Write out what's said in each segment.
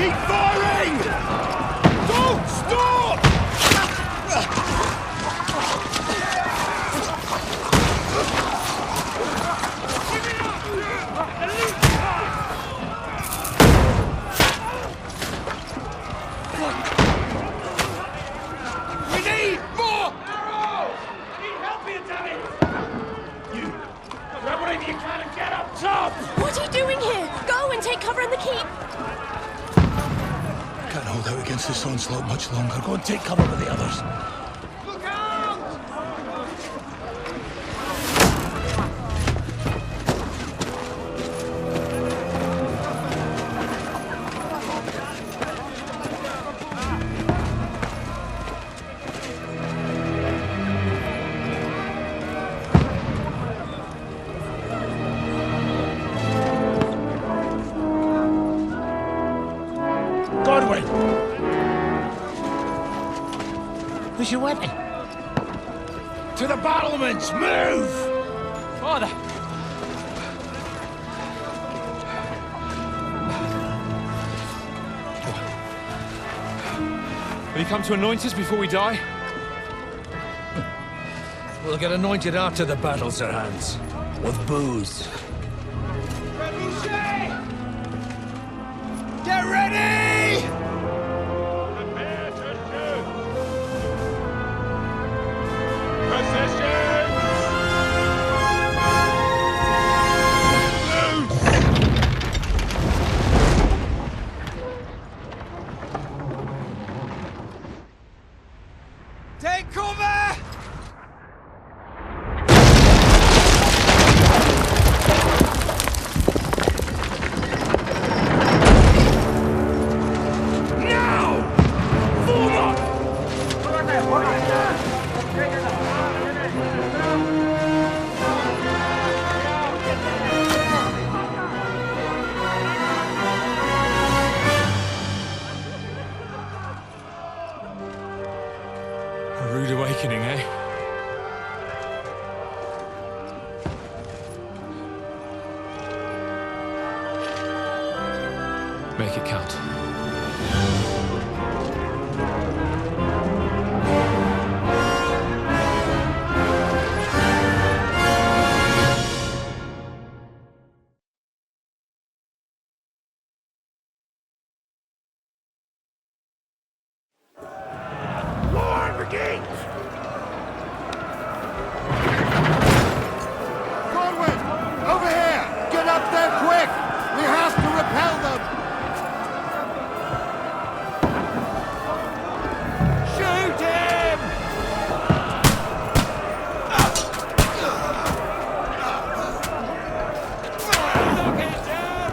Keep firing! Don't stop! We need more arrows! Need help here, damn it! You grab whatever you can and get up top! What are you doing here? Go and take cover in the keep! Can't hold out against this onslaught much longer. Go and take cover with the others. Look out! Where's your weapon? To the battlements! Move! Father! Will you come to anoint us before we die? We'll get anointed after the battle, Sir Hans. With booze. Get ready! Take cover! Now! Form up! A rude awakening, eh? Make it count. War begins! Godwin! Over here! Get up there quick! We have to repel them! Shoot him! Knock it down!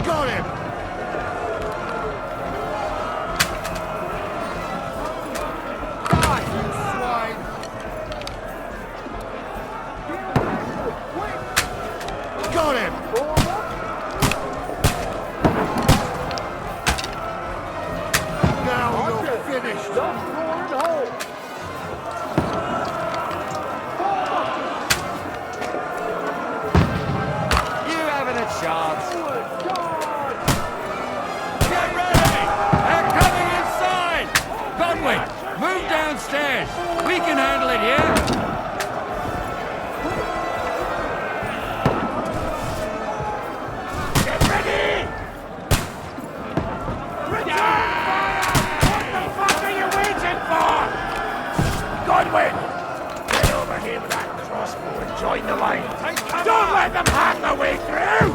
Got him! Die, you swine! Got him! Now you're finished! You haven't a chance! Get ready! They're coming inside! Bunwin, move downstairs! We can handle it here! Get ready! Return fire! What the fuck are you waiting for? Godwin! Get over here with that crossbow and join the line! Don't let them hang their way through!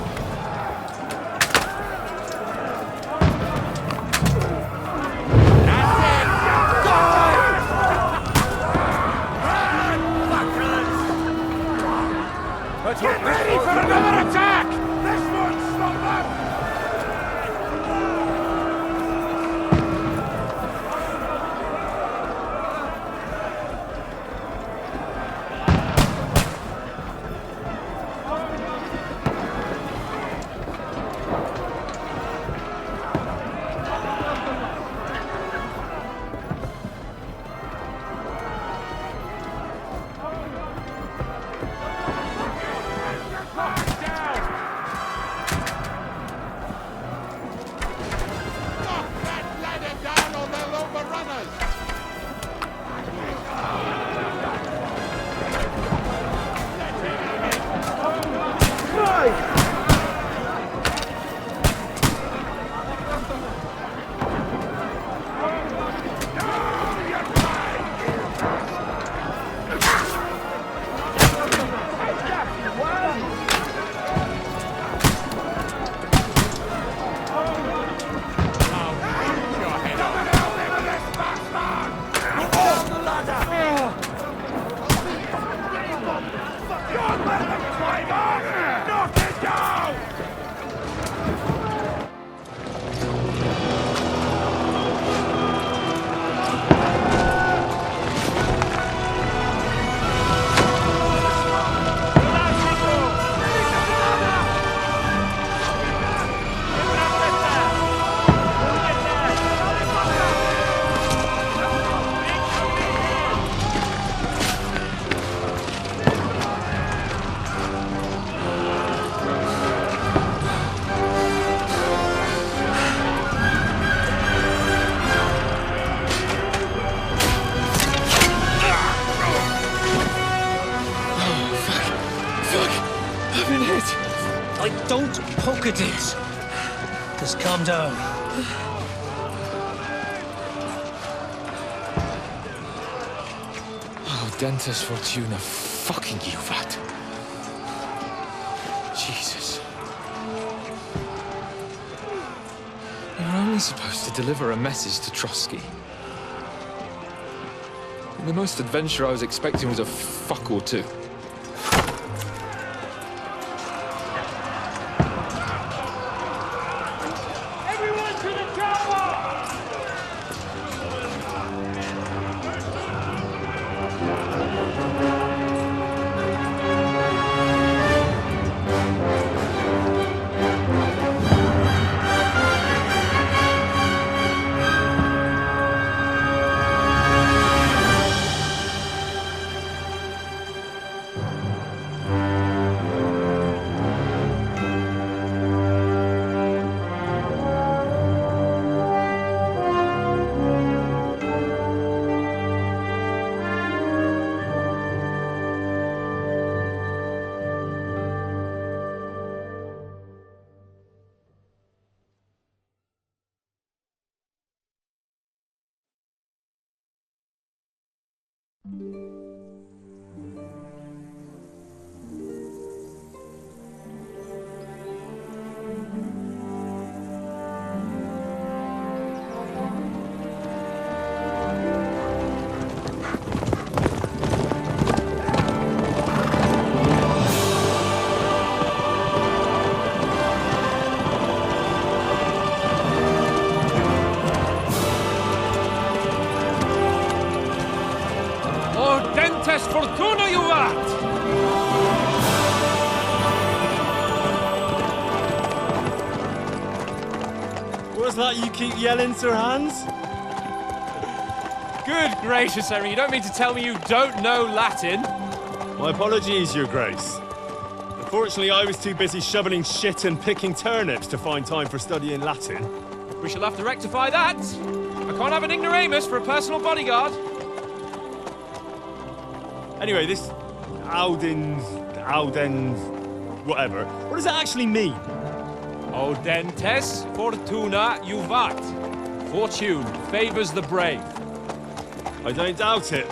That's it! Die! Run, fuckers! Get ready for another attack! This won't stop them! fuck it is. Just calm down. Oh, Dentes Fortuna, fucking you, vat. Jesus. You're only supposed to deliver a message to Trotsky. And the most adventure I was expecting was a fuck or two. Everyone to the tower! Fortuna, you vat! What's that you keep yelling, Sir Hans? Good gracious, Henry, you don't mean to tell me you don't know Latin? My apologies, Your Grace. Unfortunately, I was too busy shoveling shit and picking turnips to find time for studying Latin. We shall have to rectify that. I can't have an ignoramus for a personal bodyguard. Anyway, this Audens, whatever. What does that actually mean? Audentes Fortuna Juvat. Fortune favors the brave. I don't doubt it.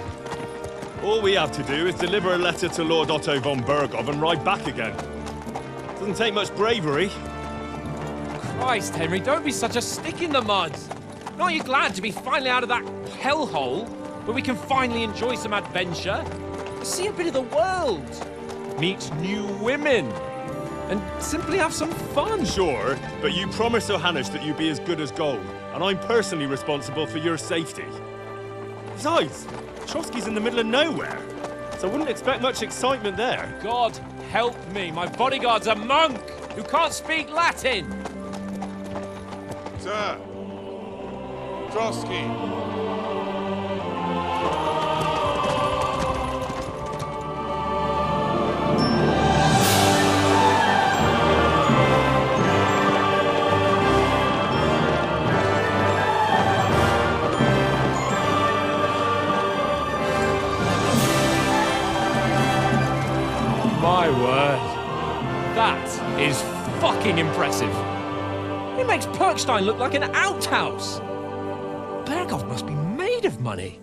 All we have to do is deliver a letter to Lord Otto von Berghoff and ride back again. Doesn't take much bravery. Christ, Henry, don't be such a stick in the mud. Aren't you glad to be finally out of that hellhole where we can finally enjoy some adventure? See a bit of the world, meet new women, and simply have some fun. Sure, but you promised Johannes that you'd be as good as gold, and I'm personally responsible for your safety. Besides, Trotsky's in the middle of nowhere, so I wouldn't expect much excitement there. God help me, my bodyguard's a monk who can't speak Latin. Sir, Trotsky. My word. That is fucking impressive. It makes Perkstein look like an outhouse. Berghoff must be made of money.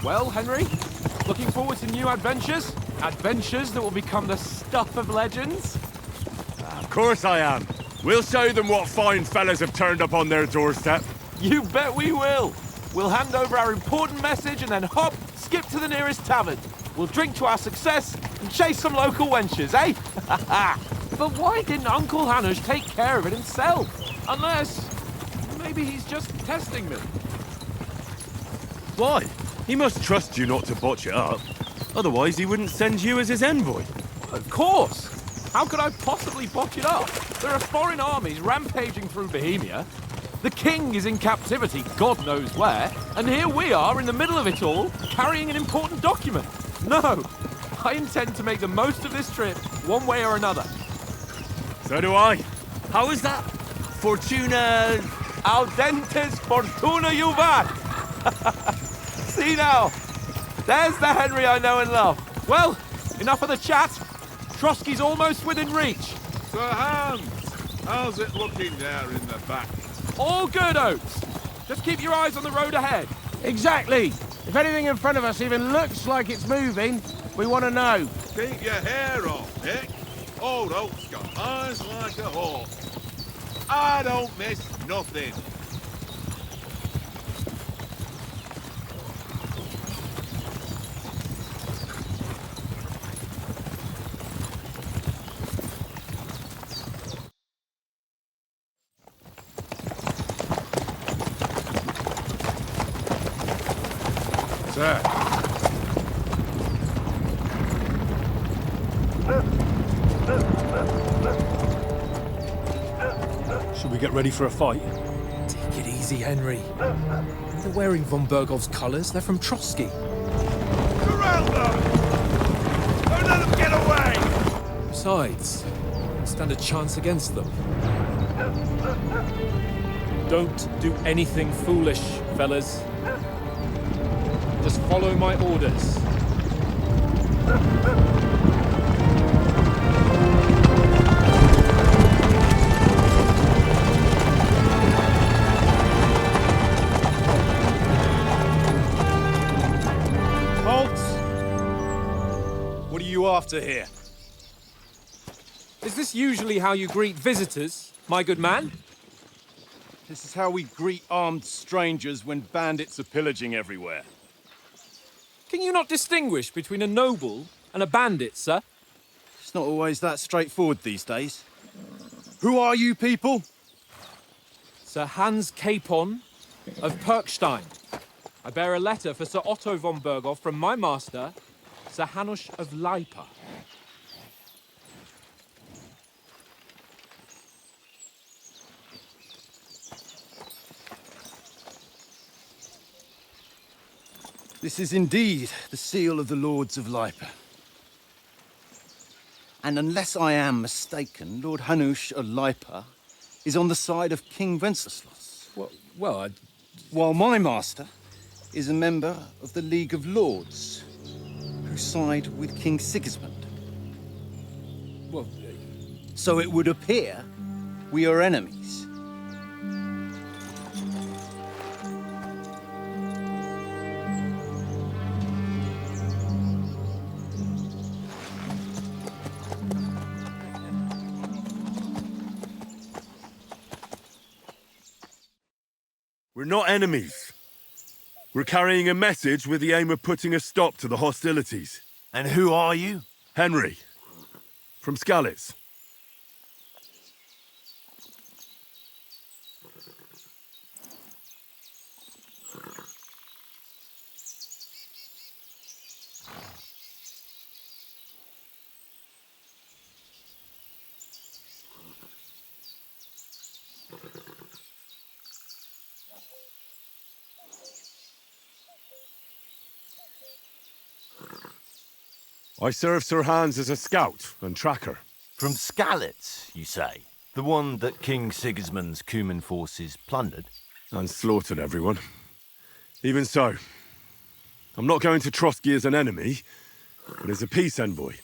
Well, Henry, looking forward to new adventures? Adventures that will become the stuff of legends? Of course I am. We'll show them what fine fellas have turned up on their doorstep. You bet we will. We'll hand over our important message and then hop, skip to the nearest tavern. We'll drink to our success and chase some local wenches, eh? But why didn't Uncle Hanush take care of it himself? Unless, maybe he's just testing me. Why? He must trust you not to botch it up. Otherwise, he wouldn't send you as his envoy. Of course. How could I possibly botch it up? There are foreign armies rampaging through Bohemia. The king is in captivity, God knows where, and here we are in the middle of it all, carrying an important document. No, I intend to make the most of this trip, one way or another. So do I. How is that? Fortuna... Audentes fortuna juvat! See now, there's the Henry I know and love. Well, enough of the chat. Trotsky's almost within reach. Sir Hans, how's it looking there in the back? All good, Oates. Just keep your eyes on the road ahead. Exactly. If anything in front of us even looks like it's moving, we want to know. Keep your hair off, Nick. Old Oak's got eyes like a hawk. I don't miss nothing. Sir. Should we get ready for a fight? Take it easy, Henry. They're wearing von Bergov's colours. They're from Trotsky. Surround them! Don't let them get away! Besides, stand a chance against them. Don't do anything foolish, fellas. Just follow my orders. Halt! What are you after here? Is this usually how you greet visitors, my good man? This is how we greet armed strangers when bandits are pillaging everywhere. Can you not distinguish between a noble and a bandit, sir? It's not always that straightforward these days. Who are you people? Sir Hans Capon of Perkstein. I bear a letter for Sir Otto von Berghoff from my master, Sir Hanush of Lipa. This is indeed the seal of the Lords of Lipa. And unless I am mistaken, Lord Hanush of Lipa is on the side of King Wenceslas. While my master is a member of the League of Lords, who side with King Sigismund. So it would appear we are enemies. We're not enemies. We're carrying a message with the aim of putting a stop to the hostilities. And who are you? Henry, from Skalitz. I serve Sir Hans as a scout and tracker. From Skalitz, you say? The one that King Sigismund's Cuman forces plundered? And slaughtered everyone. Even so, I'm not going to Trotsky as an enemy, but as a peace envoy.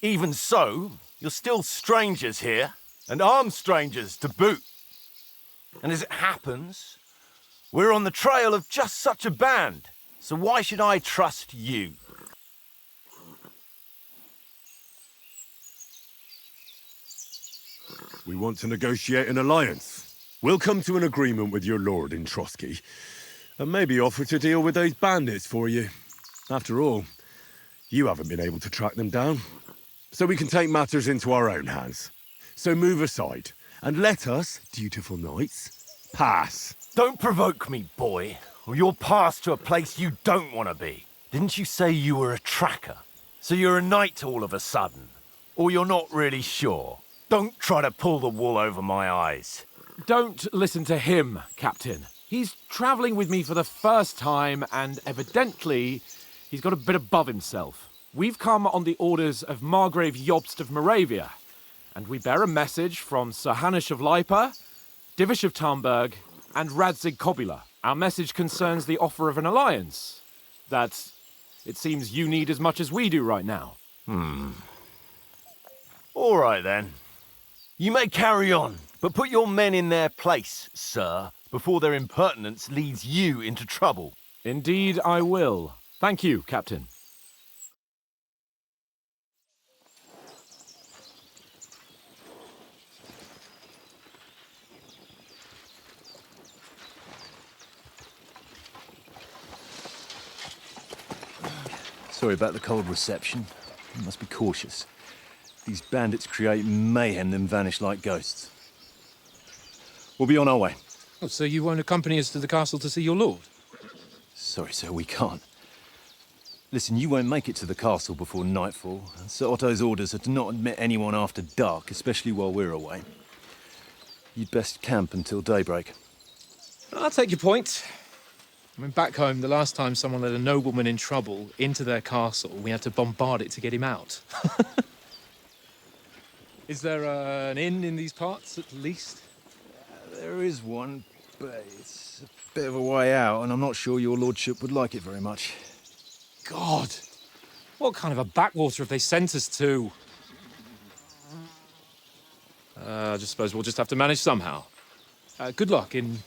Even so, you're still strangers here, and armed strangers to boot. And as it happens, we're on the trail of just such a band, so why should I trust you? We want to negotiate an alliance. We'll come to an agreement with your lord in Trotsky, and maybe offer to deal with those bandits for you. After all, you haven't been able to track them down. So we can take matters into our own hands. So move aside, and let us, dutiful knights, pass. Don't provoke me, boy, or you'll pass to a place you don't want to be. Didn't you say you were a tracker? So you're a knight all of a sudden? Or you're not really sure? Don't try to pull the wool over my eyes. Don't listen to him, Captain. He's travelling with me for the first time, and evidently, he's got a bit above himself. We've come on the orders of Margrave Jobst of Moravia, and we bear a message from Sir Hanush of Lipa, Divish of Tarnberg, and Radzig Kobula. Our message concerns the offer of an alliance that it seems you need as much as we do right now. All right, then. You may carry on, but put your men in their place, sir, before their impertinence leads you into trouble. Indeed, I will. Thank you, Captain. Sorry about the cold reception. You must be cautious. These bandits create mayhem, then vanish like ghosts. We'll be on our way. Oh, so you won't accompany us to the castle to see your lord? Sorry, sir, we can't. Listen, you won't make it to the castle before nightfall. Sir Otto's orders are to not admit anyone after dark, especially while we're away. You'd best camp until daybreak. I'll take your point. I mean, back home, the last time someone let a nobleman in trouble into their castle, we had to bombard it to get him out. Is there an inn in these parts, at least? There is one, but it's a bit of a way out, and I'm not sure your lordship would like it very much. God! What kind of a backwater have they sent us to? I just suppose we'll just have to manage somehow. Good luck in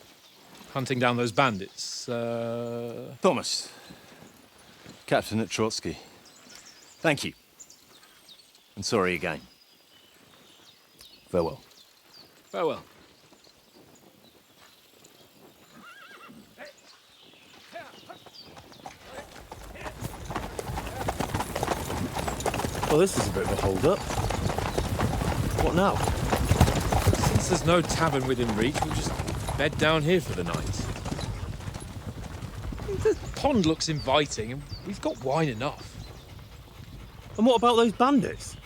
hunting down those bandits. Thomas, Captain at Trotsky. Thank you. And sorry again. Farewell. Farewell. Well, this is a bit of a hold-up. What now? Since there's no tavern within reach, we'll just bed down here for the night. The pond looks inviting, and we've got wine enough. And what about those bandits?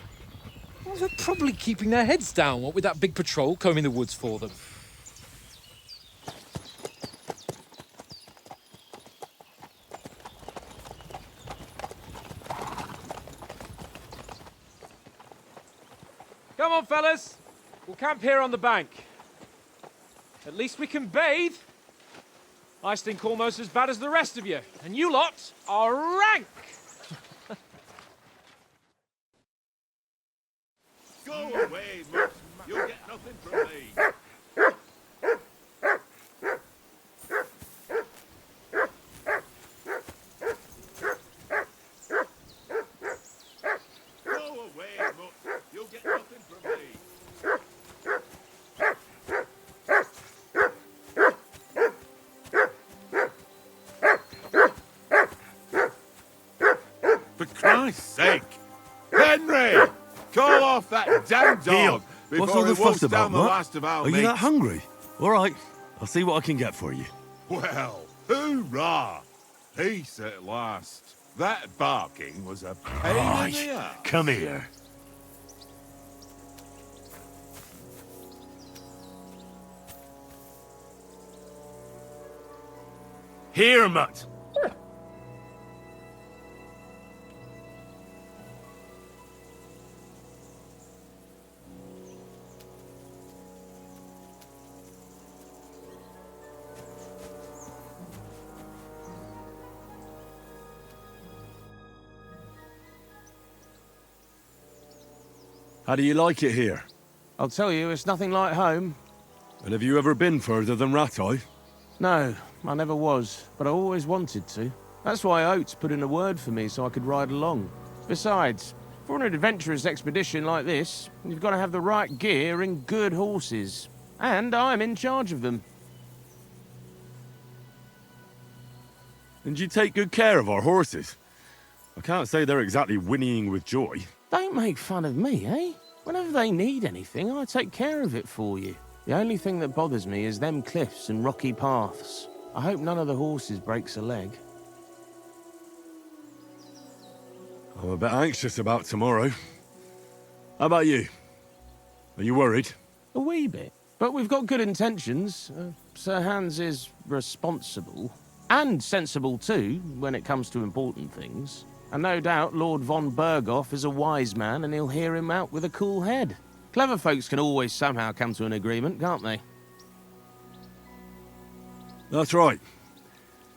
Well, they're probably keeping their heads down, what with that big patrol combing the woods for them. Come on, fellas. We'll camp here on the bank. At least we can bathe. I stink almost as bad as the rest of you, and you lot are rank! Go away, mutt. You'll get nothing from me. Go away, mutt. You'll get nothing from me. For Christ's sake! Henry! Call off that damn dog What's before all the he wolfs fuss about, down the Mutt? last of our Are you mates. that hungry? All right, I'll see what I can get for you. Well, hoorah! Peace at last. That barking was a pain in the ass. Come here. Here, Mutt. How do you like it here? I'll tell you, it's nothing like home. And have you ever been further than Rattay? No, I never was, but I always wanted to. That's why Oates put in a word for me so I could ride along. Besides, for an adventurous expedition like this, you've got to have the right gear and good horses. And I'm in charge of them. And you take good care of our horses. I can't say they're exactly whinnying with joy. Don't make fun of me, eh? Whenever they need anything, I take care of it for you. The only thing that bothers me is them cliffs and rocky paths. I hope none of the horses breaks a leg. I'm a bit anxious about tomorrow. How about you? Are you worried? A wee bit. But we've got good intentions. Sir Hans is responsible. And sensible too, when it comes to important things. And no doubt Lord von Berghoff is a wise man and he'll hear him out with a cool head. Clever folks can always somehow come to an agreement, can't they? That's right.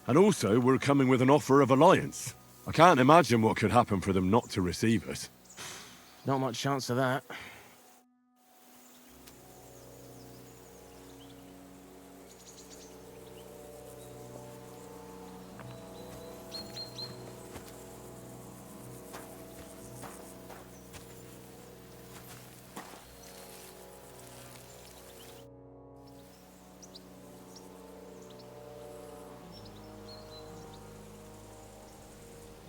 And also, we're coming with an offer of alliance. I can't imagine what could happen for them not to receive us. Not much chance of that.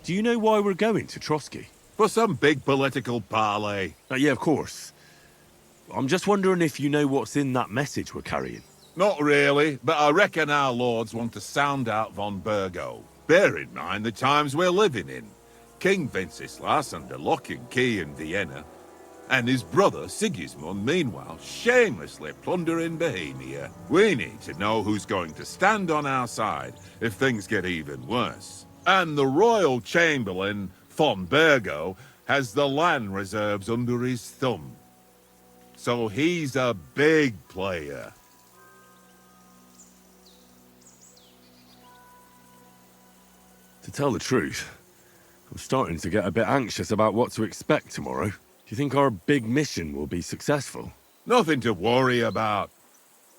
Do you know why we're going to Trotsky? For some big political parley. Yeah, of course. I'm just wondering if you know what's in that message we're carrying. Not really, but I reckon our lords want to sound out von Bergo. Bear in mind the times we're living in. King Wenceslas under lock and key in Vienna, and his brother Sigismund, meanwhile, shamelessly plundering Bohemia. We need to know who's going to stand on our side if things get even worse. And the royal chamberlain, von Bergo, has the land reserves under his thumb. So he's a big player. To tell the truth, I'm starting to get a bit anxious about what to expect tomorrow. Do you think our big mission will be successful? Nothing to worry about.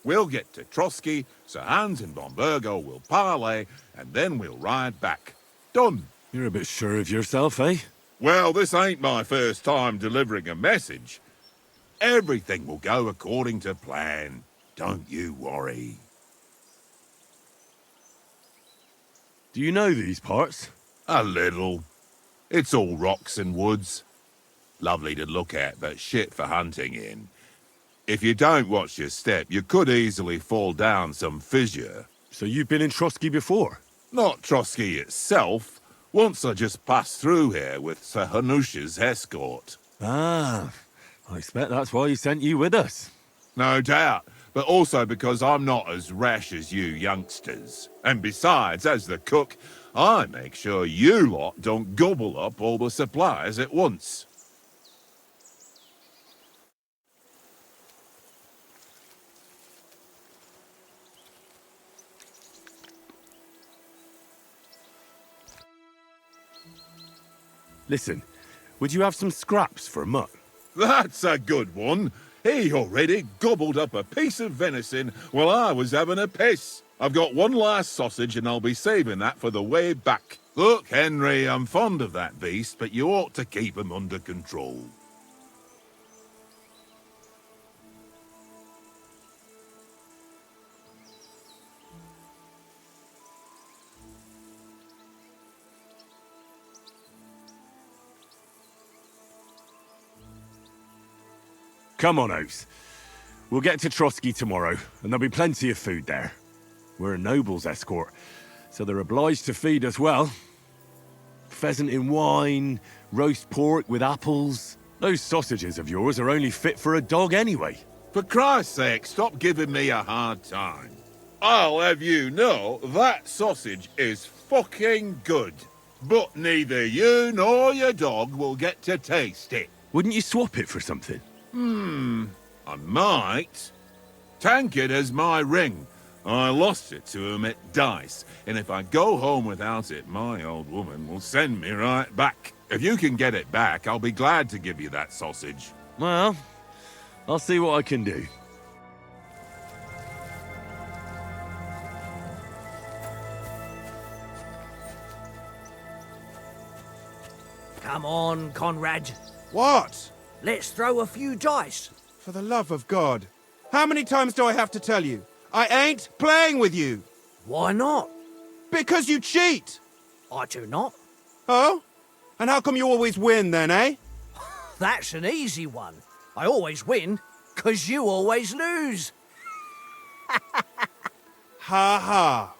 We'll get to Trotsky, Sir Hans and von Bergo will parley, and then we'll ride back. Done. You're a bit sure of yourself, eh? Well, this ain't my first time delivering a message. Everything will go according to plan. Don't you worry. Do you know these parts? A little. It's all rocks and woods. Lovely to look at, but shit for hunting in. If you don't watch your step, you could easily fall down some fissure. So you've been in Trotsky before? Not Trotsky itself. Once I just passed through here with Sir Hanush's escort. Ah, I expect that's why he sent you with us. No doubt, but also because I'm not as rash as you youngsters. And besides, as the cook, I make sure you lot don't gobble up all the supplies at once. Listen, would you have some scraps for Mutt? That's a good one. He already gobbled up a piece of venison while I was having a piss. I've got one last sausage and I'll be saving that for the way back. Look, Henry, I'm fond of that beast, but you ought to keep him under control. Come on, Oates. We'll get to Trotsky tomorrow, and there'll be plenty of food there. We're a noble's escort, so they're obliged to feed us well. Pheasant in wine, roast pork with apples. Those sausages of yours are only fit for a dog anyway. For Christ's sake, stop giving me a hard time. I'll have you know that sausage is fucking good. But neither you nor your dog will get to taste it. Wouldn't you swap it for something? I might. Tankard has my ring. I lost it to him at dice, and if I go home without it, my old woman will send me right back. If you can get it back, I'll be glad to give you that sausage. Well, I'll see what I can do. Come on, Conrad. What? Let's throw a few dice. For the love of God. How many times do I have to tell you? I ain't playing with you. Why not? Because you cheat. I do not. Oh? And how come you always win then, eh? That's an easy one. I always win, 'cause you always lose. Ha ha.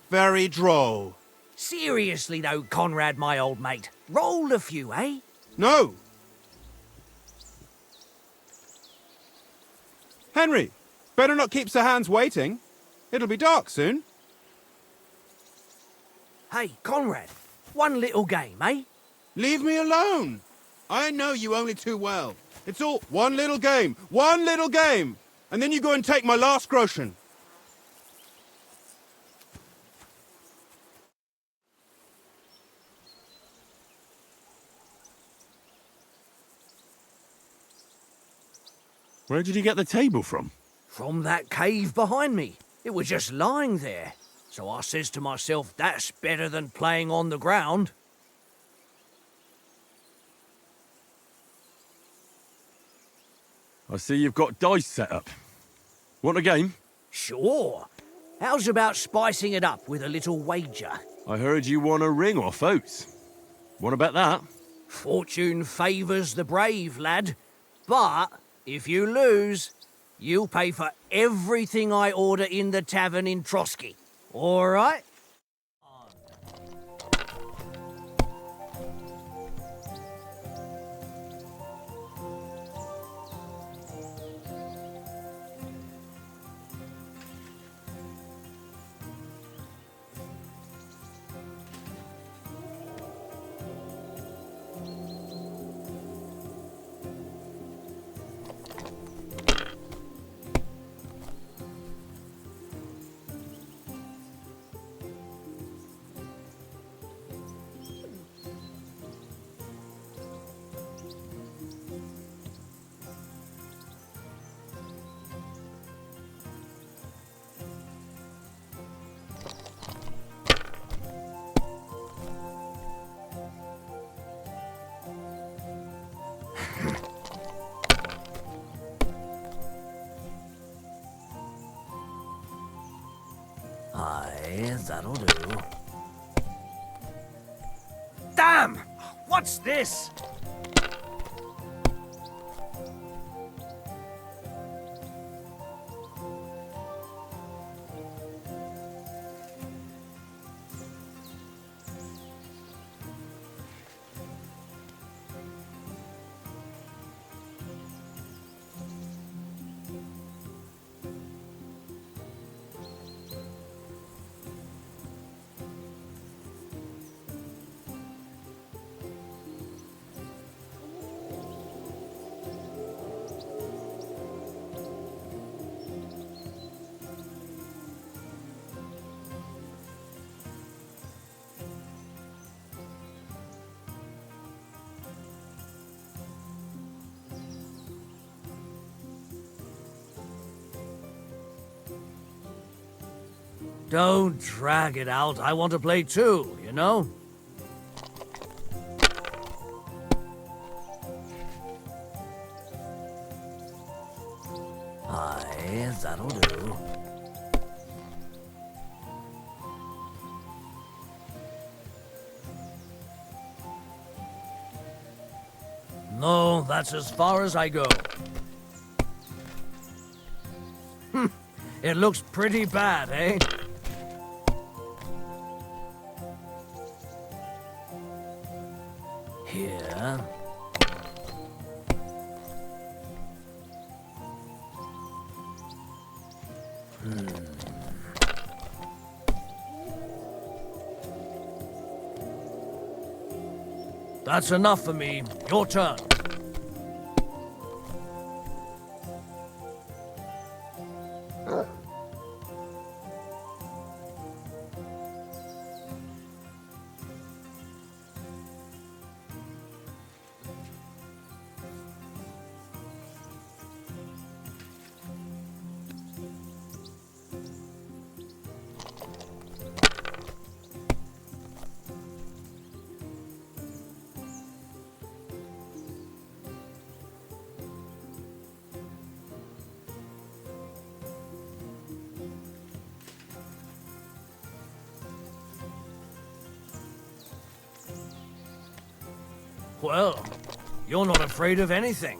Very droll. Seriously though, Conrad, my old mate. Roll a few, eh? No. Henry, Better not keep Sir Hans waiting. It'll be dark soon. Hey, Conrad, one little game, eh? Leave me alone. I know you only too well. It's all one little game, and then you go and take my last groschen. Where did you get the table from? From that cave behind me. It was just lying there. So I says to myself, that's better than playing on the ground. I see you've got dice set up. Want a game? Sure. How's about spicing it up with a little wager? I heard you won a ring off Oates. Want to bet that? Fortune favours the brave, lad. But if you lose, you'll pay for everything I order in the tavern in Troskowitz. All right? Aye, that'll do. Damn! What's this? Don't drag it out. I want to play too, you know? Aye, that'll do. No, that's as far as I go. It looks pretty bad, eh? Here. That's enough for me. Your turn. Well, you're not afraid of anything.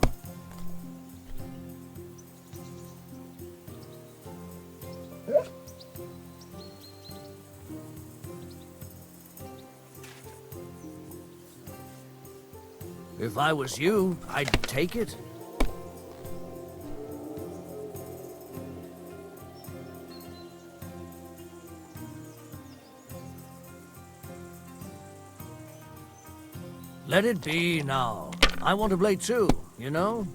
If I was you, I'd take it. Let it be now. I want to play too, you know?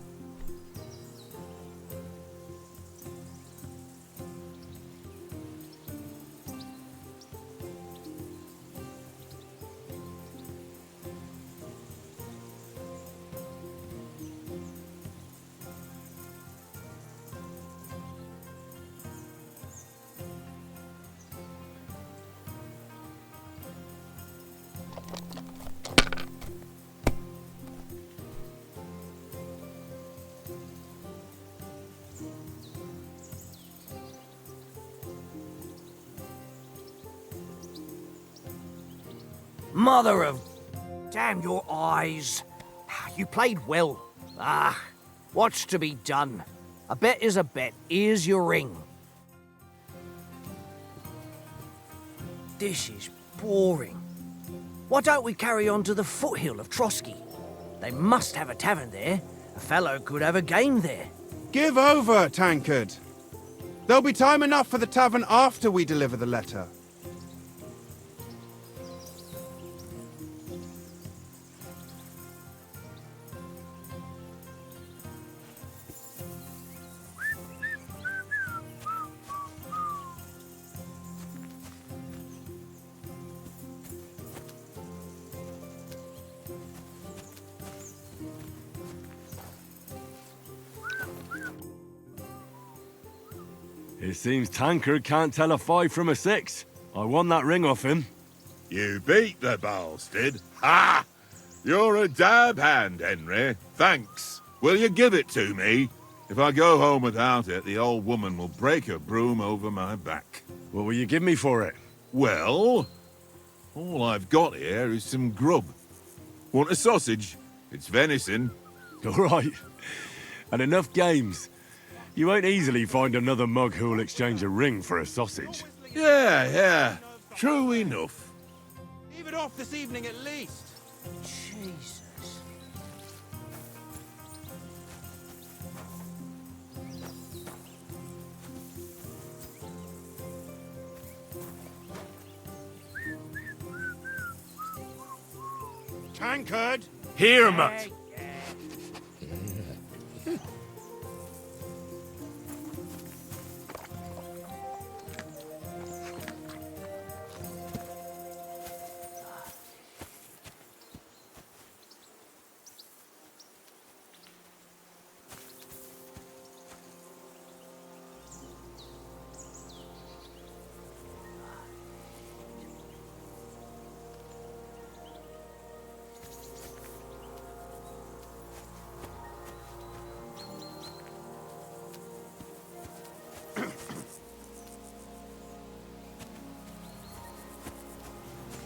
Mother of... Damn your eyes. You played well. What's to be done? A bet is a bet. Here's your ring. This is boring. Why don't we carry on to the foothill of Troskowitz? They must have a tavern there. A fellow could have a game there. Give over, Tankard. There'll be time enough for the tavern after we deliver the letter. It seems Tankard can't tell a 5 from a 6. I won that ring off him. You beat the bastard. Ha! You're a dab hand, Henry. Thanks. Will you give it to me? If I go home without it, the old woman will break her broom over my back. What will you give me for it? Well, all I've got here is some grub. Want a sausage? It's venison. All right. And enough games. You won't easily find another mug who'll exchange a ring for a sausage. Yeah. True enough. Leave it off this evening at least. Jesus. Tankard! Here, mutt.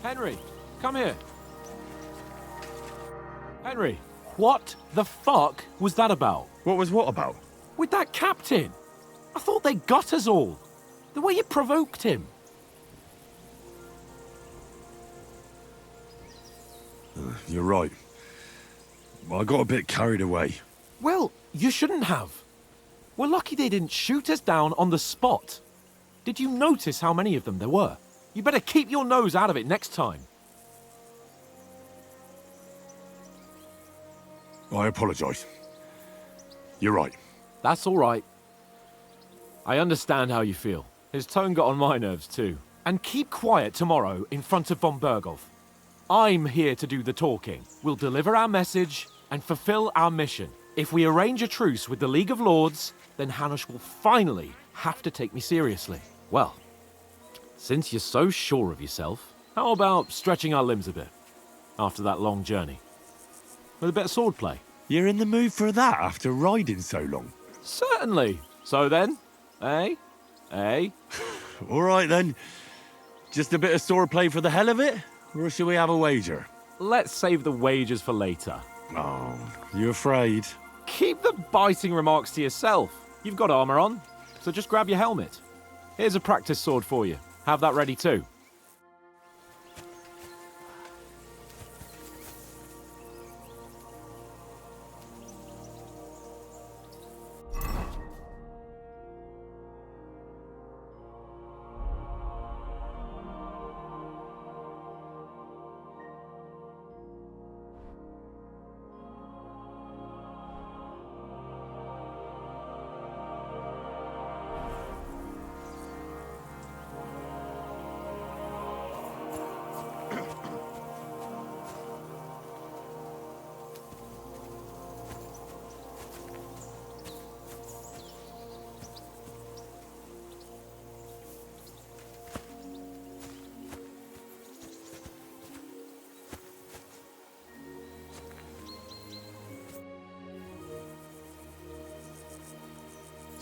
Henry, come here. Henry, what the fuck was that about? What was what about? With that captain. I thought they got us all. The way you provoked him. You're right. I got a bit carried away. Well, you shouldn't have. We're lucky they didn't shoot us down on the spot. Did you notice how many of them there were? You better keep your nose out of it next time. I apologise. You're right. That's all right. I understand how you feel. His tone got on my nerves too. And keep quiet tomorrow in front of von Berghoff. I'm here to do the talking. We'll deliver our message and fulfill our mission. If we arrange a truce with the League of Lords, then Hanush will finally have to take me seriously. Well, since you're so sure of yourself, how about stretching our limbs a bit after that long journey? With a bit of swordplay. You're in the mood for that after riding so long? Certainly. So then, eh? All right then. Just a bit of swordplay for the hell of it? Or shall we have a wager? Let's save the wagers for later. Oh, you afraid? Keep the biting remarks to yourself. You've got armor on, so just grab your helmet. Here's a practice sword for you. Have that ready too.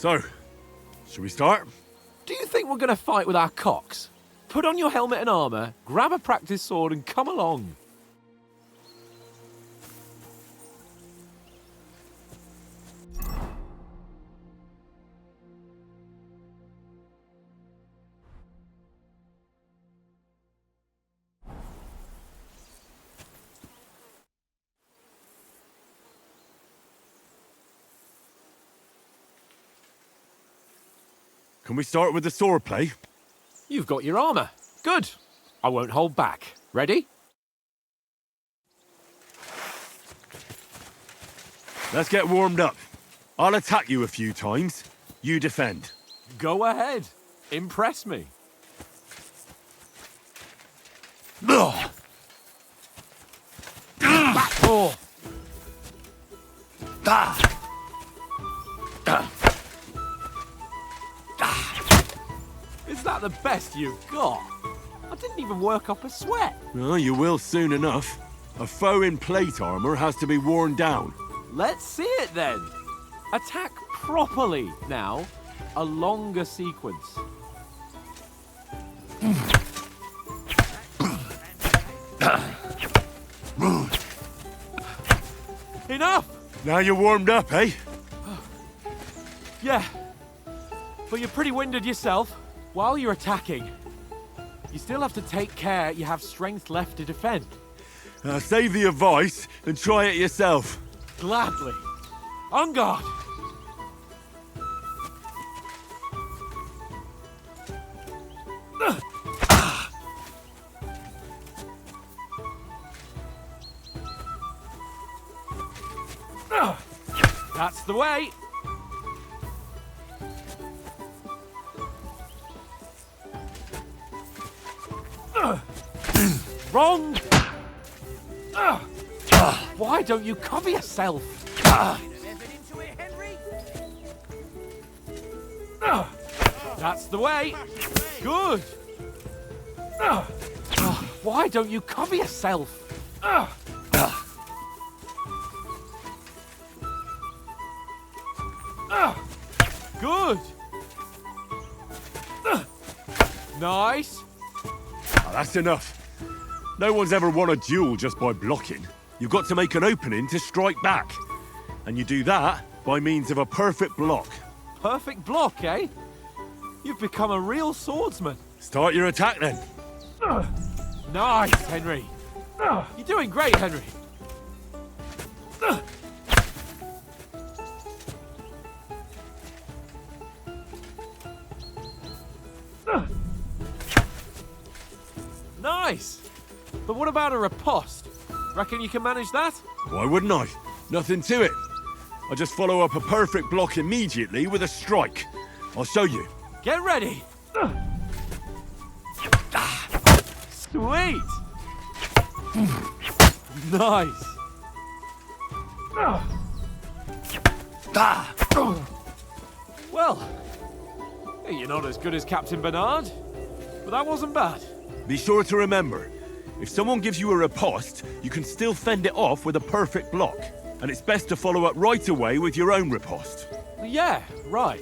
So, should we start? Do you think we're going to fight with our cocks? Put on your helmet and armour, grab a practice sword and come along. Can we start with the sword play? You've got your armour. Good. I won't hold back. Ready? Let's get warmed up. I'll attack you a few times. You defend. Go ahead. Impress me. Ugh. Oh. Is that the best you've got? I didn't even work up a sweat. Well, you will soon enough. A foe in plate armor has to be worn down. Let's see it then. Attack properly now. A longer sequence. Enough! Now you're warmed up, eh? Yeah. But you're pretty winded yourself. While you're attacking, you still have to take care you have strength left to defend. Save the advice and try it yourself. Gladly. On guard. That's the way. Wrong! Why don't you cover yourself? That's the way. Good. Why don't you cover yourself? Good. Nice. That's enough. No one's ever won a duel just by blocking. You've got to make an opening to strike back. And you do that by means of a perfect block. Perfect block, eh? You've become a real swordsman. Start your attack then. Nice, Henry. You're doing great, Henry. Nice. But what about a riposte? Reckon you can manage that? Why wouldn't I? Nothing to it. I just follow up a perfect block immediately with a strike. I'll show you. Get ready. Sweet. Nice. Well, you're not as good as Captain Bernard, but that wasn't bad. Be sure to remember, if someone gives you a riposte, you can still fend it off with a perfect block. And it's best to follow up right away with your own riposte. Yeah, right.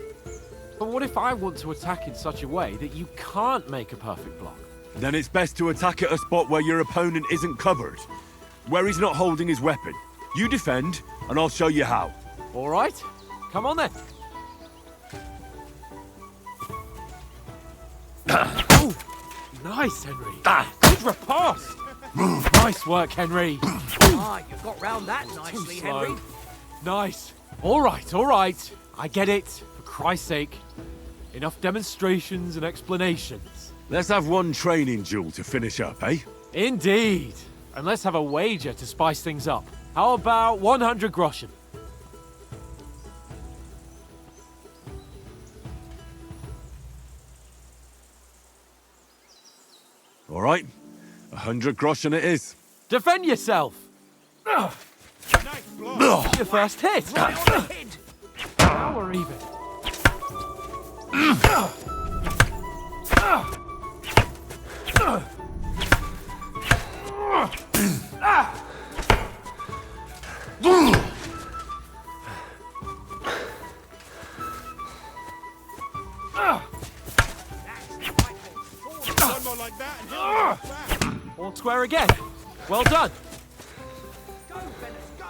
But what if I want to attack in such a way that you can't make a perfect block? Then it's best to attack at a spot where your opponent isn't covered, where he's not holding his weapon. You defend, and I'll show you how. All right, come on then. Oh, nice, Henry. Good riposte. Nice work, Henry. You got round that nicely, Too slow. Henry. Nice. All right. I get it. For Christ's sake. Enough demonstrations and explanations. Let's have one training duel to finish up, eh? Indeed. And let's have a wager to spice things up. How about 100 groschen? All right. 100 groschen it is. Defend yourself. Nice block. Your first hit. Right on the head. Now we're even. Well done. Go, fellas, go!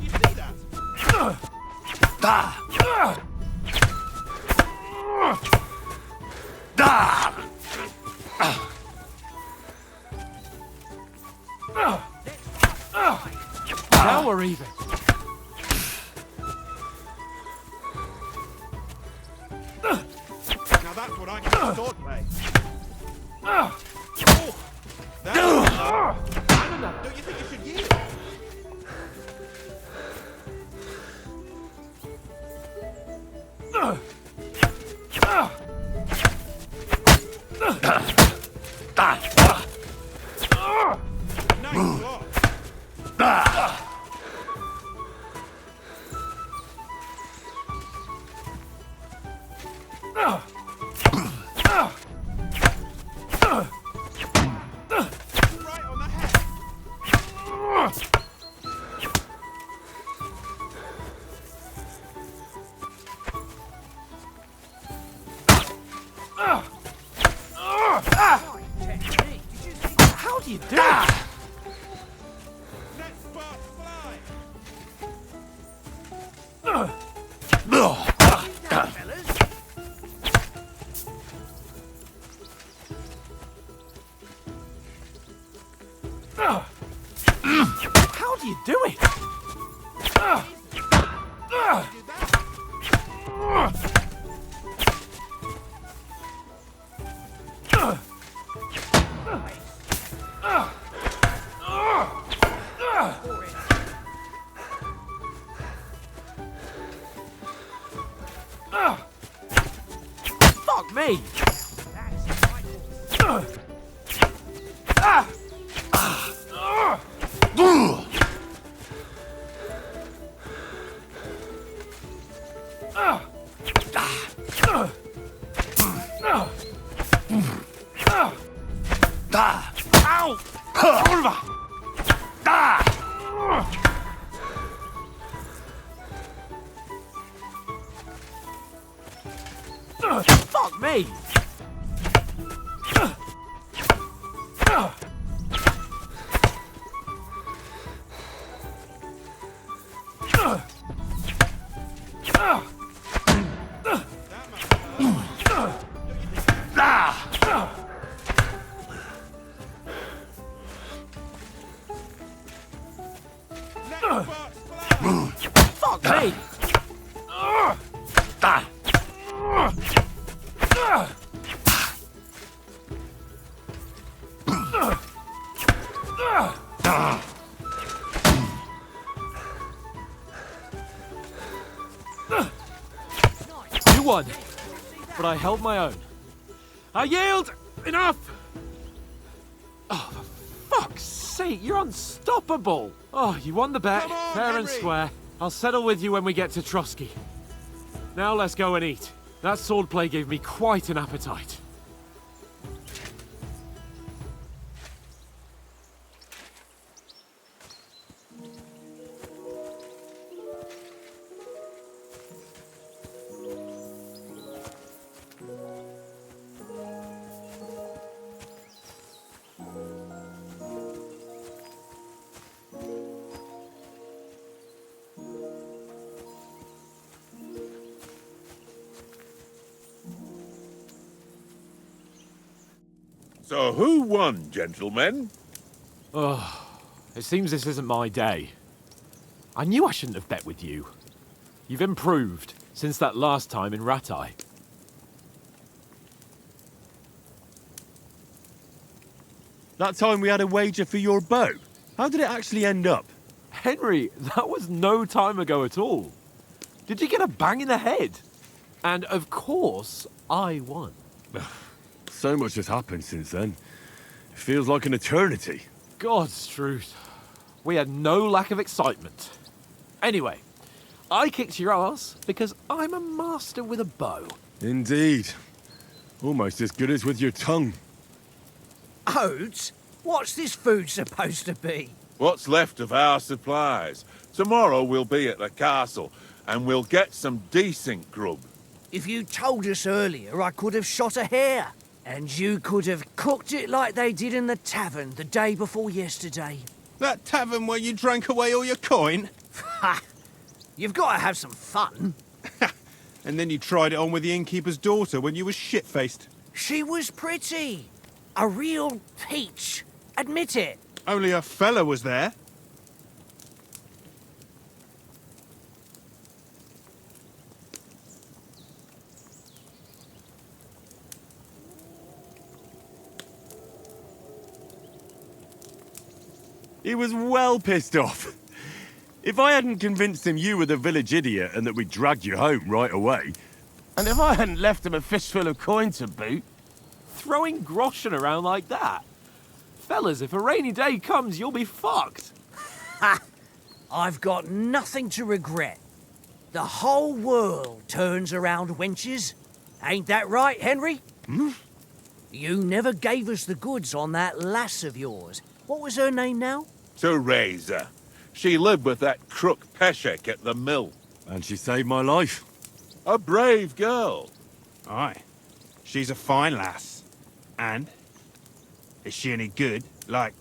You see that? Now we're even. Now that's what I call swordplay. Oh, that. Don't you think you should yield? Nice block. Right on the head. How do you do it? Let sparks fly. How do you do it? Fuck me! Fuck me! Fuck me! You won, but I held my own. I yield! Enough! Oh, for fuck's sake, you're unstoppable! Oh, you won the bet, Come on, fair and Henry. square. I'll settle with you when we get to Troskowitz. Now let's go and eat. That swordplay gave me quite an appetite. So who won, gentlemen? Oh, it seems this isn't my day. I knew I shouldn't have bet with you. You've improved since that last time in Ratai. That time we had a wager for your bow. How did it actually end up? Henry, that was no time ago at all. Did you get a bang in the head? And of course, I won. So much has happened since then. It feels like an eternity. God's truth. We had no lack of excitement. Anyway, I kicked your ass because I'm a master with a bow. Indeed. Almost as good as with your tongue. Oates, What's this food supposed to be? What's left of our supplies. Tomorrow we'll be at the castle, and we'll get some decent grub. If you told us earlier, I could have shot a hare. And you could have cooked it like they did in the tavern the day before yesterday. That tavern where you drank away all your coin? Ha! You've got to have some fun. And then you tried it on with the innkeeper's daughter when you were shit-faced. She was pretty. A real peach. Admit it. Only a fella was there. He was well pissed off. If I hadn't convinced him you were the village idiot and that we'd dragged you home right away... And if I hadn't left him a fistful of coin to boot... Throwing groschen around like that? Fellas, if a rainy day comes, you'll be fucked. Ha! I've got nothing to regret. The whole world turns around wenches. Ain't that right, Henry? Hmm? You never gave us the goods on that lass of yours. What was her name now? Teresa. She lived with that crook Peshek at the mill. And she saved my life. A brave girl. Aye. She's a fine lass. And? Is she any good? Like,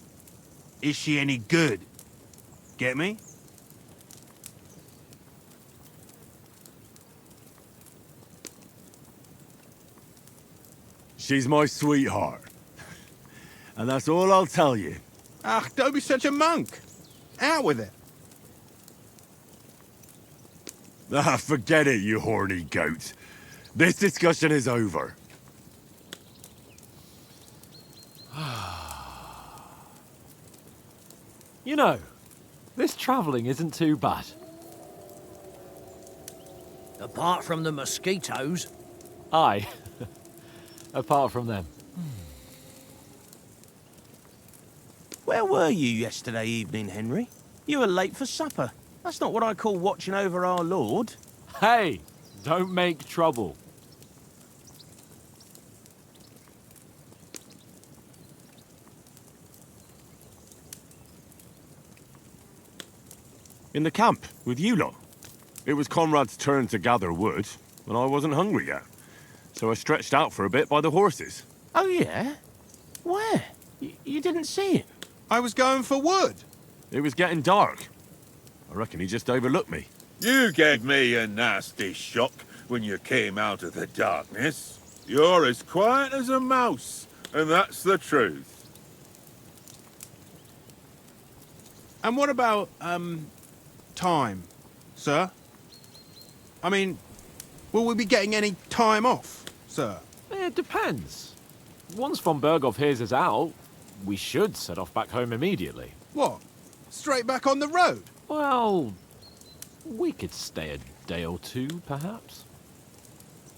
is she any good? Get me? She's my sweetheart. And that's all I'll tell you. Ah, don't be such a monk. Out with it. Ah, forget it, you horny goat. This discussion is over. You know, this travelling isn't too bad. Apart from the mosquitoes. Aye. Apart from them. Where were you yesterday evening, Henry? You were late for supper. That's not what I call watching over our lord. Hey, don't make trouble. In the camp, with you lot. It was Conrad's turn to gather wood, and I wasn't hungry yet. So I stretched out for a bit by the horses. Oh, yeah? Where? You didn't see him? I was going for wood. It was getting dark. I reckon he just overlooked me. You gave me a nasty shock when you came out of the darkness. You're as quiet as a mouse, and that's the truth. And what about, time, sir? I mean, will we be getting any time off, sir? It depends. Once von Berghoff hears us out, we should set off back home immediately. What? Straight back on the road? Well, we could stay a day or two, perhaps.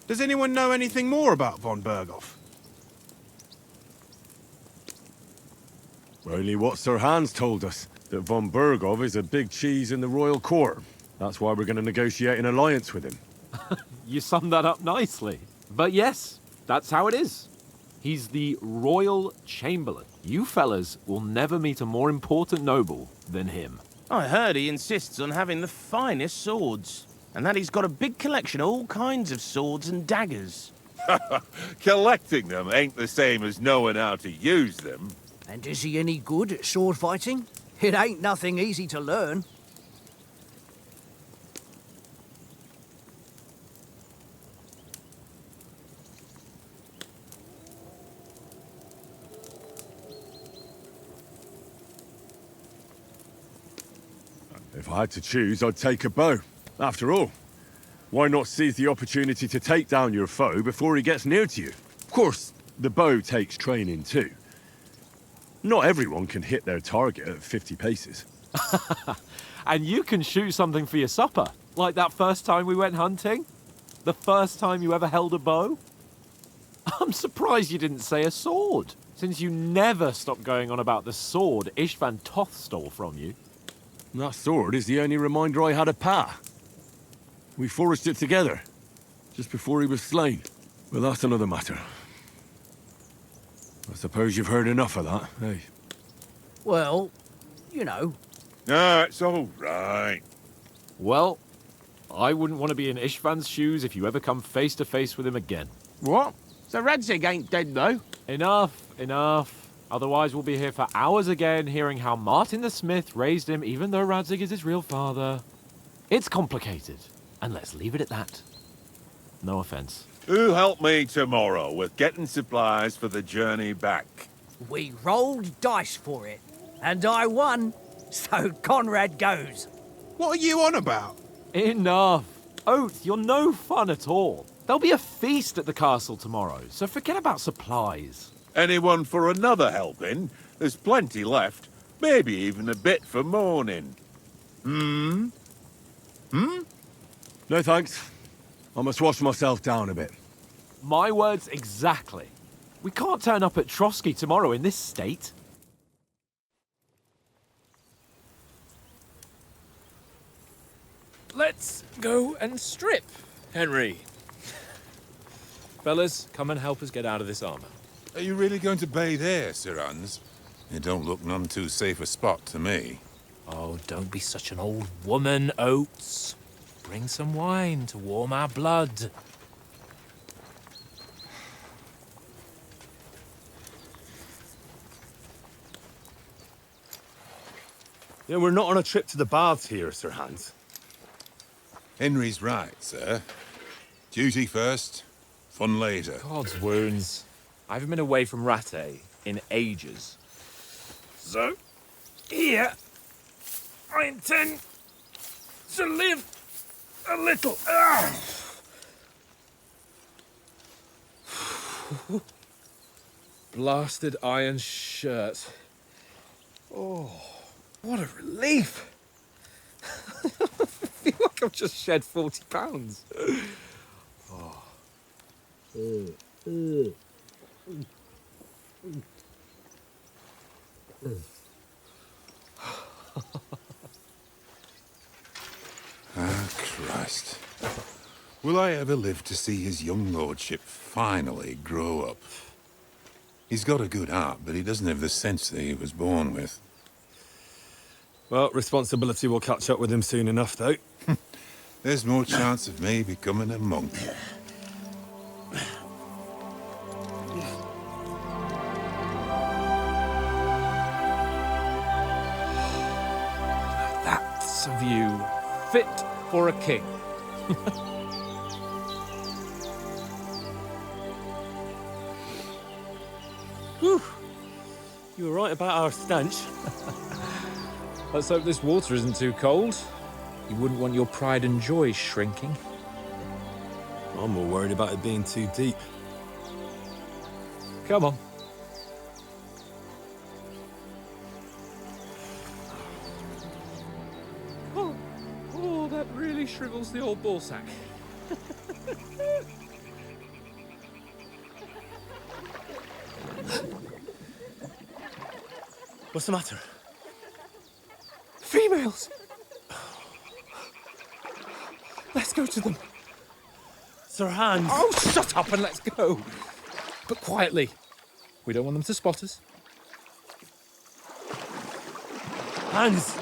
Does anyone know anything more about von Berghoff? Only what Sir Hans told us, that von Berghoff is a big cheese in the royal court. That's why we're going to negotiate an alliance with him. You summed that up nicely. But yes, that's how it is. He's the royal chamberlain. You fellas will never meet a more important noble than him. I heard he insists on having the finest swords. And that he's got a big collection of all kinds of swords and daggers. Collecting them ain't the same as knowing how to use them. And is he any good at sword fighting? It ain't nothing easy to learn. If I had to choose, I'd take a bow. After all, why not seize the opportunity to take down your foe before he gets near to you? Of course, the bow takes training too. Not everyone can hit their target at 50 paces. And you can shoot something for your supper, like that first time we went hunting? The first time you ever held a bow? I'm surprised you didn't say a sword, since you never stopped going on about the sword Istvan Toth stole from you. That sword is the only reminder I had of Pa. We forged it together, just before he was slain. But that's another matter. I suppose you've heard enough of that, eh? Well, you know. No, it's all right. Well, I wouldn't want to be in Ishvan's shoes if you ever come face to face with him again. What? So Radzig ain't dead, though? Enough. Otherwise, we'll be here for hours again, hearing how Martin the Smith raised him, even though Radzig is his real father. It's complicated, and let's leave it at that. No offense. Who help me tomorrow with getting supplies for the journey back? We rolled dice for it, and I won, so Conrad goes. What are you on about? Enough. Oath, you're no fun at all. There'll be a feast at the castle tomorrow, so forget about supplies. Anyone for another helping? There's plenty left. Maybe even a bit for morning. No thanks. I must wash myself down a bit. My words exactly. We can't turn up at Troskowitz tomorrow in this state. Let's go and strip, Henry. Fellas, come and help us get out of this armor. Are you really going to bathe here, Sir Hans? It don't look none too safe a spot to me. Oh, don't be such an old woman, Oates. Bring some wine to warm our blood. Yeah, we're not on a trip to the baths here, Sir Hans. Henry's right, sir. Duty first, fun later. God's wounds. I haven't been away from Rattay in ages. So, here, I intend to live a little. Blasted iron shirt. Oh, what a relief. I feel like I've just shed 40 pounds. Ah, Christ. Will I ever live to see his young lordship finally grow up? He's got a good heart, but he doesn't have the sense that he was born with. Well, responsibility will catch up with him soon enough, though. There's more chance of me becoming a monk. That's a view fit for a king. Whew. You were right about our stench. Let's hope this water isn't too cold. You wouldn't want your pride and joy shrinking. I'm more worried about it being too deep. Come on. Oh, that really shrivels the old ballsack. What's the matter? Females! Let's go to them. Sir Hans! Oh, shut up and let's go. But quietly. We don't want them to spot us. Hans!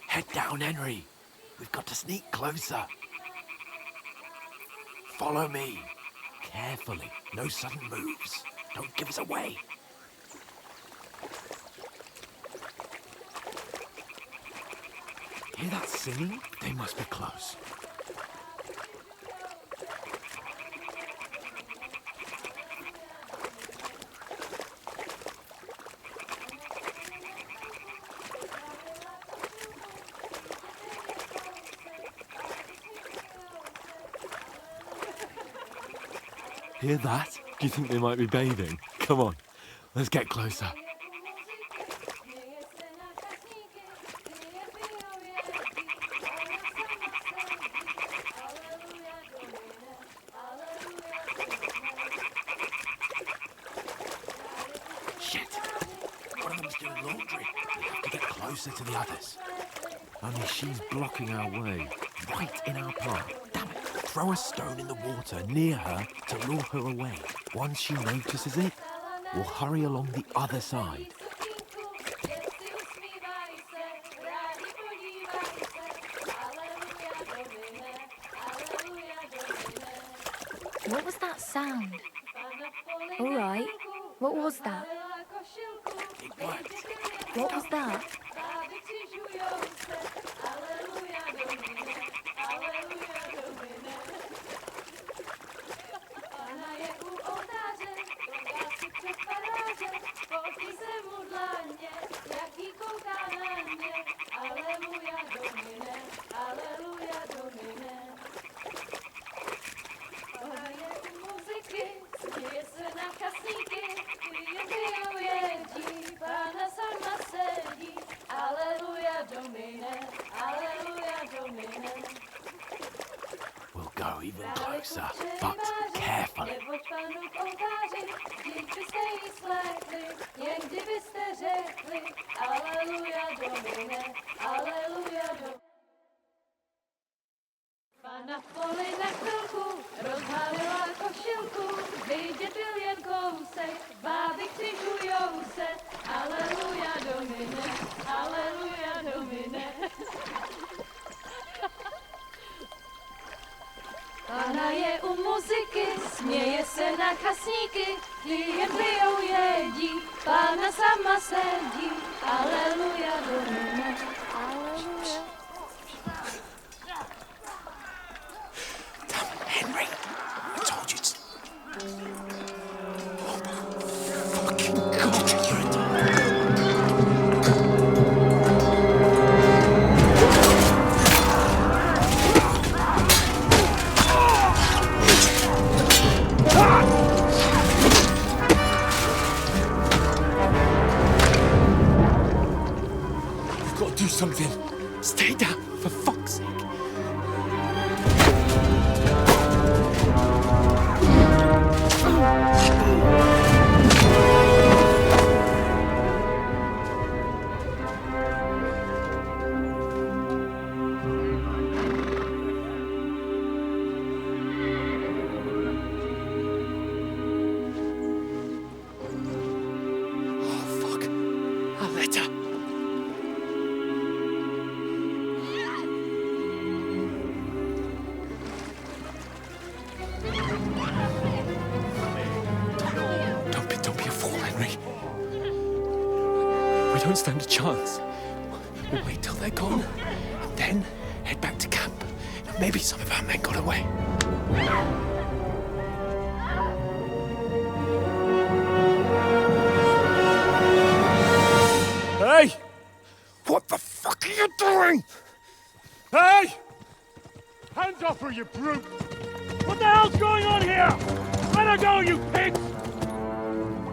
Head down, Henry. We've got to sneak closer. Follow me. Carefully. No sudden moves. Don't give us away. Hear that singing? They must be close. Hear that? Do you think they might be bathing? Come on, let's get closer. Shit! One of them's doing laundry. We have to get closer to the others. Only she's blocking our way, right in our path. Damn it. Throw a stone in the water near her to lure her away. Once she notices it, we'll hurry along the other side. What was that sound? All right. What was that? It worked. What was that? We'll go even closer, but carefully. Na poli na chvilku rozhalila košilku, vidět byl jen kousek, báby křižujou se, aleluja Domine, aleluja Domine. Pána je u muziky, směje se na chasníky, klienty ją jedí, Pána sama sedí, aleluja Domine, aleluja. Henry, I told you to... Oh my fucking God, you're a dog. You've got to do something. Stay down, for fuck's sake. Don't stand a chance. We'll wait till they're gone, and then head back to camp. Maybe some of our men got away. Hey! What the fuck are you doing? Hey! Hands off her, you brute! What the hell's going on here? Let her go, you pigs!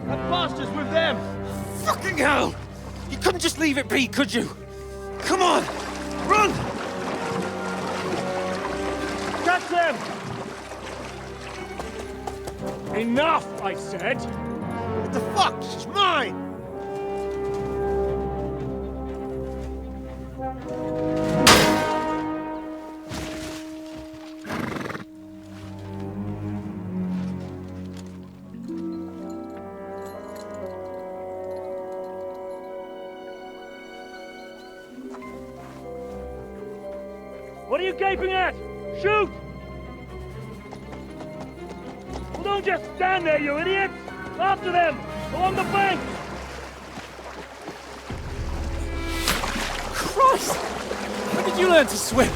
That bastard's with them! Fucking hell! You couldn't just leave it be, could you? Come on! Run! Catch them! Enough, I said! What the fuck? She's mine! What are you gaping at? Shoot! Well, don't just stand there, you idiots! After them! Along the bank! Christ! When did you learn to swim?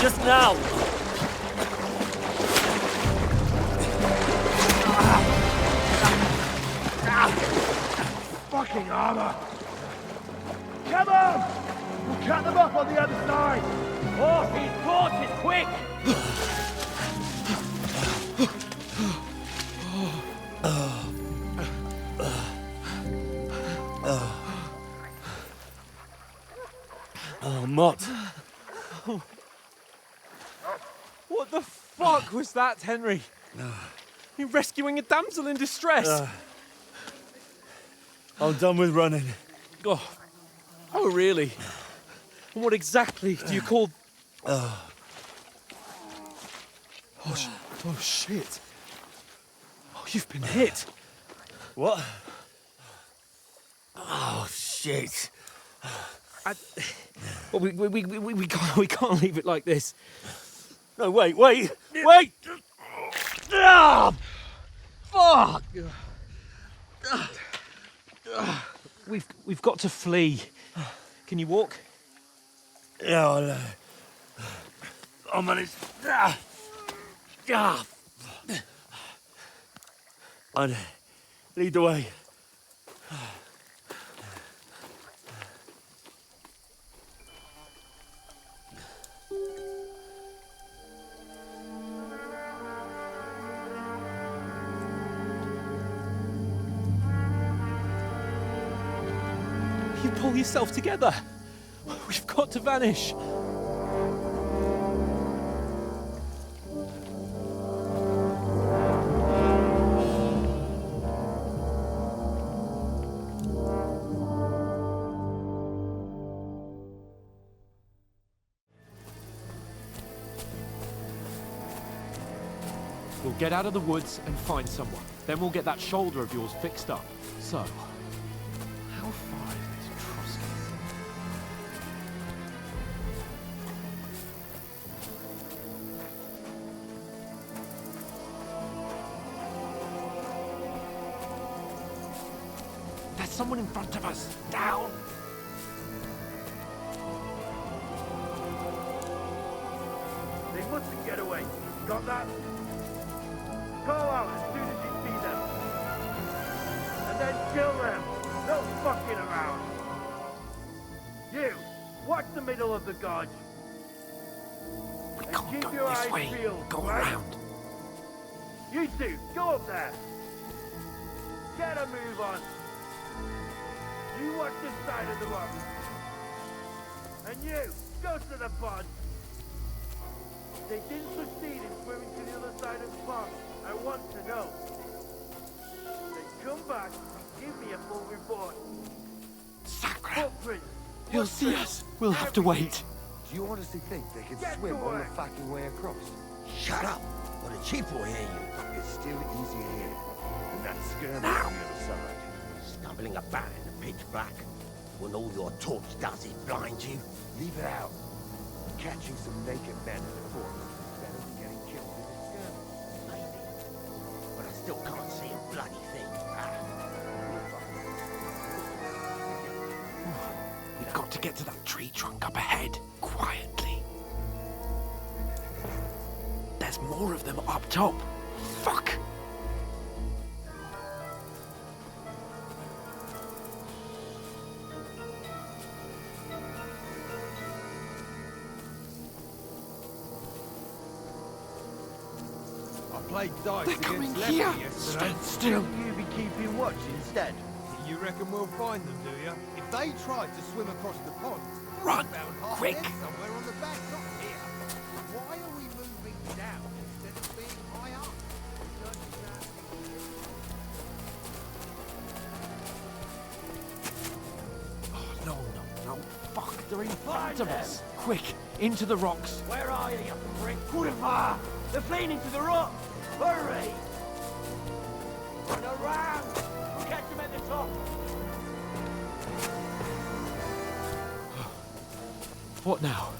Just now! Fucking armor! Come on! We'll cut them up on the other side! Oh, he's caught it quick! Oh, Mott. What the fuck was that, Henry? You rescuing a damsel in distress? I'm done with running. Oh, really? And what exactly do you call... Oh, shit. Oh, you've been hit. What? Oh, shit. Well, we can't leave it like this. No, wait! Ah, fuck! We've got to flee. Can you walk? Yeah, I know. I'll manage. I'd lead the way. You pull yourself together. We've got to vanish. We'll get out of the woods and find someone. Then we'll get that shoulder of yours fixed up. So, how far is it to Troskowitz? There's someone in front of us! Down! They mustn't get away. Got that? Call out as soon as you see them. And then kill them. No fucking around. You, watch the middle of the gorge. We and can't keep go your this eyes way. peeled, Go right? around. You two, go up there. Get a move on. You watch this side of the rock. And you, go to the pond. They didn't succeed in swimming to the other side of the pond. I want to know. Then come back and give me a full report. Footprints. He'll see us. We'll have to wait. Do you honestly think they can Get swim to all the work. fucking way across? Shut up, or the chief will hear you. It's still easier here. And that skirmish on the other side. Stumbling about in the pitch black, when all your torch does is blind you. Leave it out. Catching some naked men in the fort is better than getting killed in a skirmish. Maybe. But I still can't see a bloody thing. We've got to get to that tree trunk up ahead, quietly. There's more of them up top. Fuck! I played dice They're coming against here. Lefty yesterday. Stand still. Shouldn't you be keeping watch instead? You reckon we'll find them, do you? If they tried to swim across the pond, Run, found half quick. of them somewhere on the bank, not here. Why are we moving down instead of being high up? Oh, no. Fuck, they're in front of us. Quick, into the rocks. Where are you, you prick? Kurva! They're fleeing into the rock! Hurry! Run around! We'll catch them at the top! What now?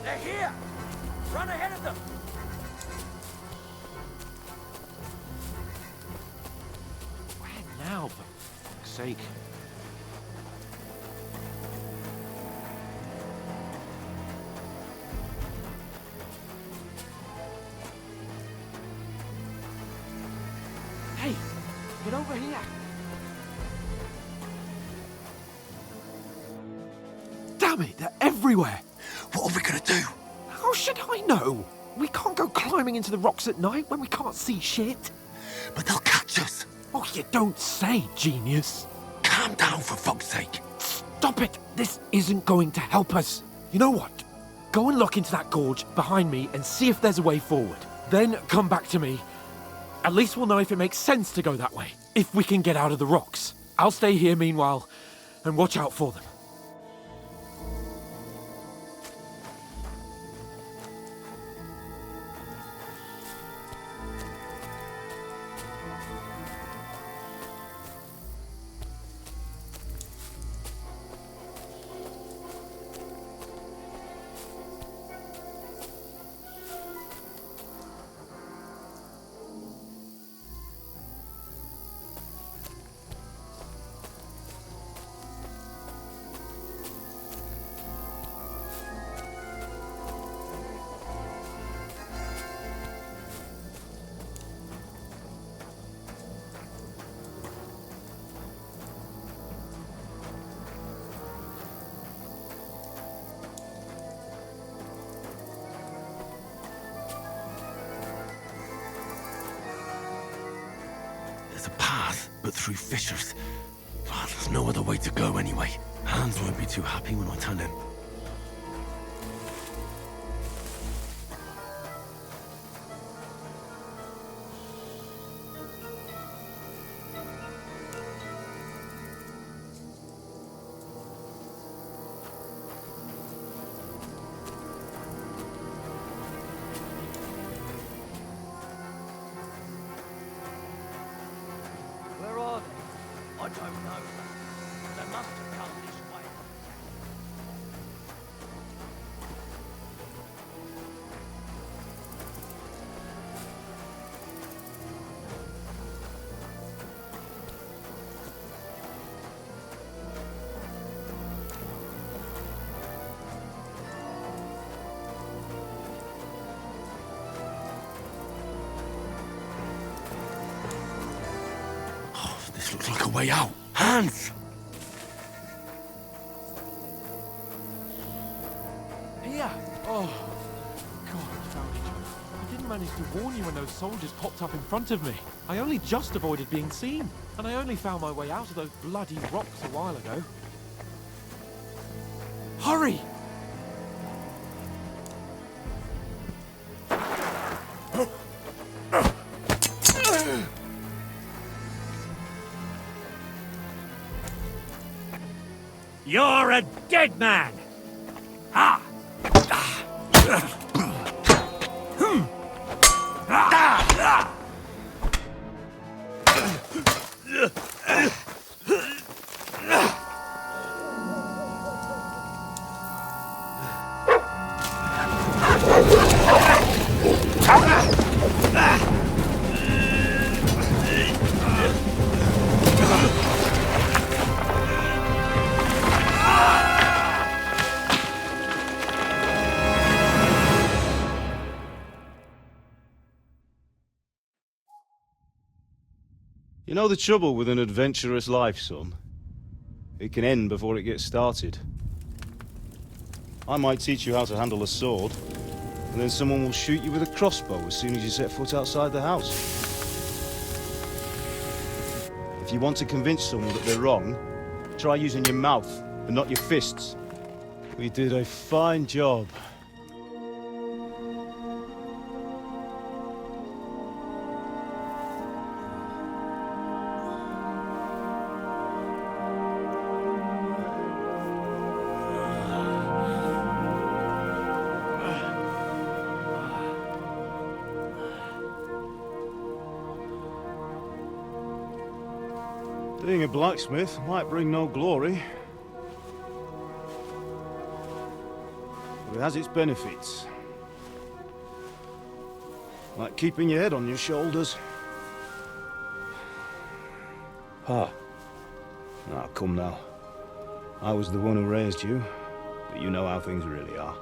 They're here! Run ahead of them! Where now, for fuck's sake? Hey, get over here. Damn it, they're everywhere. What are we gonna do? How should I know? We can't go climbing into the rocks at night when we can't see shit. But they'll catch us. Oh, you don't say, genius. Calm down, for fuck's sake. Stop it! This isn't going to help us. You know what? Go and look into that gorge behind me and see if there's a way forward. Then come back to me. At least we'll know if it makes sense to go that way, if we can get out of the rocks. I'll stay here meanwhile and watch out for them. There's a path, but through fissures. Oh, there's no other way to go anyway. Hans won't be too happy when I tell him. Where are they? I don't know. They must have come this way. This looks like a way out. Hans! Here! Oh, God, I found it. I didn't manage to warn you when those soldiers popped up in front of me. I only just avoided being seen. And I only found my way out of those bloody rocks a while ago. Hurry! You're a dead man! Ah! You know the trouble with an adventurous life, son? It can end before it gets started. I might teach you how to handle a sword, and then someone will shoot you with a crossbow as soon as you set foot outside the house. If you want to convince someone that they're wrong, try using your mouth and not your fists. We did a fine job. Being a blacksmith might bring no glory, but it has its benefits. Like keeping your head on your shoulders. Pa. Ah, come now. I was the one who raised you, but you know how things really are.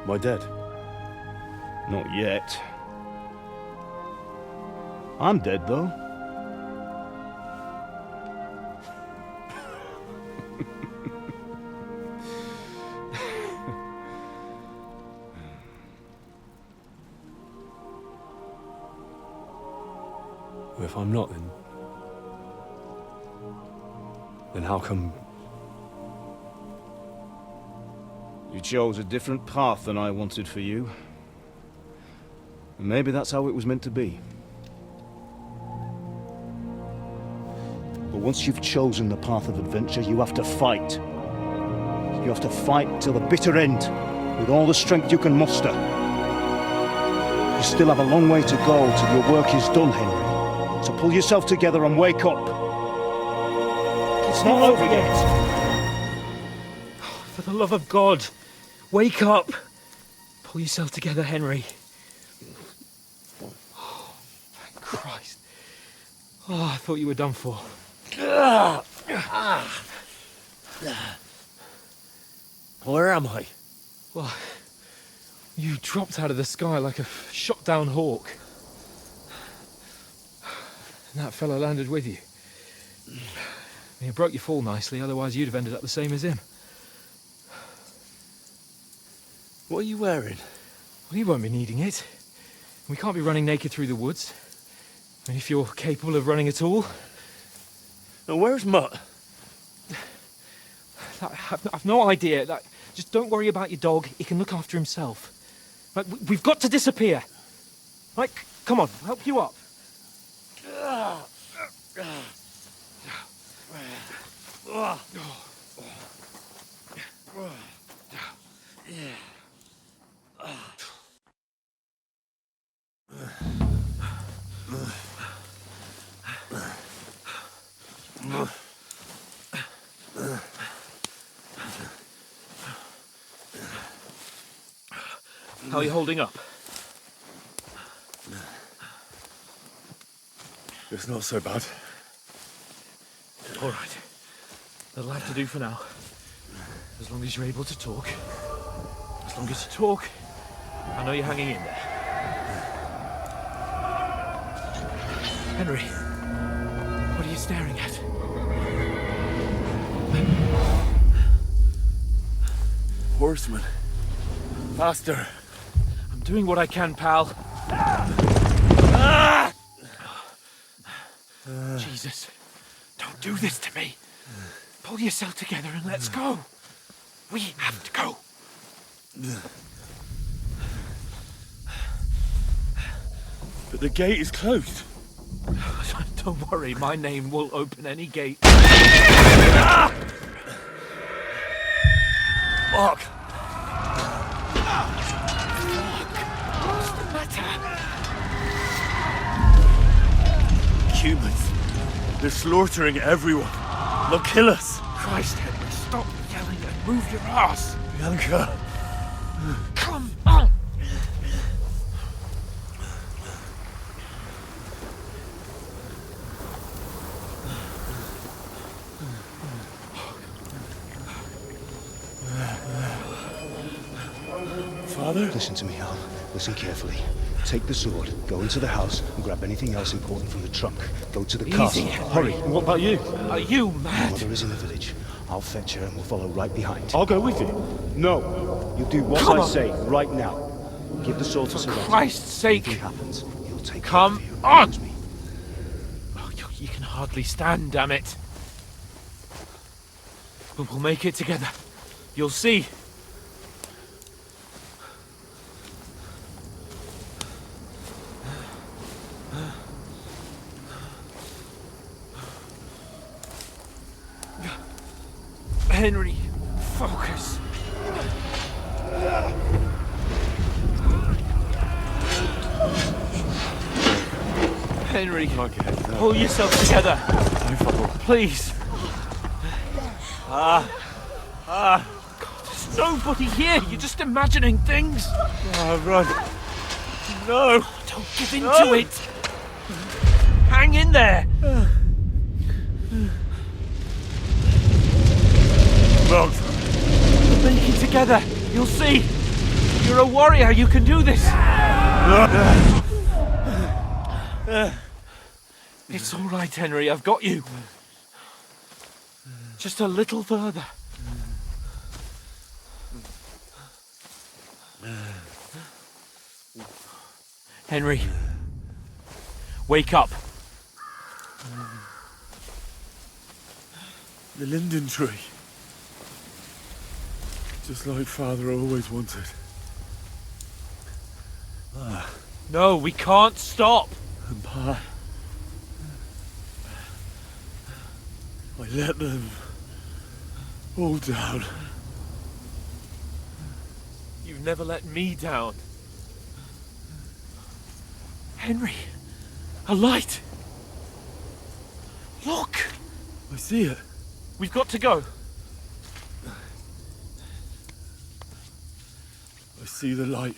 Am I dead? Not yet. I'm dead, though. if I'm not, then how come... You chose a different path than I wanted for you. And maybe that's how it was meant to be. But once you've chosen the path of adventure, you have to fight. You have to fight till the bitter end, with all the strength you can muster. You still have a long way to go till your work is done, Henry. So pull yourself together and wake up. It's not over yet. For the love of God, wake up! Pull yourself together, Henry. Oh, thank Christ. Oh, I thought you were done for. Where am I? Well, you dropped out of the sky like a shot-down hawk. And that fella landed with you. You broke your fall nicely, otherwise you'd have ended up the same as him. What are you wearing? Well, you won't be needing it. We can't be running naked through the woods. I mean, if you're capable of running at all. Now, where's Mutt? I've no idea. Just don't worry about your dog. He can look after himself. We've got to disappear. Come on, I'll help you up. How are you holding up? It's not so bad. All right. That'll have to do for now. As long as you're able to talk. As long as you talk, I know you're hanging in there. Henry, what are you staring at? Horseman. Faster. I'm doing what I can, pal. Jesus, don't do this to me. Pull yourself together and let's go. We have to go. But the gate is closed. Don't worry, my name will open any gate. Mark! What's the matter? Humans. They're slaughtering everyone. They'll kill us. Christ, Henry, stop yelling and move your ass. Bianca. Come on. Father? Listen to me, Al. Listen carefully. Take the sword, go into the house, and grab anything else important from the trunk. Go to the castle. Hurry. And what about you? Are you mad? Mother is in the village. I'll fetch her and we'll follow right behind. I'll go with you. No. You do what Come I on. say right now. Give the sword to Sir. Christ's sake. If anything happens, he'll take Come care of you. on. Promise me. Oh, you can hardly stand, damn it. But we'll make it together. You'll see. Henry, focus. Henry, pull yourself together. Please. God, there's nobody here. You're just imagining things. Run. No. Don't give in to it. Hang in there. Mount. We'll make it together. You'll see. You're a warrior. You can do this. It's all right, Henry. I've got you. Just a little further. Henry, wake up. The linden tree. Just like Father always wanted. No, we can't stop! And Pa... I let them... all down. You've never let me down. Henry! A light! Look! I see it. We've got to go. I see the light.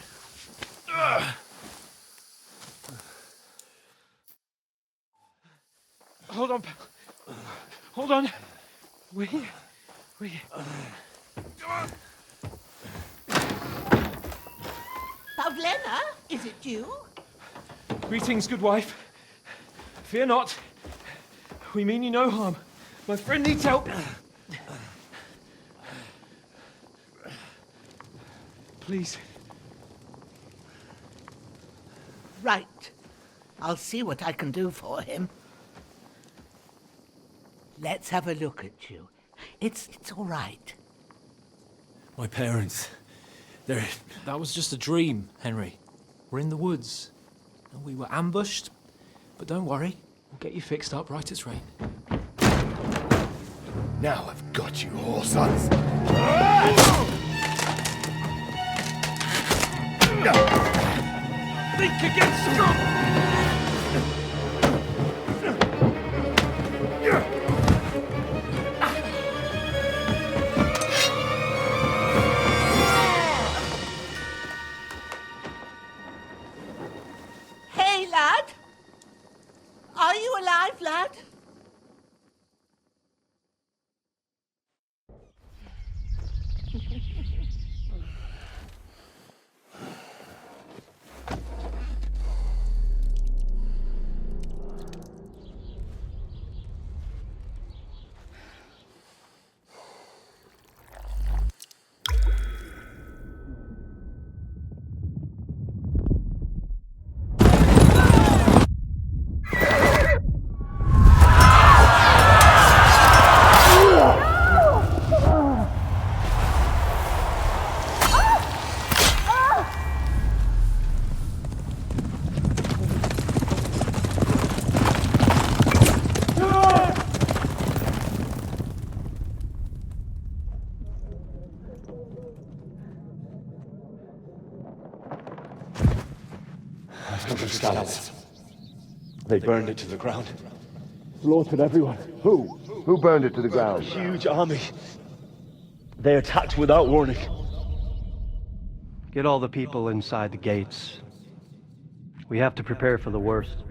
Hold on. Hold on. We're here. We're here. Come on. Pavlena, is it you? Greetings, good wife. Fear not. We mean you no harm. My friend needs help. Please. Right. I'll see what I can do for him. Let's have a look at you. It's all right. My parents. They're... That was just a dream, Henry. We're in the woods. And we were ambushed. But don't worry. We'll get you fixed up right as rain. Now I've got you, whore sons. Think against strong! Hey, lad! Are you alive, lad? They burned it to the ground. Slaughtered everyone. Who? Who burned it to the ground? A huge army. They attacked without warning. Get all the people inside the gates. We have to prepare for the worst.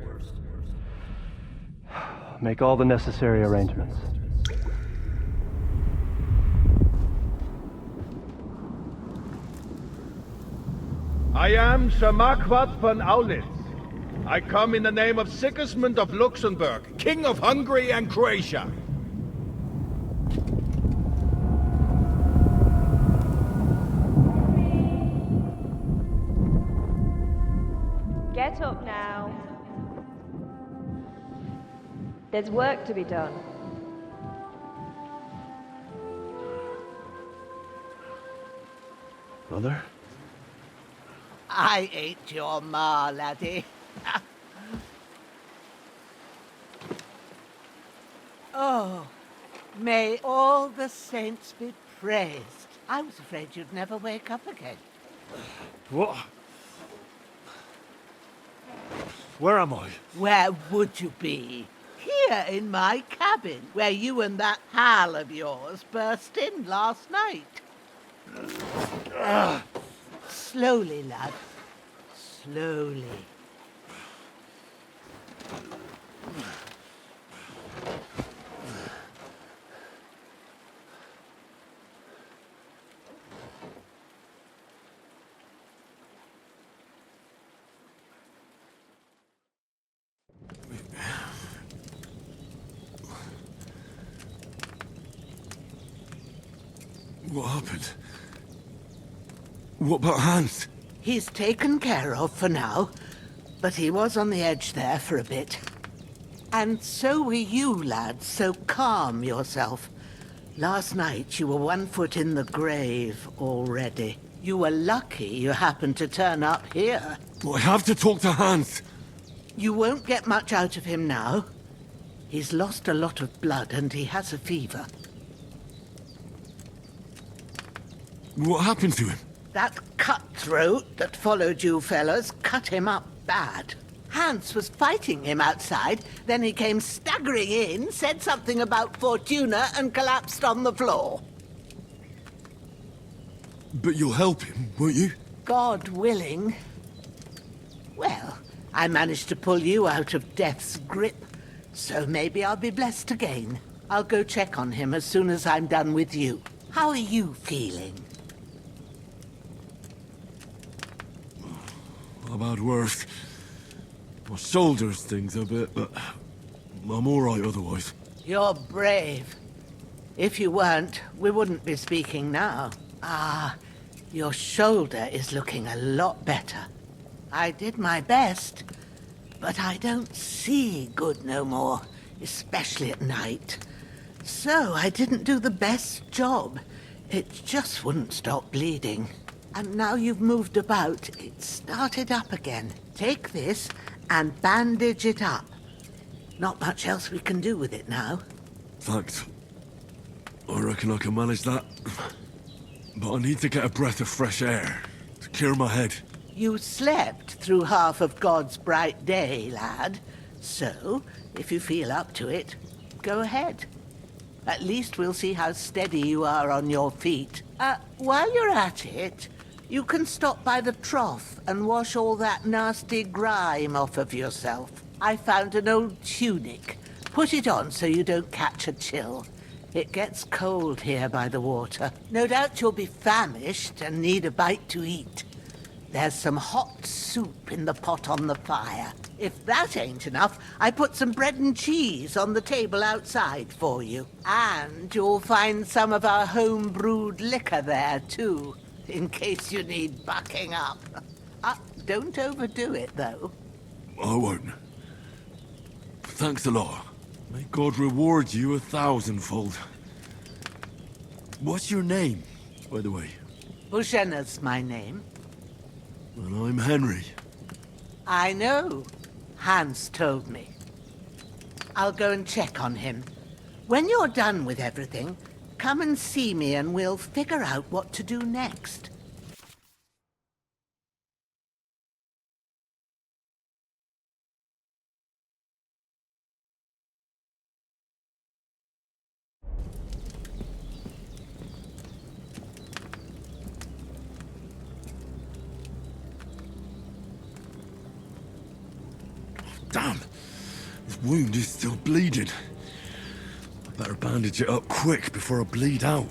Make all the necessary arrangements. I am Sir Marquardt von Aulitz. I come in the name of Sigismund of Luxembourg, King of Hungary and Croatia. Get up now. There's work to be done. Mother? I ain't your ma, laddie. Oh, may all the saints be praised. I was afraid you'd never wake up again. What? Where am I? Where would you be? Here in my cabin, where you and that pal of yours burst in last night. Slowly, lad. Slowly. What happened? What about Hans? He's taken care of for now, but he was on the edge there for a bit. And so were you, lad, so calm yourself. Last night you were 1 foot in the grave already. You were lucky you happened to turn up here. I have to talk to Hans. You won't get much out of him now. He's lost a lot of blood and he has a fever. What happened to him? That cutthroat that followed you fellas cut him up bad. Hans was fighting him outside, then he came staggering in, said something about Fortuna, and collapsed on the floor. But you'll help him, won't you? God willing. Well, I managed to pull you out of death's grip, so maybe I'll be blessed again. I'll go check on him as soon as I'm done with you. How are you feeling? I've had worse. My shoulder's things a bit, but I'm all right otherwise. You're brave. If you weren't, we wouldn't be speaking now. Ah, your shoulder is looking a lot better. I did my best, but I don't see good no more, especially at night. So I didn't do the best job. It just wouldn't stop bleeding. And now you've moved about, it started up again. Take this and bandage it up. Not much else we can do with it now. Thanks. I reckon I can manage that. But I need to get a breath of fresh air to clear my head. You slept through half of God's bright day, lad. So, if you feel up to it, go ahead. At least we'll see how steady you are on your feet. While you're at it, you can stop by the trough and wash all that nasty grime off of yourself. I found an old tunic. Put it on so you don't catch a chill. It gets cold here by the water. No doubt you'll be famished and need a bite to eat. There's some hot soup in the pot on the fire. If that ain't enough, I put some bread and cheese on the table outside for you. And you'll find some of our home-brewed liquor there, too, in case you need bucking up. Don't overdo it, though. I won't. Thanks a lot. May God reward you 1,000-fold. What's your name, by the way? Bushenna's my name. And I'm Henry. I know. Hans told me. I'll go and check on him. When you're done with everything, come and see me and we'll figure out what to do next. Damn! This wound is still bleeding. I better bandage it up quick before I bleed out.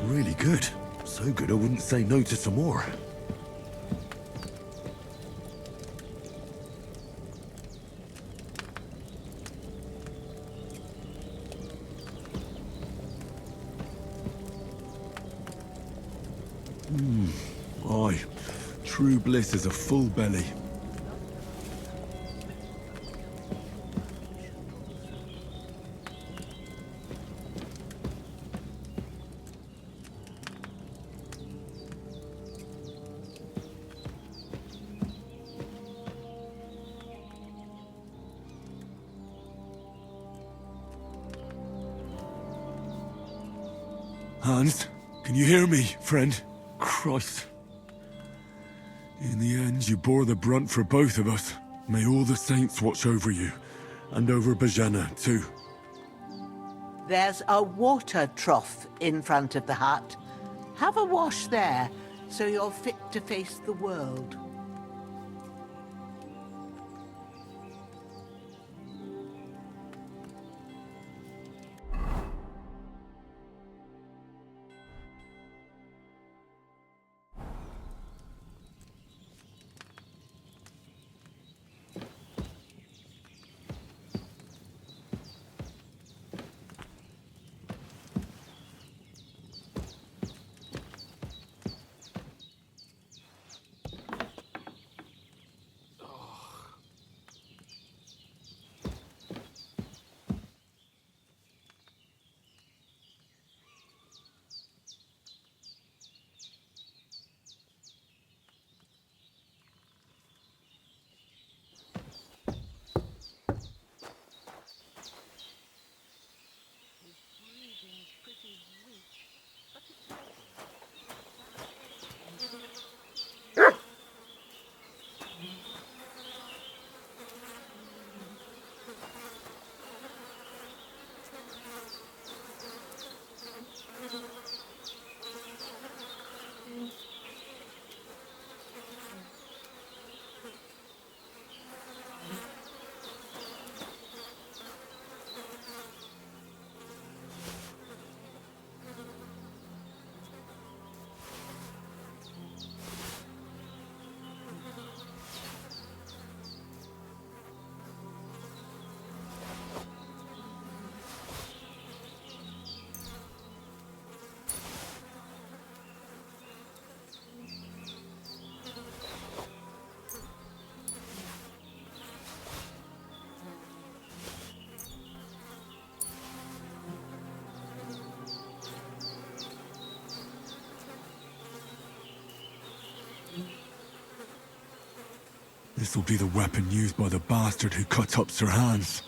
Really good. So good I wouldn't say no to some more. True bliss is a full belly. Hans, can you hear me, friend? Christ. In the end, you bore the brunt for both of us. May all the saints watch over you, and over Bojana, too. There's a water trough in front of the hut. Have a wash there, so you're fit to face the world. This'll be the weapon used by the bastard who cut up Sir Hans.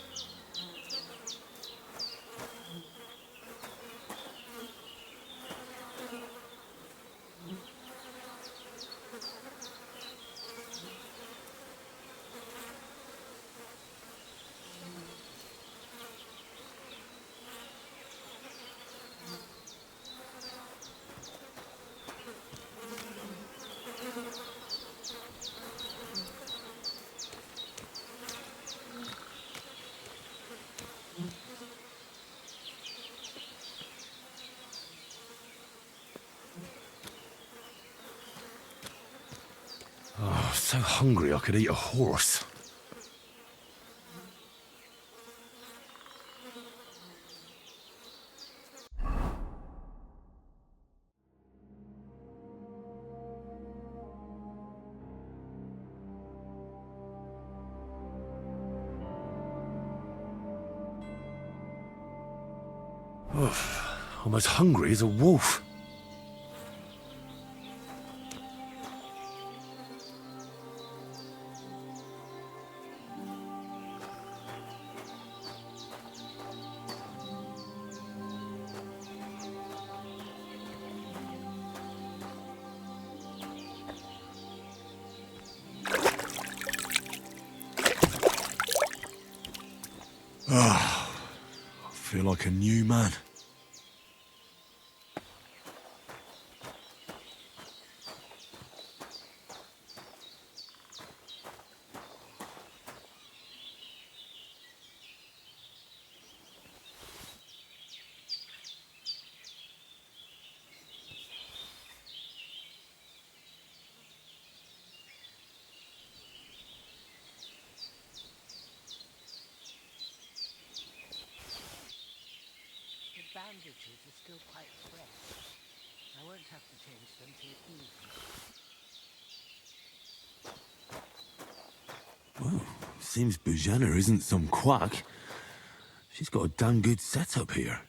Oh, so hungry I could eat a horse. I'm as hungry as a wolf. I feel like a new man. The bandages are still quite fresh. I won't have to change them till evening. Seems Bujana isn't some quack. She's got a damn good setup here.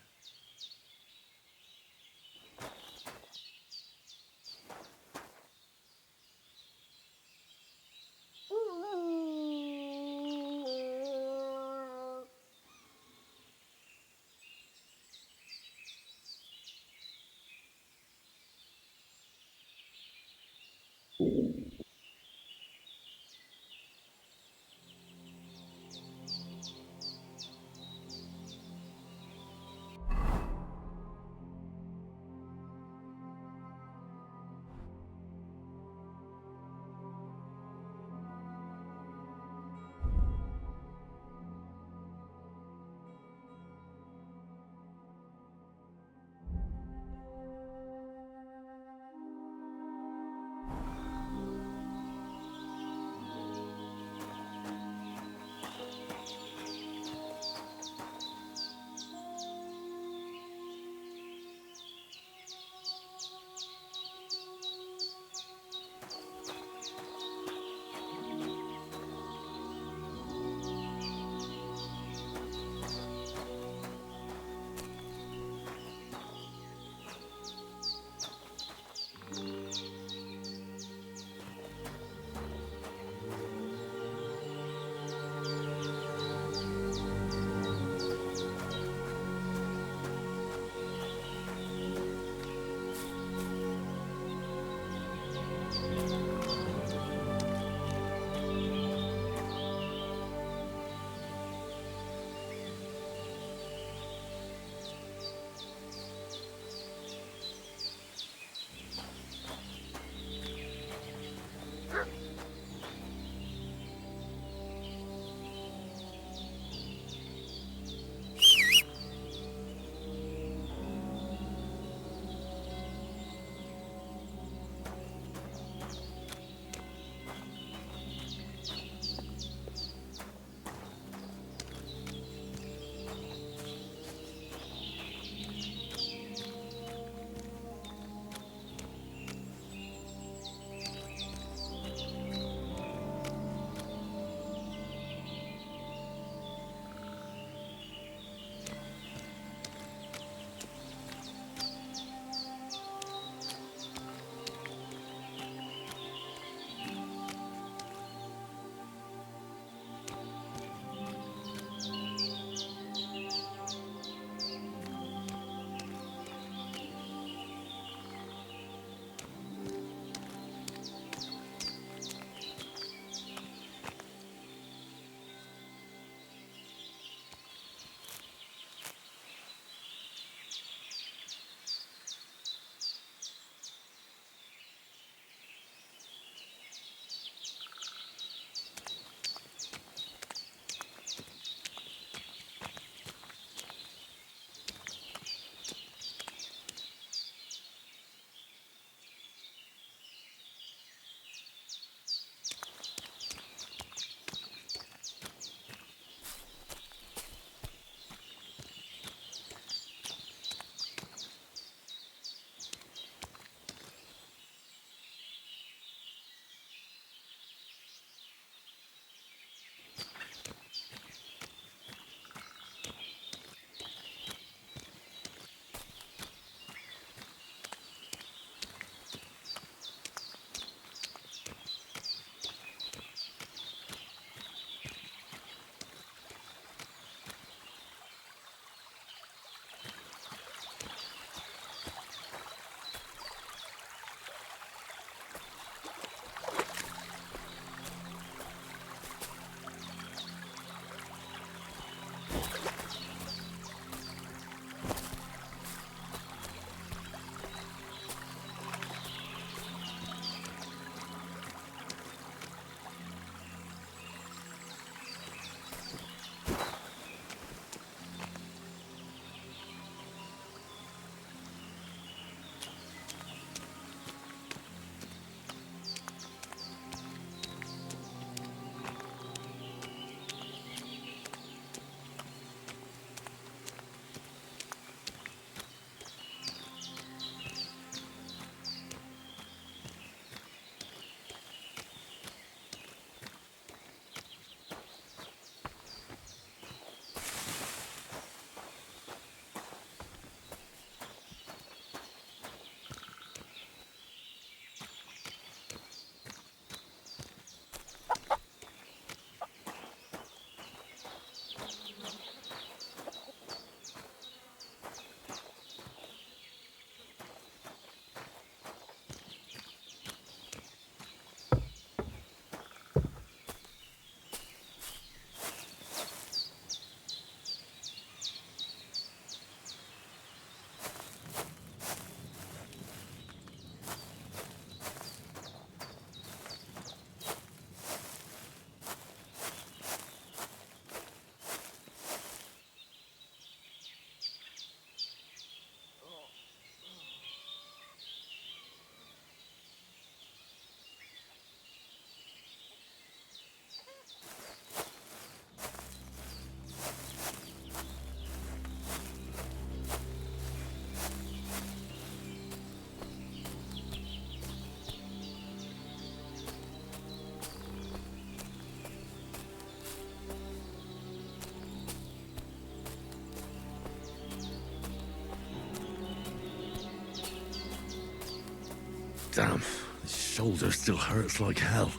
Damn, this shoulder still hurts like hell.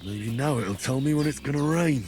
Maybe now it'll tell me when it's gonna rain.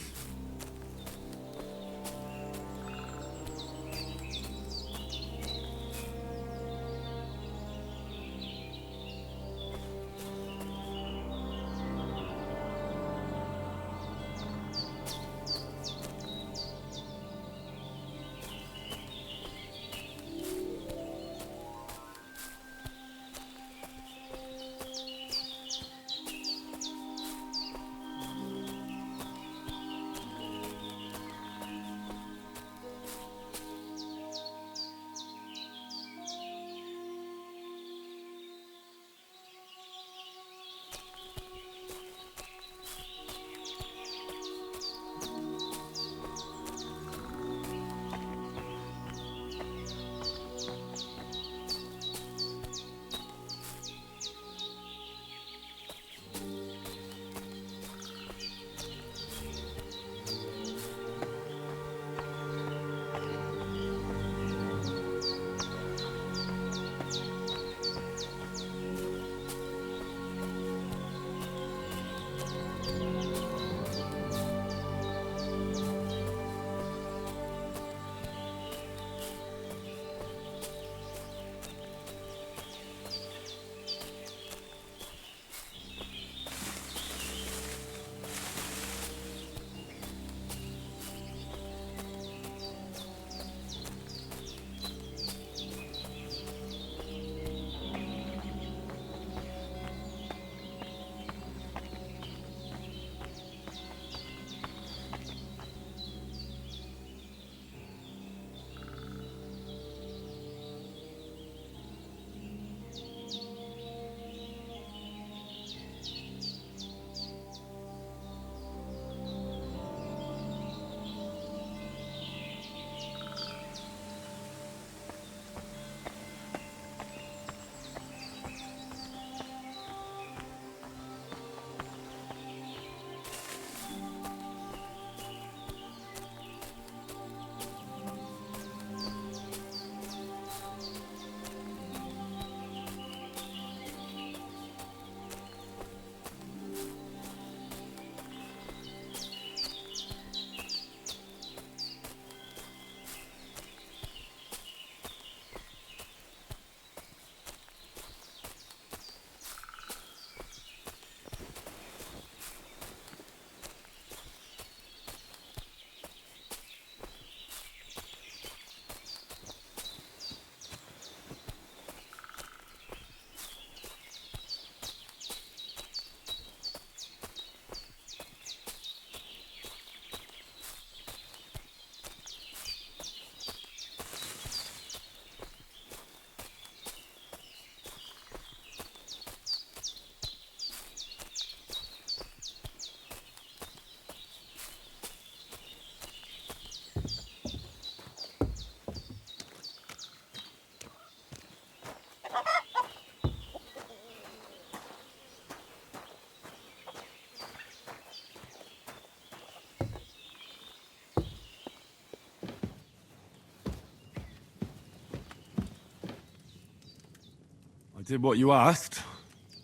Did what you asked.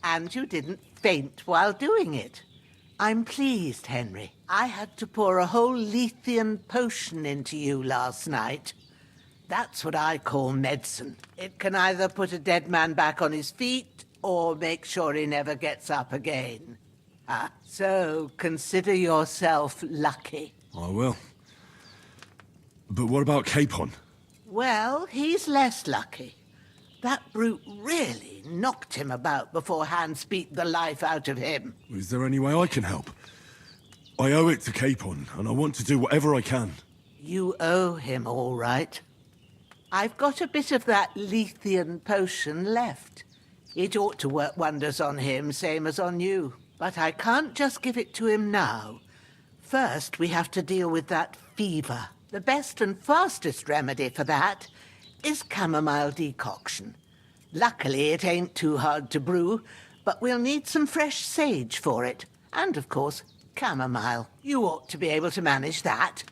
And you didn't faint while doing it. I'm pleased, Henry. I had to pour a whole Lethean potion into you last night. That's what I call medicine. It can either put a dead man back on his feet or make sure he never gets up again. So consider yourself lucky. I will. But what about Capon? Well, he's less lucky. That brute really knocked him about before Hans beat the life out of him. Is there any way I can help? I owe it to Capon, and I want to do whatever I can. You owe him, all right. I've got a bit of that Lethean potion left. It ought to work wonders on him, same as on you. But I can't just give it to him now. First, we have to deal with that fever. The best and fastest remedy for that is chamomile decoction. Luckily, it ain't too hard to brew, but we'll need some fresh sage for it. And, of course, chamomile. You ought to be able to manage that.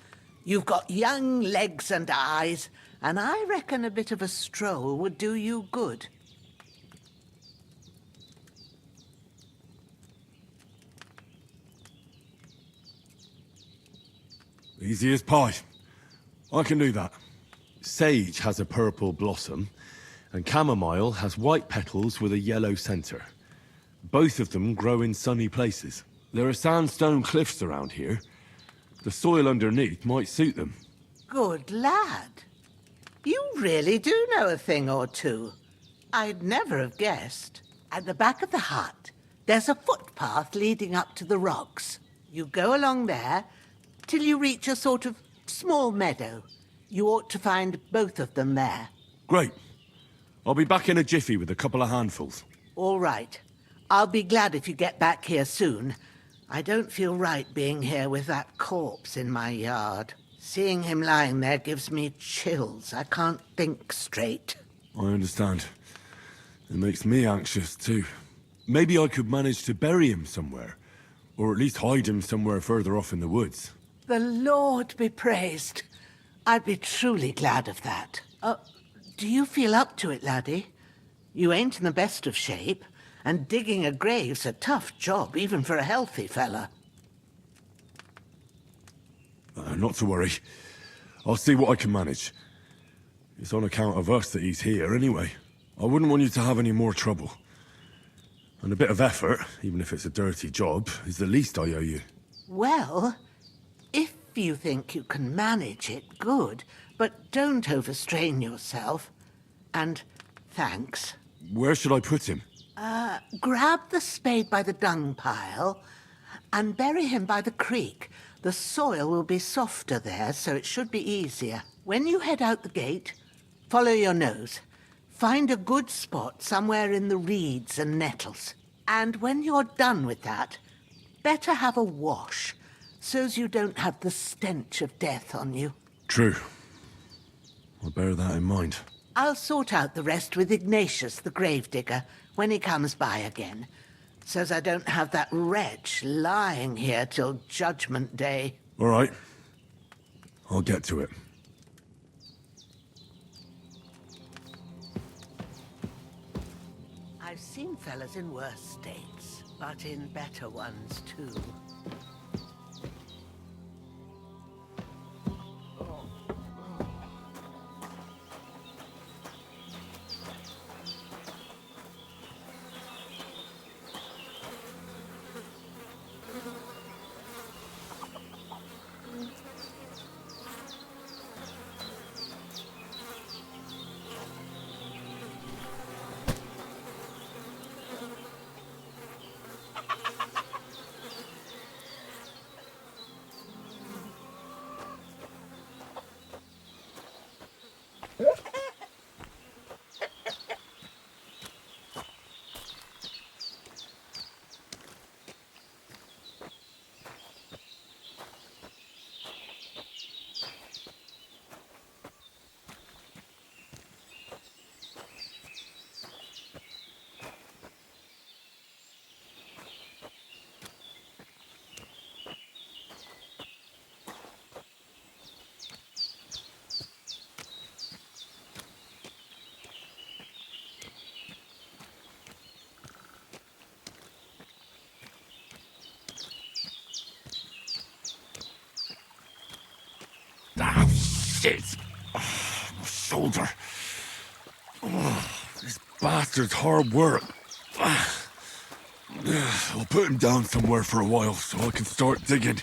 You've got young legs and eyes, and I reckon a bit of a stroll would do you good. Easy as pie. I can do that. Sage has a purple blossom, and chamomile has white petals with a yellow center. Both of them grow in sunny places. There are sandstone cliffs around here. The soil underneath might suit them. Good lad. You really do know a thing or two. I'd never have guessed. At the back of the hut, there's a footpath leading up to the rocks. You go along there till you reach a sort of small meadow. You ought to find both of them there. Great. I'll be back in a jiffy with a couple of handfuls. All right. I'll be glad if you get back here soon. I don't feel right being here with that corpse in my yard. Seeing him lying there gives me chills. I can't think straight. I understand. It makes me anxious too. Maybe I could manage to bury him somewhere. Or at least hide him somewhere further off in the woods. The Lord be praised. I'd be truly glad of that. Do you feel up to it, laddie? You ain't in the best of shape, and digging a grave's a tough job, even for a healthy fella. Not to worry. I'll see what I can manage. It's on account of us that he's here anyway. I wouldn't want you to have any more trouble. And a bit of effort, even if it's a dirty job, is the least I owe you. Well, if you think you can manage it, good. But don't overstrain yourself. And thanks. Where should I put him? Grab the spade by the dung pile and bury him by the creek. The soil will be softer there, so it should be easier. When you head out the gate, follow your nose. Find a good spot somewhere in the reeds and nettles. And when you're done with that, better have a wash, so's you don't have the stench of death on you. True. I'll bear that in mind. I'll sort out the rest with Ignatius, the gravedigger, when he comes by again, so's I don't have that wretch lying here till Judgment Day. All right. I'll get to it. I've seen fellas in worse states, but in better ones too. Ah, shit! Oh, my shoulder. Oh, This bastard's hard work. I'll put him down somewhere for a while so I can start digging.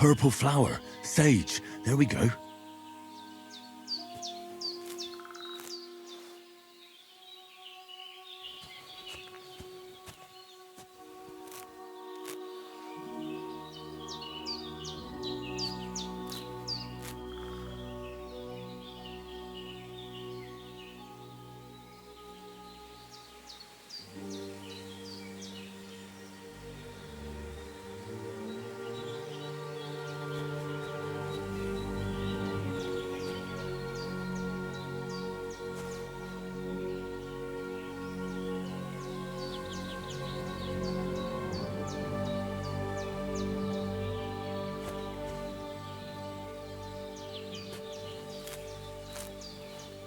purple flower. Sage. There we go.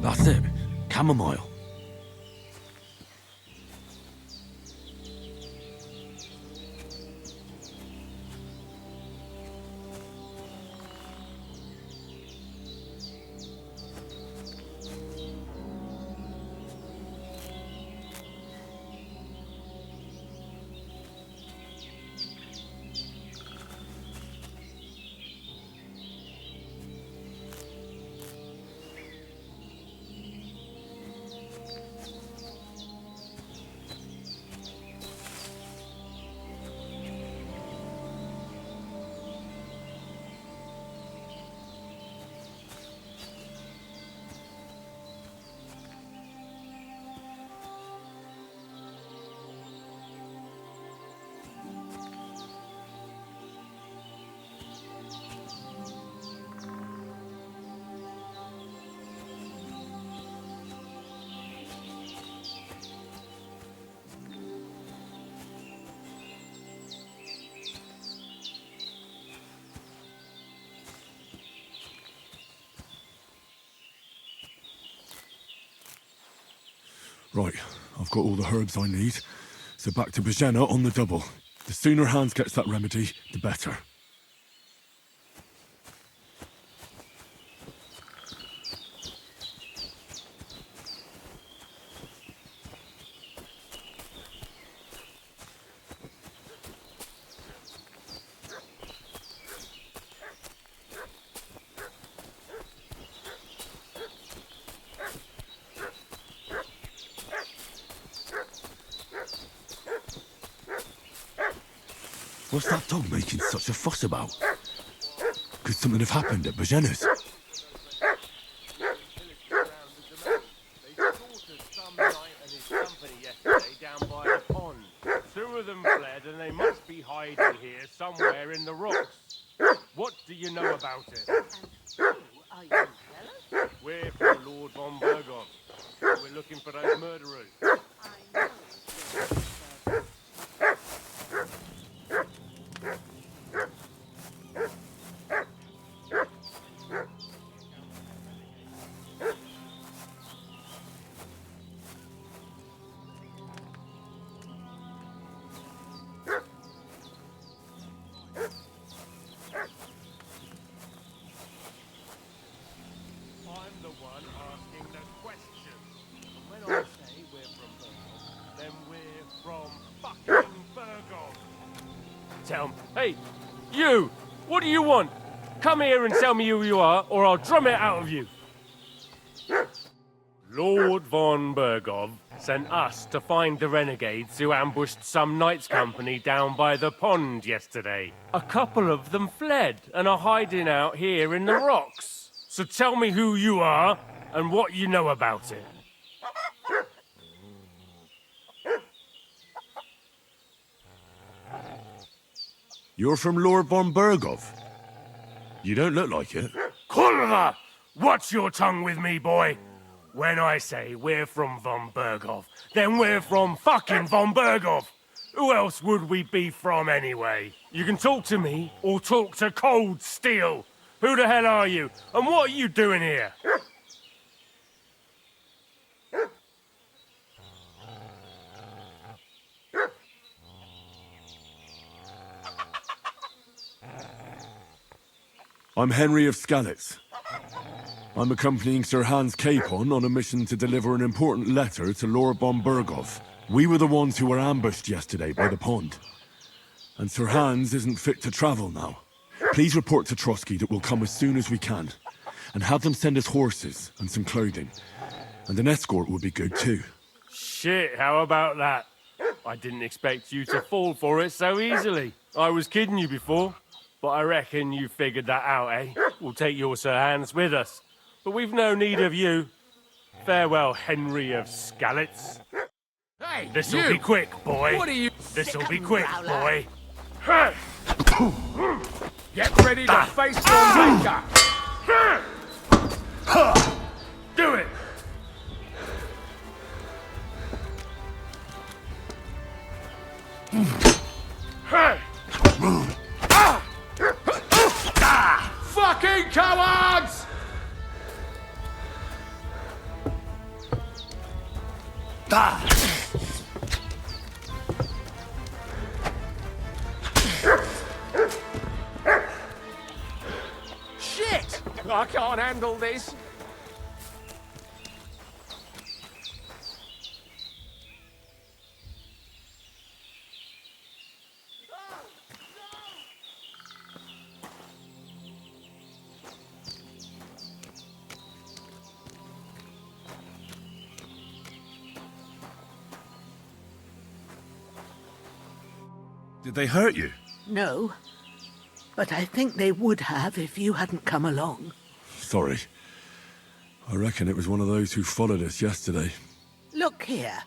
That's it. Chamomile. Right, I've got all the herbs I need, so back to Bohemia on the double. The sooner Hans gets that remedy, the better. What's that dog making such a fuss about? Could something have happened at Bohemia's? Two of them fled and they must be hiding here somewhere in the rocks. What do you know about it? Who are you, fellas? We're from Lord von Bergov. We're looking for those murderers. I know. Hey, you! What do you want? Come here and tell me who you are, or I'll drum it out of you. Lord von Bergov sent us to find the renegades who ambushed some knights' company down by the pond yesterday. A couple of them fled and are hiding out here in the rocks. So tell me who you are and what you know about it. You're from Lord von Bergov. You don't look like it. Kulva! Watch your tongue with me, boy. When I say we're from von Bergov, then we're from fucking von Bergov. Who else would we be from anyway? You can talk to me or talk to cold steel. Who the hell are you? And what are you doing here? I'm Henry of Skalitz. I'm accompanying Sir Hans Capon on a mission to deliver an important letter to Lord von Bergov. We were the ones who were ambushed yesterday by the pond. And Sir Hans isn't fit to travel now. Please report to Trotsky that we'll come as soon as we can. And have them send us horses and some clothing. And an escort would be good too. Shit, how about that? I didn't expect you to fall for it so easily. I was kidding you before, but I reckon you figured that out, eh? We'll take your Sir Hans with us, but we've no need of you. Farewell, Henry of Skalitz. Hey, This'll you! be quick, boy. What are you... This'll be quick, boy. Get ready to face your maker! Do it! Fucking cowards! Shit! I can't handle this. Did they hurt you? No, but I think they would have if you hadn't come along. Sorry. I reckon it was one of those who followed us yesterday. Look here.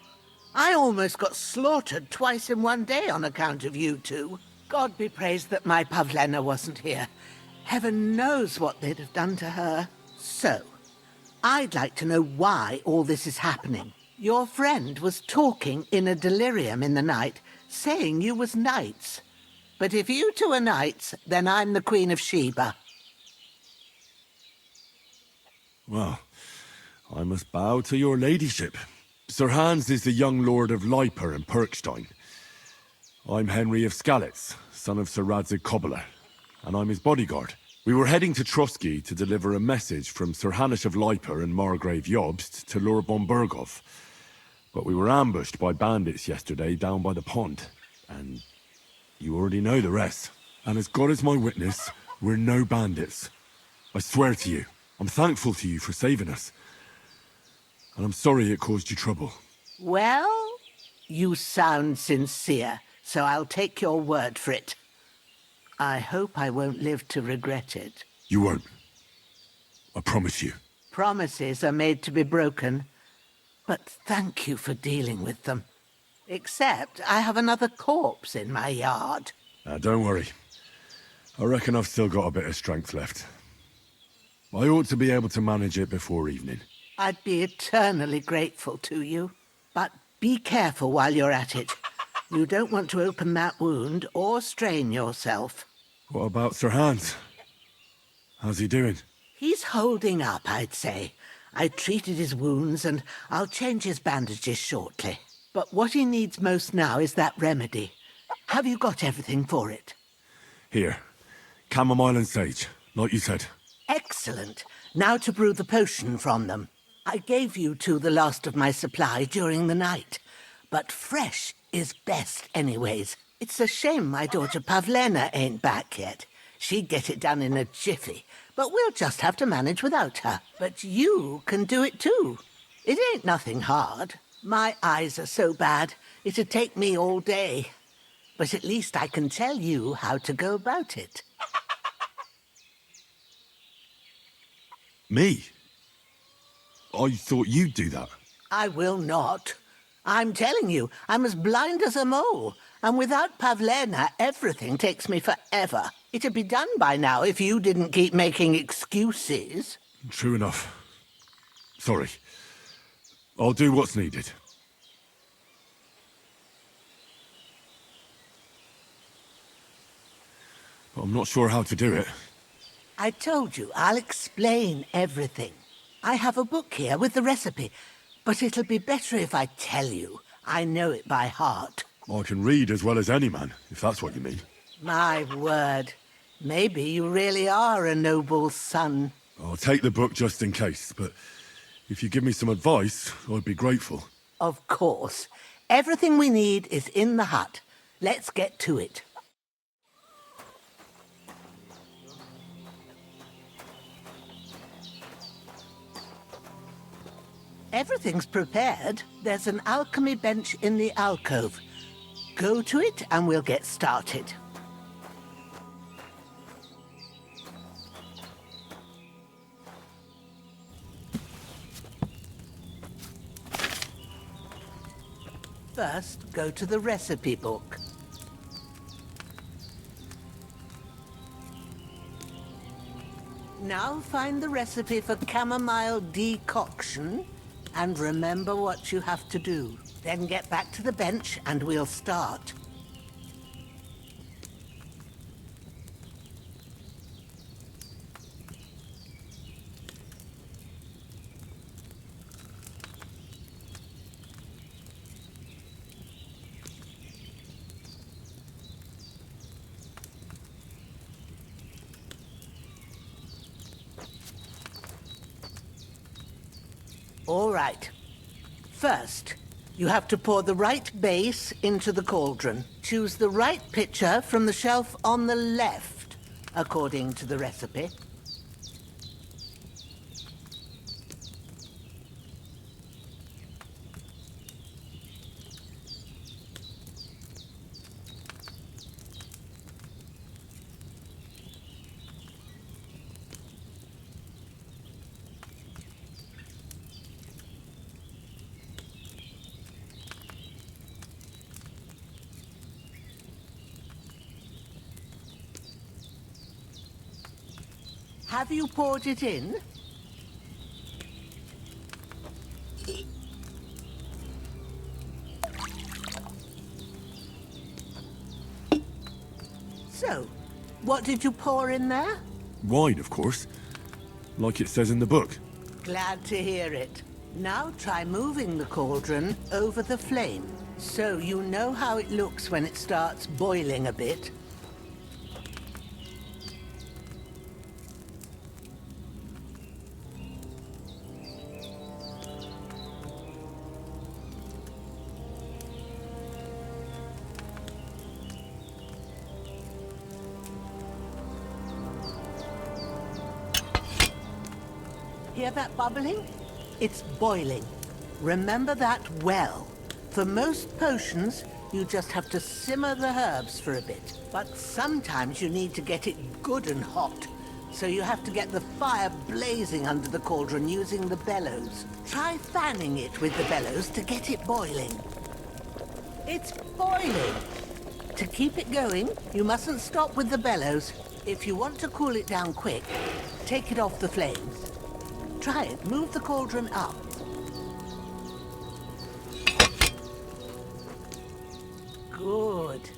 I almost got slaughtered twice in one day on account of you two. God be praised that my Pavlena wasn't here. Heaven knows what they'd have done to her. So, I'd like to know why all this is happening. Your friend was talking in a delirium in the night, saying you was knights. But if you two are knights, then I'm the Queen of Sheba. Well, I must bow to your ladyship. Sir Hans is the young lord of Leiper and Perkstein. I'm Henry of Skalitz, son of Sir Radzig Cobbler, and I'm his bodyguard. We were heading to Trotsky to deliver a message from Sir Hanish of Leiper and Margrave Jobst to Lord von Berghoff. But we were ambushed by bandits yesterday down by the pond, and you already know the rest. And as God is my witness, we're no bandits. I swear to you, I'm thankful to you for saving us. And I'm sorry it caused you trouble. Well, you sound sincere, so I'll take your word for it. I hope I won't live to regret it. You won't. I promise you. Promises are made to be broken, but thank you for dealing with them. Except I have another corpse in my yard. Don't worry. I reckon I've still got a bit of strength left. I ought to be able to manage it before evening. I'd be eternally grateful to you. But be careful while you're at it. You don't want to open that wound or strain yourself. What about Sir Hans? How's he doing? He's holding up, I'd say. I treated his wounds and I'll change his bandages shortly. But what he needs most now is that remedy. Have you got everything for it? Here. Chamomile and sage, like you said. Excellent. Now to brew the potion from them. I gave you two the last of my supply during the night. But fresh is best anyways. It's a shame my daughter Pavlena ain't back yet. She'd get it done in a jiffy, but we'll just have to manage without her. But you can do it too. It ain't nothing hard. My eyes are so bad, it'd take me all day. But at least I can tell you how to go about it. Me? I thought you'd do that. I will not. I'm telling you, I'm as blind as a mole. And without Pavlena, everything takes me forever. It'd be done by now if you didn't keep making excuses. True enough. Sorry. I'll do what's needed. But I'm not sure how to do it. I told you, I'll explain everything. I have a book here with the recipe, but it'll be better if I tell you. I know it by heart. I can read as well as any man, if that's what you mean. My word. Maybe you really are a noble son. I'll take the book just in case, but if you give me some advice, I'd be grateful. Of course. Everything we need is in the hut. Let's get to it. Everything's prepared. There's an alchemy bench in the alcove. Go to it and we'll get started. First, go to the recipe book. Now find the recipe for chamomile decoction and remember what you have to do. Then get back to the bench and we'll start. All right. First, you have to pour the right base into the cauldron. Choose the right pitcher from the shelf on the left, according to the recipe. Have you poured it in? So, what did you pour in there? Wine, of course. Like it says in the book. Glad to hear it. Now try moving the cauldron over the flame, so you know how it looks when it starts boiling a bit. Hear that bubbling? It's boiling. Remember that well. For most potions, you just have to simmer the herbs for a bit. But sometimes you need to get it good and hot. So you have to get the fire blazing under the cauldron using the bellows. Try fanning it with the bellows to get it boiling. It's boiling! To keep it going, you mustn't stop with the bellows. If you want to cool it down quick, take it off the flames. Try it. Move the cauldron up. Good.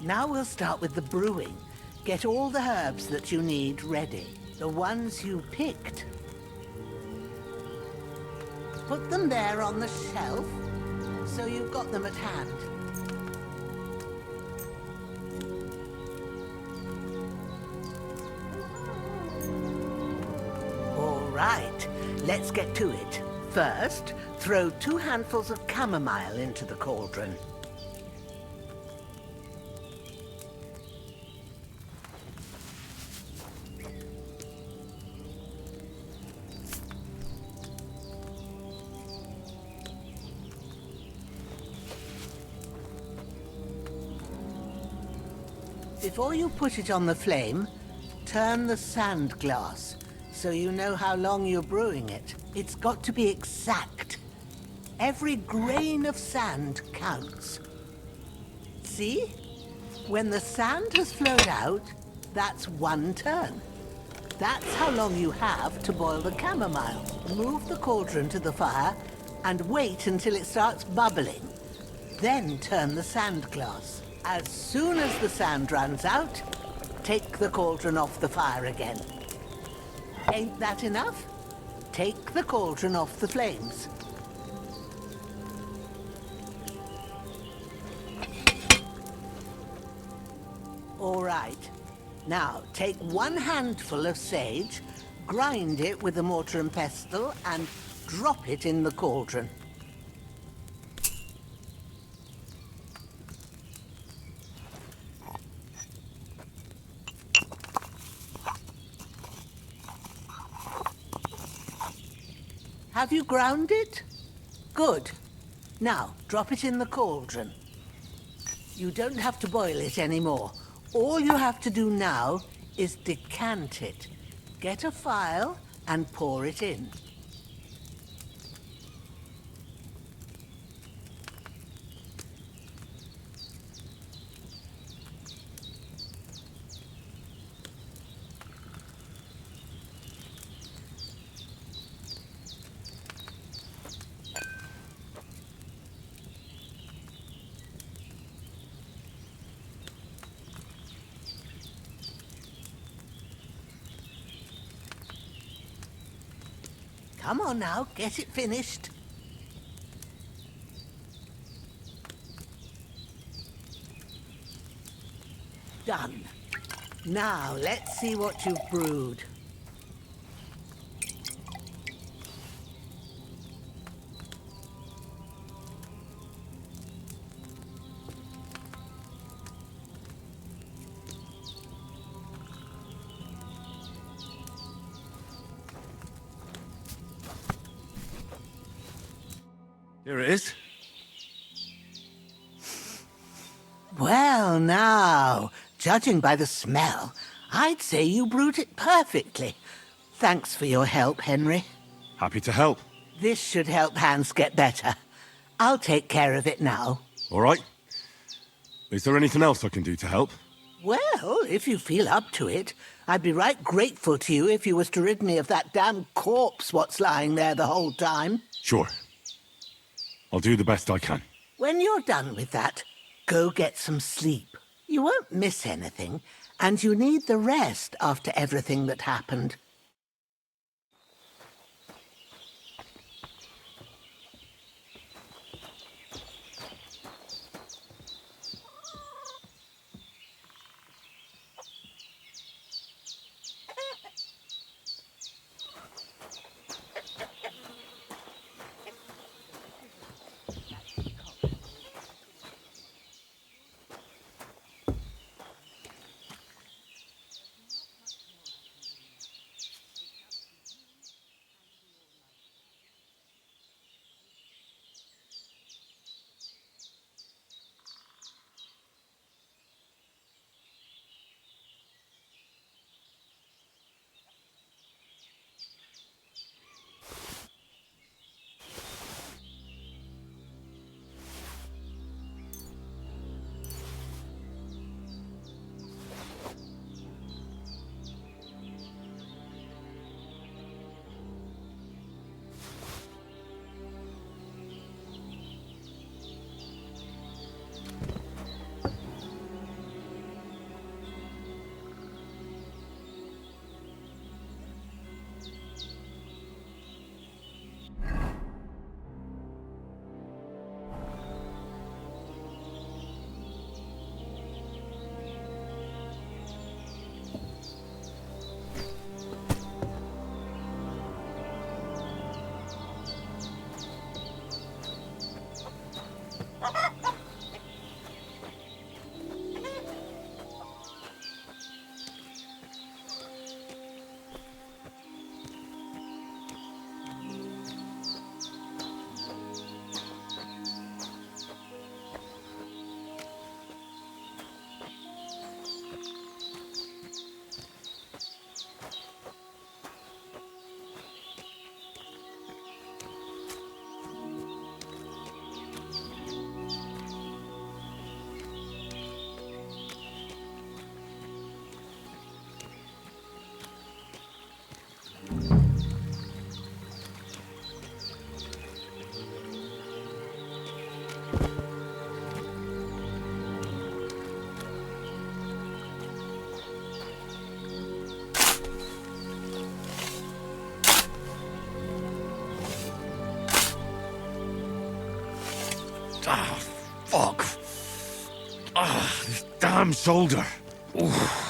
Now we'll start with the brewing. Get all the herbs that you need ready. The ones you picked. Put them there on the shelf, so you've got them at hand. All right, let's get to it. First, throw 2 handfuls of chamomile into the cauldron. Before you put it on the flame, turn the sand glass so you know how long you're brewing it. It's got to be exact. Every grain of sand counts. See? When the sand has flowed out, that's 1 turn. That's how long you have to boil the chamomile. Move the cauldron to the fire and wait until it starts bubbling. Then turn the sand glass. As soon as the sand runs out, take the cauldron off the fire again. Ain't that enough? Take the cauldron off the flames. All right. Now, take 1 handful of sage, grind it with a mortar and pestle, and drop it in the cauldron. Have you ground it? Good. Now, drop it in the cauldron. You don't have to boil it anymore. All you have to do now is decant it. Get a phial and pour it in. Come on now, get it finished. Done. Now, let's see what you've brewed. Here it is. Well, now, judging by the smell, I'd say you brewed it perfectly. Thanks for your help, Henry. Happy to help. This should help Hans get better. I'll take care of it now. All right. Is there anything else I can do to help? Well, if you feel up to it, I'd be right grateful to you if you was to rid me of that damn corpse what's lying there the whole time. Sure. I'll do the best I can. When you're done with that, go get some sleep. You won't miss anything, and you need the rest after everything that happened. Ah, fuck. Ah, this damn shoulder. Oof.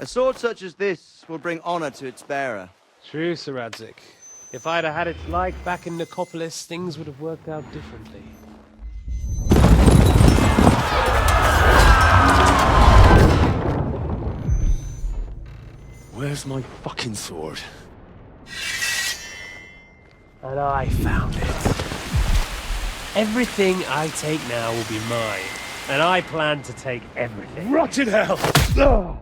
A sword such as this will bring honor to its bearer. True, Sir Radzik. If I'd have had its like back in Nicopolis, things would have worked out differently. Where's my fucking sword? And I found it. Everything I take now will be mine, and I plan to take everything. Rotten hell!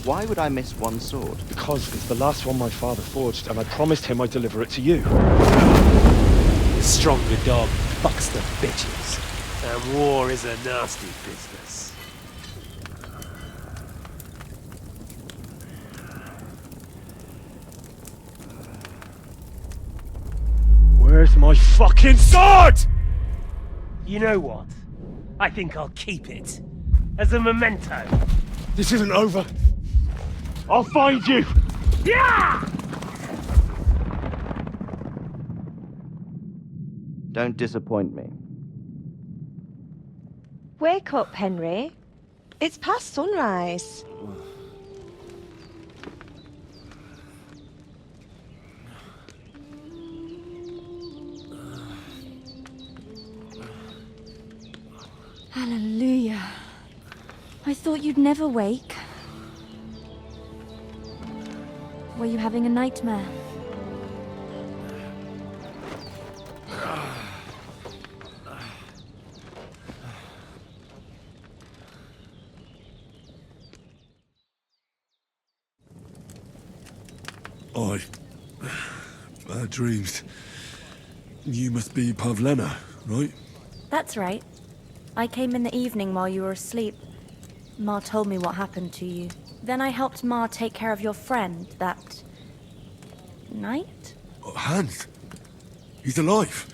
Why would I miss one sword? Because it's the last one my father forged, and I promised him I'd deliver it to you. The stronger dog fucks the bitches, and war is a nasty business. Where's my fucking sword? You know what? I think I'll keep it. As a memento. This isn't over. I'll find you! Yeah! Don't disappoint me. Wake up, Henry. It's past sunrise. Hallelujah. I thought you'd never wake. Were you having a nightmare? Bad dreams. You must be Pavlena, right? That's right. I came in the evening while you were asleep. Ma told me what happened to you. Then I helped Ma take care of your friend that night? Hans? He's alive.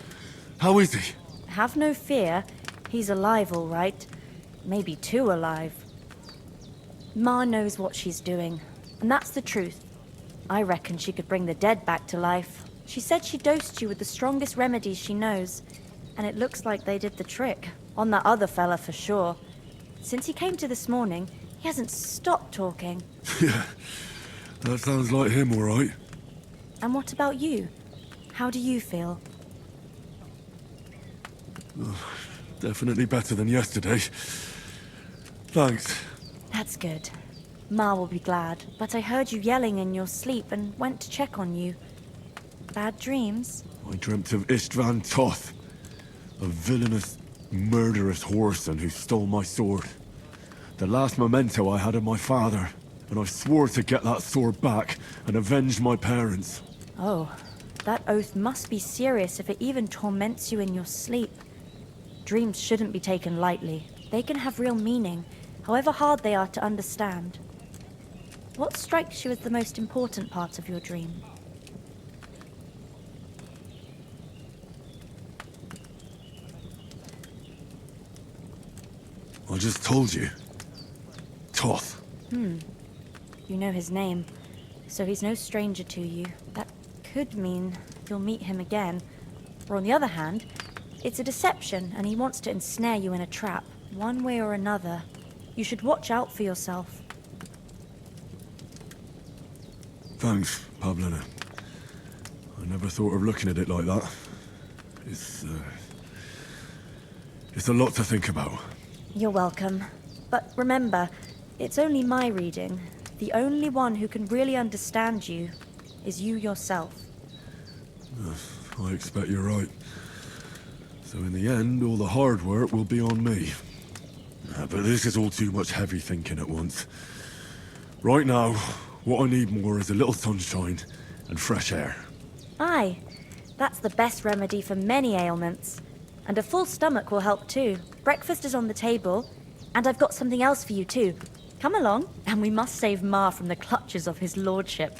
How is he? Have no fear. He's alive, all right. Maybe too alive. Ma knows what she's doing, and that's the truth. I reckon she could bring the dead back to life. She said she dosed you with the strongest remedies she knows, and it looks like they did the trick. On that other fella for sure. Since he came to this morning, he hasn't stopped talking. Yeah, that sounds like him, all right. And what about you? How do you feel? Definitely better than yesterday. Thanks. That's good. Ma will be glad, but I heard you yelling in your sleep and went to check on you. Bad dreams? I dreamt of Istvan Toth, a villainous, murderous whoreson who stole my sword. The last memento I had of my father, and I swore to get that sword back and avenge my parents. Oh, that oath must be serious if it even torments you in your sleep. Dreams shouldn't be taken lightly. They can have real meaning, however hard they are to understand. What strikes you as the most important part of your dream? I just told you. Toth. You know his name, so he's no stranger to you. That could mean you'll meet him again. Or on the other hand, it's a deception and he wants to ensnare you in a trap, one way or another. You should watch out for yourself. Thanks, Pavlena. I never thought of looking at it like that. It's a lot to think about. You're welcome. But remember, it's only my reading. The only one who can really understand you is you yourself. I expect you're right. So in the end, all the hard work will be on me. But this is all too much heavy thinking at once. Right now, what I need more is a little sunshine and fresh air. Aye, that's the best remedy for many ailments. And a full stomach will help too. Breakfast is on the table, and I've got something else for you too. Come along, and we must save Ma from the clutches of his lordship.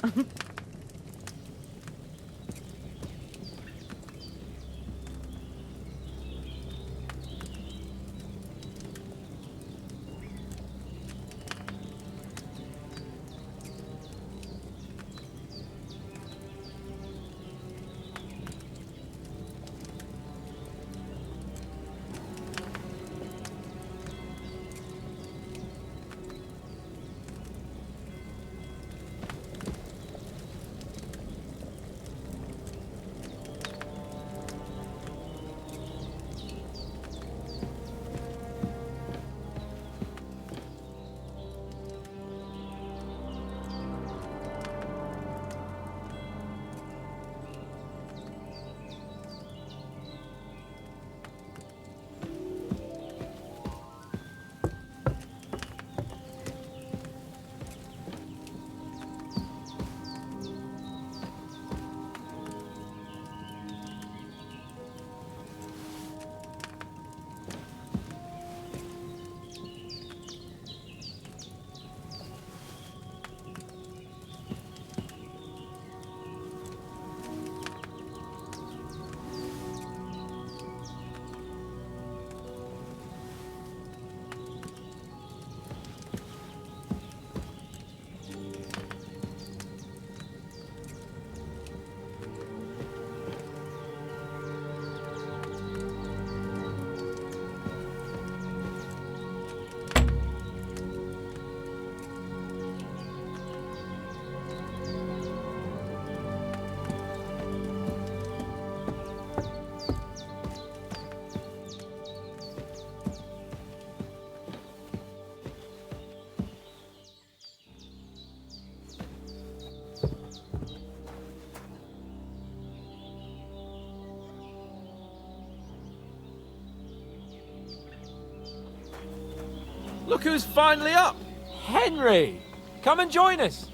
Look who's finally up! Henry! Come and join us!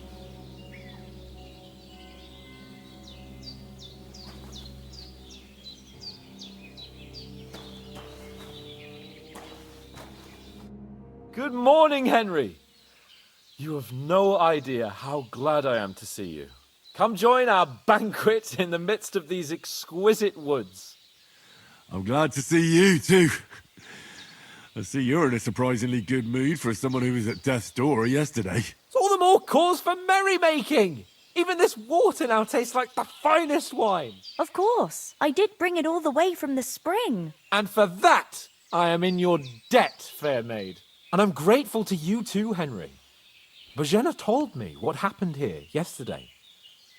Good morning, Henry! You have no idea how glad I am to see you. Come join our banquet in the midst of these exquisite woods. I'm glad to see you too. I see you're in a surprisingly good mood for someone who was at death's door yesterday. It's all the more cause for merrymaking! Even this water now tastes like the finest wine. Of course. I did bring it all the way from the spring. And for that, I am in your debt, fair maid. And I'm grateful to you too, Henry. Bojena told me what happened here yesterday.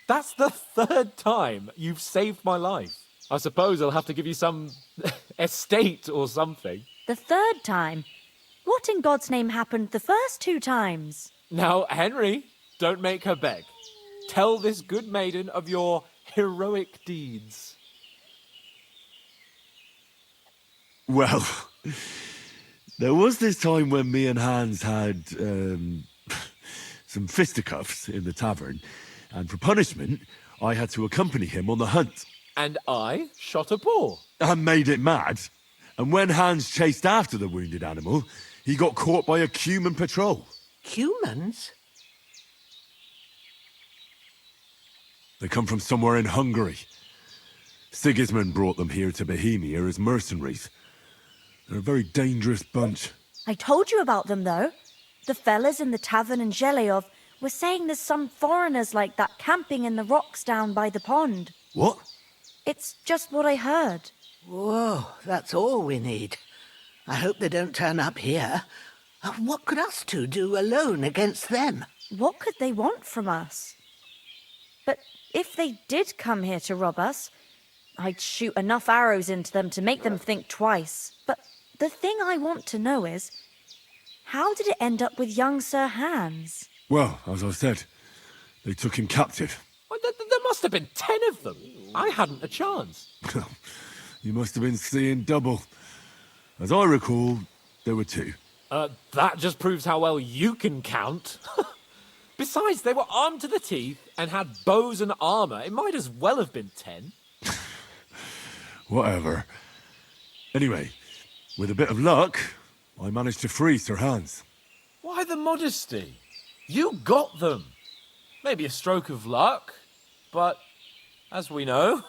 That's the 3rd time you've saved my life. I suppose I'll have to give you some estate or something. The 3rd time? What in God's name happened the first 2 times? Now, Henry, don't make her beg. Tell this good maiden of your heroic deeds. Well, there was this time when me and Hans had some fisticuffs in the tavern, and for punishment, I had to accompany him on the hunt. And I shot a boar. And made it mad. And when Hans chased after the wounded animal, he got caught by a Cuman patrol. Cumans? They come from somewhere in Hungary. Sigismund brought them here to Bohemia as mercenaries. They're a very dangerous bunch. I told you about them, though. The fellas in the tavern in Zheleov were saying there's some foreigners like that camping in the rocks down by the pond. What? It's just what I heard. Whoa, that's all we need. I hope they don't turn up here. What could us two do alone against them? What could they want from us? But if they did come here to rob us, I'd shoot enough arrows into them to make them think twice. But the thing I want to know is, how did it end up with young Sir Hans? Well, as I said, they took him captive. Well, there must have been 10 of them. I hadn't a chance. You must have been seeing double. As I recall, there were 2. That just proves how well you can count. Besides, they were armed to the teeth and had bows and armour. It might as well have been 10. Whatever. Anyway, with a bit of luck, I managed to free Sir Hans. Why the modesty? You got them. Maybe a stroke of luck, but as we know,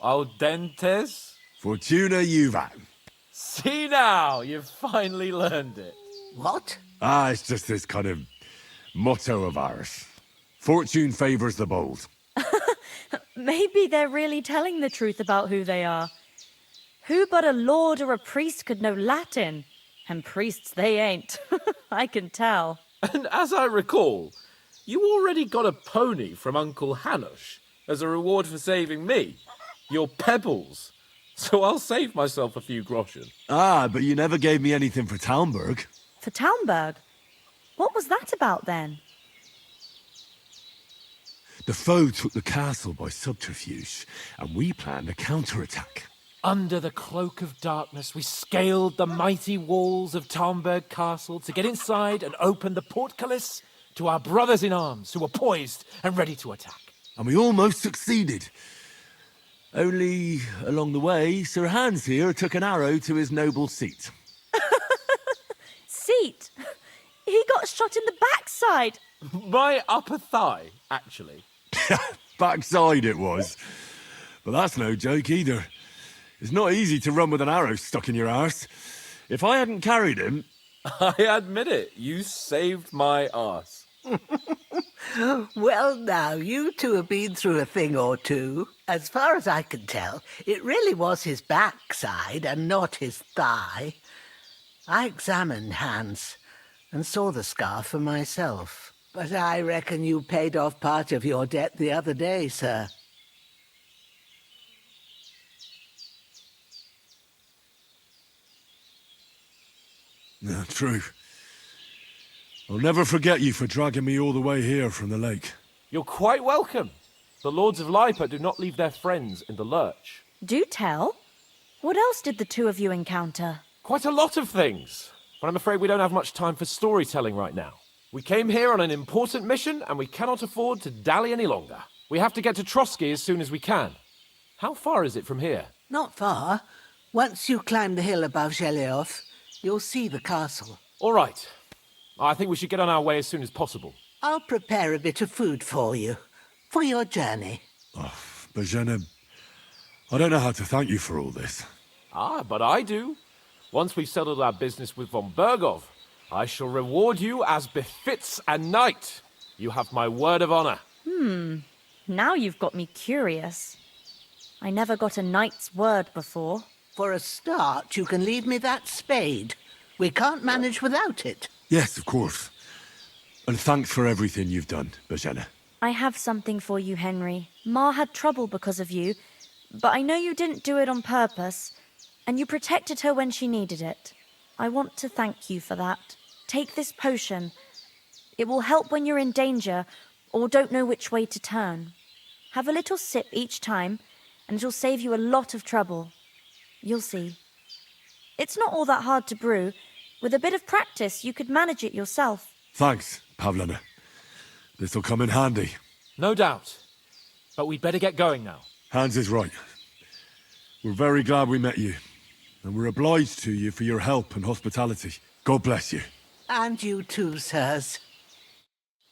audentes. Fortuna juvat. See now, you've finally learned it. What? It's just this kind of motto of ours. Fortune favours the bold. Maybe they're really telling the truth about who they are. Who but a lord or a priest could know Latin? And priests they ain't. I can tell. And as I recall, you already got a pony from Uncle Hanush as a reward for saving me. Your Pebbles. So I'll save myself a few groschen. But you never gave me anything for Talmberg. For Talmberg? What was that about then? The foe took the castle by subterfuge, and we planned a counterattack. Under the cloak of darkness, we scaled the mighty walls of Talmberg Castle to get inside and open the portcullis to our brothers in arms who were poised and ready to attack. And we almost succeeded. Only, along the way, Sir Hans here took an arrow to his noble seat. Seat? He got shot in the backside. My upper thigh, actually. Backside it was. But that's no joke either. It's not easy to run with an arrow stuck in your arse. If I hadn't carried him... I admit it, you saved my arse. Well, now, you two have been through a thing or two. As far as I can tell, it really was his backside and not his thigh. I examined Hans and saw the scar for myself. But I reckon you paid off part of your debt the other day, sir. No, true. I'll never forget you for dragging me all the way here from the lake. You're quite welcome. The Lords of Lipa do not leave their friends in the lurch. Do tell. What else did the two of you encounter? Quite a lot of things. but I'm afraid we don't have much time for storytelling right now. We came here on an important mission, and we cannot afford to dally any longer. We have to get to Troskowitz as soon as we can. How far is it from here? Not far. Once you climb the hill above Zheleov, you'll see the castle. All right. I think we should get on our way as soon as possible. I'll prepare a bit of food for you, for your journey. Bohemia, I don't know how to thank you for all this. Ah, but I do. Once we've settled our business with von Bergov, I shall reward you as befits a knight. You have my word of honor. Now you've got me curious. I never got a knight's word before. For a start, you can leave me that spade. We can't manage without it. Yes, of course. And thanks for everything you've done, Bohemia. I have something for you, Henry. Ma had trouble because of you, but I know you didn't do it on purpose, and you protected her when she needed it. I want to thank you for that. Take this potion. It will help when you're in danger or don't know which way to turn. Have a little sip each time, and it'll save you a lot of trouble. You'll see. It's not all that hard to brew. With a bit of practice, you could manage it yourself. Thanks, Pavlina. This'll come in handy. No doubt. But we'd better get going now. Hans is right. We're very glad we met you. And we're obliged to you for your help and hospitality. God bless you. And you too, sirs.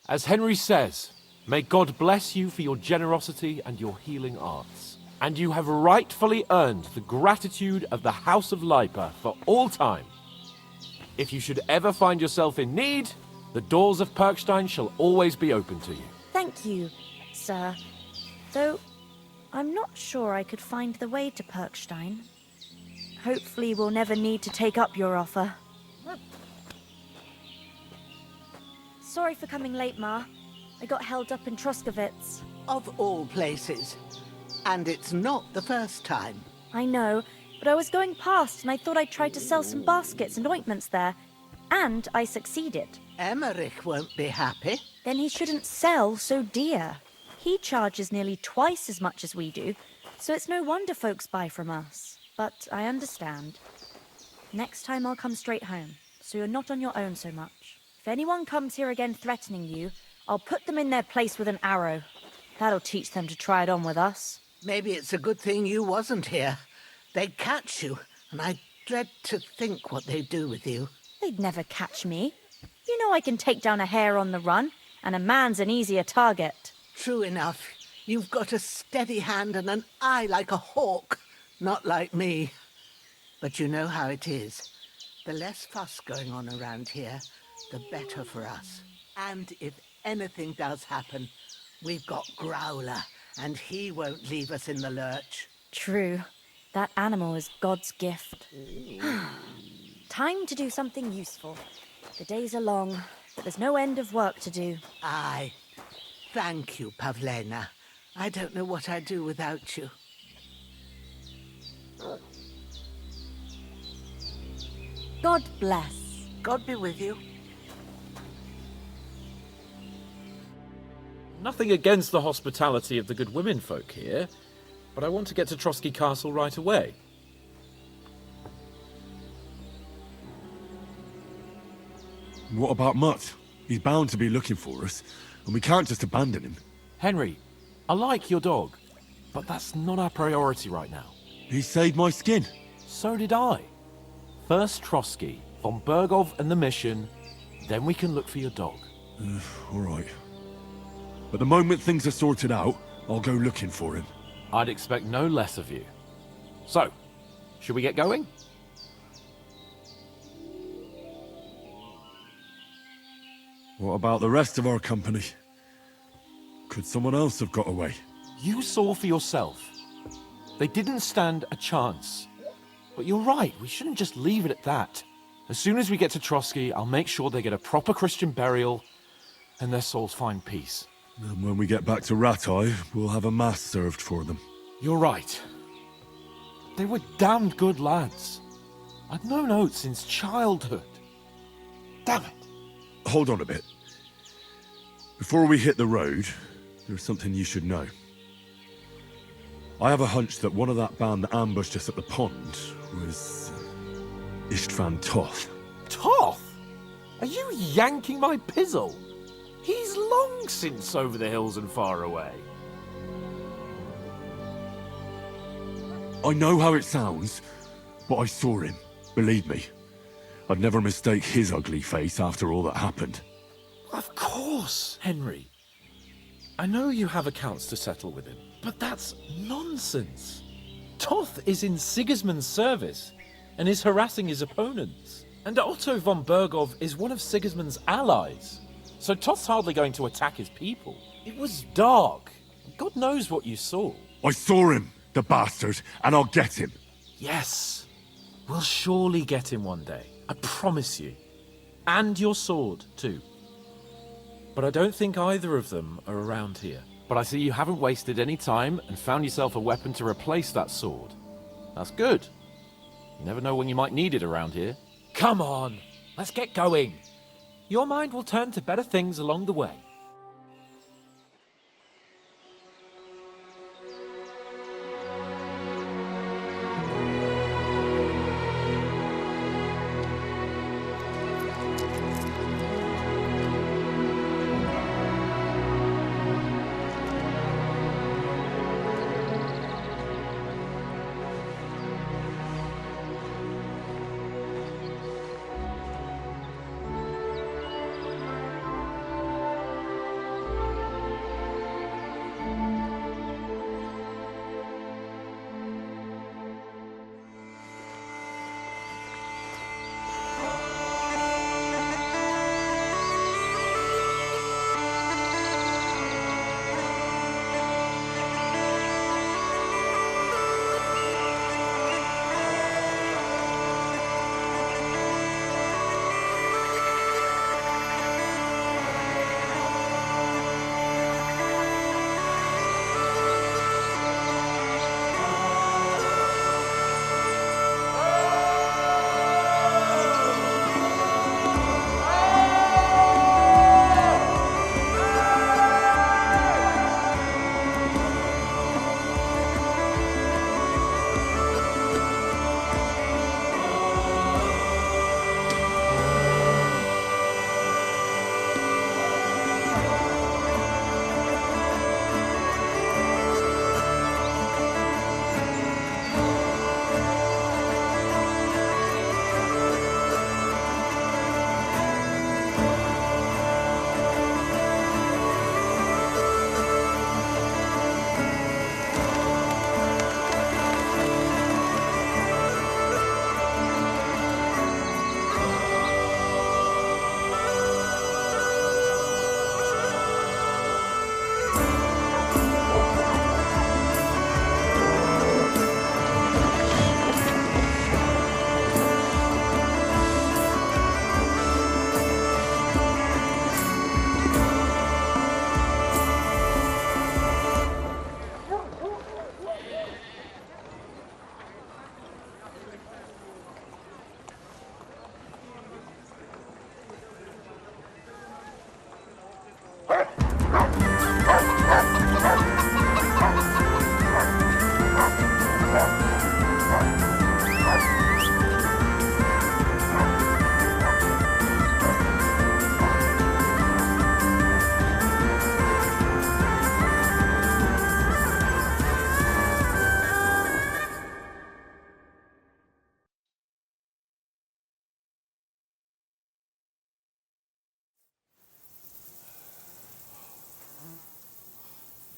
As Henry says, may God bless you for your generosity and your healing arts. And you have rightfully earned the gratitude of the House of Lipa for all time. If you should ever find yourself in need, the doors of Perkstein shall always be open to you. Thank you, sir. Though, I'm not sure I could find the way to Perkstein. Hopefully we'll never need to take up your offer. Sorry for coming late, Ma. I got held up in Troskowitz. Of all places. And it's not the first time. I know, but I was going past and I thought I'd try to sell some baskets and ointments there. And I succeeded. Emmerich won't be happy. Then he shouldn't sell so dear. He charges nearly twice as much as we do, so it's no wonder folks buy from us. But I understand. Next time I'll come straight home, so you're not on your own so much. If anyone comes here again threatening you, I'll put them in their place with an arrow. That'll teach them to try it on with us. Maybe it's a good thing you wasn't here. They'd catch you, and I dread to think what they'd do with you. They'd never catch me. You know I can take down a hare on the run, and a man's an easier target. True enough. You've got a steady hand and an eye like a hawk. Not like me. But you know how it is. The less fuss going on around here, the better for us. And if anything does happen, we've got Growler, and he won't leave us in the lurch. True. That animal is God's gift. Time to do something useful. The days are long, but there's no end of work to do. Aye. Thank you, Pavlina. I don't know what I'd do without you. God bless. God be with you. Nothing against the hospitality of the good women folk here, but I want to get to Troskowitz Castle right away. What about Mutt? He's bound to be looking for us, and we can't just abandon him. Henry, I like your dog, but that's not our priority right now. He saved my skin. So did I. First Troskowitz, von Bergov and the mission, then we can look for your dog. All right. But the moment things are sorted out, I'll go looking for him. I'd expect no less of you. So, should we get going? What about the rest of our company? Could someone else have got away? You saw for yourself. They didn't stand a chance. But you're right, we shouldn't just leave it at that. As soon as we get to Troskowitz, I'll make sure they get a proper Christian burial and their souls find peace. And when we get back to Ratai, we'll have a mass served for them. You're right. They were damned good lads. I'd known Oates since childhood. Damn it. Hold on a bit. Before we hit the road, there's something you should know. I have a hunch that one of that band that ambushed us at the pond was Istvan Toth. Toth? Are you yanking my pizzle? He's long since over the hills and far away. I know how it sounds, but I saw him. Believe me. I'd never mistake his ugly face after all that happened. Of course, Henry. I know you have accounts to settle with him, but that's nonsense. Toth is in Sigismund's service and is harassing his opponents. And Otto von Bergov is one of Sigismund's allies. So Toth's hardly going to attack his people. It was dark. God knows what you saw. I saw him, the bastard, and I'll get him. Yes. We'll surely get him one day. I promise you. And your sword, too. But I don't think either of them are around here. But I see you haven't wasted any time and found yourself a weapon to replace that sword. That's good. You never know when you might need it around here. Come on, let's get going. Your mind will turn to better things along the way.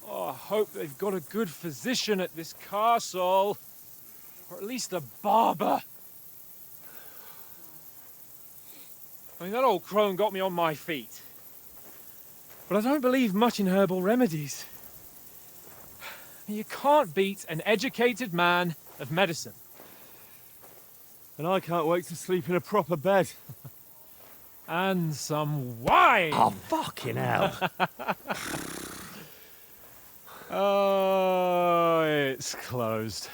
I hope they've got a good physician at this castle. Or at least a barber. I mean, that old crone got me on my feet. But I don't believe much in herbal remedies. You can't beat an educated man of medicine. And I can't wait to sleep in a proper bed. And some wine! Oh, fucking hell. Oh, it's closed.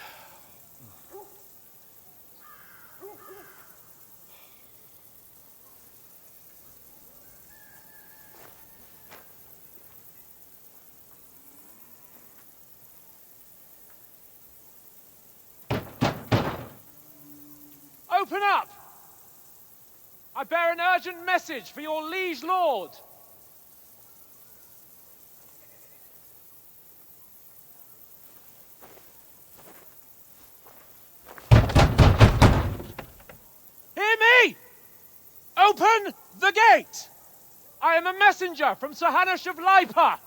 Open up! I bear an urgent message for your liege lord. Hear me! Open the gate! I am a messenger from Sir Hanush of Lipa.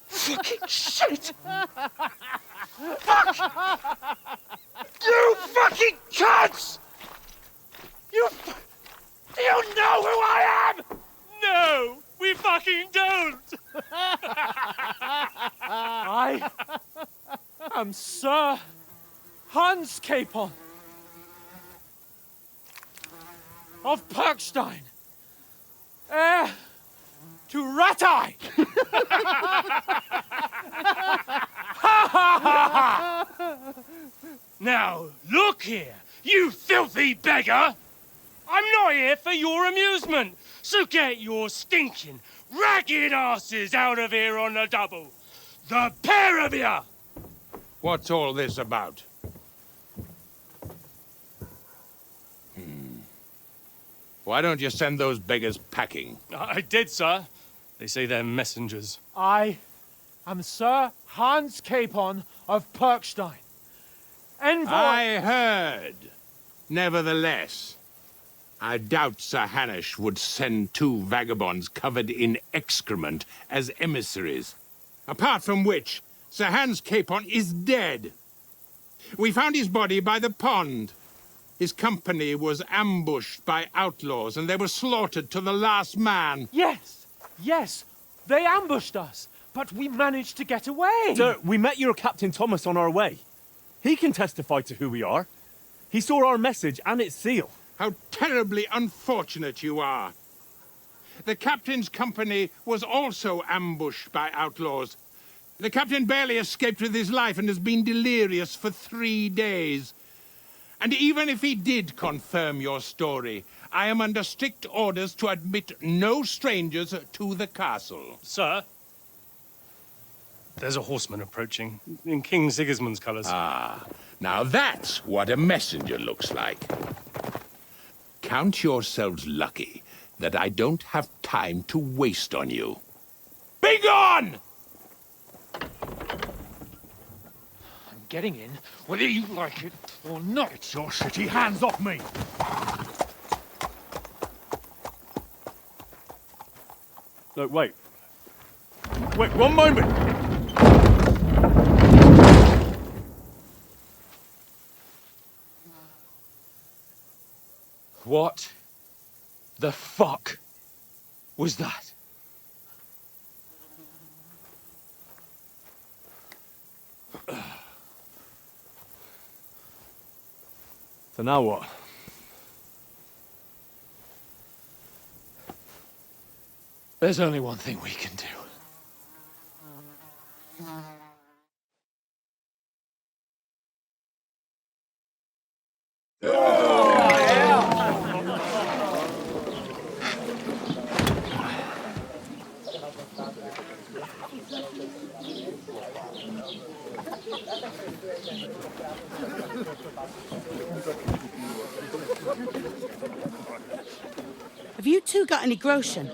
Fucking shit! Fuck! You fucking cunts! Do you know who I am? No, we fucking don't! I am Sir Hans Capon of Perkstein, heir to Ratai. Now, look here, you filthy beggar! I'm not here for your amusement, so get your stinking, ragged asses out of here on the double. The pair of you! What's all this about? Why don't you send those beggars packing? I did, sir. They say they're messengers. I am Sir Hans Capon of Perkstein, envoy. I heard. Nevertheless, I doubt Sir Hanush would send two vagabonds covered in excrement as emissaries. Apart from which, Sir Hans Capon is dead. We found his body by the pond. His company was ambushed by outlaws, and they were slaughtered to the last man. Yes, yes, they ambushed us, but we managed to get away. Sir, we met your Captain Thomas on our way. He can testify to who we are. He saw our message and its seal. How terribly unfortunate you are. The captain's company was also ambushed by outlaws. The captain barely escaped with his life and has been delirious for 3 days. And even if he did confirm your story, I am under strict orders to admit no strangers to the castle. Sir, there's a horseman approaching in King Sigismund's colours. Ah, now that's what a messenger looks like. Count yourselves lucky that I don't have time to waste on you. Be gone! I'm getting in, whether you like it or not. Get your shitty hands off me! Look, wait. Wait, one moment! What the fuck was that? So now what? There's only one thing we can do. Have you two got any groschen?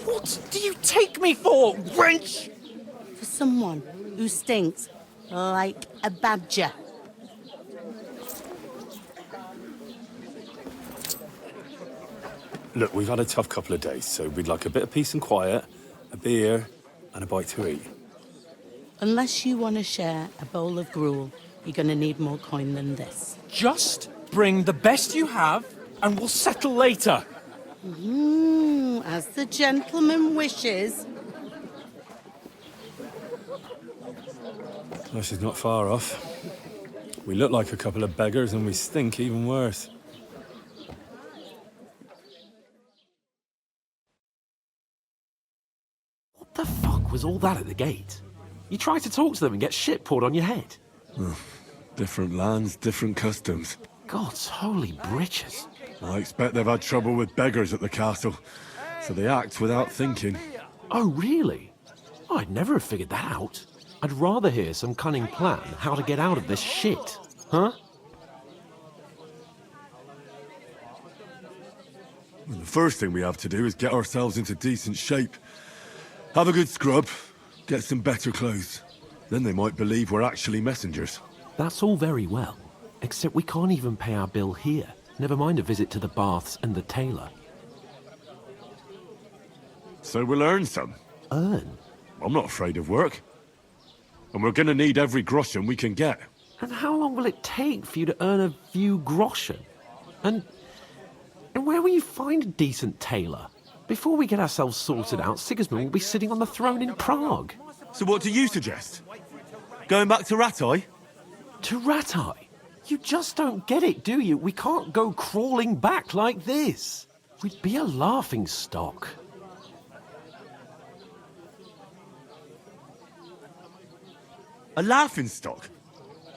What do you take me for, wench? For someone who stinks like a badger. Look, we've had a tough couple of days, so we'd like a bit of peace and quiet, a beer, and a bite to eat. Unless you want to share a bowl of gruel, you're going to need more coin than this. Just bring the best you have, and we'll settle later. As the gentleman wishes. Well, she's not far off. We look like a couple of beggars, and we stink even worse. What the fuck was all that at the gate? You try to talk to them and get shit poured on your head. Different lands, different customs. God's holy britches. I expect they've had trouble with beggars at the castle, so they act without thinking. Oh, really? I'd never have figured that out. I'd rather hear some cunning plan how to get out of this shit. Huh? Well, the first thing we have to do is get ourselves into decent shape. Have a good scrub, get some better clothes. Then they might believe we're actually messengers. That's all very well, except we can't even pay our bill here. Never mind a visit to the baths and the tailor. So we'll earn some. Earn? I'm not afraid of work. And we're gonna need every groschen we can get. And how long will it take for you to earn a few groschen? And where will you find a decent tailor? Before we get ourselves sorted out, Sigismund will be sitting on the throne in Prague. So what do you suggest? Going back to Rattay? To Rattay? You just don't get it, do you? We can't go crawling back like this. We'd be a laughing stock. A laughing stock?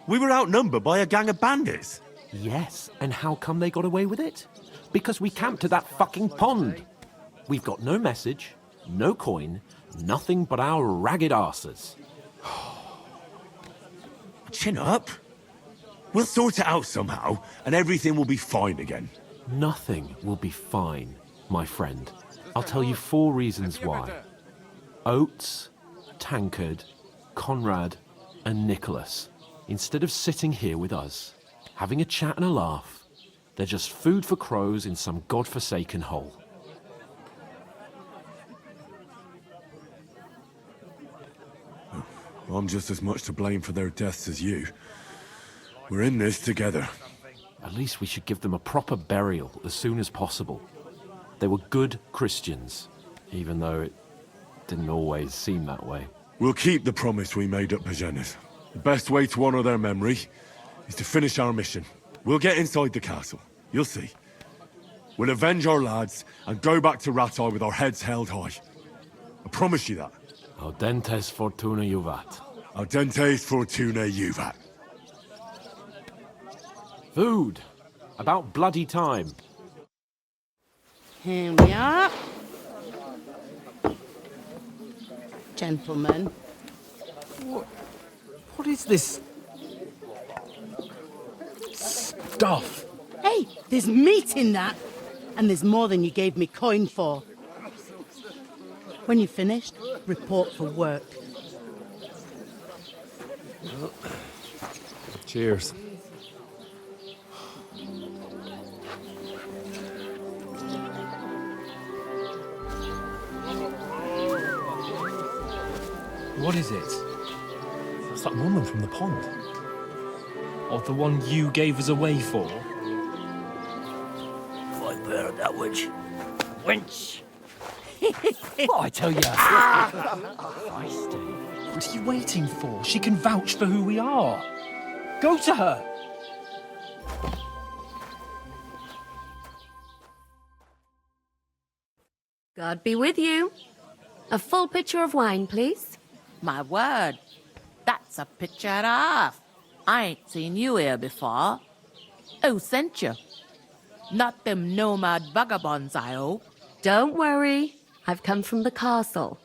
We were outnumbered by a gang of bandits. Yes, and how come they got away with it? Because we camped at that fucking pond. We've got no message, no coin, nothing but our ragged arses. Chin up. We'll sort it out somehow, and everything will be fine again. Nothing will be fine, my friend. I'll tell you 4 reasons why. Oates, Tankard, Conrad, and Nicholas, instead of sitting here with us, having a chat and a laugh, they're just food for crows in some godforsaken hole. I'm just as much to blame for their deaths as you. We're in this together. At least we should give them a proper burial as soon as possible. They were good Christians, even though it didn't always seem that way. We'll keep the promise we made at Pagenes. The best way to honor their memory is to finish our mission. We'll get inside the castle. You'll see. We'll avenge our lads and go back to Rattay with our heads held high. I promise you that. Audentes fortuna juvat. Audentes fortuna juvat. Food. About bloody time. Here we are. Gentlemen. What is this stuff? Hey, there's meat in that. And there's more than you gave me coin for. When you're finished, report for work. Cheers. What is it? It's that woman from the pond. Or the one you gave us away for? I've heard that witch. Wench! What I tell you? What are you waiting for? She can vouch for who we are. Go to her. God be with you. A full pitcher of wine, please. My word, that's a picture and a half. I ain't seen you here before. Who sent you? Not them nomad vagabonds, I hope. Don't worry. I've come from the castle.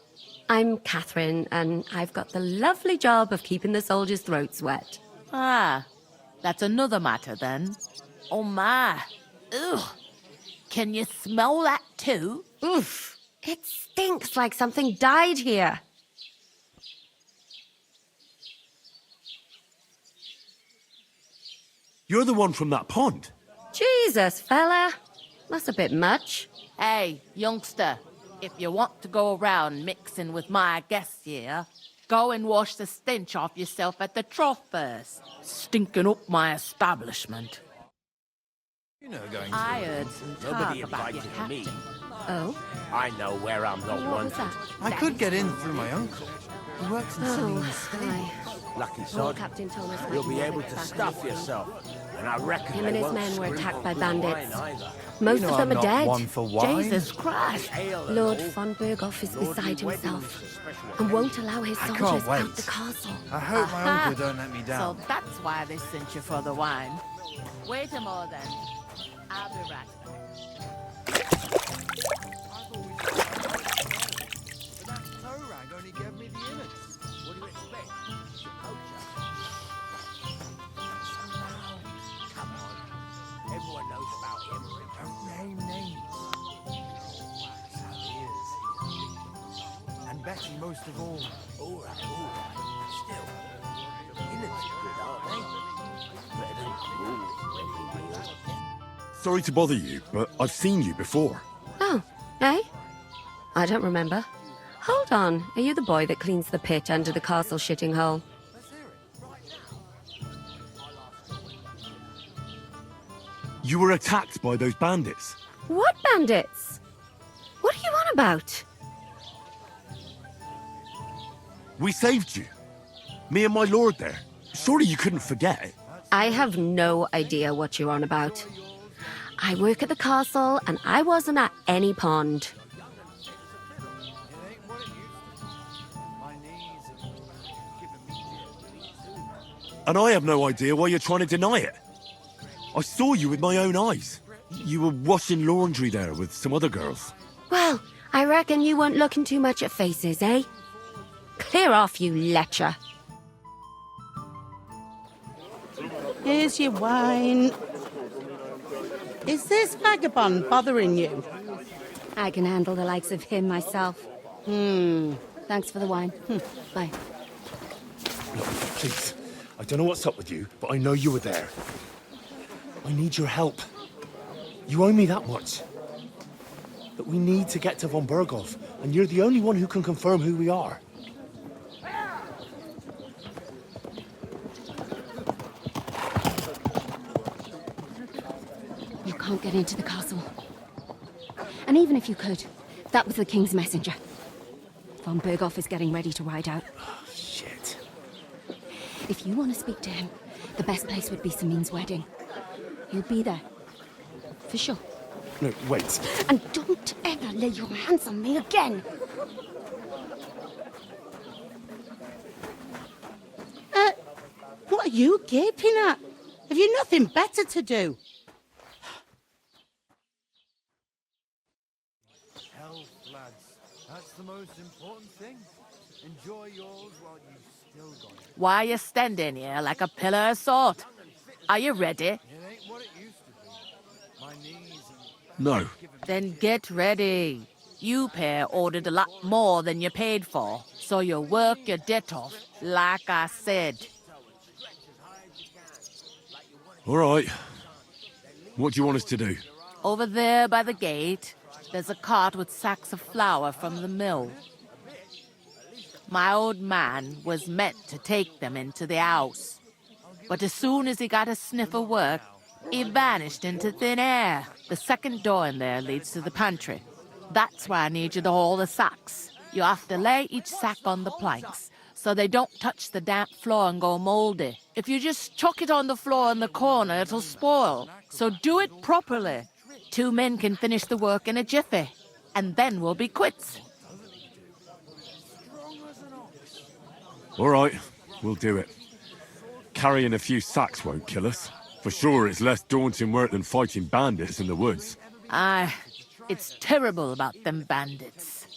I'm Catherine, and I've got the lovely job of keeping the soldiers' throats wet. Ah, that's another matter then. Oh my. Ugh. Can you smell that too? Oof. It stinks like something died here. You're the one from that pond. Jesus, fella. That's a bit much. Hey, youngster, if you want to go around mixing with my guests here, go and wash the stench off yourself at the trough first. Stinking up my establishment. You know, going I heard some talk Nobody about your invited me. captain. Oh? I know where I'm not What was wanted. that? I could get in through my uncle. He works in Oh, Celine's stable. aye. Lucky Well, sod. Captain told us You'll we be can able get to back stuff on the yourself. and I reckon Him they and his won't men were scrimp attacked on by good bandits. wine either. Most You know of them I'm are not dead. one for wine. Jesus Christ! Ale and Lord all. von Berghoff is Lordly beside weddings himself and special and won't allow his I soldiers can't wait. out the castle. I hope my Aha. uncle don't let me down. So that's why they sent you for the wine. Wait a moment then. I'll be right back. Only gave me the innards. What do you expect? He's a poacher. Come on. Everyone knows about him. Don't name names. That's how he is. And Betty most of all. All right. Still, innards are good, aren't they? Better than gruel when we meal. Sorry to bother you, but I've seen you before. Oh, eh? I don't remember. Hold on, are you the boy that cleans the pit under the castle shitting hole? You were attacked by those bandits. What bandits? What are you on about? We saved you. Me and my lord there. Surely you couldn't forget. I have no idea what you're on about. I work at the castle and I wasn't at any pond. And I have no idea why you're trying to deny it. I saw you with my own eyes. You were washing laundry there with some other girls. Well, I reckon you weren't looking too much at faces, eh? Clear off, you lecher. Here's your wine. Is this vagabond bothering you? I can handle the likes of him myself. Thanks for the wine. Bye. Look, please. I don't know what's up with you, but I know you were there. I need your help. You owe me that much. But we need to get to von Berghoff, and you're the only one who can confirm who we are. You can't get into the castle. And even if you could, that was the king's messenger. Von Berghoff is getting ready to ride out. Shit. If you want to speak to him, the best place would be Samin's wedding. He'll be there. For sure. No, wait. And don't ever lay your hands on me again! What are you gaping at? Have you nothing better to do? Health, lads. That's the most important thing. Enjoy yours while you've still got it. Why are you standing here like a pillar of salt? Are you ready? It ain't what it used to be. My knees and... No. Then get ready. You pair ordered a lot more than you paid for, so you work your debt off, like I said. All right. What do you want us to do? Over there by the gate, there's a cart with sacks of flour from the mill. My old man was meant to take them into the house. But as soon as he got a sniff of work, he vanished into thin air. The second door in there leads to the pantry. That's why I need you to haul the sacks. You have to lay each sack on the planks, so they don't touch the damp floor and go moldy. If you just chuck it on the floor in the corner, it'll spoil. So do it properly. 2 men can finish the work in a jiffy, and then we'll be quits. All right, we'll do it. Carrying a few sacks won't kill us. For sure, it's less daunting work than fighting bandits in the woods. Aye, it's terrible about them bandits.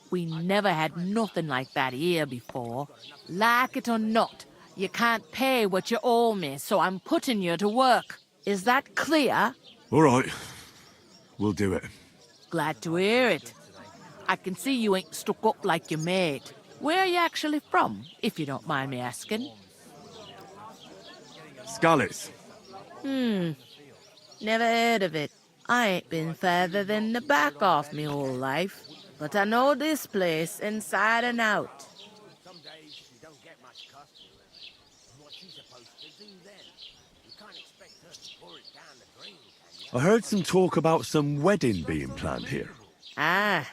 We never had nothing like that here before. Like it or not, you can't pay what you owe me, so I'm putting you to work. Is that clear? All right, we'll do it. Glad to hear it. I can see you ain't stuck up like your mate. Where are you actually from, if you don't mind me asking? Skalitz. Never heard of it. I ain't been further than the back off me whole life. But I know this place inside and out. Some days you don't get much customer. And what's she supposed to do then? You can't expect her to pour it down the drain, can you? I heard some talk about some wedding being planned here. Ah,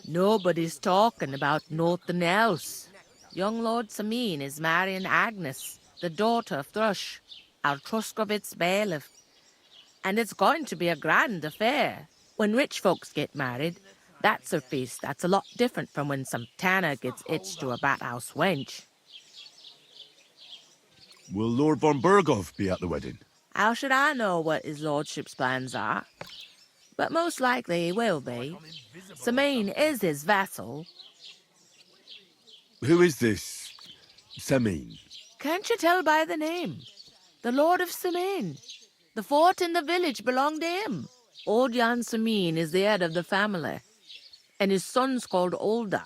nobody's talking about nothing else. Young Lord Samin is marrying Agnes, the daughter of Thrush. our Troskowitz bailiff. And it's going to be a grand affair. When rich folks get married, that's a feast that's a lot different from when some tanner gets hitched to a bat-house wench. Will Lord von Berghoff be at the wedding? How should I know what his lordship's plans are? But most likely he will be. Samine is his vassal. Who is this Semine? Can't you tell by the name? The Lord of Samine. The fort and the village belong to him. Old Jan Samine is the head of the family. And his son's called Olda.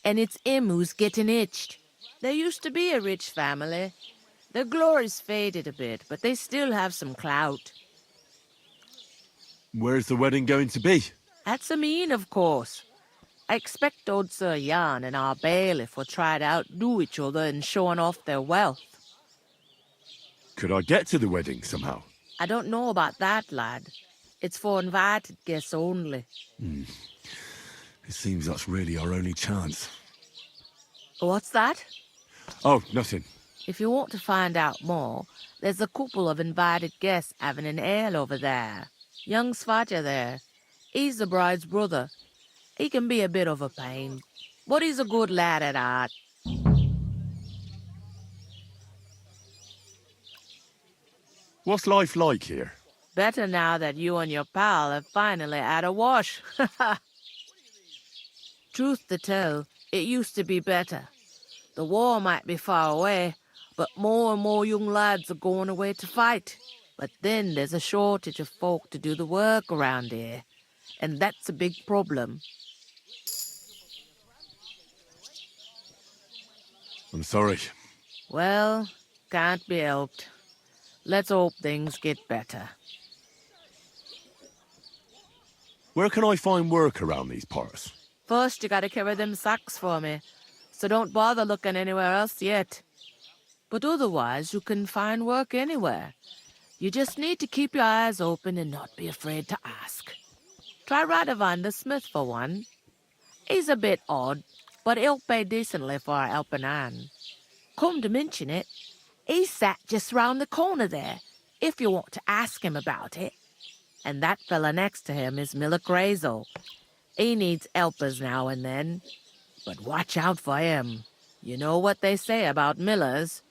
And it's him who's getting itched. There used to be a rich family. Their glory's faded a bit, but they still have some clout. Where's the wedding going to be? At Samine, of course. I expect old Sir Jan and our bailiff will try to outdo each other in showing off their wealth. Could I get to the wedding somehow? I don't know about that, lad. It's for invited guests only. It seems that's really our only chance. What's that? Oh, nothing. If you want to find out more, there's a couple of invited guests having an ale over there. Young Svaja there. He's the bride's brother. He can be a bit of a pain, but he's a good lad at heart. What's life like here? Better now that you and your pal have finally had a wash. Truth to tell, it used to be better. The war might be far away, but more and more young lads are going away to fight. But then there's a shortage of folk to do the work around here, and that's a big problem. I'm sorry. Well, can't be helped. Let's hope things get better. Where can I find work around these parts? First, you gotta carry them sacks for me, so don't bother looking anywhere else yet. But otherwise, you can find work anywhere. You just need to keep your eyes open and not be afraid to ask. Try Radovan the smith for one. He's a bit odd, but he'll pay decently for a helping hand. Come to mention it, he's sat just round the corner there, if you want to ask him about it. And that fella next to him is Miller Crazel. He needs helpers now and then, but watch out for him. You know what they say about Millers.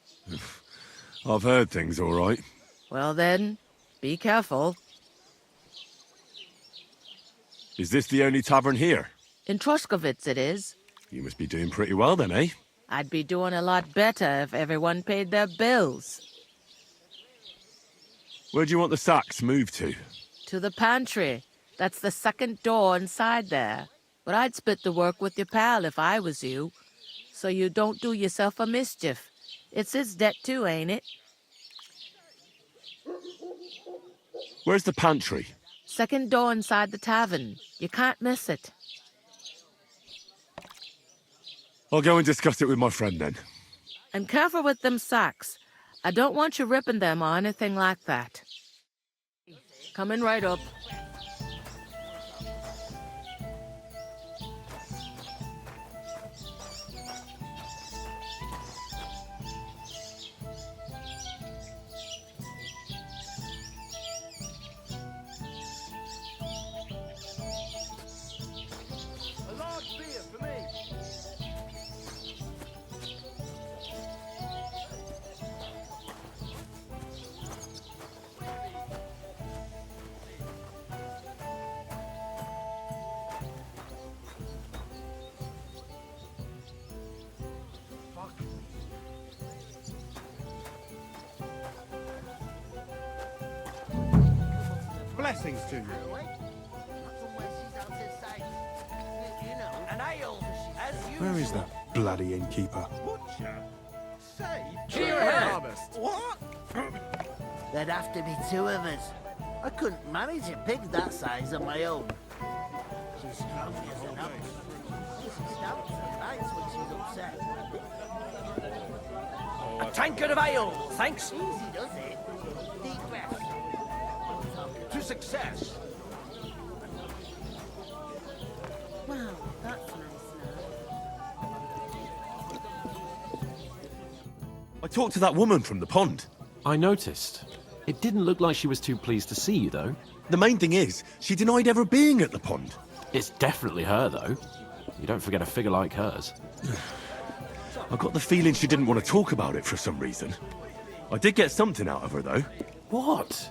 I've heard things all right. Well then, be careful. Is this the only tavern here? In Troskowitz it is. You must be doing pretty well then, eh? I'd be doing a lot better if everyone paid their bills. Where do you want the sacks moved to? To the pantry. That's the second door inside there. But I'd split the work with your pal if I was you. So you don't do yourself a mischief. It's his debt too, ain't it? Where's the pantry? Second door inside the tavern. You can't miss it. I'll go and discuss it with my friend then. And careful with them sacks. I don't want you ripping them or anything like that. Coming right up. Blessings to you. Where is that bloody innkeeper? What? There'd have to be two of us. I couldn't manage a pig that size on my own. She's strong as an ox. She stamps and bites when she's upset. A tankard of ale, thanks. Easy does it. Deep breath. To success. Wow, that's nice now. I talked to that woman from the pond. I noticed. It didn't look like she was too pleased to see you, though. The main thing is, she denied ever being at the pond. It's definitely her, though. You don't forget a figure like hers. I got the feeling she didn't want to talk about it for some reason. I did get something out of her, though. What?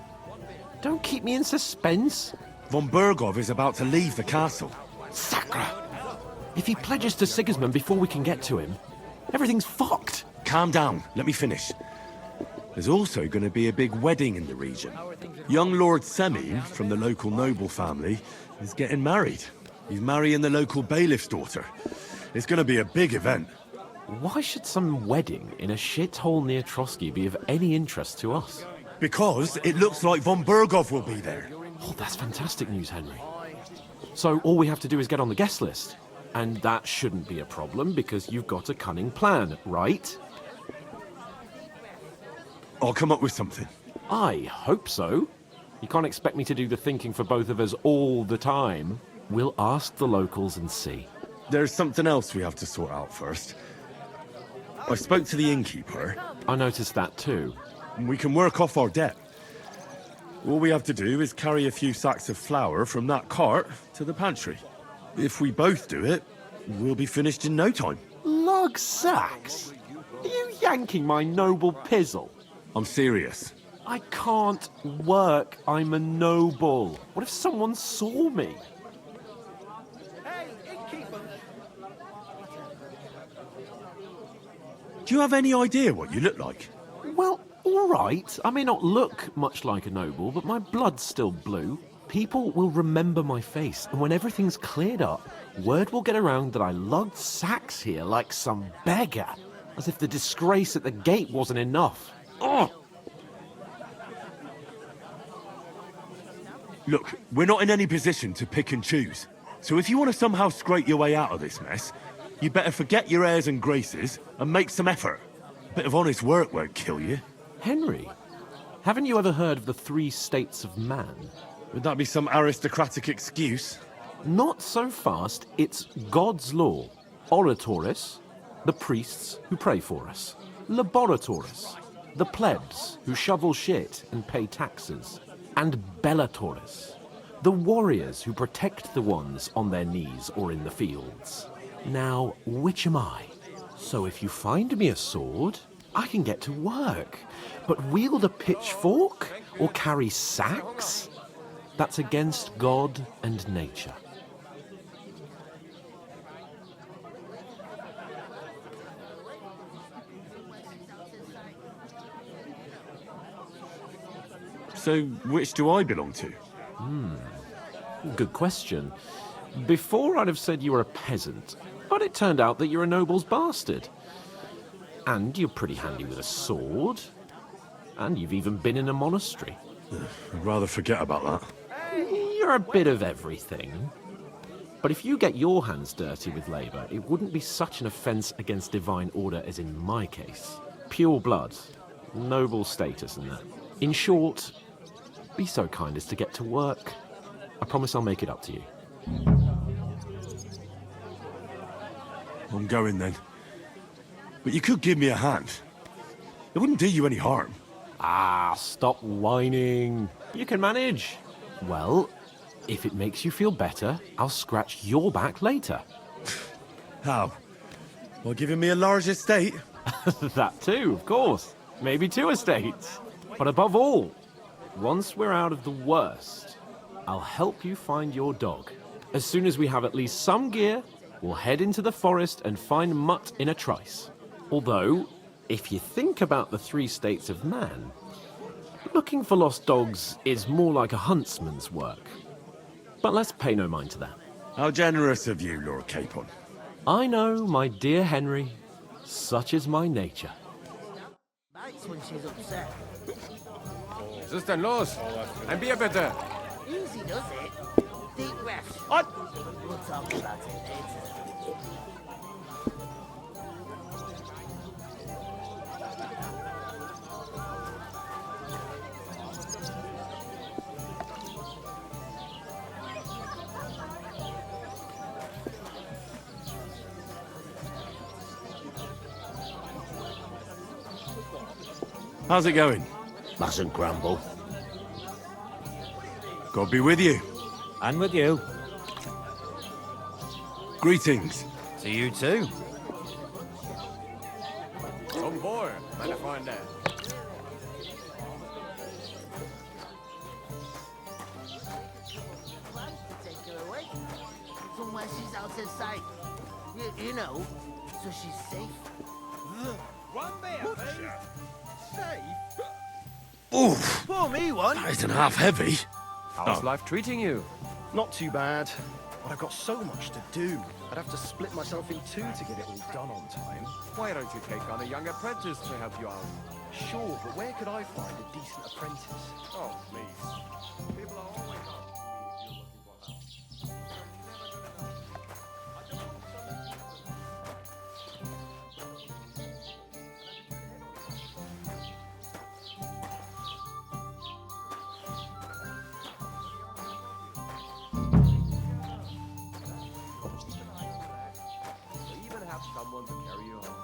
Don't keep me in suspense. Von Bergov is about to leave the castle. Sacre! If he pledges to Sigismund before we can get to him, everything's fucked. Calm down, let me finish. There's also going to be a big wedding in the region. Young Lord Semyon, from the local noble family, is getting married. He's marrying the local bailiff's daughter. It's going to be a big event. Why should some wedding in a shithole near Trotsky be of any interest to us? Because it looks like von Bergov will be there. Oh, that's fantastic news, Henry. So all we have to do is get on the guest list. And that shouldn't be a problem because you've got a cunning plan, right? I'll come up with something. I hope so. You can't expect me to do the thinking for both of us all the time. We'll ask the locals and see. There's something else we have to sort out first. I spoke to the innkeeper. I noticed that too. We can work off our debt. All we have to do is carry a few sacks of flour from that cart to the pantry. If we both do it, we'll be finished in no time. Lug sacks? Are you yanking my noble pizzle? I'm serious. I can't work. I'm a noble. What if someone saw me? Do you have any idea what you look like? Well, all right. I may not look much like a noble, but my blood's still blue. People will remember my face, and when everything's cleared up, word will get around that I lugged sacks here like some beggar, as if the disgrace at the gate wasn't enough. Ugh! Look, we're not in any position to pick and choose. So if you want to somehow scrape your way out of this mess, you better forget your airs and graces and make some effort. A bit of honest work won't kill you. Henry, haven't you ever heard of the 3 states of man? Would that be some aristocratic excuse? Not so fast. It's God's law. Oratoris, the priests who pray for us. Laboratoris, the plebs who shovel shit and pay taxes. And Bellatoris, the warriors who protect the ones on their knees or in the fields. Now, which am I? So if you find me a sword, I can get to work. But wield a pitchfork or carry sacks? That's against God and nature. So, which do I belong to? Good question. Before I'd have said you were a peasant, but it turned out that you're a noble's bastard. And you're pretty handy with a sword. And you've even been in a monastery. I'd rather forget about that. You're a bit of everything. But if you get your hands dirty with labour, it wouldn't be such an offence against divine order as in my case. Pure blood, noble status and that. In short, be so kind as to get to work. I promise I'll make it up to you. I'm going then. But you could give me a hand. It wouldn't do you any harm. Ah, stop whining. You can manage. Well, if it makes you feel better, I'll scratch your back later. How? Well, giving me a large estate? That too, of course. Maybe 2 estates. But above all, once we're out of the worst, I'll help you find your dog. As soon as we have at least some gear, we'll head into the forest and find Mutt in a trice. Although, if you think about the 3 states of man, looking for lost dogs is more like a huntsman's work. But let's pay no mind to that. How generous of you, Lord Capon. I know, my dear Henry. Such is my nature. Bites when she's upset. Was ist denn los? Ein Bier bitte. Easy does it. Deep breaths. What? We'll talk about it later. How's it going? Mustn't grumble. God be with you. And with you. Greetings. To you too. Come boy, meine Freunde. Take her away. Somewhere she's out of sight. You know, so she's safe. One there, please. Safe? Oof. Pour me one. That isn't half heavy. How's life treating you? Not too bad, but I've got so much to do. I'd have to split myself in two to get it all done on time. Why don't you take on a young apprentice to help you out? Sure, but where could I find a decent apprentice? Oh, please. People are always asking me if you're looking for help. They even have someone to carry you home.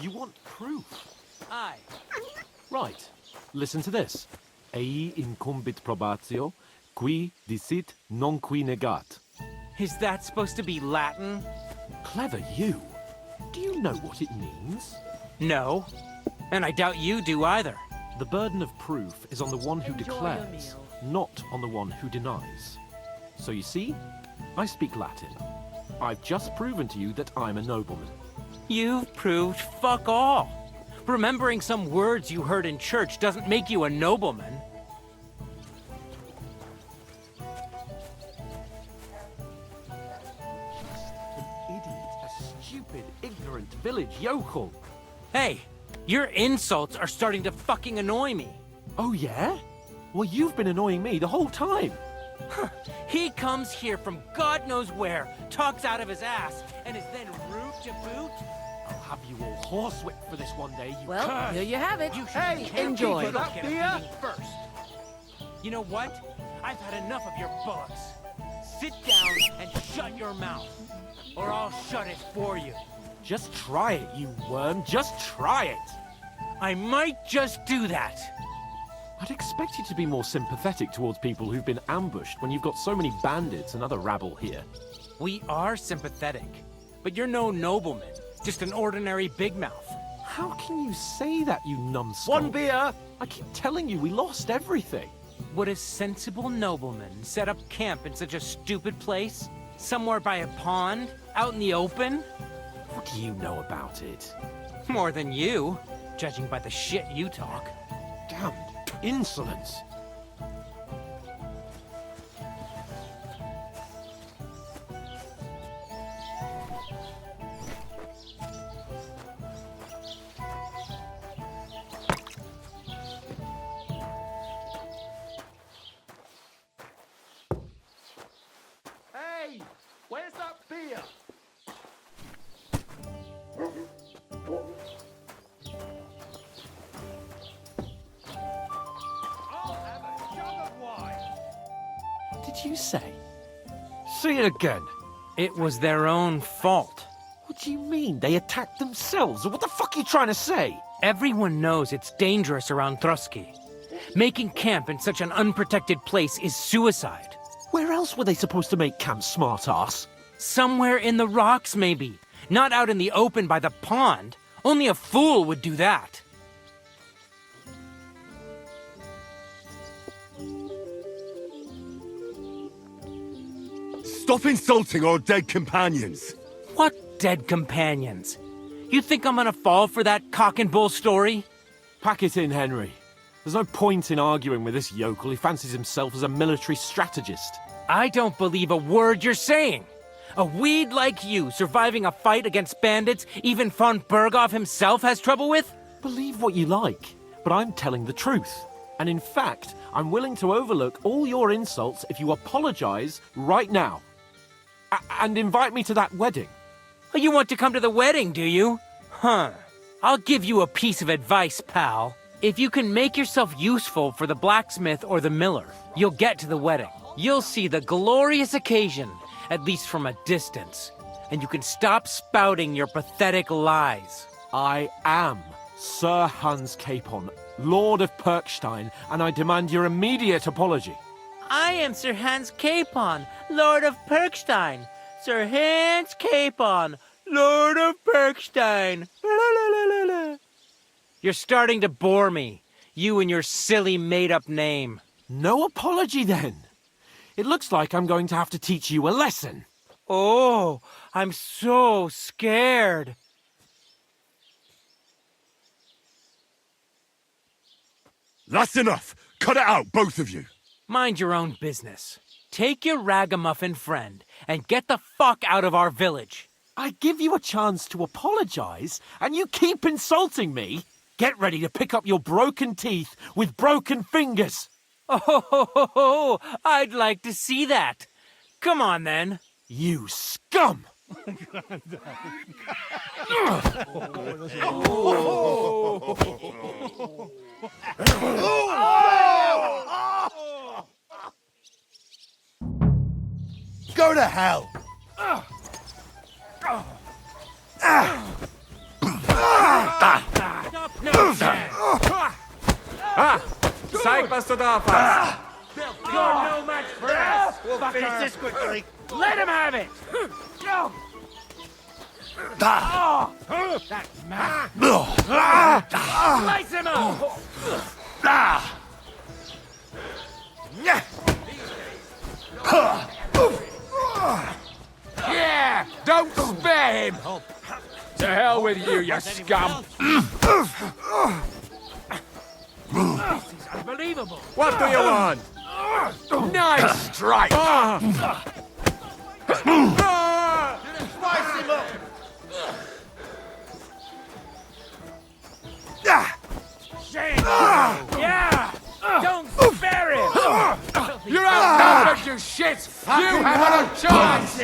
You want proof? Aye. Right. Listen to this. Ei incumbit probatio, qui dicit non qui negat. Is that supposed to be Latin? Clever you. Do you know what it means? No. And I doubt you do either. The burden of proof is on the one who declares, not on the one who denies. So you see, I speak Latin. I've just proven to you that I'm a nobleman. You've proved fuck all. Remembering some words you heard in church doesn't make you a nobleman. An idiot, a stupid, ignorant village yokel. Hey, your insults are starting to fucking annoy me. Oh yeah? Well, you've been annoying me the whole time. He comes here from God knows where, talks out of his ass, and is then rude to boot? I'll have you all horsewhipped for this one day, you Well, curse. here you have it. You should Hey, care enjoy. people don't get a beating first. You know what? I've had enough of your bullocks. Sit down and shut your mouth, or I'll shut it for you. Just try it, you worm. Just try it. I might just do that. I'd expect you to be more sympathetic towards people who've been ambushed when you've got so many bandits and other rabble here. We are sympathetic, but you're no nobleman, just an ordinary big mouth. How can you say that, you numbskull? One beer! I keep telling you, we lost everything. Would a sensible nobleman set up camp in such a stupid place? Somewhere by a pond? Out in the open? What do you know about it? More than you, judging by the shit you talk. Damned insolence. Hey, where's that beer? What did you say? Say it again. It was their own fault. What do you mean? They attacked themselves? What the fuck are you trying to say? Everyone knows it's dangerous around Troskowitz. Making camp in such an unprotected place is suicide. Where else were they supposed to make camp, smartass? Somewhere in the rocks, maybe. Not out in the open by the pond. Only a fool would do that. Stop insulting our dead companions! What dead companions? You think I'm gonna fall for that cock and bull story? Pack it in, Henry. There's no point in arguing with this yokel. He fancies himself as a military strategist. I don't believe a word you're saying. A weed like you surviving a fight against bandits even von Berghoff himself has trouble with? Believe what you like, but I'm telling the truth. And in fact, I'm willing to overlook all your insults if you apologize right now. And invite me to that wedding. Oh, you want to come to the wedding, do you? Huh. I'll give you a piece of advice, pal. If you can make yourself useful for the blacksmith or the miller, you'll get to the wedding. You'll see the glorious occasion, at least from a distance. And you can stop spouting your pathetic lies. I am Sir Hans Capon, Lord of Perkstein, and I demand your immediate apology. I am Sir Hans Capon, Lord of Perkstein. Sir Hans Capon, Lord of Perkstein. You're starting to bore me, you and your silly made-up name. No apology, then. It looks like I'm going to have to teach you a lesson. Oh, I'm so scared. That's enough! Cut it out, both of you! Mind your own business. Take your ragamuffin friend and get the fuck out of our village. I give you a chance to apologize, and you keep insulting me? Get ready to pick up your broken teeth with broken fingers. Oh, I'd like to see that. Come on, then. You scum! Go to hell! Zeig, was du drauf hast! You're no match for us! We'll finish this quickly. Let him have it! That's mad. Slice him up! Yeah! Don't spare him! To hell with you, you scum! This is unbelievable. What do you want? Nice strike! Slice him up! Shame! Yeah! Don't spare him! You're outnumbered, you shit! You have no chance!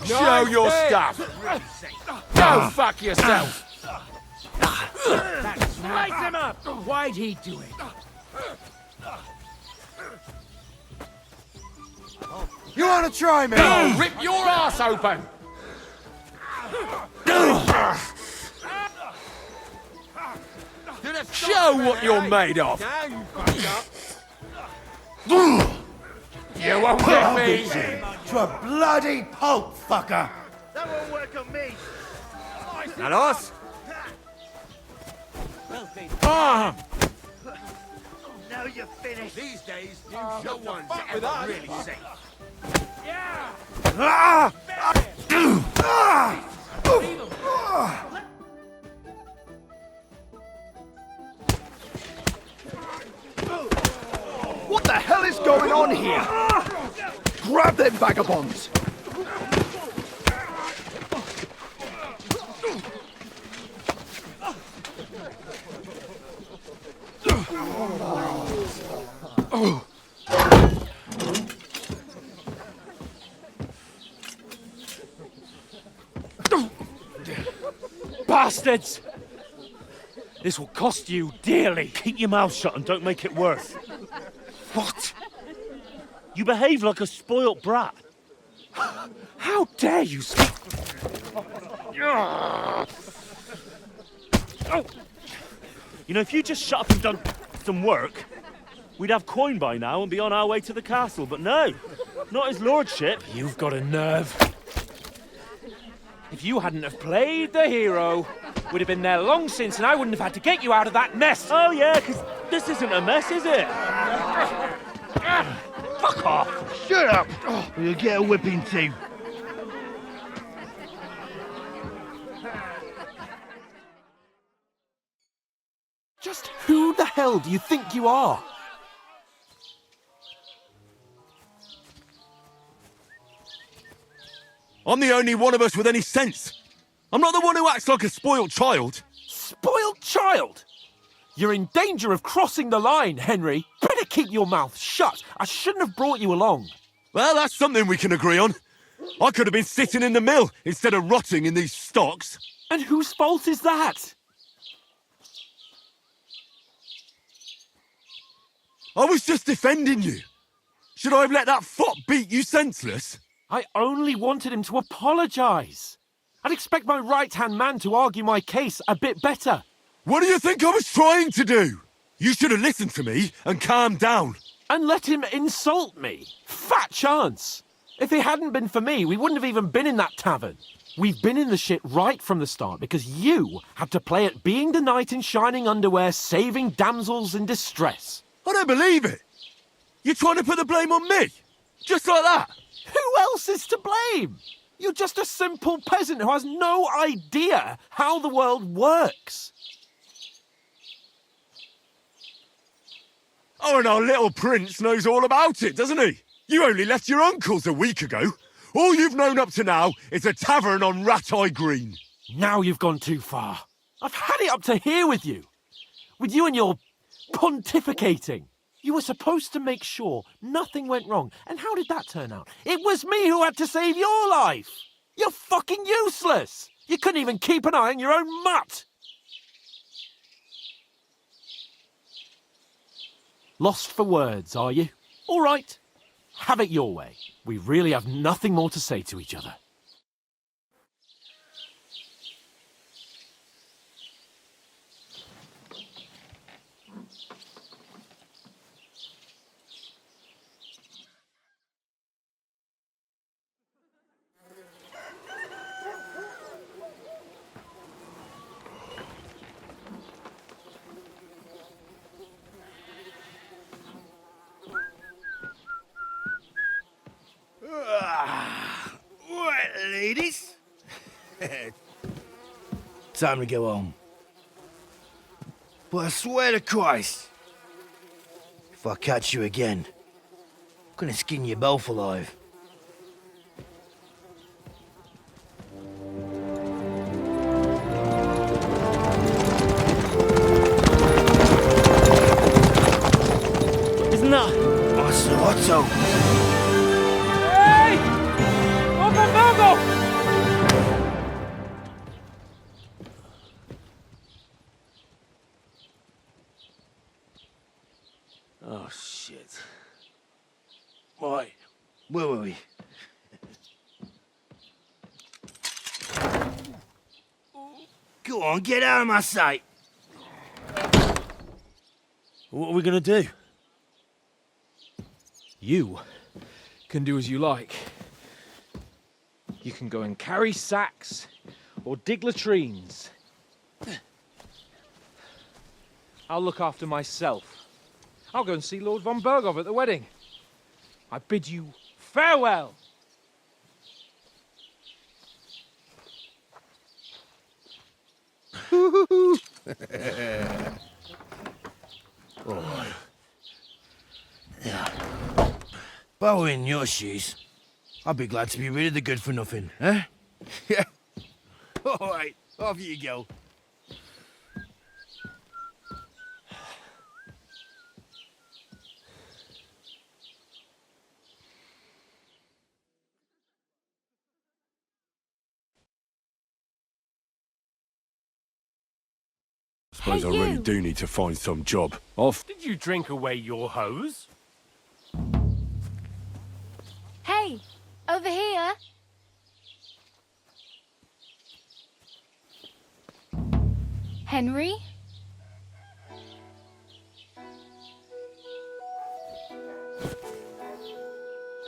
Show your stuff! Go fuck yourself! Slice him up! Why'd he do it? You want to try me? I'll rip your ass open! Show what you're made of! You won't get me! To a bloody pulp, fucker! That won't work on me. That us? Now you're finished. These days, you no one's ever really safe. What the hell is going on here? Grab them vagabonds! Bastards! This will cost you dearly. Keep your mouth shut and don't make it worse. What? You behave like a spoilt brat. How dare you speak... You know, if you just shut up and done some work, we'd have coin by now and be on our way to the castle, but no, not his lordship. You've got a nerve. If you hadn't have played the hero, we'd have been there long since and I wouldn't have had to get you out of that mess. Oh yeah, because this isn't a mess, is it? Fuck off. Shut up! Or you'll get a whipping too. Just who the hell do you think you are? I'm the only one of us with any sense. I'm not the one who acts like a spoiled child. Spoiled child? You're in danger of crossing the line, Henry. Better keep your mouth shut. I shouldn't have brought you along. Well, that's something we can agree on. I could have been sitting in the mill instead of rotting in these stocks. And whose fault is that? I was just defending you. Should I have let that fop beat you senseless? I only wanted him to apologise. I'd expect my right-hand man to argue my case a bit better. What do you think I was trying to do? You should have listened to me and calmed down. And let him insult me. Fat chance. If it hadn't been for me, we wouldn't have even been in that tavern. We've been in the shit right from the start because you had to play at being the knight in shining underwear, saving damsels in distress. I don't believe it. You're trying to put the blame on me? Just like that? Who else is to blame? You're just a simple peasant who has no idea how the world works. Oh, and our little prince knows all about it, doesn't he? You only left your uncle's a week ago. All you've known up to now is a tavern on Rat-Eye Green. Now you've gone too far. I've had it up to here with you. With you and your pontificating. You were supposed to make sure nothing went wrong. And how did that turn out? It was me who had to save your life. You're fucking useless. You couldn't even keep an eye on your own mutt. Lost for words, are you? All right. Have it your way. We really have nothing more to say to each other. this? Time to go home. But I swear to Christ, if I catch you again, I'm gonna skin you both alive. Isn't that? Otto! Hey! Open Virgo! Oh, shit. Right, where were we? Go on, get out of my sight! What are we gonna do? You can do as you like. You can go and carry sacks or dig latrines. I'll look after myself. I'll go and see Lord von Berghoff at the wedding. I bid you farewell. Oh. Yeah. If I were in your shoes, I'd be glad to be rid of the good for nothing, eh? Yeah. All right, off you go. Suppose I really do need to find some job. Off. Did you drink away your hose? Hey, over here. Henry?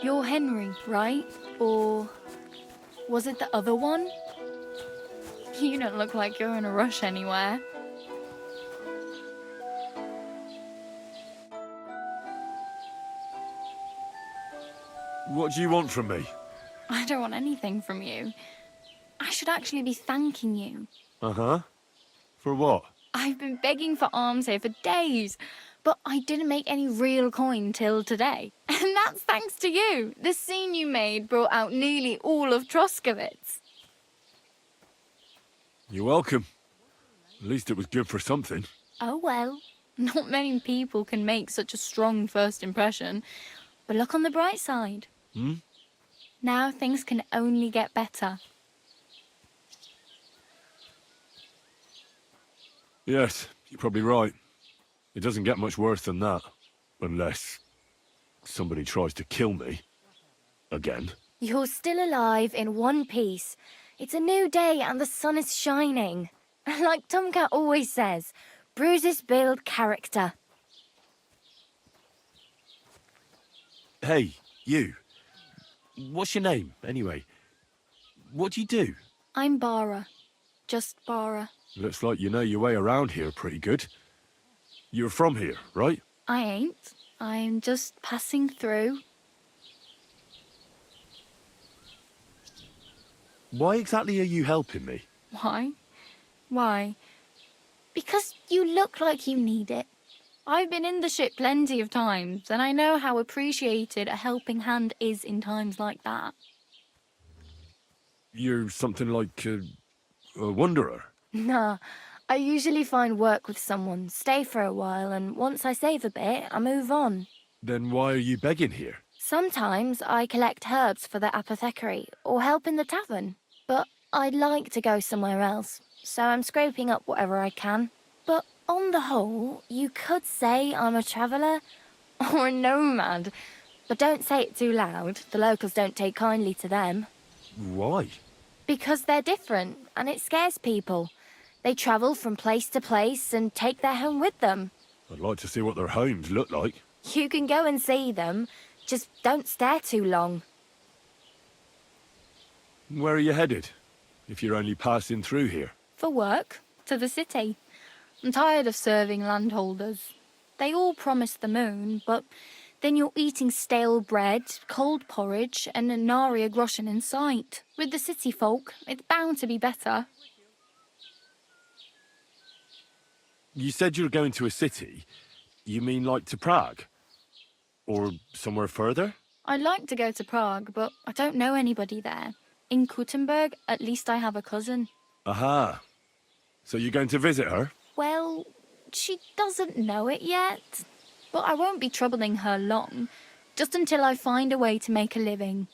You're Henry, right? Or was it the other one? You don't look like you're in a rush anywhere. What do you want from me? I don't want anything from you. I should actually be thanking you. Uh-huh. For what? I've been begging for alms here for days, but I didn't make any real coin till today. And that's thanks to you. The scene you made brought out nearly all of Troskowitz. You're welcome. At least it was good for something. Oh well, not many people can make such a strong first impression. But look on the bright side. Hmm? Now things can only get better. Yes, you're probably right. It doesn't get much worse than that. Unless somebody tries to kill me. Again. You're still alive in one piece. It's a new day and the sun is shining. Like Tomcat always says, bruises build character. Hey, you. What's your name, anyway? What do you do? I'm Bara. Just Bara. Looks like you know your way around here pretty good. You're from here, right? I ain't. I'm just passing through. Why exactly are you helping me? Why? Why? Because you look like you need it. I've been in the ship plenty of times, and I know how appreciated a helping hand is in times like that. You're something like a wanderer. Nah, I usually find work with someone, stay for a while, and once I save a bit, I move on. Then why are you begging here? Sometimes I collect herbs for the apothecary, or help in the tavern. But I'd like to go somewhere else, so I'm scraping up whatever I can. But on the whole, you could say I'm a traveller or a nomad. But don't say it too loud. The locals don't take kindly to them. Why? Because they're different, and it scares people. They travel from place to place and take their home with them. I'd like to see what their homes look like. You can go and see them, just don't stare too long. Where are you headed? If you're only passing through here. For work, to the city. I'm tired of serving landholders. They all promise the moon, but Then you're eating stale bread, cold porridge, and nary a groschen in sight. With the city folk, it's bound to be better. You said you were going to a city. You mean like to Prague? Or somewhere further? I'd like to go to Prague, but I don't know anybody there. In Kuttenberg, at least I have a cousin. Aha. So you're going to visit her? Well, she doesn't know it yet. But I won't be troubling her long, just until I find a way to make a living.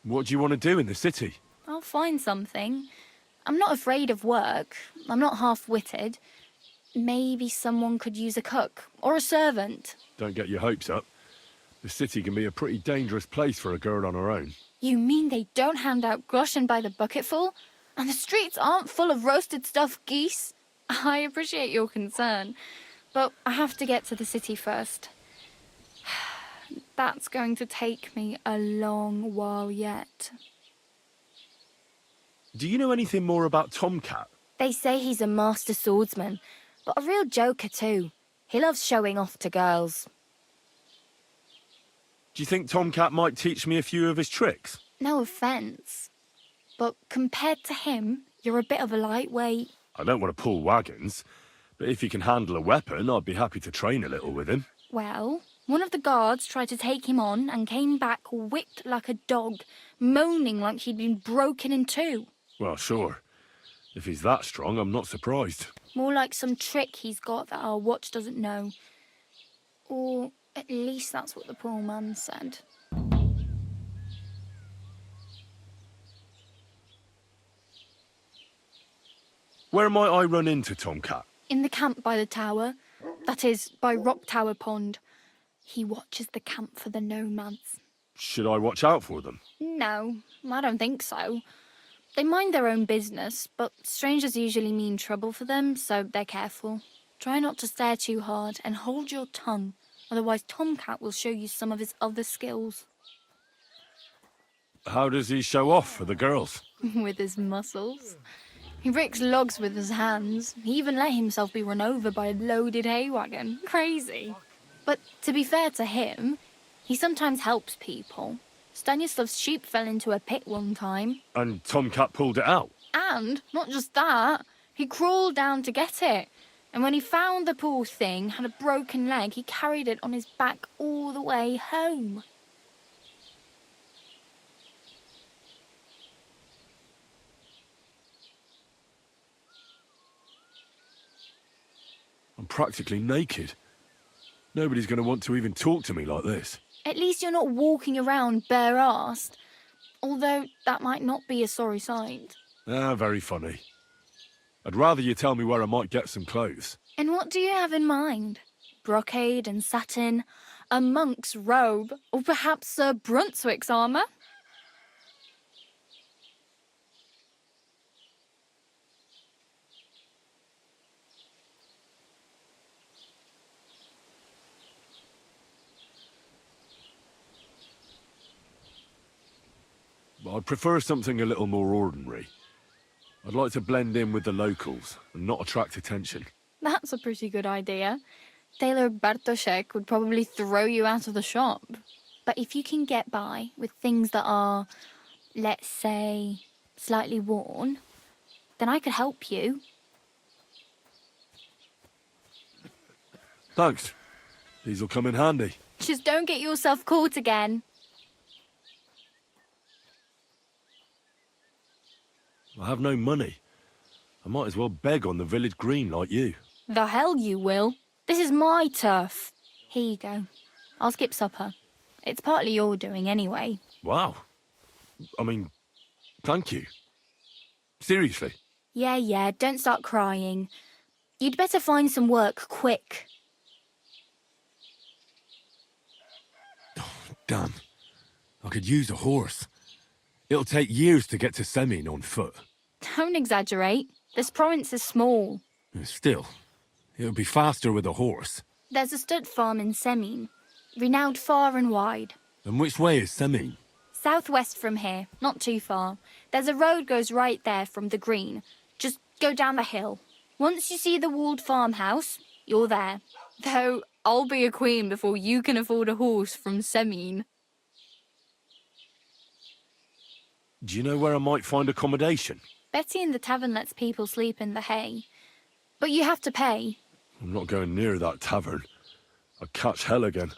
What do you want to do in the city? I'll find something. I'm not afraid of work. I'm not half-witted. Maybe someone could use a cook or a servant. Don't get your hopes up. The city can be a pretty dangerous place for a girl on her own. You mean they don't hand out groschen by the bucketful? And the streets aren't full of roasted stuffed geese? I appreciate your concern. But I have to get to the city first. That's going to take me a long while yet. Do you know anything more about Tomcat? They say he's a master swordsman, but a real joker too. He loves showing off to girls. Do you think Tomcat might teach me a few of his tricks? No offence, but compared to him, you're a bit of a lightweight. I don't want to pull wagons, but if he can handle a weapon, I'd be happy to train a little with him. Well, one of the guards tried to take him on and came back whipped like a dog, moaning like he'd been broken in two. Well, sure. If he's that strong, I'm not surprised. More like some trick he's got that our watch doesn't know. Or at least that's what the poor man said. Where might I run into Tomcat? In the camp by the tower. That is, by Rock Tower Pond. He watches the camp for the nomads. Should I watch out for them? No, I don't think so. They mind their own business, but strangers usually mean trouble for them, so they're careful. Try not to stare too hard and hold your tongue, otherwise Tomcat will show you some of his other skills. How does he show off for the girls? With his muscles. He ricks logs with his hands. He even let himself be run over by a loaded hay wagon. Crazy. But to be fair to him, he sometimes helps people. Stanislav's sheep fell into a pit one time. And Tomcat pulled it out? And, not just that, he crawled down to get it. And when he found the poor thing had a broken leg, he carried it on his back all the way home. I'm practically naked. Nobody's going to want to even talk to me like this. At least you're not walking around bare-arsed. Although that might not be a sorry sight. Ah, very funny. I'd rather you tell me where I might get some clothes. And what do you have in mind? Brocade and satin, a monk's robe, or perhaps Sir Brunswick's armour? I'd prefer something a little more ordinary. I'd like to blend in with the locals and not attract attention. That's a pretty good idea. Tailor Bartoszek would probably throw you out of the shop. But if you can get by with things that are, let's say, slightly worn, then I could help you. Thanks. These'll come in handy. Just don't get yourself caught again. I have no money. I might as well beg on the village green like you. The hell you will. This is my turf. Here you go. I'll skip supper. It's partly your doing anyway. Wow. I mean, thank you. Seriously. Yeah, don't start crying. You'd better find some work quick. Damn. I could use a horse. It'll take years to get to Semin on foot. Don't exaggerate. This province is small. Still, it would be faster with a horse. There's a stud farm in Semin, renowned far and wide. And which way is Semin? Southwest from here, not too far. There's a road goes right there from the green. Just go down the hill. Once you see the walled farmhouse, you're there. Though, I'll be a queen before you can afford a horse from Semine. Do you know where I might find accommodation? Betty in the tavern lets people sleep in the hay. But you have to pay. I'm not going near that tavern. I'd catch hell again.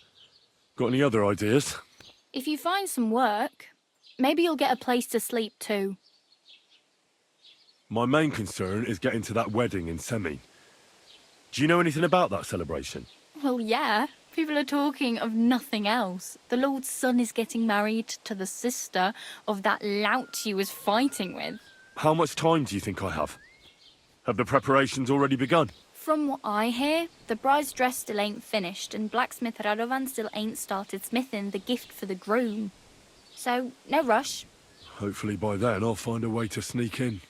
Got any other ideas? If you find some work, maybe you'll get a place to sleep too. My main concern is getting to that wedding in Semine. Do you know anything about that celebration? Well, yeah. People are talking of nothing else. The Lord's son is getting married to the sister of that lout you was fighting with. How much time do you think I have? Have the preparations already begun? From what I hear, the bride's dress still ain't finished, and blacksmith Radovan still ain't started smithing the gift for the groom. So, no rush. Hopefully by then I'll find a way to sneak in.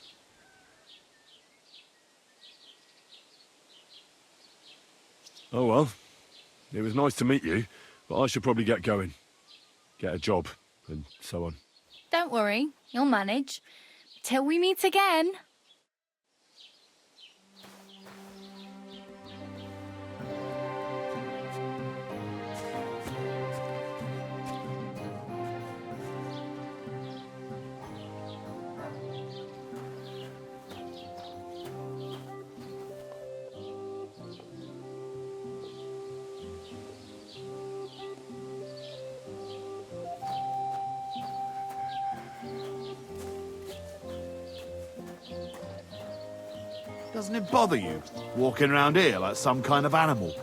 Oh well. It was nice to meet you, but I should probably get going. Get a job, and so on. Don't worry, you'll manage. Till we meet again. Doesn't it bother you, walking around here like some kind of animal?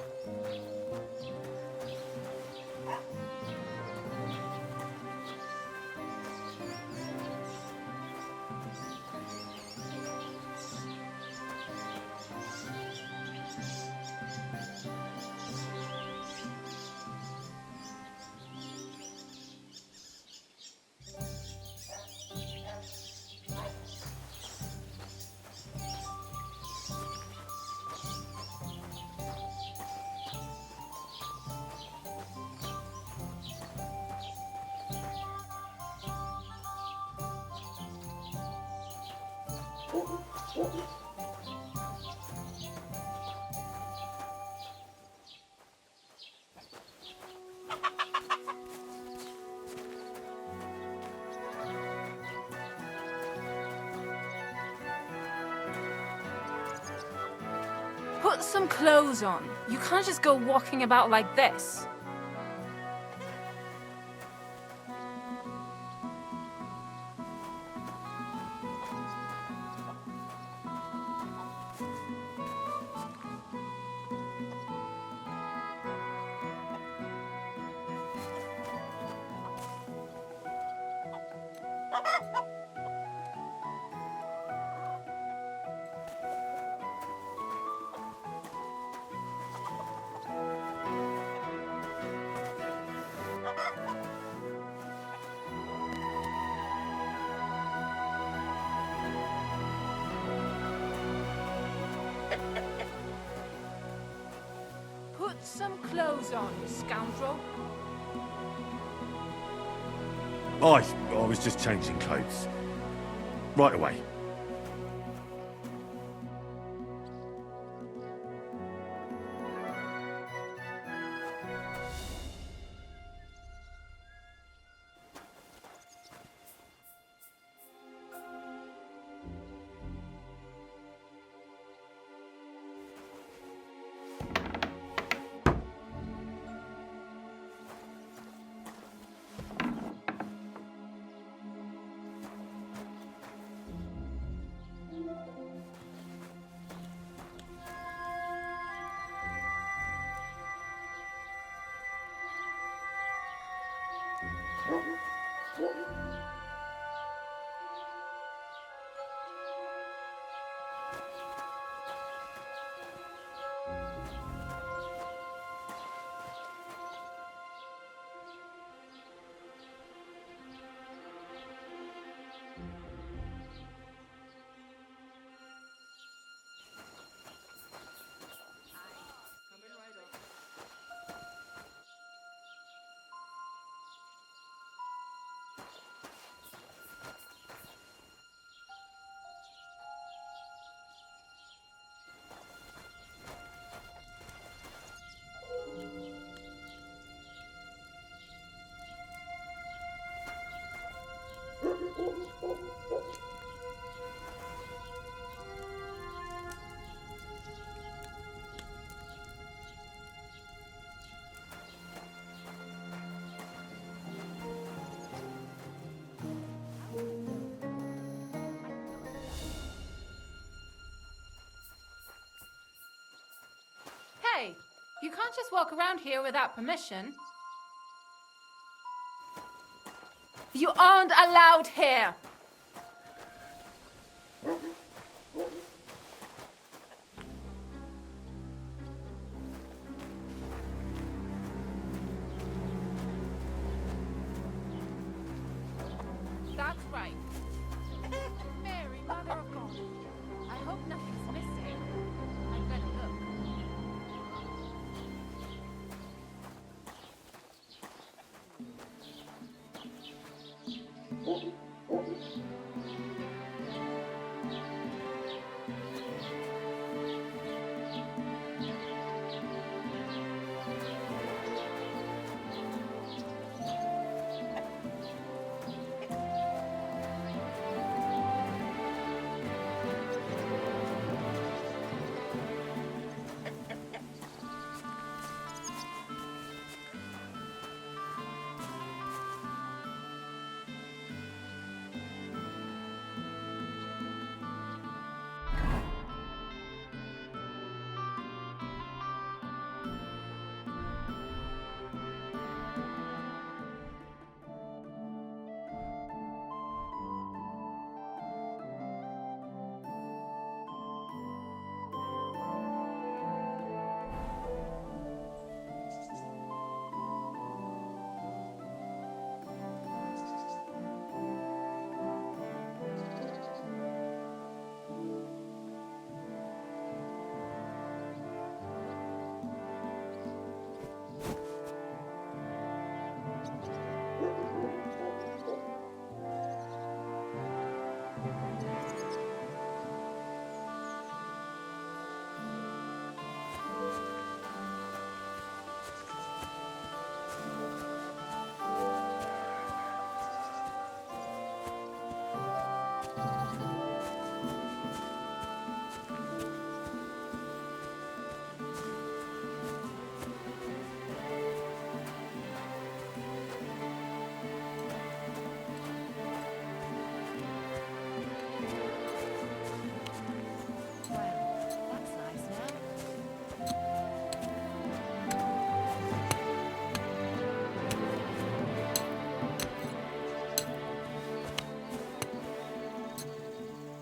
Put some clothes on. You can't just go walking about like this. Put some clothes on, you scoundrel. I was just changing clothes. Right away. You can't just walk around here without permission. You aren't allowed here! That's right. Mary, Mother of God. I hope nothing's missing. I'd better look.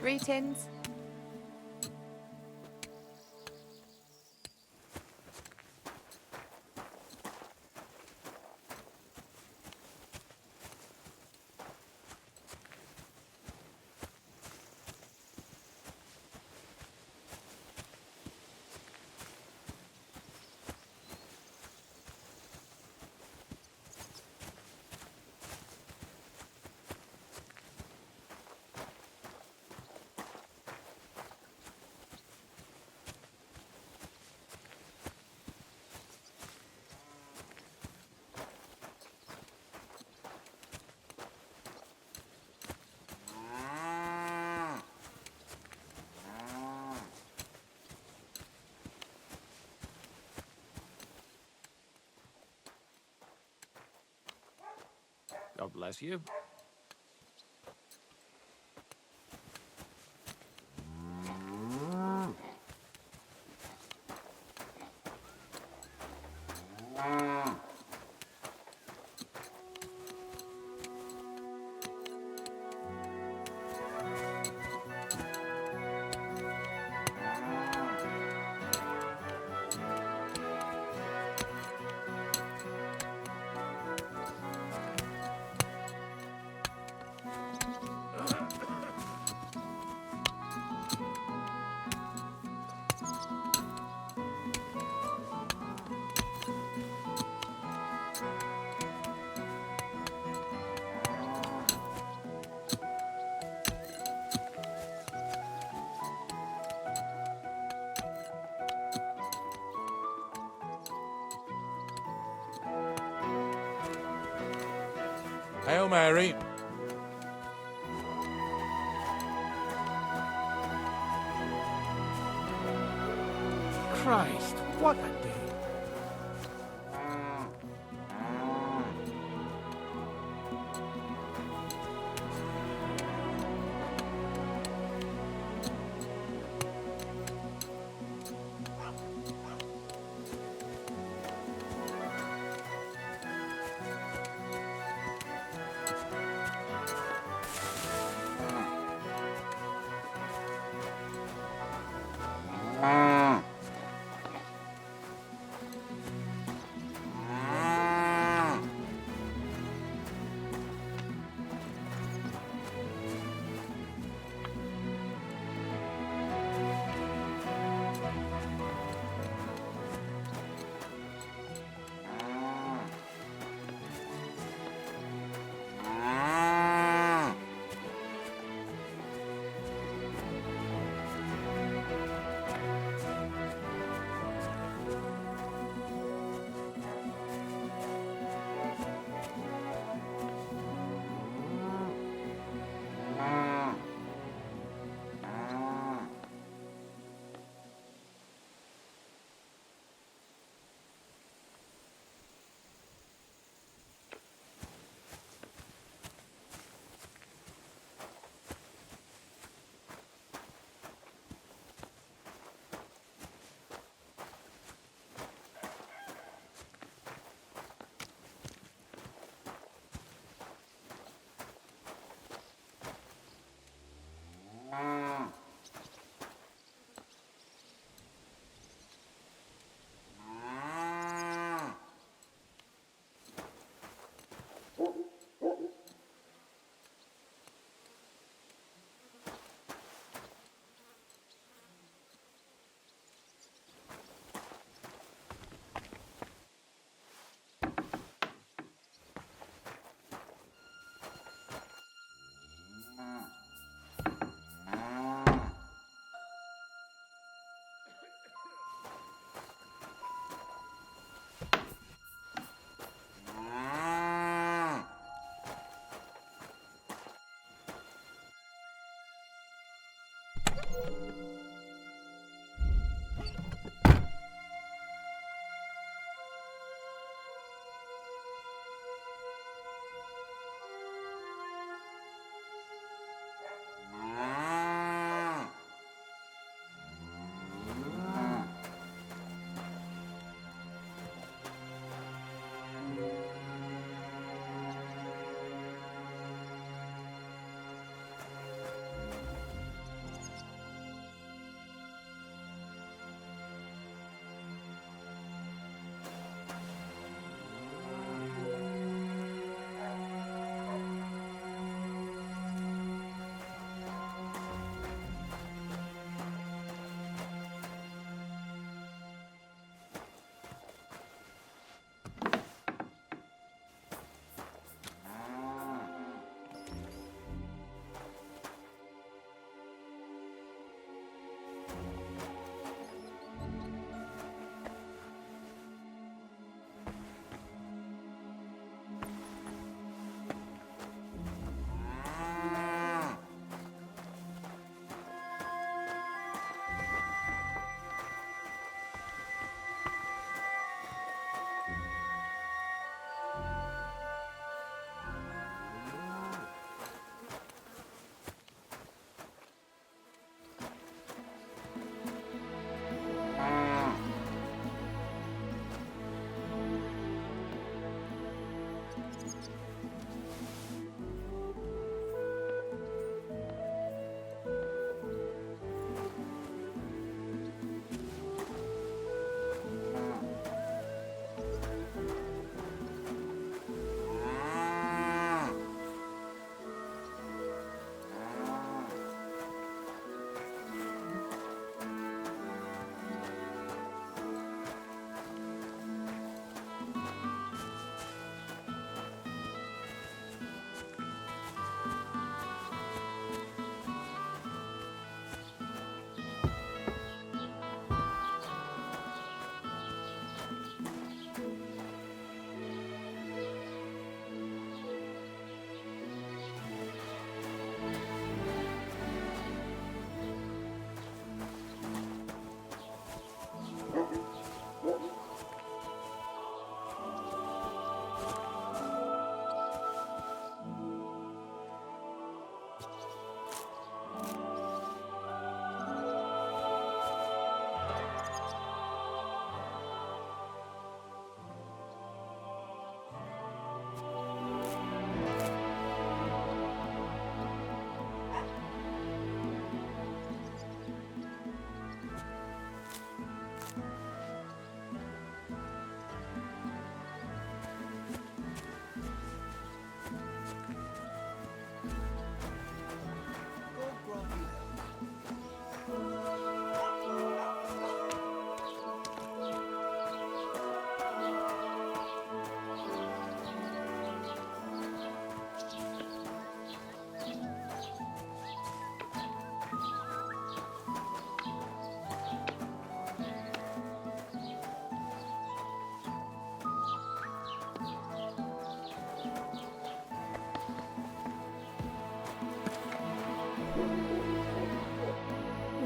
Greetings. God bless you. Hail Mary. Christ, what a day.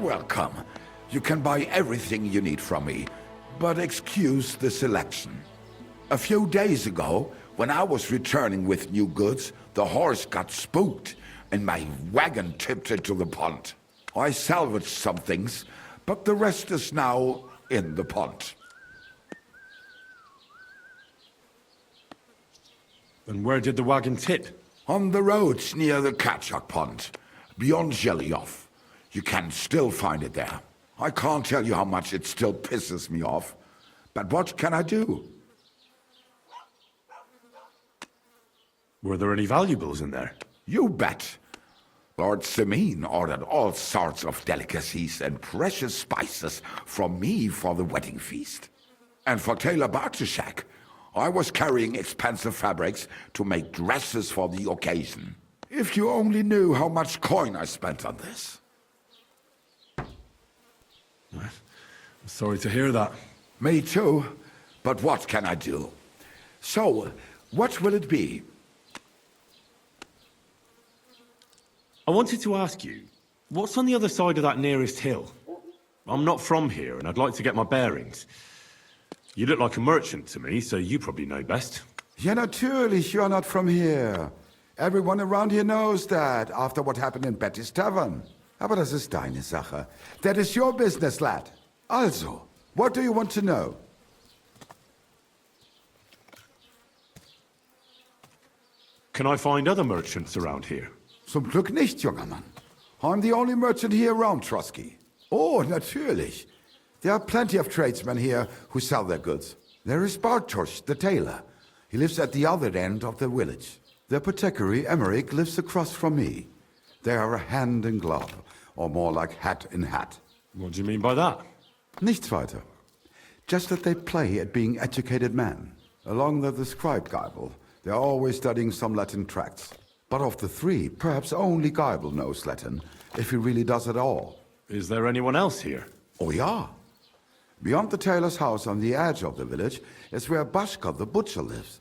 Welcome. You can buy everything you need from me, but excuse the selection. A few days ago, when I was returning with new goods, the horse got spooked and my wagon tipped into the pond. I salvaged some things, but the rest is now in the pond. And where did the wagon tip? On the roads near the Katchak Pond, beyond Jelioff. You can still find it there. I can't tell you how much it still pisses me off, but what can I do? Were there any valuables in there? You bet. Lord Semin ordered all sorts of delicacies and precious spices from me for the wedding feast. And for Taylor Bartashak, I was carrying expensive fabrics to make dresses for the occasion. If you only knew how much coin I spent on this. I'm sorry to hear that. Me too, but what can I do? So, what will it be? I wanted to ask you, What's on the other side of that nearest hill? I'm not from here, and I'd like to get my bearings. You look like a merchant to me, so you probably know best. Ja, natürlich, you're not from here. Everyone around here knows that, after what happened in Betty's Tavern. Aber das ist deine Sache. That is your business, lad. Also, what do you want to know? Can I find other merchants around here? Zum Glück nicht, junger Mann. I'm the only merchant here around Troskowitz. Oh, natürlich. There are plenty of tradesmen here who sell their goods. There is Bartosz, the tailor. He lives at the other end of the village. The apothecary, Emmerich, lives across from me. They are a hand in glove, or more like hat in hat. What do you mean by that? Nichts weiter. Just that they play at being educated men. Along with the scribe Geibel, they are always studying some Latin tracts. But of the three, perhaps only Geibel knows Latin, if he really does at all. Is there anyone else here? Oh, yeah. Beyond the tailor's house on the edge of the village is where Bashka the butcher lives.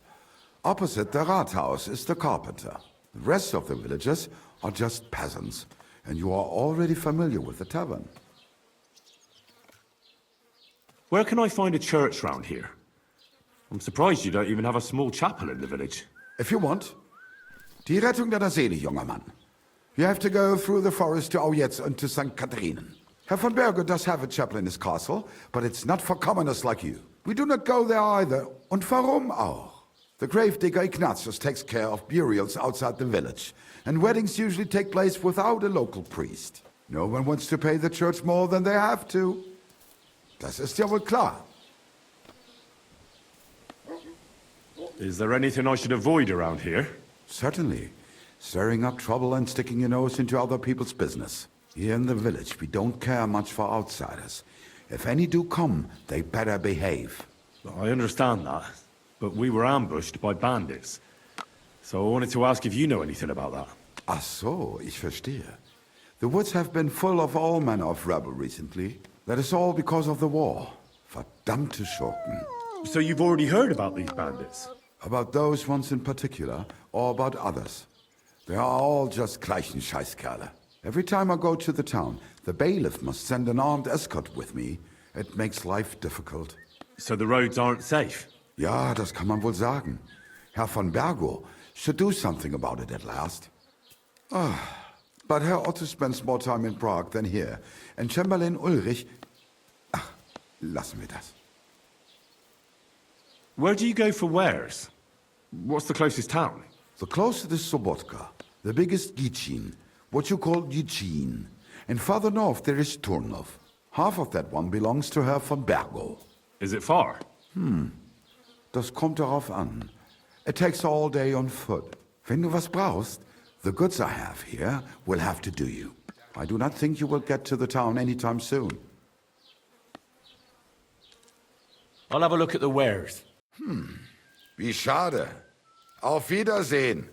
Opposite the Rathaus is the carpenter. The rest of the villagers are just peasants, and you are already familiar with the tavern. Where can I find a church round here? I'm surprised you don't even have a small chapel in the village. If you want. Die Rettung deiner Seele, junger Mann. You have to go through the forest to Aujetz and to St. Catharinen. Herr von Berger does have a chapel in his castle, but it's not for commoners like you. We do not go there either. Und warum auch? The gravedigger Ignatius takes care of burials outside the village, and weddings usually take place without a local priest. No one wants to pay the church more than they have to. Das ist ja wohl klar. Is there anything I should avoid around here? Certainly. Stirring up trouble and sticking your nose into other people's business. Here in the village, we don't care much for outsiders. If any do come, they better behave. I understand that, but we were ambushed by bandits. So I wanted to ask if you know anything about that. Ach so, ich verstehe. The woods have been full of all manner of rebel recently. That is all because of the war. Verdammte Schurken. So you've already heard about these bandits? About those ones in particular, or about others. They are all just gleichen Scheißkerle. Every time I go to the town, the bailiff must send an armed escort with me. It makes life difficult. So the roads aren't safe? Ja, das kann man wohl sagen. Herr von Bergo should do something about it at last. But Herr Otto spends more time in Prague than here, and Chamberlain Ulrich... Ach, lassen wir das. Where do you go for wares? What's the closest town? The closest is Sobotka, the biggest Gichin, what you call Gichin. And farther north there is Turnov. Half of that one belongs to Herr von Bergo. Is it far? Das kommt darauf an. It takes all day on foot. Wenn du was brauchst, the goods I have here will have to do you. I do not think you will get to the town anytime soon. I'll have a look at the wares. Wie schade. Auf Wiedersehen.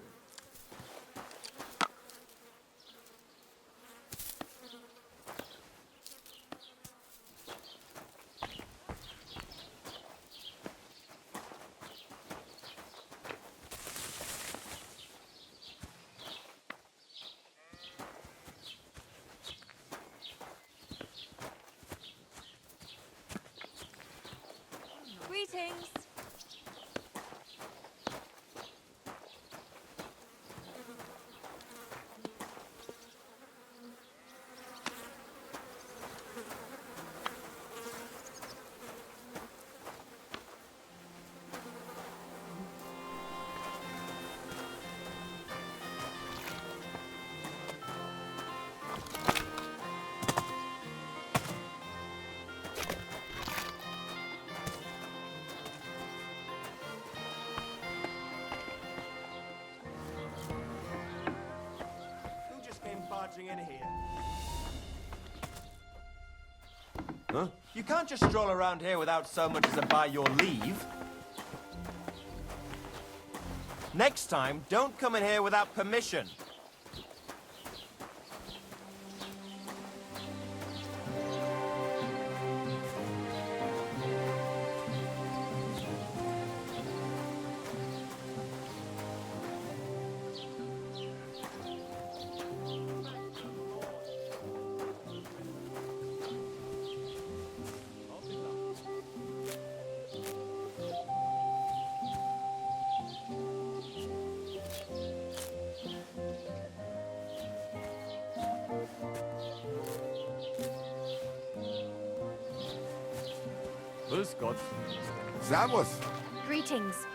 Greetings. Barging in here. Huh? You can't just stroll around here without so much as a by your leave. Next time, don't come in here without permission. Grüß Gott. Servus. Greetings.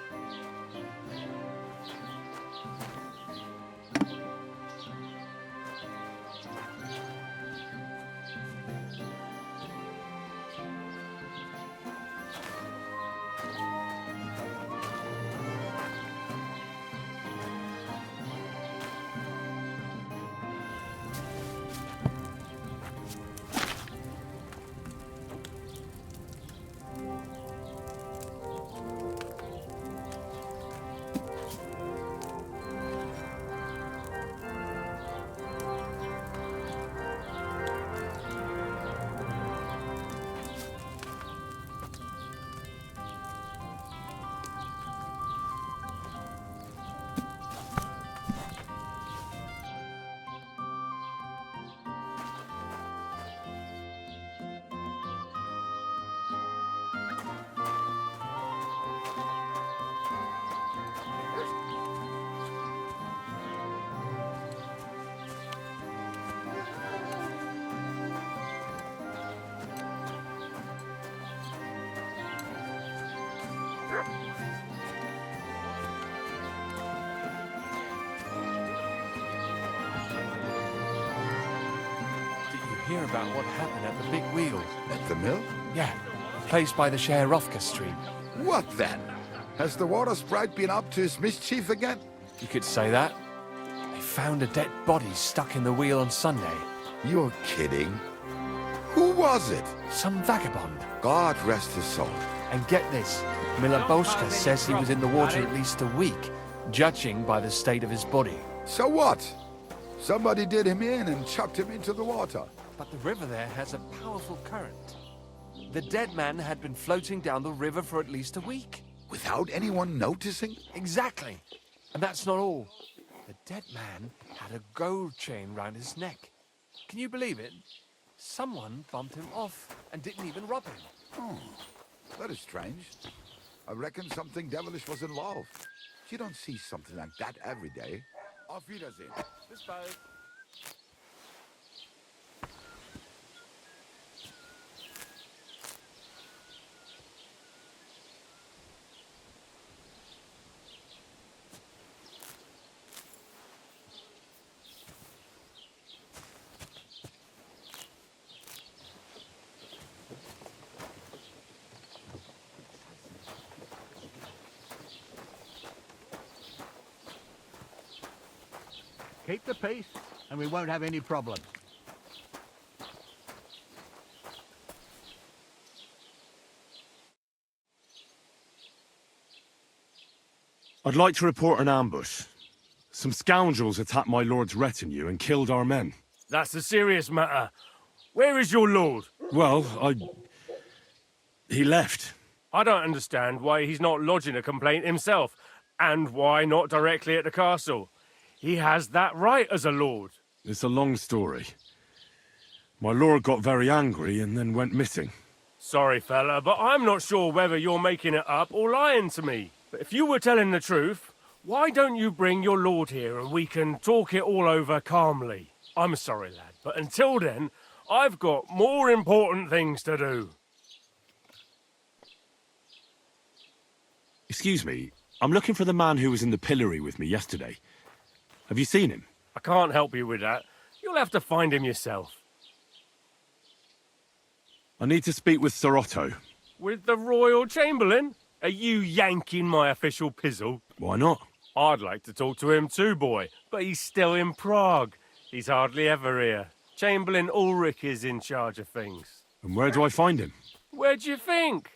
Hear about what happened at the big wheel. At the mill? Yeah, placed by the Sharovka stream. What then? Has the water sprite been up to his mischief again? You could say that. They found a dead body stuck in the wheel on Sunday. You're kidding. Who was it? Some vagabond. God rest his soul. And get this, Miloboska says he was in the water at least a week, judging by the state of his body. So what? Somebody did him in and chucked him into the water. But the river there has a powerful current. The dead man had been floating down the river for at least a week. Without anyone noticing? Exactly. And that's not all. The dead man had a gold chain round his neck. Can you believe it? Someone bumped him off and didn't even rob him. Oh, that is strange. I reckon something devilish was involved. You don't see something like that every day. Auf Wiedersehen. Bis bald. Keep the peace, and we won't have any problems. I'd like to report an ambush. Some scoundrels attacked my lord's retinue and killed our men. That's a serious matter. Where is your lord? Well, he left. I don't understand why he's not lodging a complaint himself, and why not directly at the castle. He has that right as a lord. It's a long story. My lord got very angry and then went missing. Sorry, fella, but I'm not sure whether you're making it up or lying to me. But if you were telling the truth, why don't you bring your lord here and we can talk it all over calmly? I'm sorry, lad, but until then, I've got more important things to do. Excuse me, I'm looking for the man who was in the pillory with me yesterday. Have you seen him? I can't help you with that. You'll have to find him yourself. I need to speak with Sir Otto. With the Royal Chamberlain? Are you yanking my official pizzle? Why not? I'd like to talk to him too, boy, but he's still in Prague. He's hardly ever here. Chamberlain Ulrich is in charge of things. And where do I find him? Where do you think?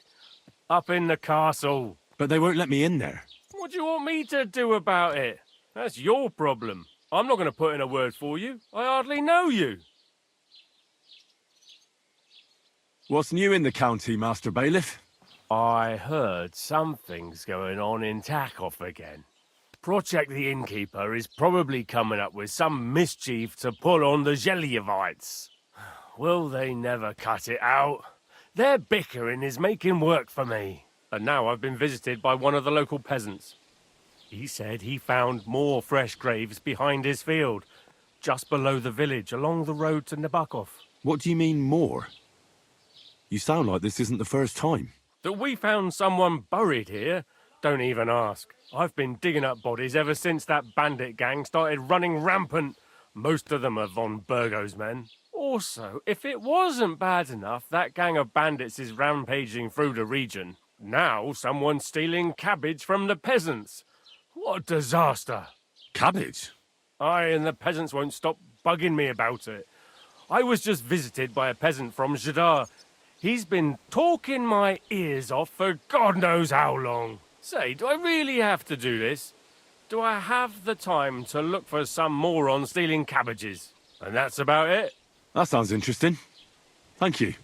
Up in the castle. But they won't let me in there. What do you want me to do about it? That's your problem. I'm not going to put in a word for you. I hardly know you. What's new in the county, Master Bailiff? I heard something's going on in Takov again. Project the Innkeeper is probably coming up with some mischief to pull on the Zhelyevites. Will they never cut it out? Their bickering is making work for me. And now I've been visited by one of the local peasants. He said he found more fresh graves behind his field, just below the village, along the road to Nabokov. What do you mean, more? You sound like this isn't the first time. That we found someone buried here? Don't even ask. I've been digging up bodies ever since that bandit gang started running rampant. Most of them are von Burgo's men. Also, if it wasn't bad enough that gang of bandits is rampaging through the region, now someone's stealing cabbage from the peasants. What a disaster. Cabbage? Aye, and the peasants won't stop bugging me about it. I was just visited by a peasant from Jadar. He's been talking my ears off for God knows how long. Say, do I really have to do this? Do I have the time to look for some moron stealing cabbages? And that's about it. That sounds interesting. Thank you.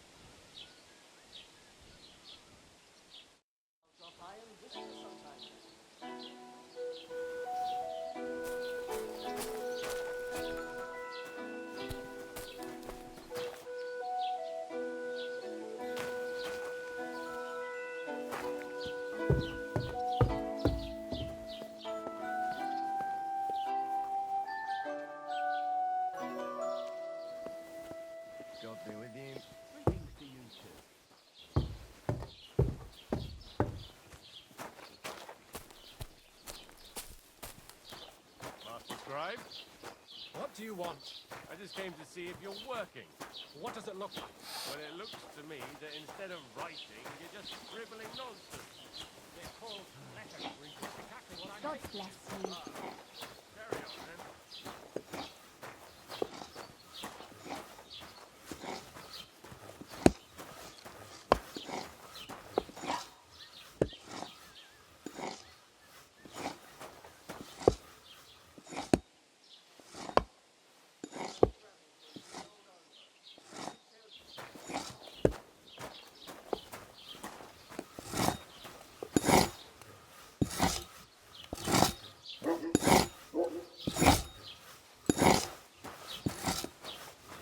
God be with you. Master Scribe? What do you want? I just came to see if you're working. What does it look like? Well, it looks to me that instead of writing, you're just scribbling nonsense. They're called letters. Exactly what I God mean. bless you. Carry on, then.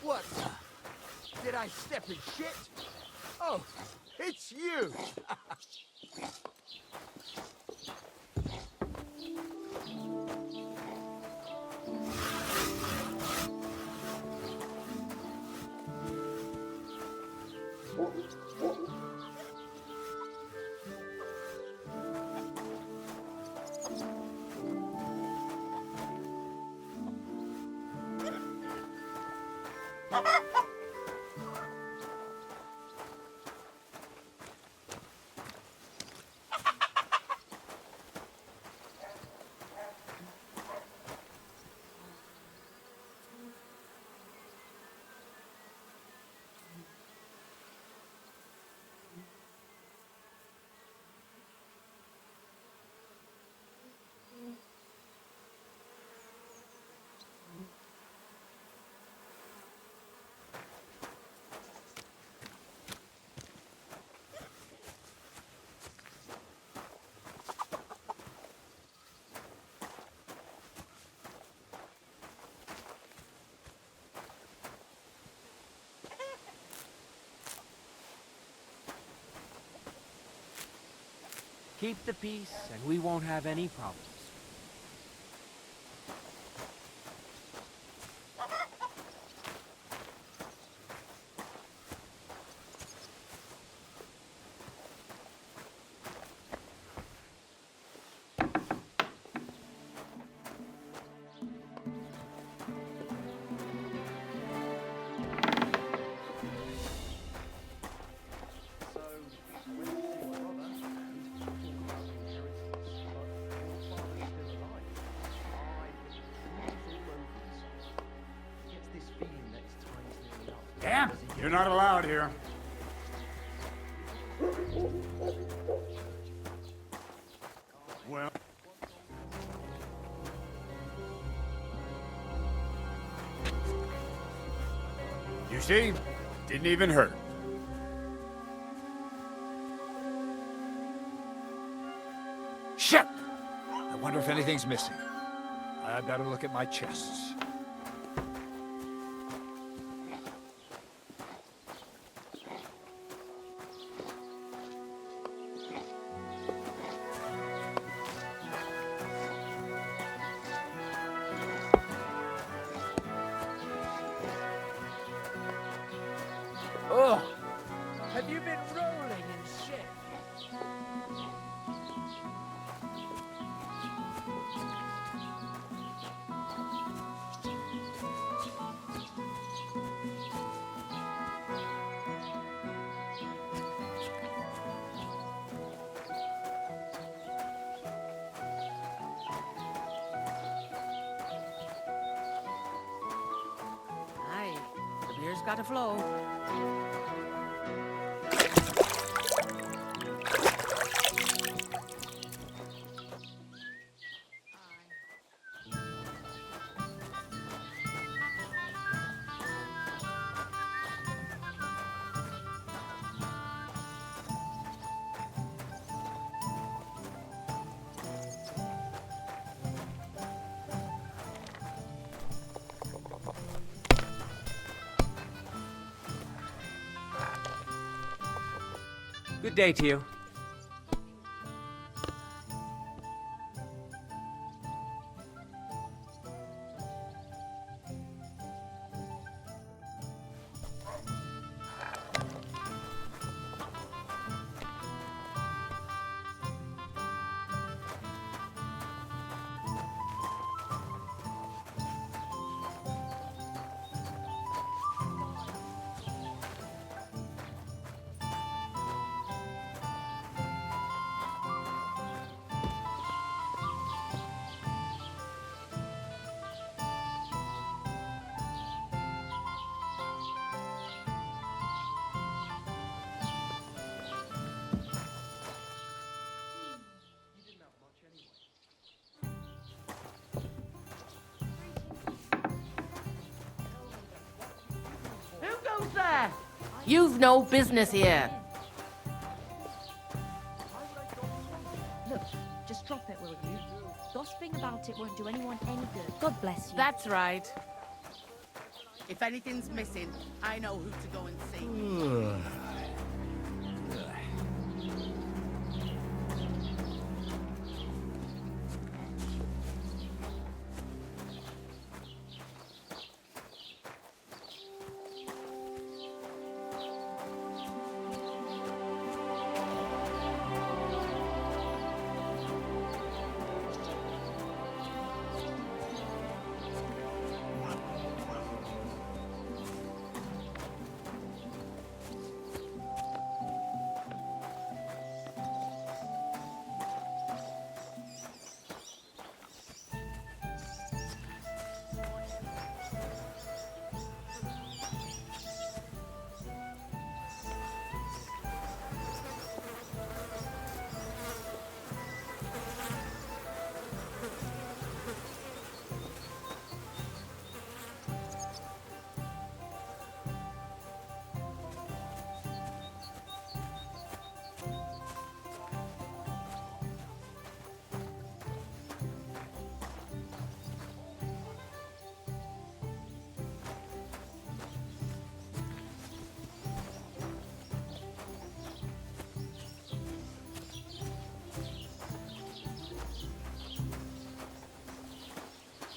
What the? Did I step in shit? Oh, it's you! Keep the peace, and we won't have any problems. Damn! You're not allowed here. Well... You see? Didn't even hurt. Shit! I wonder if anything's missing. I've got to look at my chests. Oh, have you been rolling in shit? gotta flow. Good day to you. Who goes there? You've no business here. Look, just drop it, will you? Gossiping about it won't do anyone any good. God bless you. That's right. If anything's missing, I know who to go and see.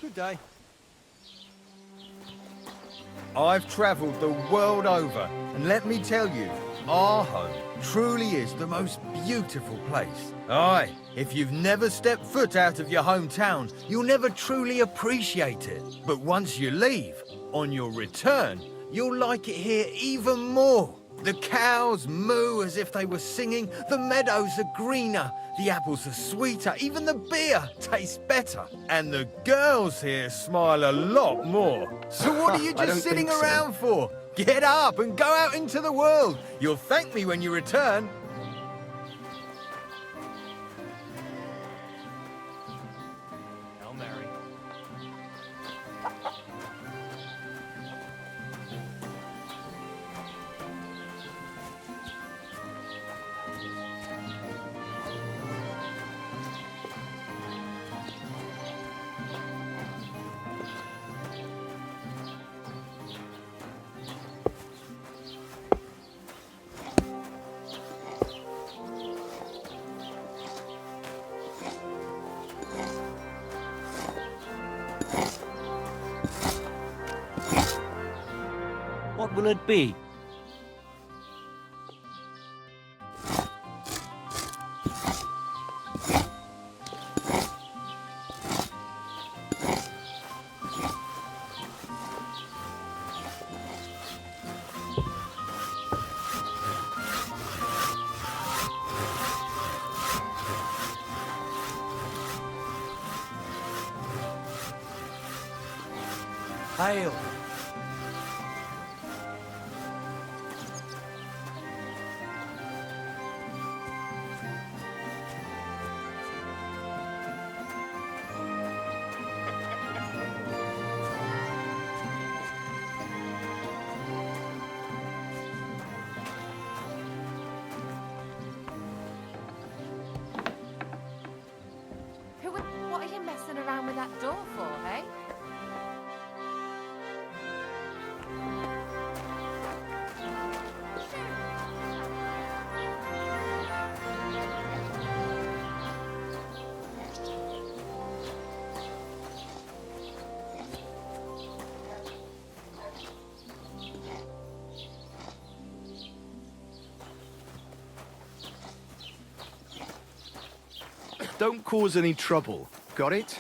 Good day. I've travelled the world over, and let me tell you, our home truly is the most beautiful place. Aye, if you've never stepped foot out of your hometown, you'll never truly appreciate it. But once you leave, on your return, you'll like it here even more. The cows moo as if they were singing, the meadows are greener, the apples are sweeter, even the beer tastes better. And the girls here smile a lot more. So what are you I just don't sitting think so. around for? Get up and go out into the world. You'll thank me when you return. Hail Mary. What will it be? Hail. Don't cause any trouble. Got it?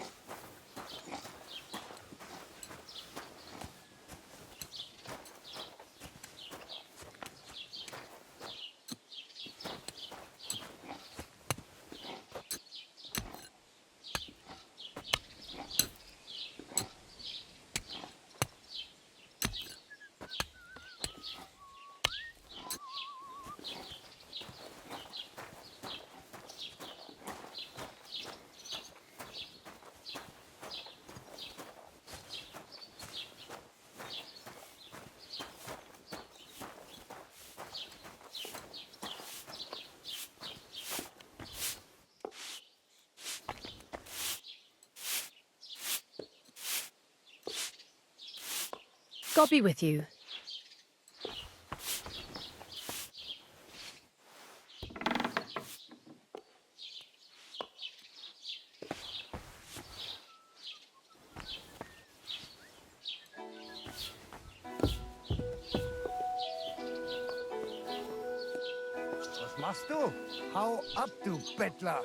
God be with you. Was machst du? Hau ab, du Bettler!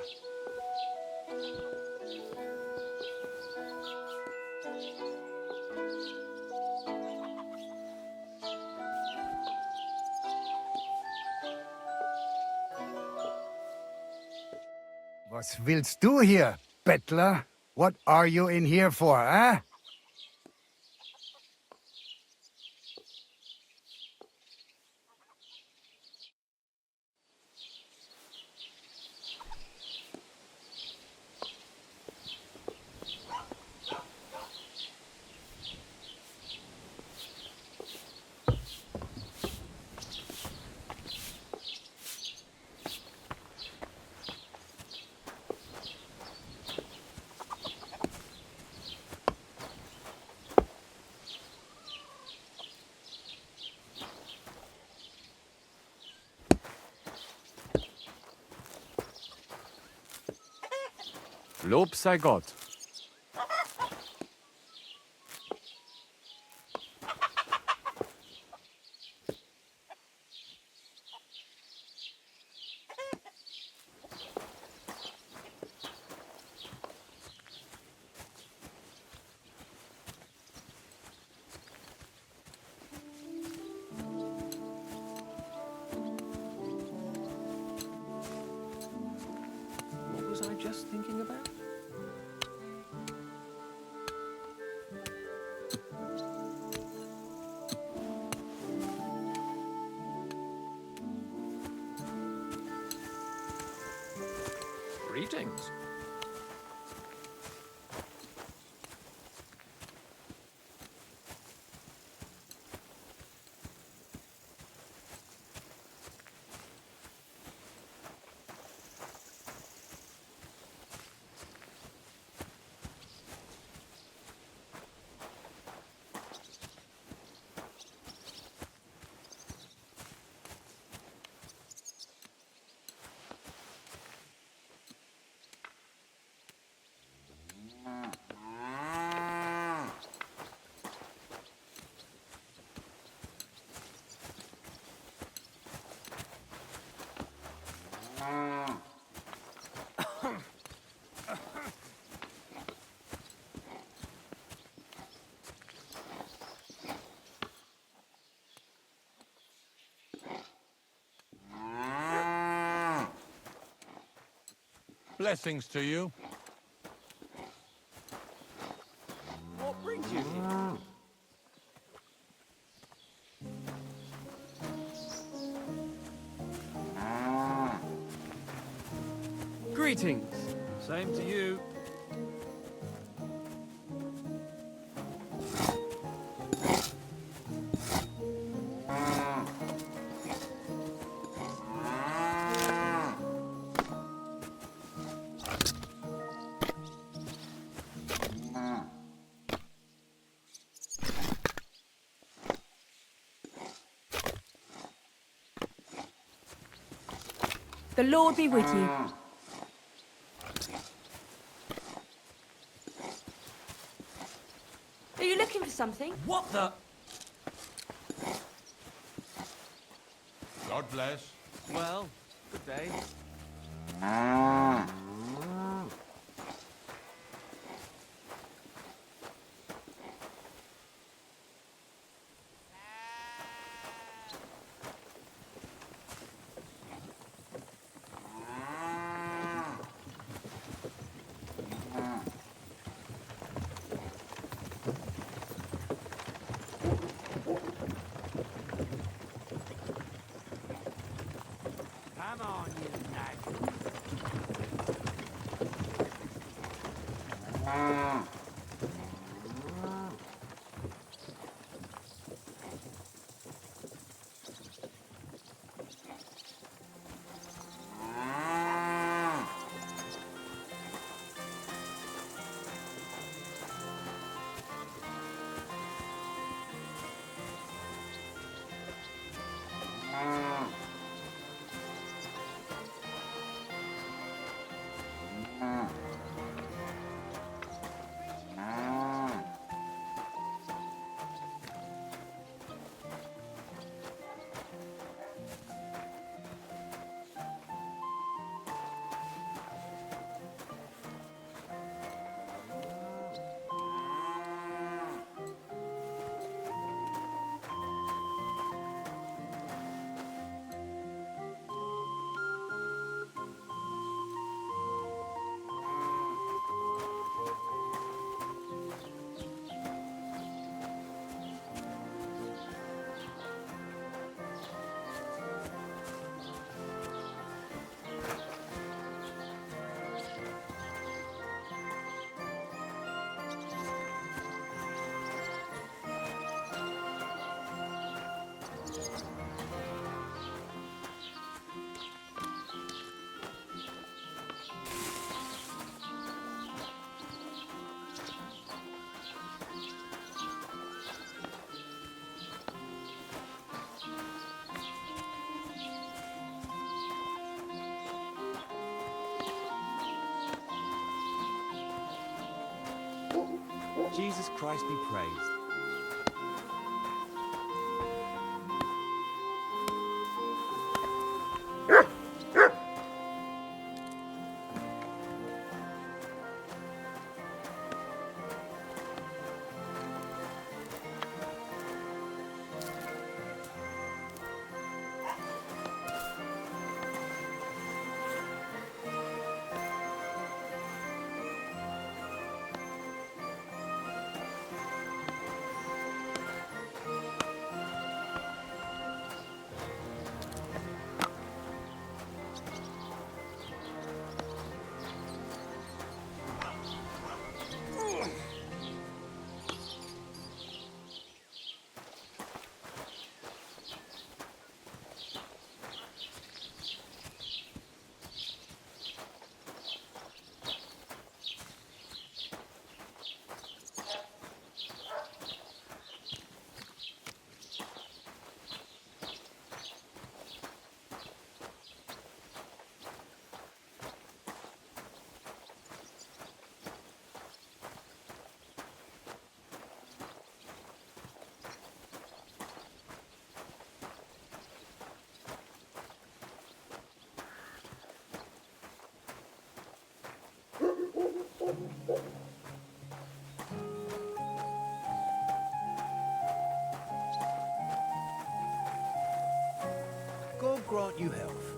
Was willst du hier, Bettler? What are you in here for, eh? Lob sei Gott. What was I just thinking about? Greetings. Blessings to you. What brings you here? Greetings. Same to you. The Lord be with you. Are you looking for something? What the? God bless. Well, good day. Come on, you nag. Jesus Christ be praised. God grant you health.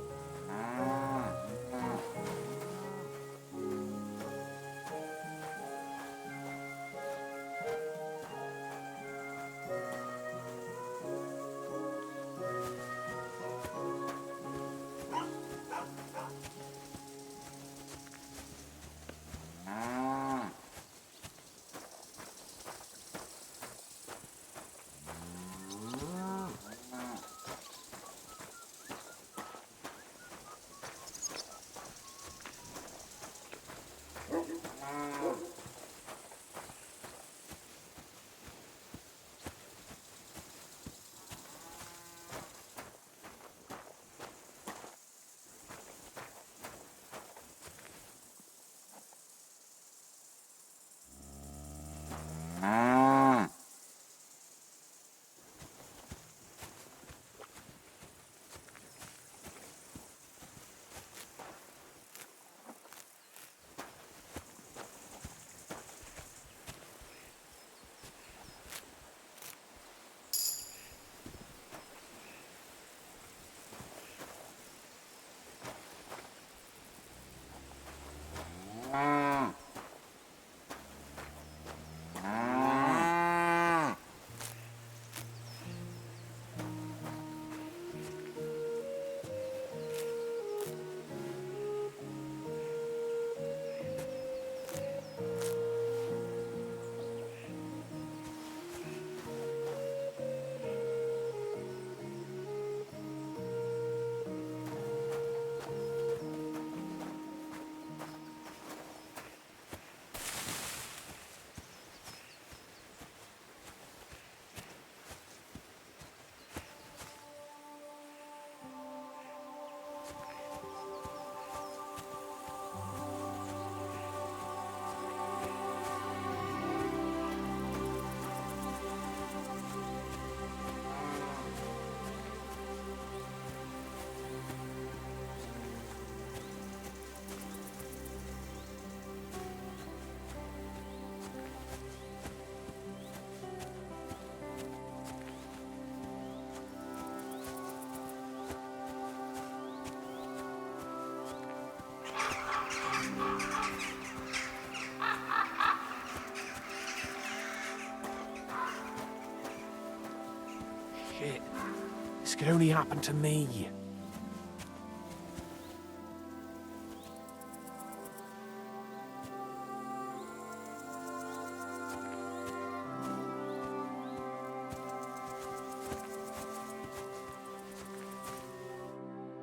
This could only happen to me.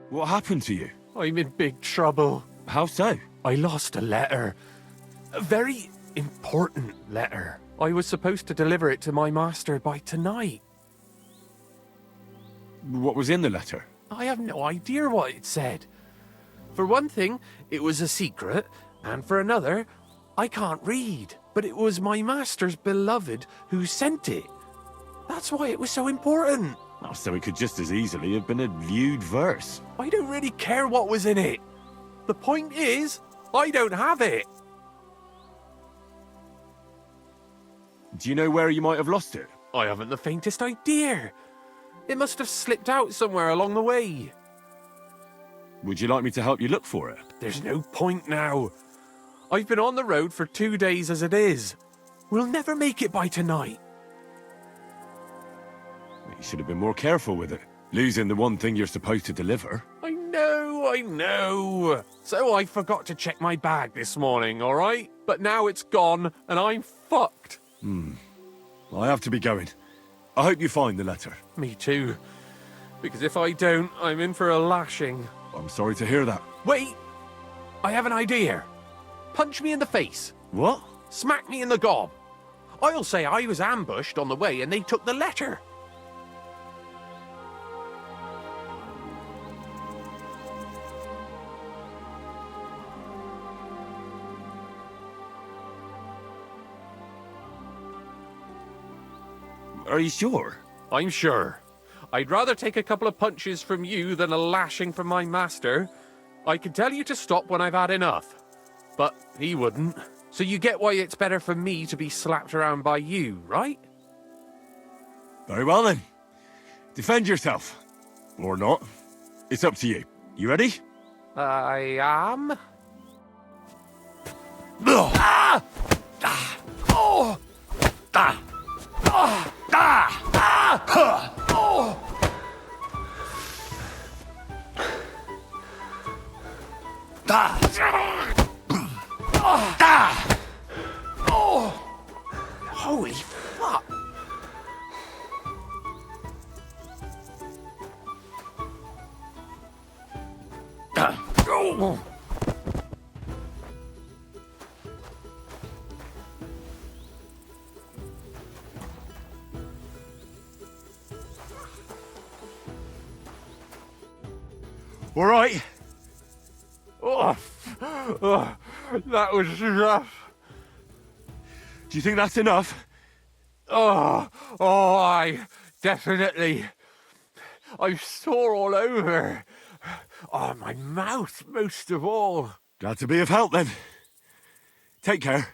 What happened to you? I'm in big trouble. How so? I lost a letter. A very important letter. I was supposed to deliver it to my master by tonight. What was in the letter? I have no idea what it said. For one thing, it was a secret, and for another, I can't read. But it was my master's beloved who sent it. That's why it was so important. Oh, so it could just as easily have been a lewd verse. I don't really care what was in it. The point is, I don't have it. Do you know where you might have lost it? I haven't the faintest idea. It must have slipped out somewhere along the way. Would you like me to help you look for it? There's no point now. I've been on the road for 2 days as it is. We'll never make it by tonight. You should have been more careful with it. Losing the one thing you're supposed to deliver. I know. So I forgot to check my bag this morning, all right? But now it's gone, and I'm fucked. I have to be going. I hope you find the letter. Me too. Because if I don't, I'm in for a lashing. I'm sorry to hear that. Wait! I have an idea. Punch me in the face. What? Smack me in the gob. I'll say I was ambushed on the way and they took the letter. Are you sure? I'm sure. I'd rather take a couple of punches from you than a lashing from my master. I can tell you to stop when I've had enough. But he wouldn't. So you get why it's better for me to be slapped around by you, right? Very well then. Defend yourself. Or not. It's up to you. You ready? I am. Ah! Ah! Oh! Ah! Ah! Ah! Ah! Oh! Ah! Ah! Oh! Holy fuck! Oh! All right. Oh, that was rough. Do you think that's enough? I definitely. I'm sore all over. Oh, my mouth most of all. Glad to be of help then. Take care.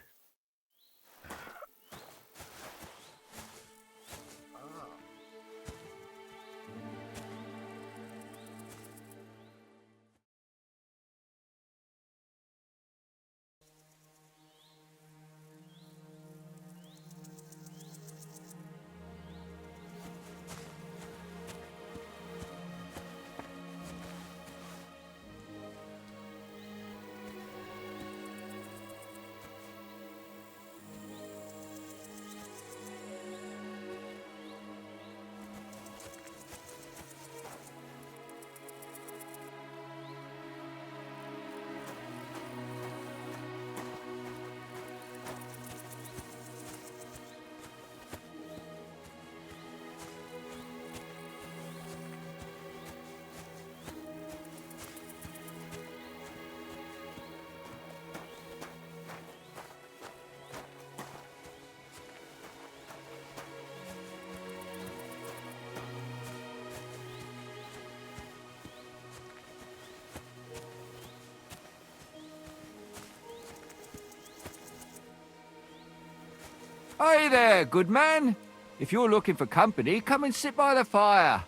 Hey there, good man. If you're looking for company, come and sit by the fire.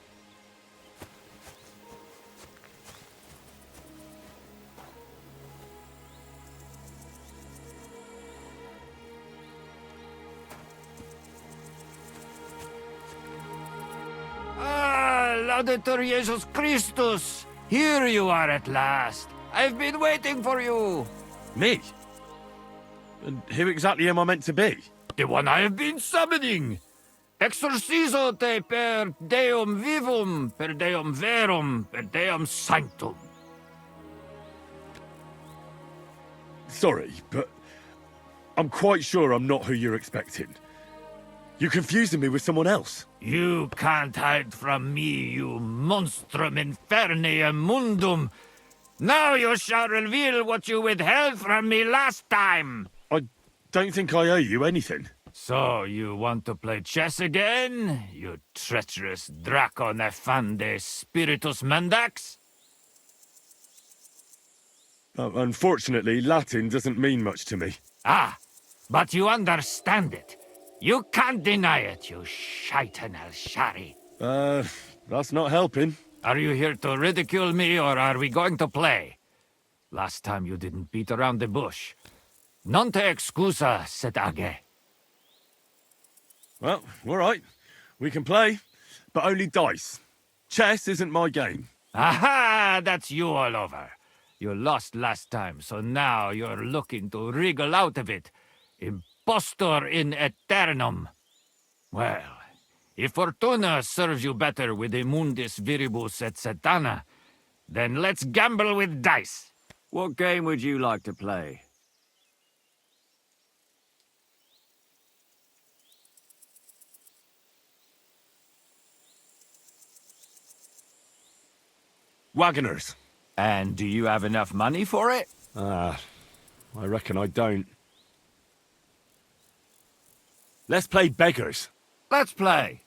Laudetur Jesus Christus! Here you are at last. I've been waiting for you. Me? And who exactly am I meant to be? The one I have been summoning. Exorcizo te per deum vivum, per deum verum, per deum sanctum. Sorry, but I'm quite sure I'm not who you're expecting. You're confusing me with someone else. You can't hide from me, you monstrum infernium mundum. Now you shall reveal what you withheld from me last time. I don't think I owe you anything. So you want to play chess again, you treacherous Draco Nefande Spiritus Mendax? Unfortunately, Latin doesn't mean much to me. Ah, but you understand it. You can't deny it, you shaitan al-shari. That's not helping. Are you here to ridicule me, or are we going to play? Last time you didn't beat around the bush. Non te excusa, set age. Well, all right. We can play, but only dice. Chess isn't my game. Aha! That's you all over. You lost last time, so now you're looking to wriggle out of it. Impostor in aeternum. Well, if Fortuna serves you better with the mundus viribus et satana, then let's gamble with dice. What game would you like to play? Wagoners. And do you have enough money for it? I reckon I don't. Let's play beggars. Let's play.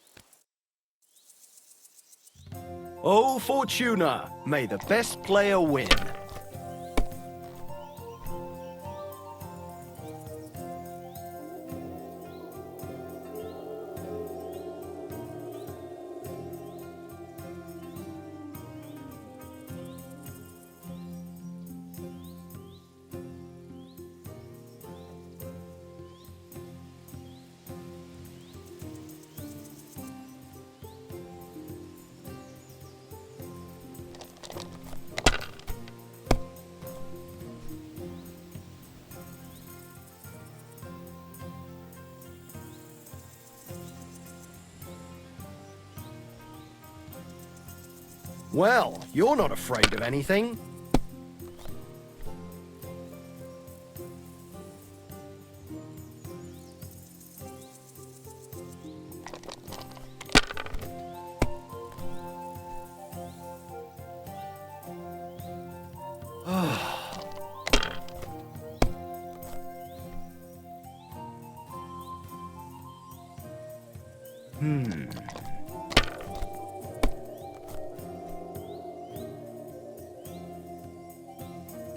Oh, Fortuna, may the best player win. Well, you're not afraid of anything.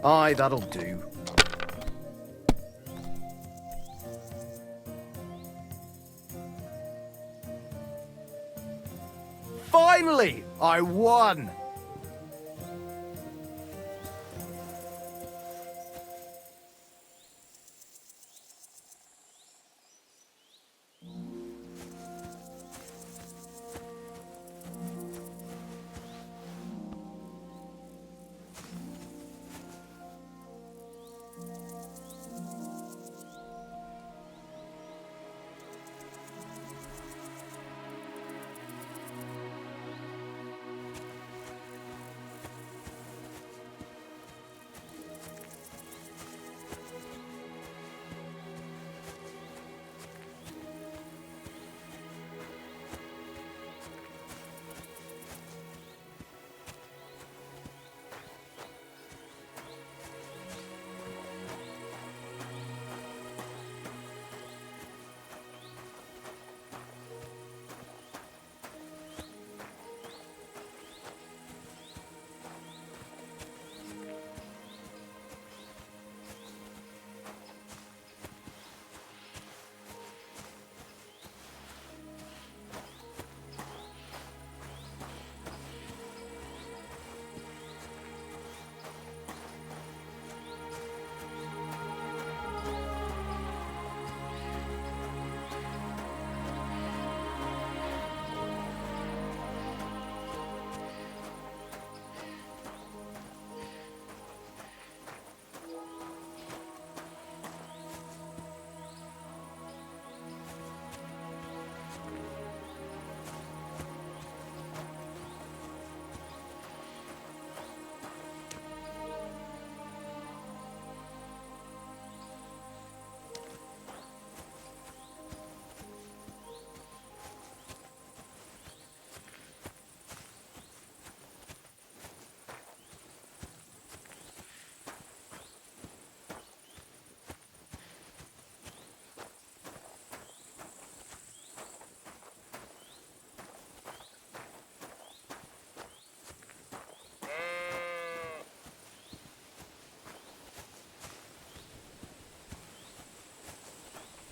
Aye, that'll do. Finally! I won!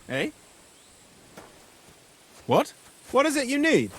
Eh? What? What is it you need?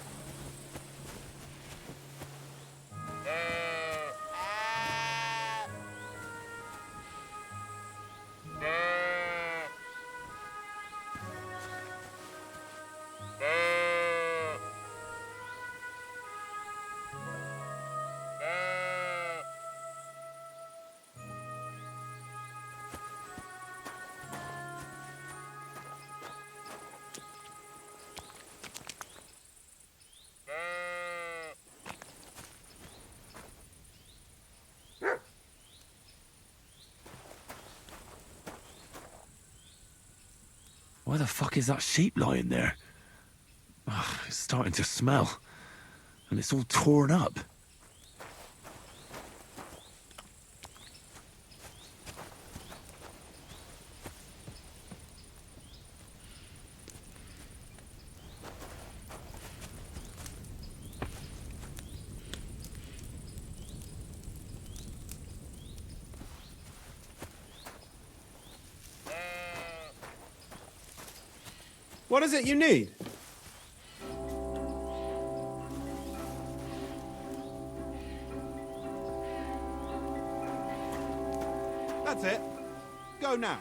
Why the fuck is that sheep lying there? Ugh, it's starting to smell. And it's all torn up. What is it you need? That's it. Go now.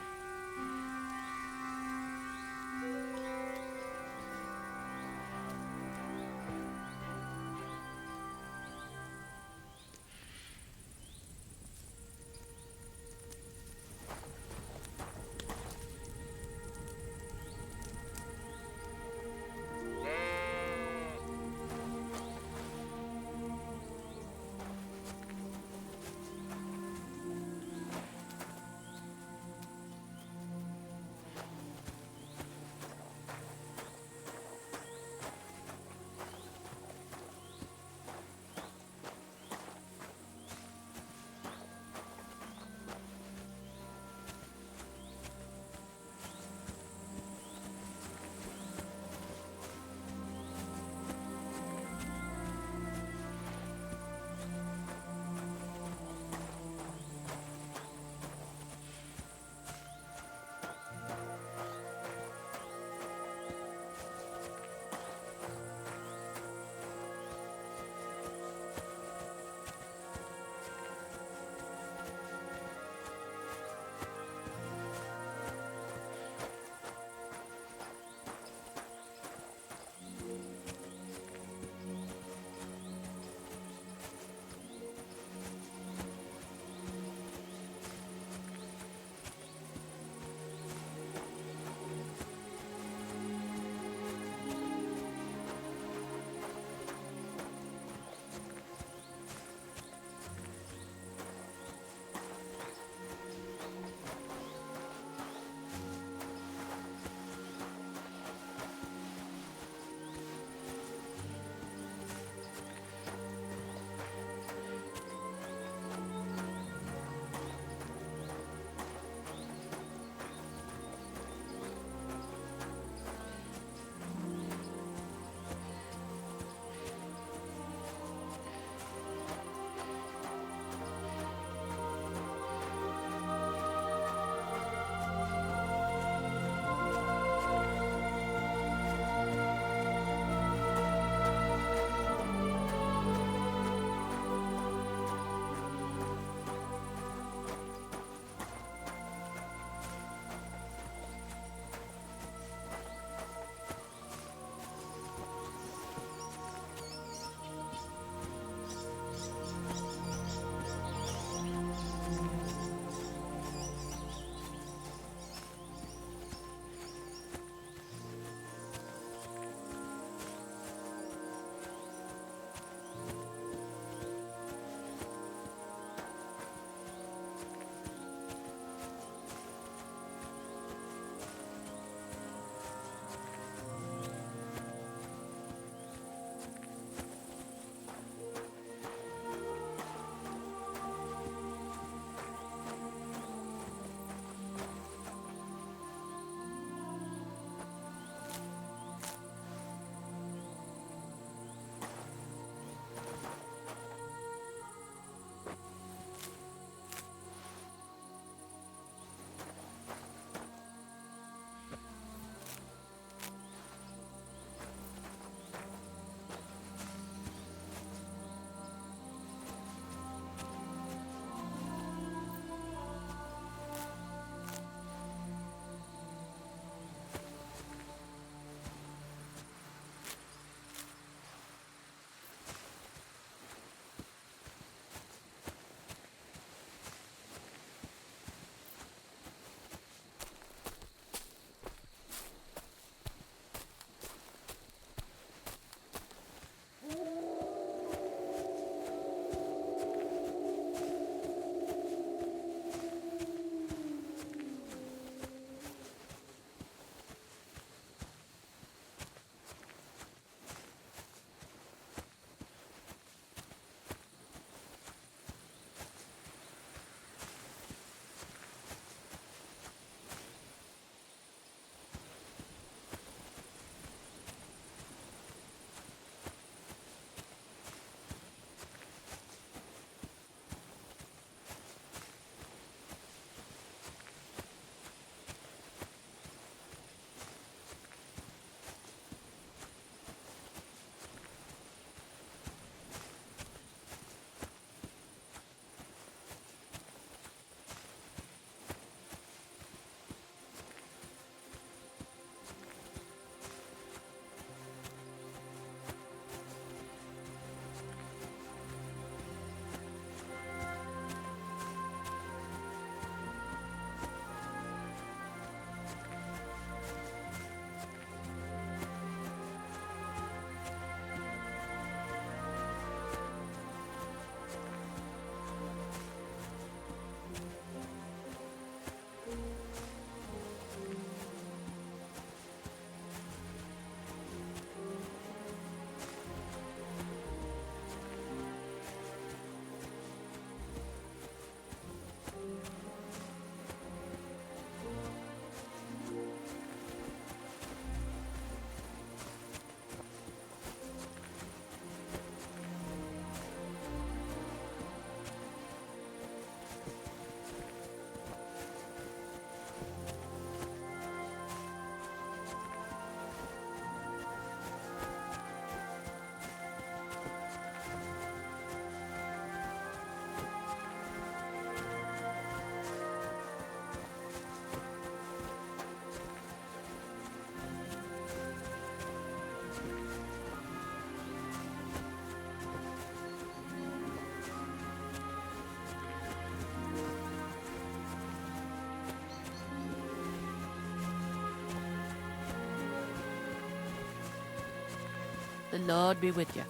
The Lord be with you.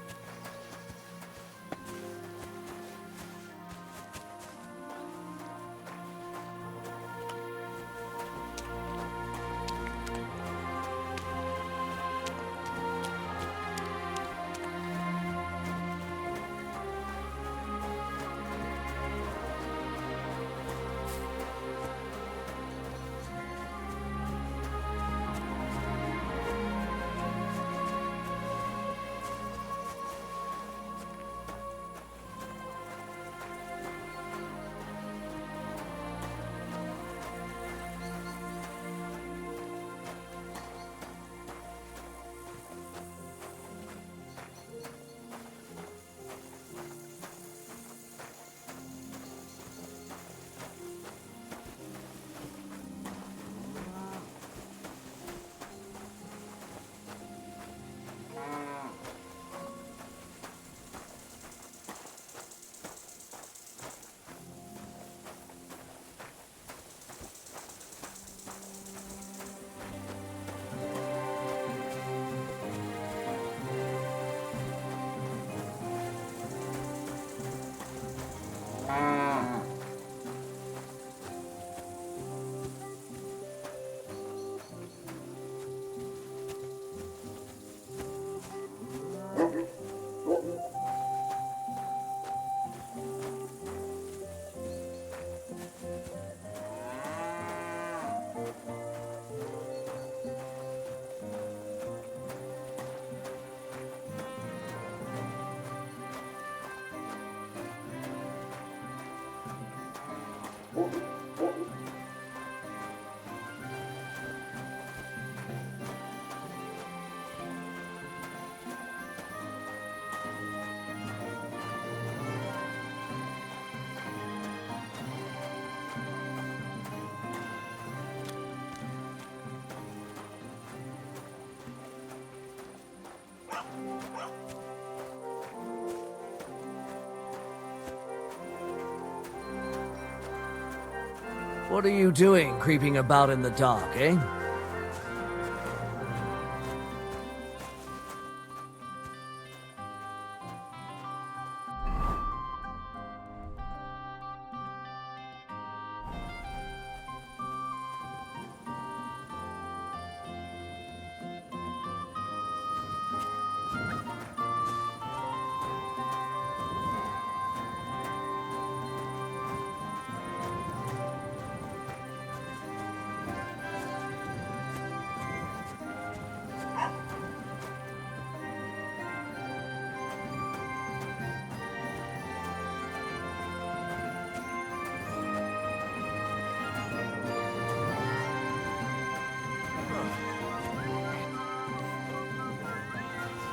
What are you doing, creeping about in the dark, eh?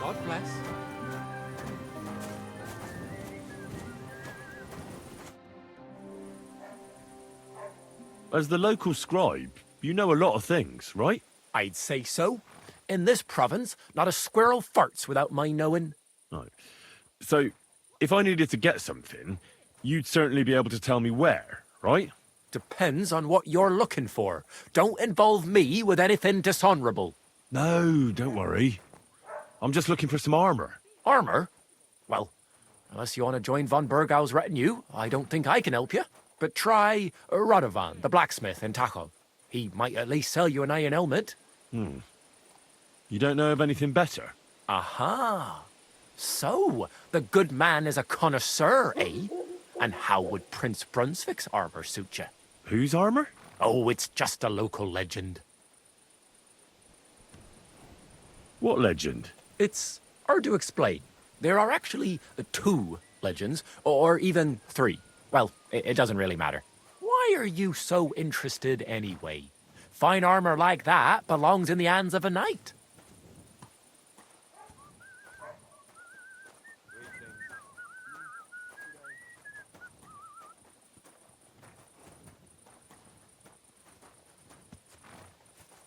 God bless. As the local scribe, you know a lot of things, right? I'd say so. In this province, not a squirrel farts without my knowing. No. So, if I needed to get something, you'd certainly be able to tell me where, right? Depends on what you're looking for. Don't involve me with anything dishonorable. No, don't worry. I'm just looking for some armor. Armor? Well, unless you want to join von Burgau's retinue, I don't think I can help you. But try Radovan, the blacksmith in Tacho. He might at least sell you an iron helmet. You don't know of anything better? Aha! So, the good man is a connoisseur, eh? And how would Prince Brunswick's armor suit you? Whose armor? Oh, it's just a local legend. What legend? It's hard to explain. There are actually 2 legends, or even 3. Well, it doesn't really matter. Why are you so interested anyway? Fine armor like that belongs in the hands of a knight.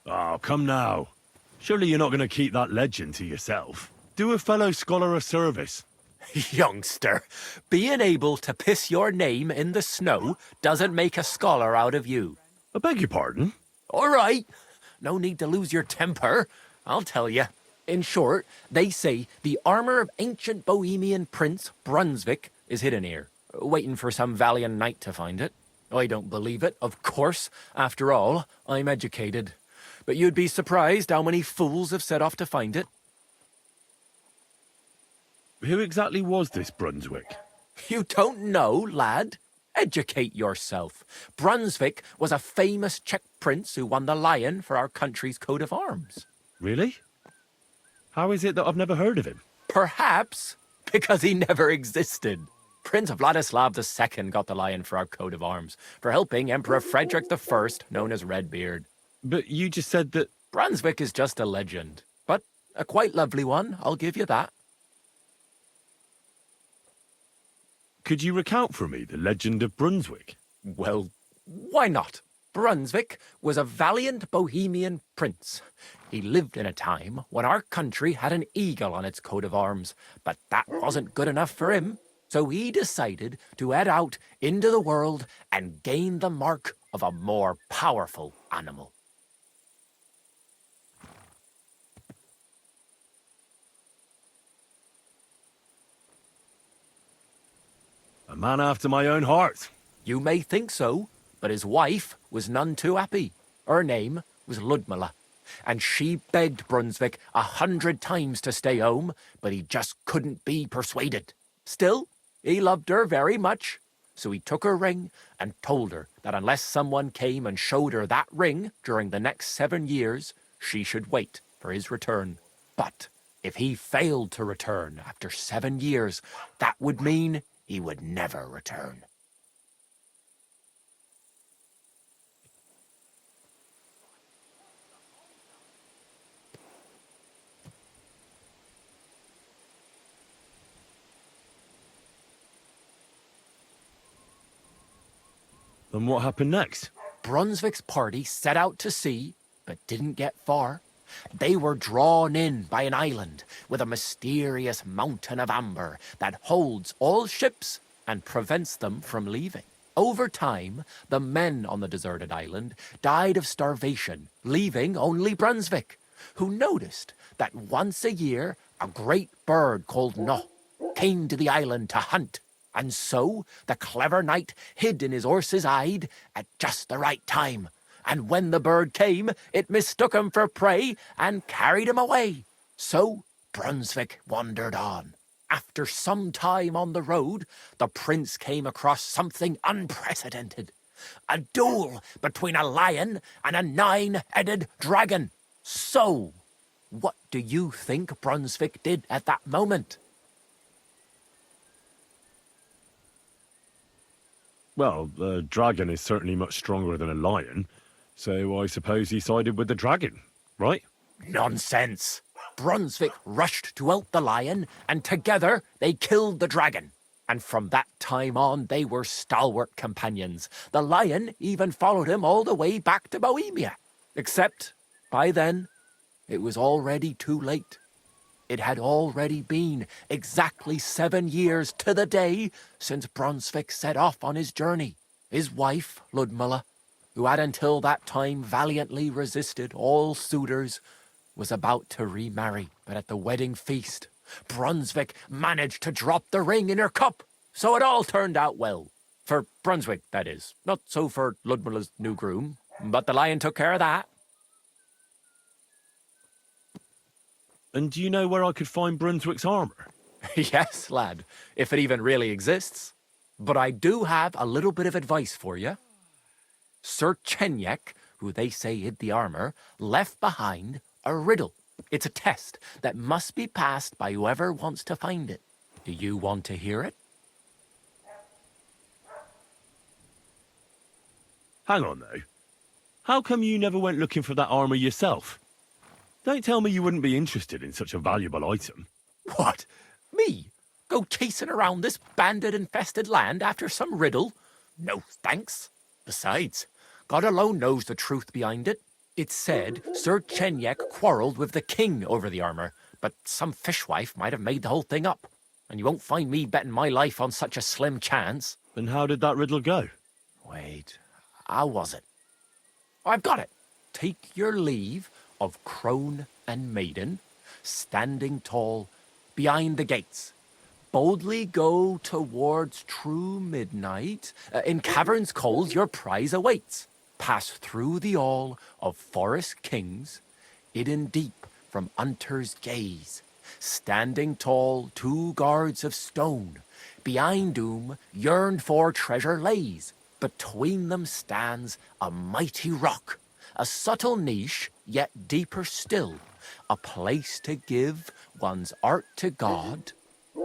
Oh, come now. Surely you're not going to keep that legend to yourself. Do a fellow scholar a service. Youngster, being able to piss your name in the snow doesn't make a scholar out of you. I beg your pardon? All right. No need to lose your temper. I'll tell you. In short, they say the armor of ancient Bohemian Prince Brunswick is hidden here, waiting for some valiant knight to find it. I don't believe it, of course. After all, I'm educated. But you'd be surprised how many fools have set off to find it. Who exactly was this Brunswick? You don't know, lad? Educate yourself. Brunswick was a famous Czech prince who won the lion for our country's coat of arms. Really? How is it that I've never heard of him? Perhaps because he never existed. Prince Vladislav II got the lion for our coat of arms for helping Emperor Frederick I, known as Redbeard. But you just said that... Brunswick is just a legend, but a quite lovely one, I'll give you that. Could you recount for me the legend of Brunswick? Well, why not? Brunswick was a valiant Bohemian prince. He lived in a time when our country had an eagle on its coat of arms, but that wasn't good enough for him. So he decided to head out into the world and gain the mark of a more powerful animal. A man after my own heart. You may think so, but his wife was none too happy. Her name was Ludmilla, and she begged Brunswick 100 times to stay home, but he just couldn't be persuaded. Still, he loved her very much, so he took her ring and told her that unless someone came and showed her that ring during the next 7 years, she should wait for his return. But if he failed to return after 7 years, that would mean he would never return. And what happened next? Brunswick's party set out to sea, but didn't get far. They were drawn in by an island with a mysterious mountain of amber that holds all ships and prevents them from leaving. Over time, the men on the deserted island died of starvation, leaving only Brunswick, who noticed that once a year a great bird called No came to the island to hunt. And so the clever knight hid in his horse's hide at just the right time. And when the bird came, it mistook him for prey and carried him away. So Brunswick wandered on. After some time on the road, the prince came across something unprecedented. A duel between a lion and a 9-headed dragon. So, what do you think Brunswick did at that moment? Well, a dragon is certainly much stronger than a lion, so I suppose he sided with the dragon, right? Nonsense! Brunswick rushed to out the lion, and together they killed the dragon. And from that time on, they were stalwart companions. The lion even followed him all the way back to Bohemia. Except, by then, it was already too late. It had already been exactly 7 years to the day since Brunswick set off on his journey. His wife, Ludmilla, who had until that time valiantly resisted all suitors, was about to remarry. But at the wedding feast, Brunswick managed to drop the ring in her cup. So it all turned out well. For Brunswick, that is. Not so for Ludmilla's new groom, but the lion took care of that. And do you know where I could find Brunswick's armor? Yes, lad, if it even really exists. But I do have a little bit of advice for you. Sir Chenyek, who they say hid the armor, left behind a riddle. It's a test that must be passed by whoever wants to find it. Do you want to hear it? Hang on, though. How come you never went looking for that armor yourself? Don't tell me you wouldn't be interested in such a valuable item. What? Me? Go chasing around this bandit-infested land after some riddle? No, thanks. Besides, God alone knows the truth behind it. It's said Sir Chenyek quarreled with the king over the armor, but some fishwife might have made the whole thing up. And you won't find me betting my life on such a slim chance. Then how did that riddle go? Wait, how was it? I've got it. Take your leave of crone and maiden, standing tall behind the gates. Boldly go towards true midnight. In caverns cold your prize awaits. Pass through the all of forest kings, hidden deep from hunter's gaze. Standing tall, 2 guards of stone. Behind whom yearned for treasure lays. Between them stands a mighty rock. A subtle niche, yet deeper still. A place to give one's art to God.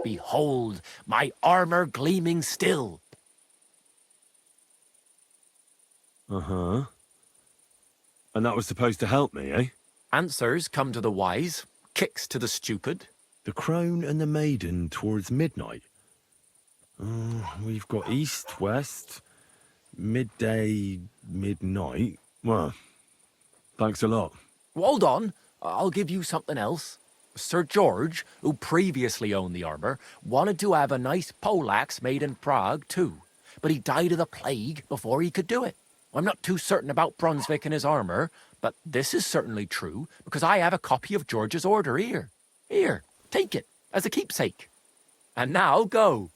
Behold, my armor gleaming still. Uh-huh. And that was supposed to help me, eh? Answers come to the wise, kicks to the stupid. The crone and the maiden towards midnight. We've got east, west, midday, midnight. Well, thanks a lot. Hold on, I'll give you something else. Sir George, who previously owned the armor, wanted to have a nice poleaxe made in Prague too, but he died of the plague before he could do it. I'm not too certain about Brunswick and his armor, but this is certainly true because I have a copy of George's order here. Here, take it as a keepsake. And now go.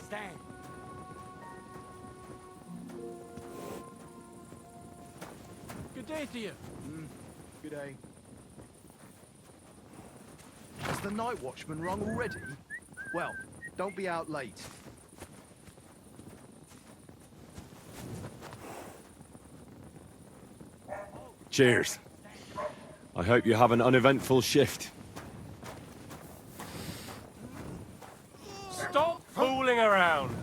Stand. Good day to you. Good day. Has the night watchman rung already? Well, don't be out late. Cheers. I hope you have an uneventful shift. Stop fooling around.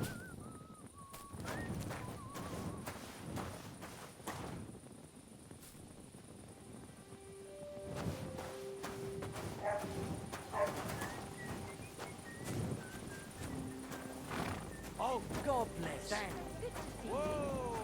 Oh, God bless. Whoa.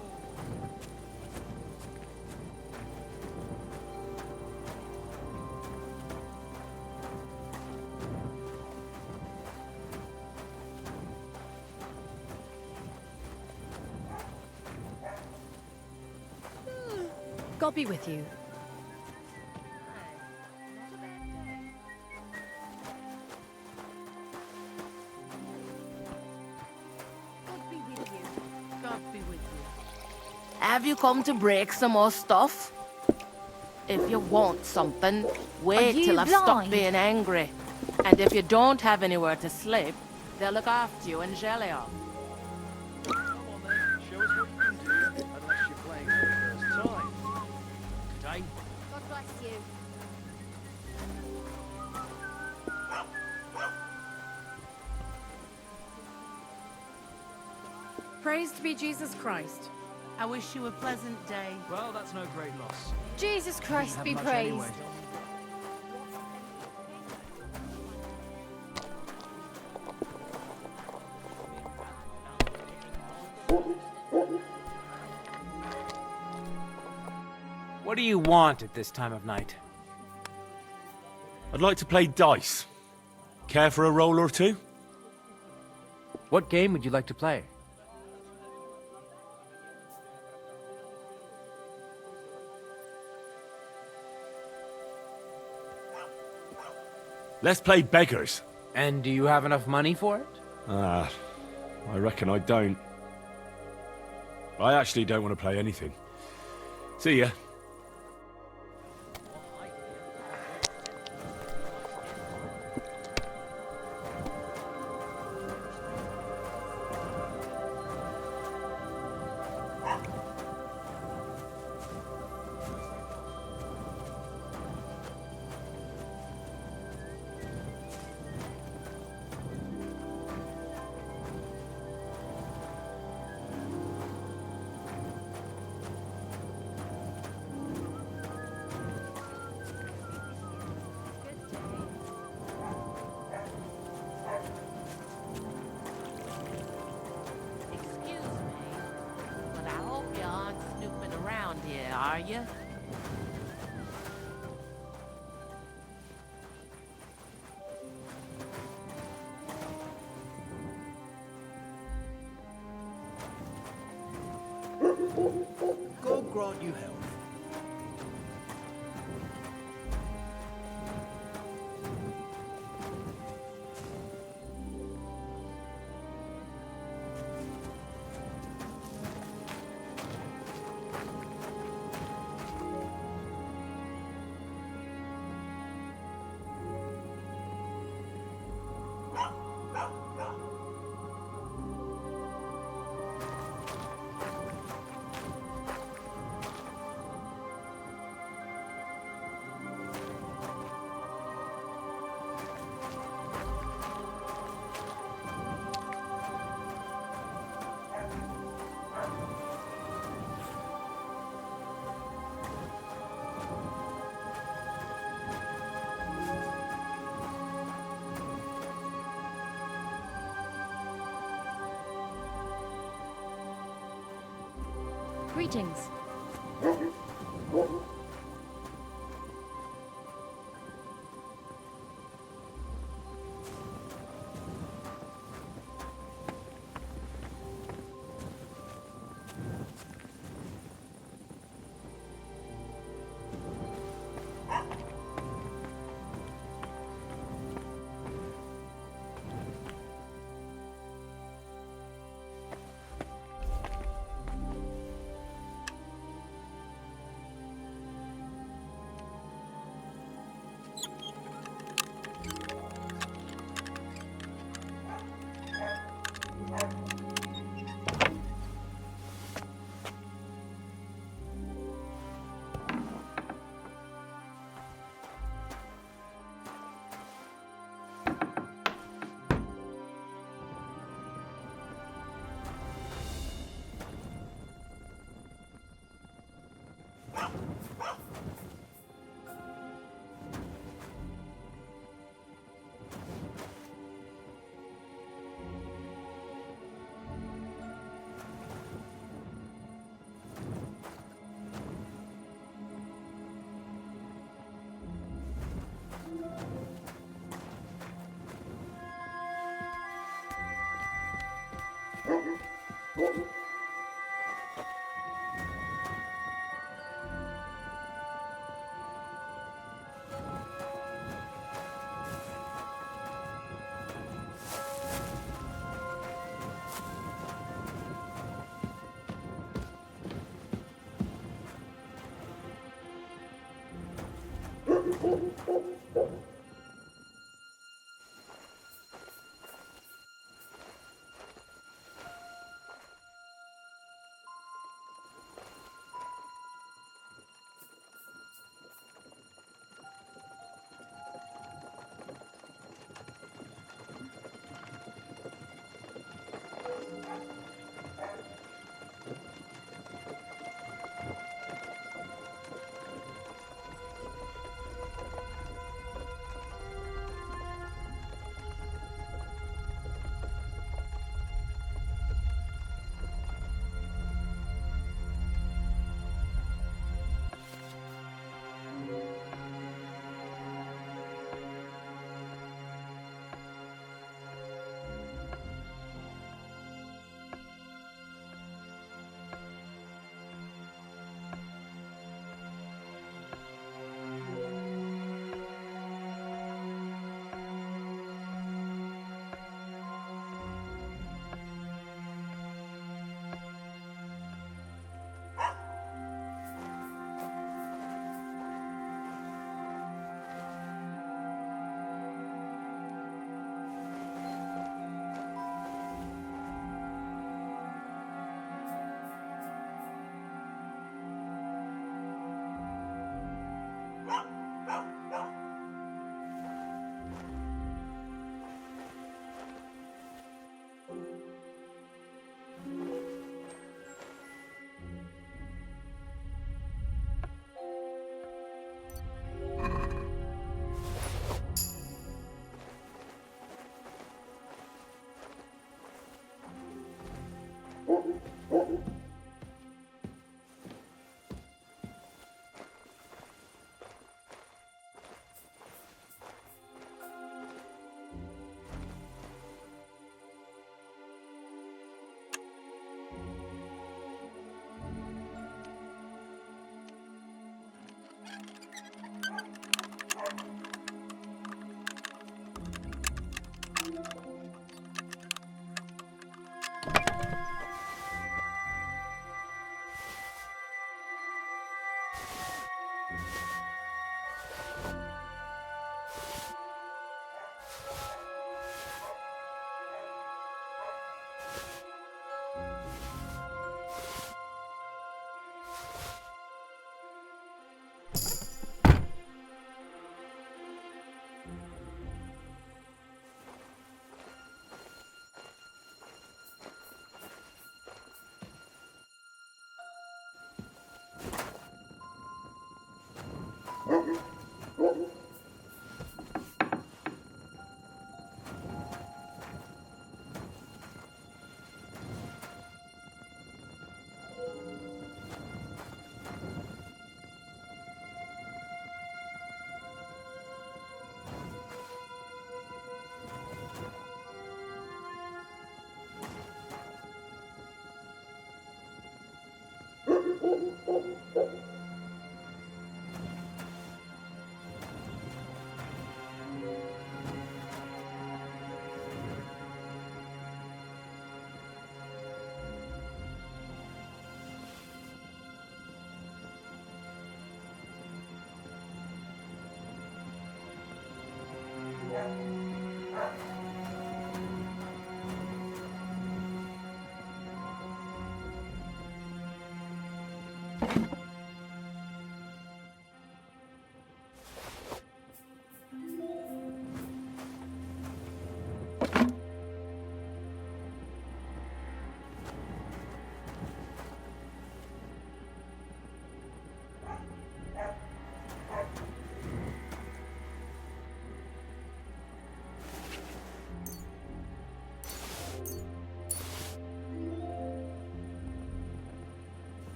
God be with you. God be with you. Have you come to break some more stuff? If you want something, wait you till I've stopped blind? being angry. And if you don't have anywhere to sleep, they'll look after you in Gelion. Show us what you can do, unless you're playing for the first time. Good day. God bless you. Praised be Jesus Christ. I wish you a pleasant day. Well, that's no great loss. Jesus Christ Have be much praised. anyway. What do you want at this time of night? I'd like to play dice. Care for a roll or two? What game would you like to play? Let's play beggars. And do you have enough money for it? I reckon I don't. I actually don't want to play anything. See ya. Excuse me, but I hope you aren't snooping around here, are you? God grant you health. Greetings.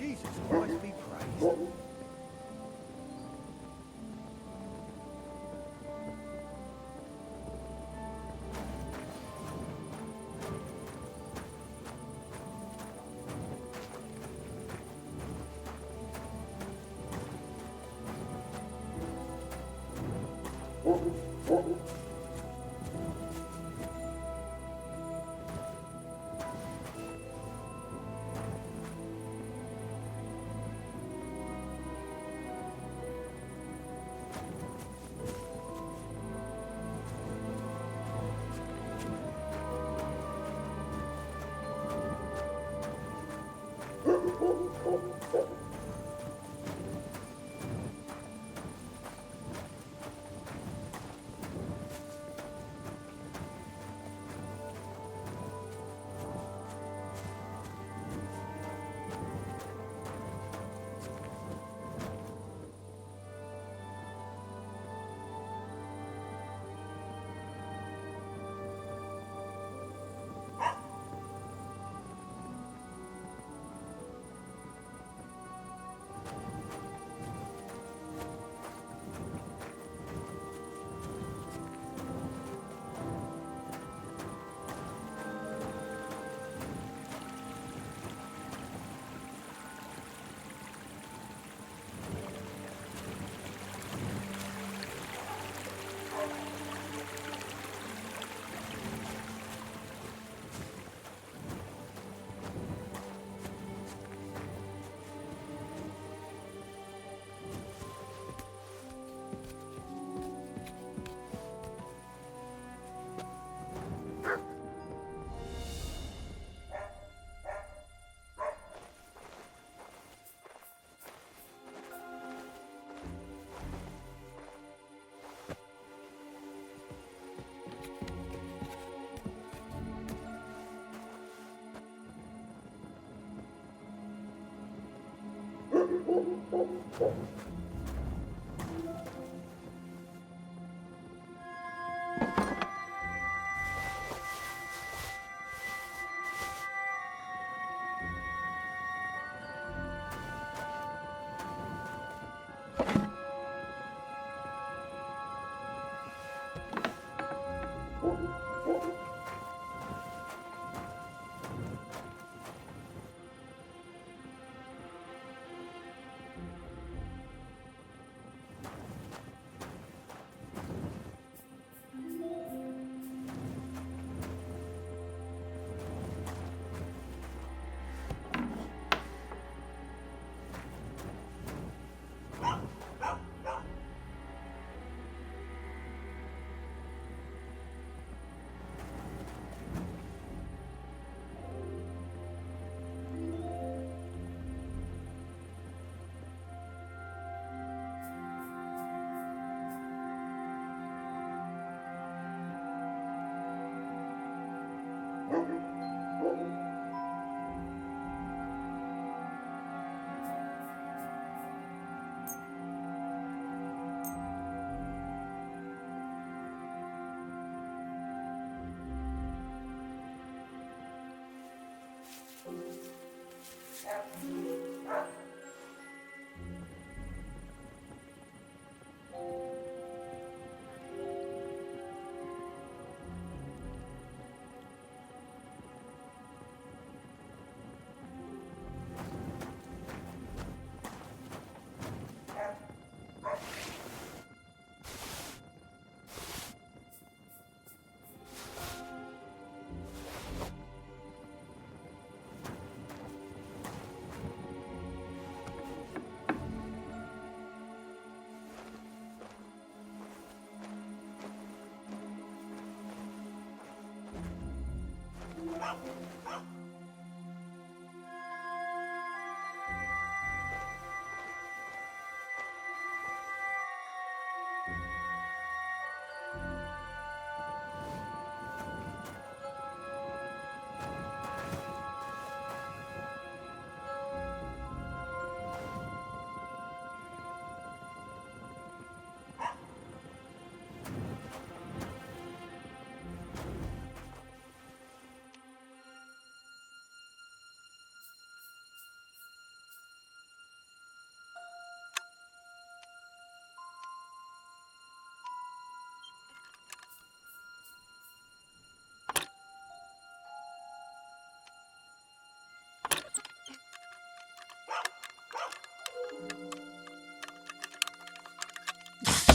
Jesus Christ be praised.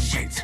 Shit!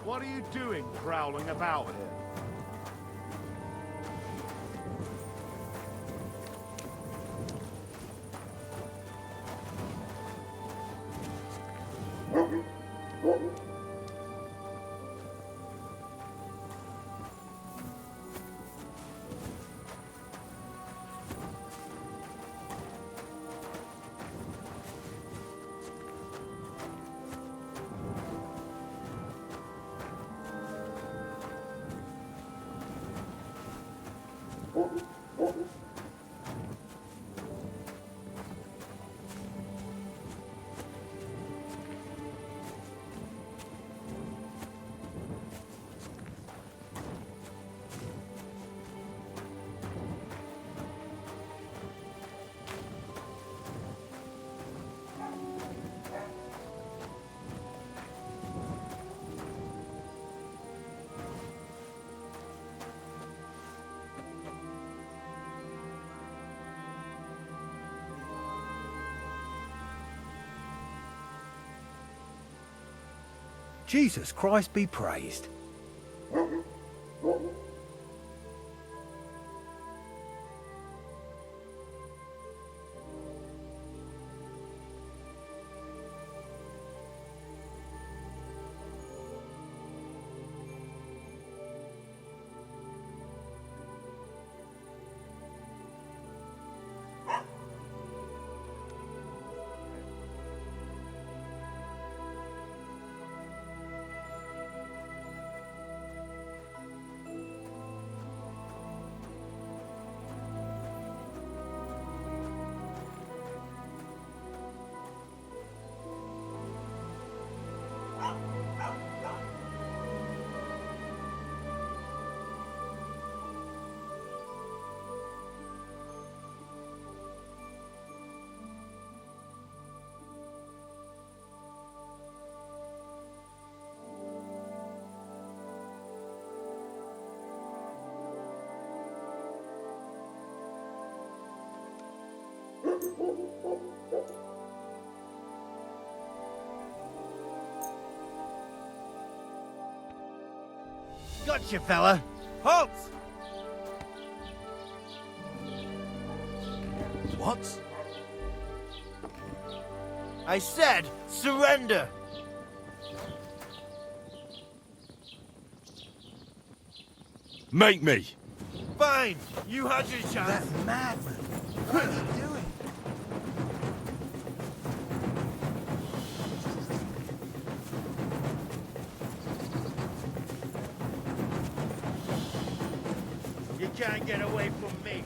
What are you doing prowling about here? Jesus Christ be praised. Gotcha, fella. Halt! What? I said surrender! Make me! Fine! You had your chance! That madman! What are you doing? You can't get away from me!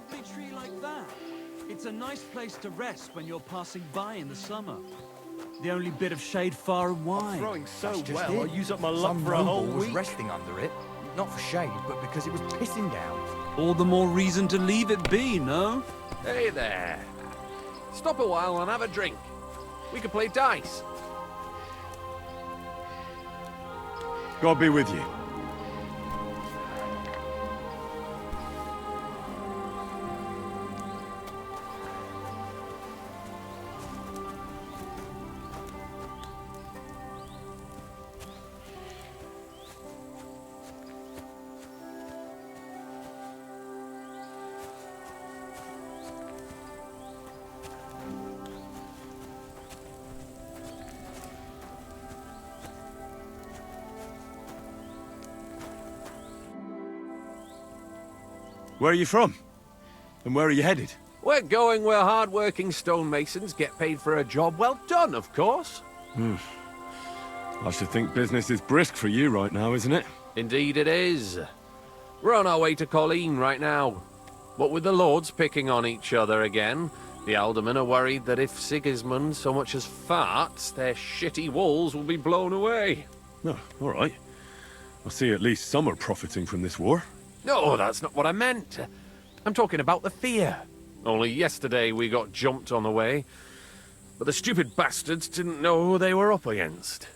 lovely tree like that. It's a nice place to rest when you're passing by in the summer. The only bit of shade far and wide. Growing so That's just well, it. I use up my luck Some for a whole noble was week. resting under it. Not for shade, but because it was pissing down. All the more reason to leave it be, no? Hey there. Stop a while and have a drink. We could play dice. God be with you. Where are you from? And where are you headed? We're going where hard-working stonemasons get paid for a job well done, of course. I should think business is brisk for you right now, isn't it? Indeed it is. We're on our way to Colleen right now. What with the lords picking on each other again, the aldermen are worried that if Sigismund so much as farts, their shitty walls will be blown away. Oh, all right. I see at least some are profiting from this war. No, that's not what I meant. I'm talking about the fear. Only yesterday we got jumped on the way, but the stupid bastards didn't know who they were up against.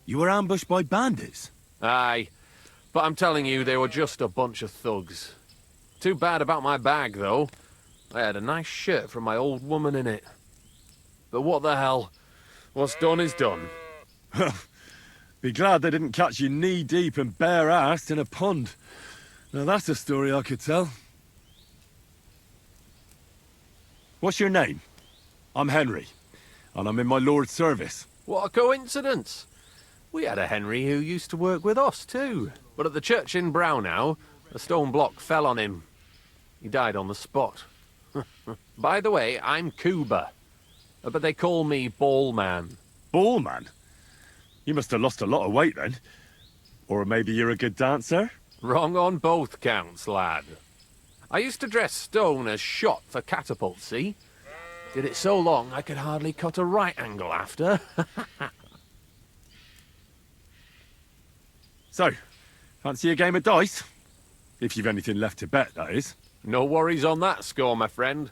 You were ambushed by bandits? Aye, but I'm telling you, they were just a bunch of thugs. Too bad about my bag, though. I had a nice shirt from my old woman in it. But what the hell? What's done is done. Be glad they didn't catch you knee-deep and bare-assed in a pond. Now that's a story I could tell. What's your name? I'm Henry, and I'm in my lord's service. What a coincidence. We had a Henry who used to work with us, too. But at the church in Brownhow, a stone block fell on him. He died on the spot. By the way, I'm Cuba, but they call me Ballman. Ballman? You must have lost a lot of weight then. Or maybe you're a good dancer? Wrong on both counts, lad. I used to dress stone as shot for catapult, see? Did it so long I could hardly cut a right angle after. So, fancy a game of dice? If you've anything left to bet, that is. No worries on that score, my friend.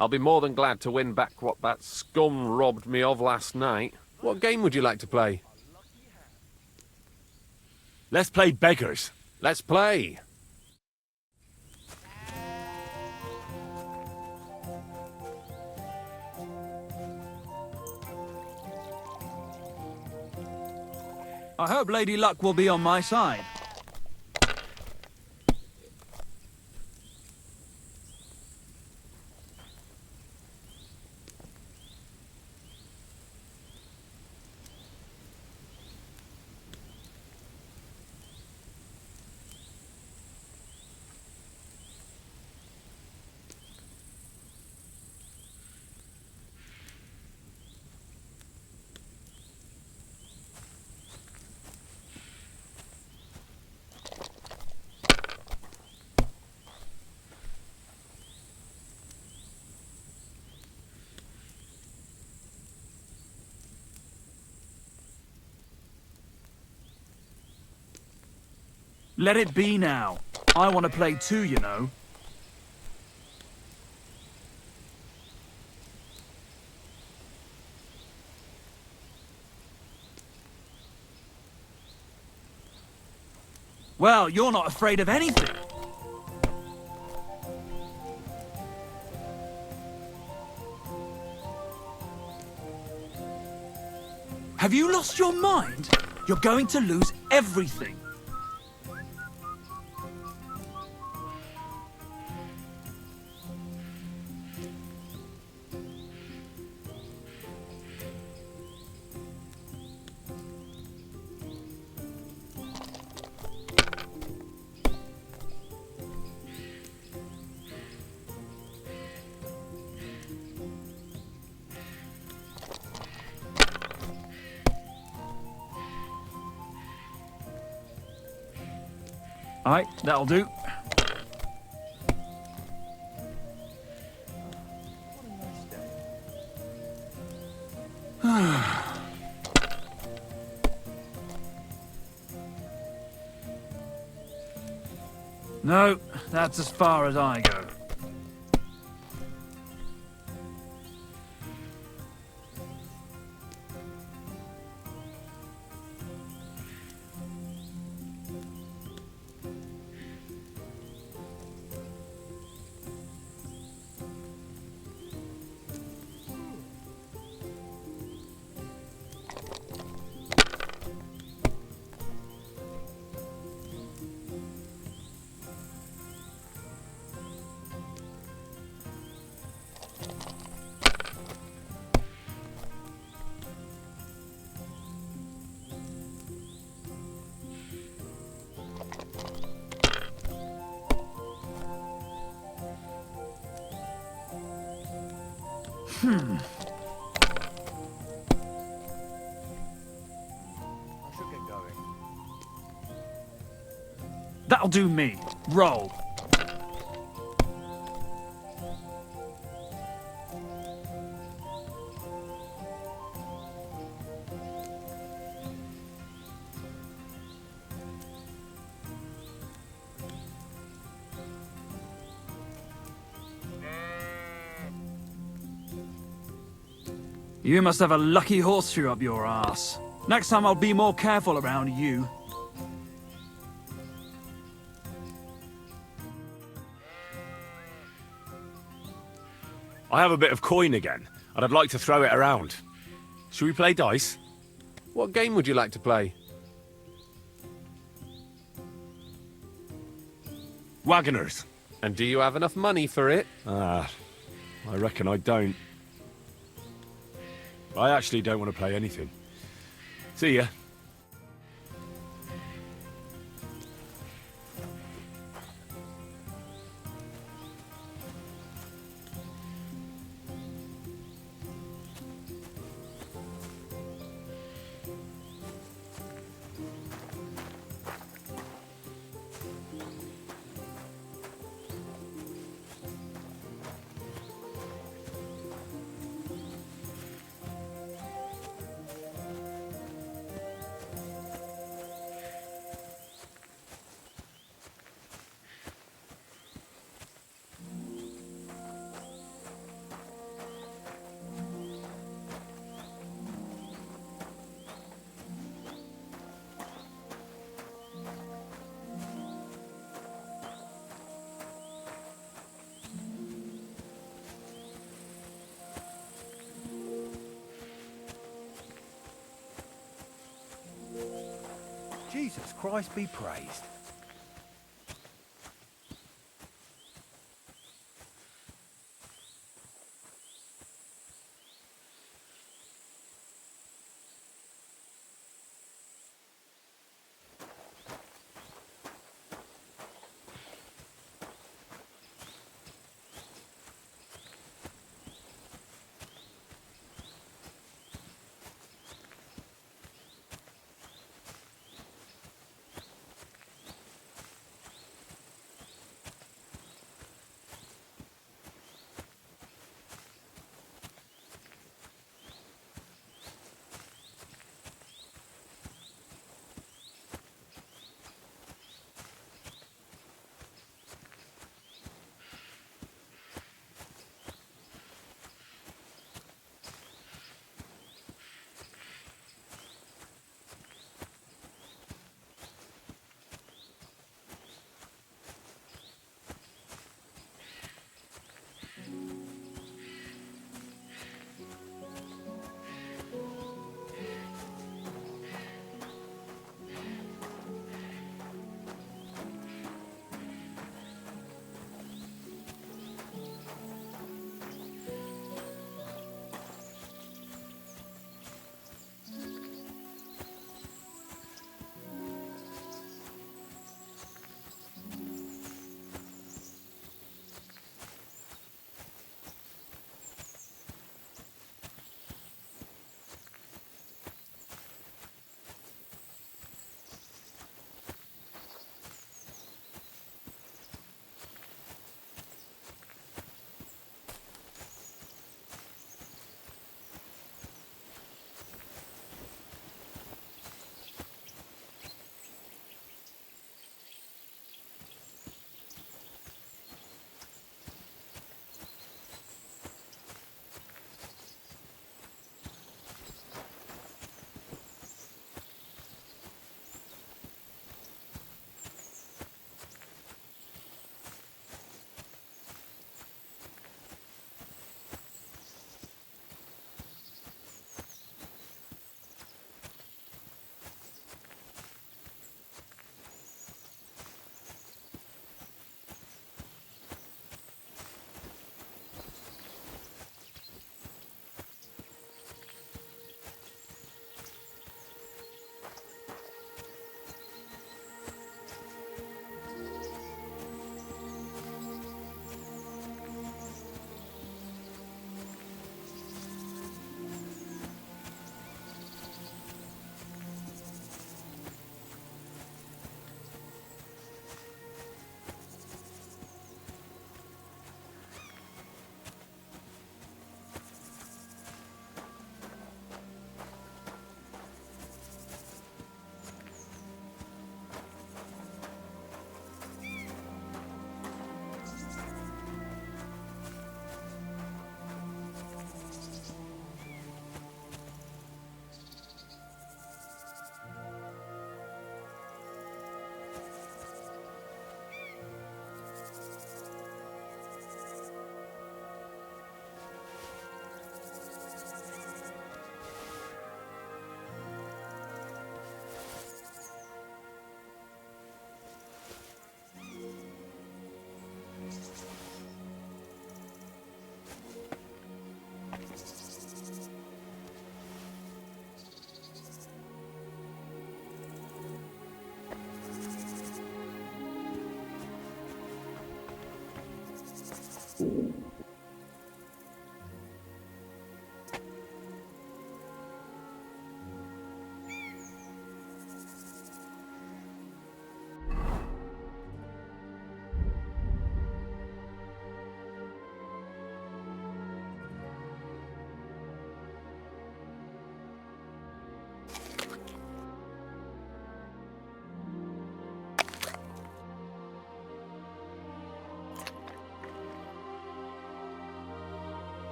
I'll be more than glad to win back what that scum robbed me of last night. What game would you like to play? Let's play beggars. Let's play. I hope Lady Luck will be on my side. Let it be now. I want to play too, you know. Well, you're not afraid of anything. Have you lost your mind? You're going to lose everything. Aye, that'll do. No, that's as far as I go. I should get going. That'll do me. Roll. You must have a lucky horseshoe up your ass. Next time I'll be more careful around you. I have a bit of coin again, and I'd like to throw it around. Should we play dice? What game would you like to play? Wagoners. And do you have enough money for it? I reckon I don't. I actually don't want to play anything. See ya. Jesus Christ be praised.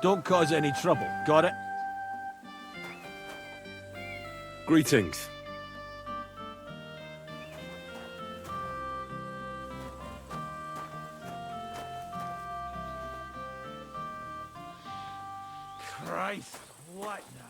Don't cause any trouble, got it? Greetings. Christ, what now?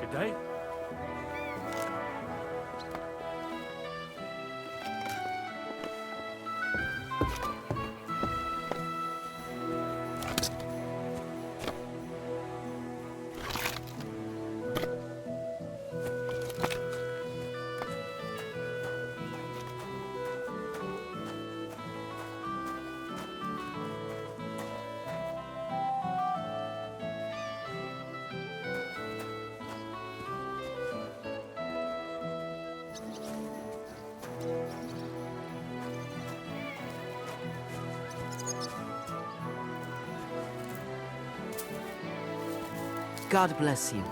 Good day. God bless you.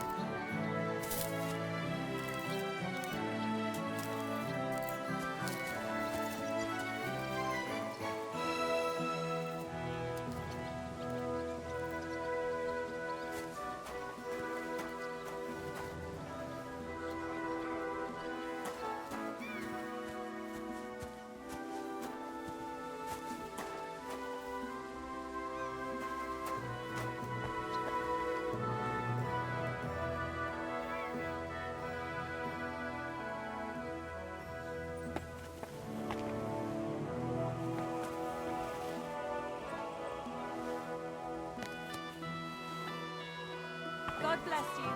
God bless you.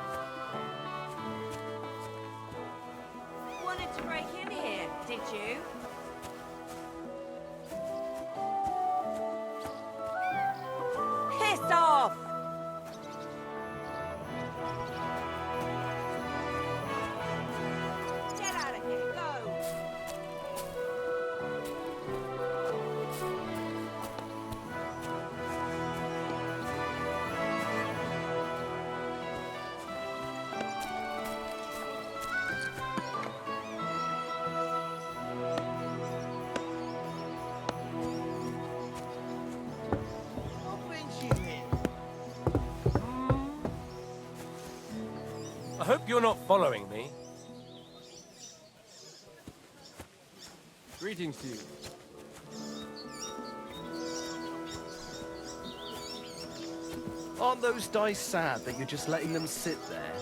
Wanted to break in here, did you? Piss off! Get out of here, go! I hope you're not following me. Greetings to you. Aren't those dice sad that you're just letting them sit there?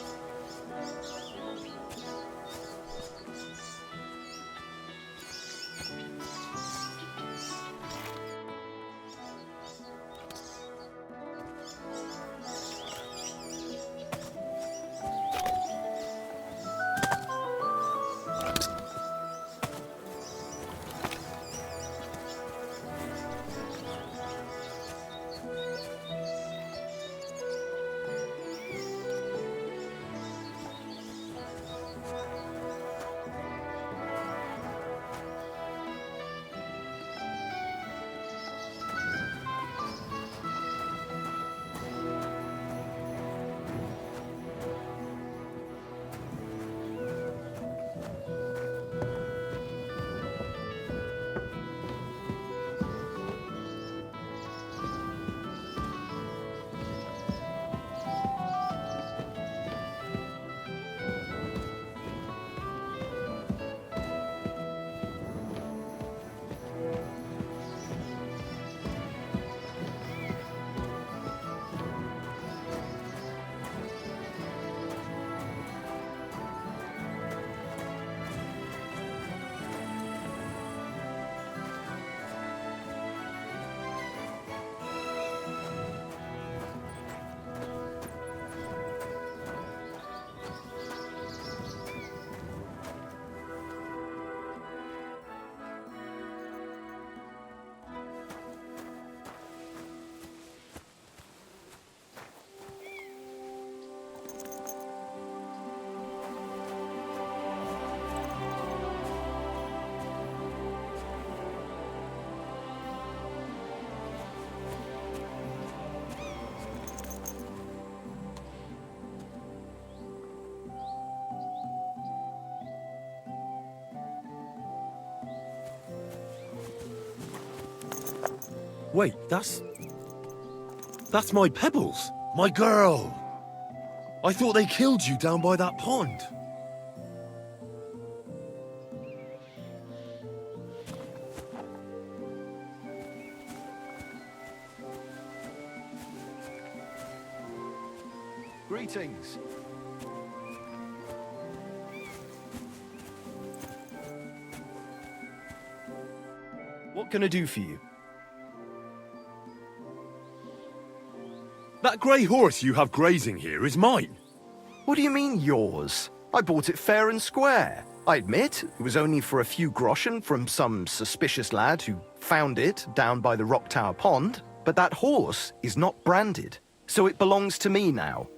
Wait, that's my Pebbles. My girl. I thought they killed you down by that pond. Greetings. What can I do for you? That grey horse you have grazing here is mine. What do you mean, yours? I bought it fair and square. I admit, it was only for a few groschen from some suspicious lad who found it down by the Rock Tower Pond, but that horse is not branded, so it belongs to me now.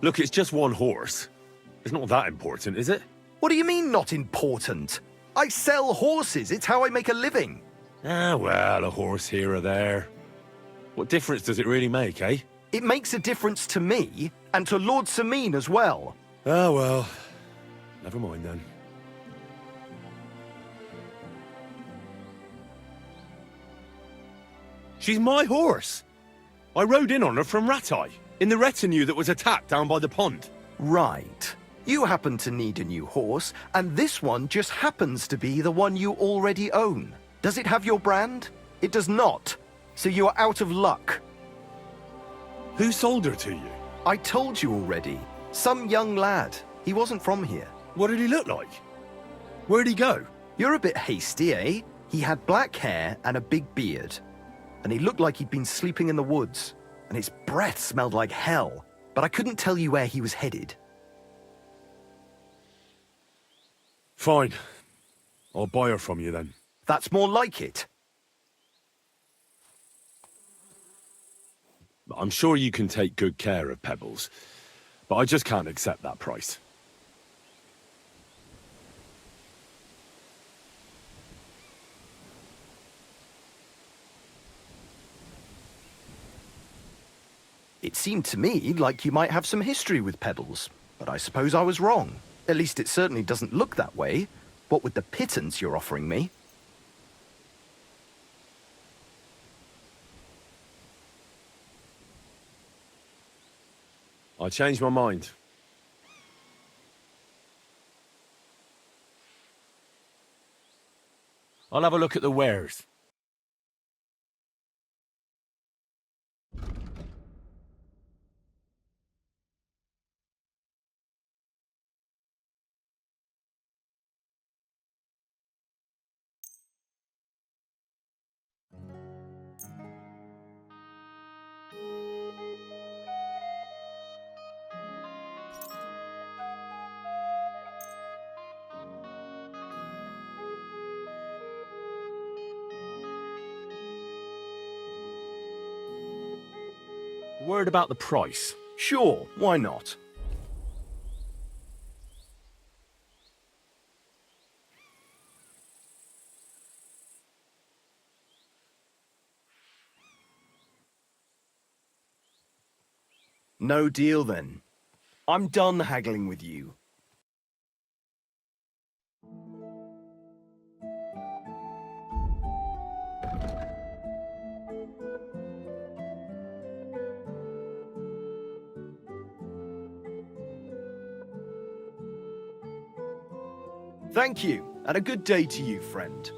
Look, it's just one horse. It's not that important, is it? What do you mean, not important? I sell horses, it's how I make a living. Ah, well, a horse here or there. What difference does it really make, eh? It makes a difference to me, and to Lord Sameen as well. Ah, well, never mind then. She's my horse. I rode in on her from Rattay, in the retinue that was attacked down by the pond. Right. You happen to need a new horse, and this one just happens to be the one you already own. Does it have your brand? It does not. So you are out of luck. Who sold her to you? I told you already. Some young lad. He wasn't from here. What did he look like? Where'd he go? You're a bit hasty, eh? He had black hair and a big beard. And he looked like he'd been sleeping in the woods. And his breath smelled like hell. But I couldn't tell you where he was headed. Fine. I'll buy her from you then. That's more like it. I'm sure you can take good care of Pebbles, but I just can't accept that price. It seemed to me like you might have some history with Pebbles, but I suppose I was wrong. At least it certainly doesn't look that way. What with the pittance you're offering me? I changed my mind. I'll have a look at the wares. Word about the price. Sure, why not? No deal then. I'm done haggling with you. Thank you, and a good day to you, friend.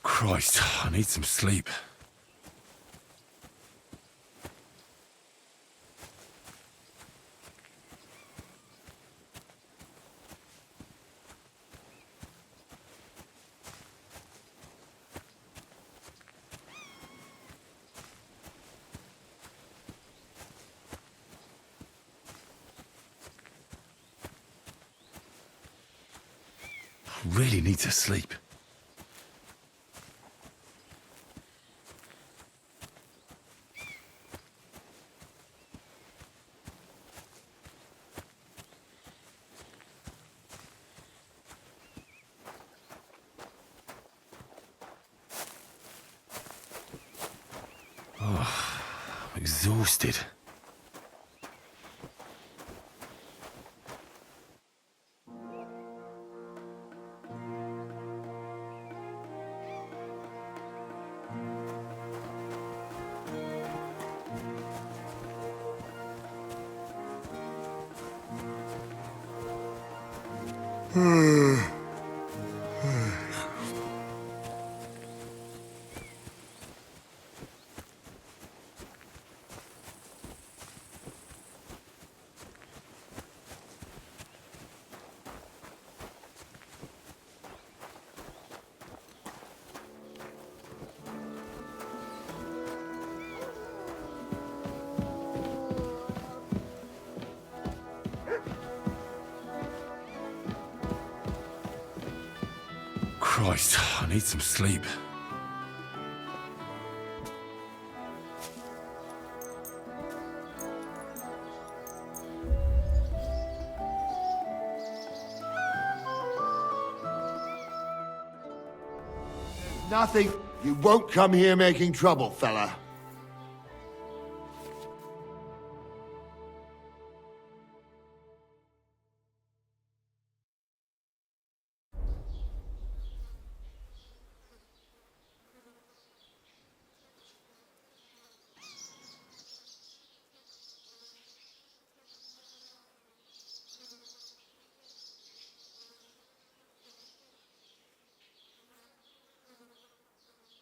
Christ, I need some sleep. Really need to sleep. exhausted. Christ, I need some sleep. Nothing. You won't come here making trouble, fella.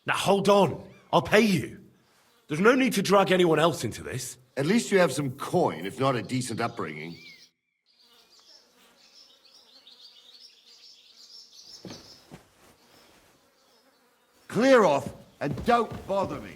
Now hold on. I'll pay you. There's no need to drag anyone else into this. At least you have some coin, if not a decent upbringing. Clear off, and don't bother me.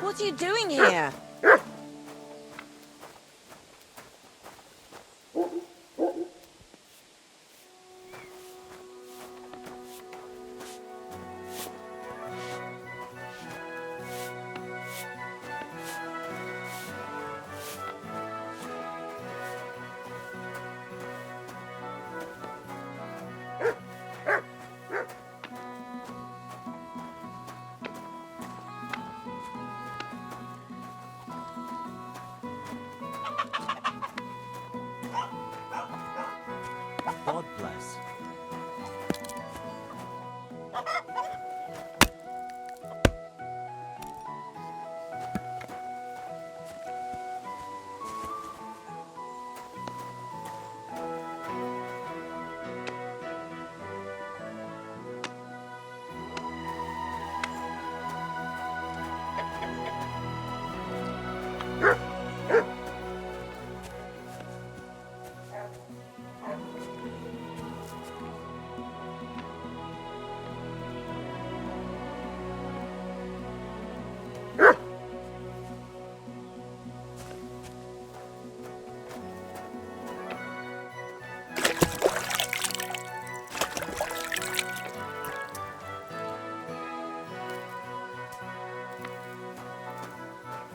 What are you doing here?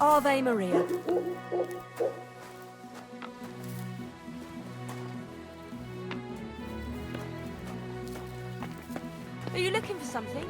Ave Maria. Are you looking for something?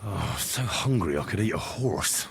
Oh, so hungry I could eat a horse.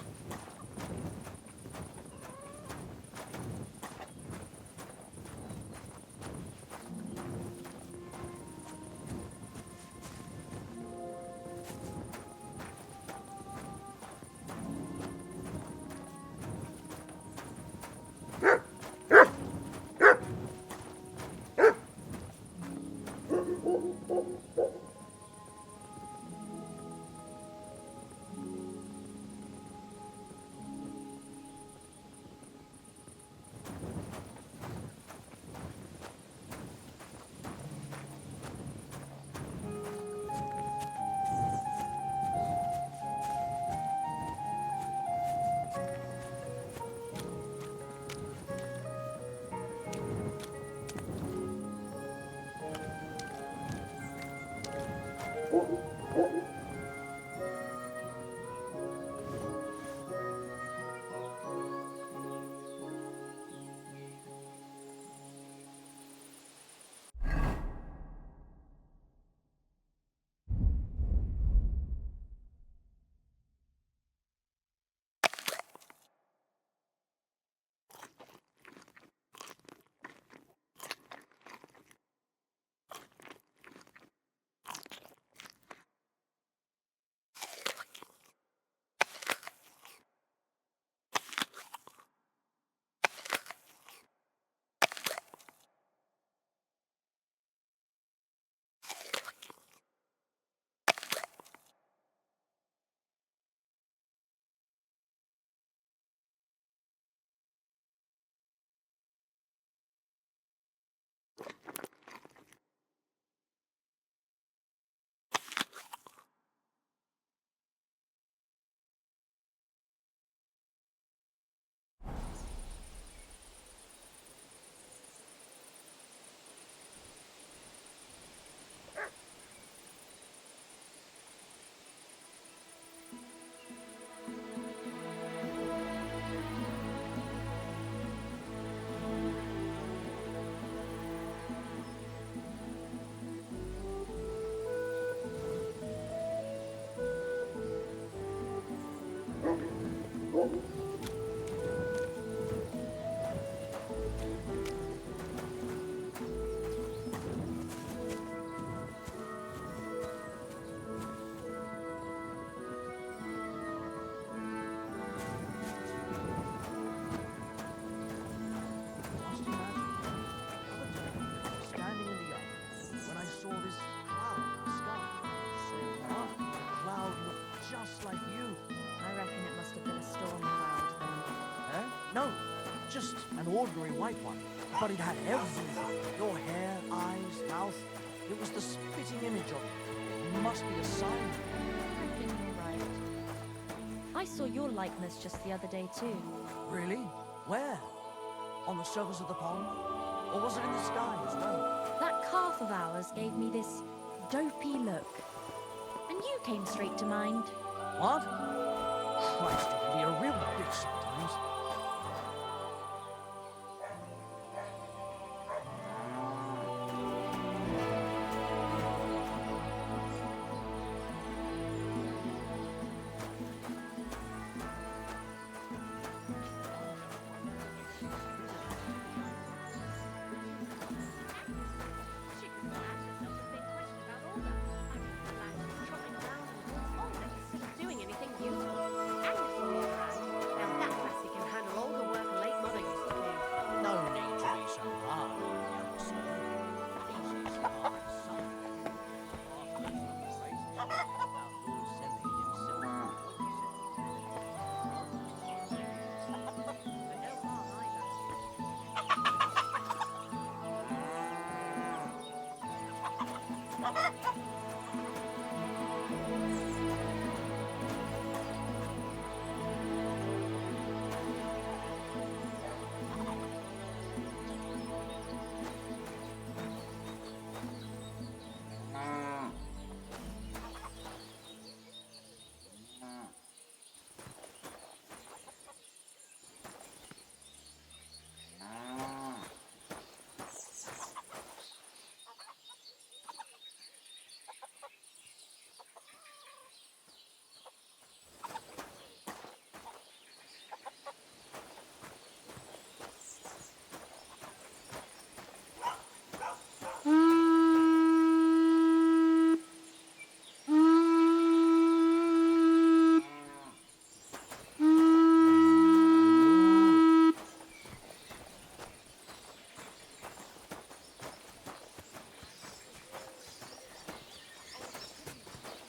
just an ordinary white one, but it had everything. Your hair, eyes, mouth. It was the spitting image of you. It must be a sign. I reckon you're right. I saw your likeness just the other day too. Really? Where? On the surface of the pond? Or was it in the sky as well? That calf of ours gave me this dopey look. And you came straight to mind. What? Christ, you can be a real bitch sometimes. Doing anything useful. And it's all around. Now that lassie can handle all the work a late mother used to do. No need to be so hard, young sir. Easy smart son.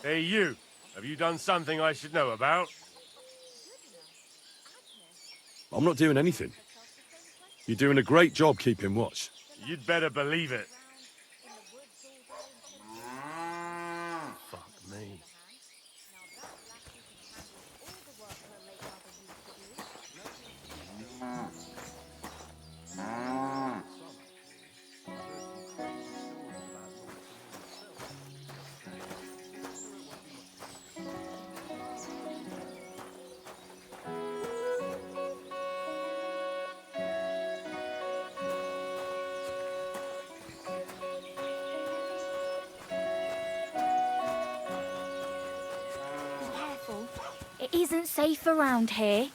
Hey, you. Have you done something I should know about? I'm not doing anything. You're doing a great job keeping watch. You'd better believe it. Fuck me. Careful. It isn't safe around here.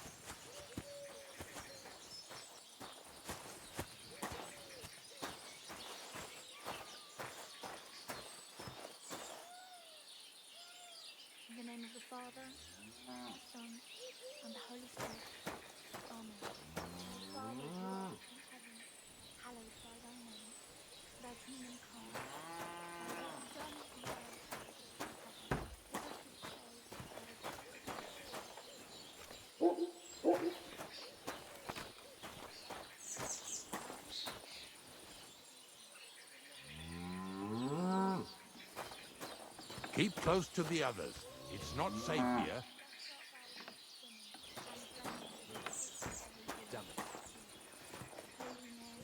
In the name of the Father, the Son, and the Holy Spirit. Amen. Father, who art in heaven, hallowed by thy name. Thy kingdom come. Thy will be done on earth as it is in heaven. Give us this day our daily Keep close to the others. It's not safe here. Damn it. Holy Mary,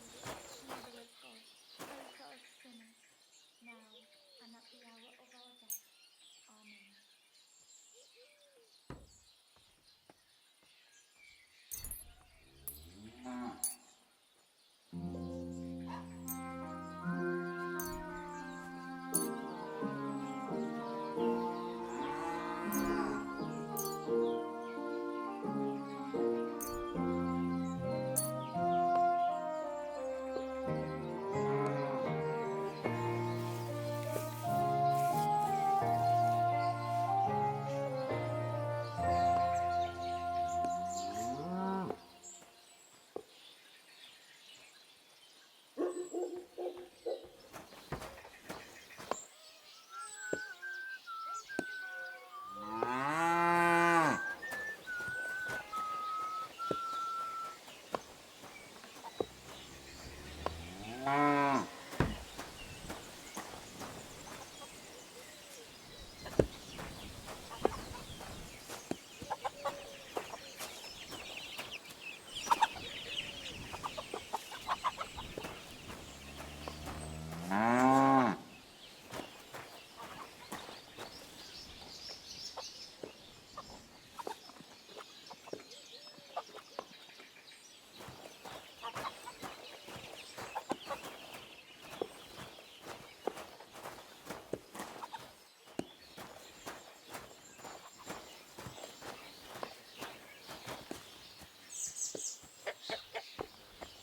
Mother of God, pray for us sinners, now and at the hour of our death. Amen.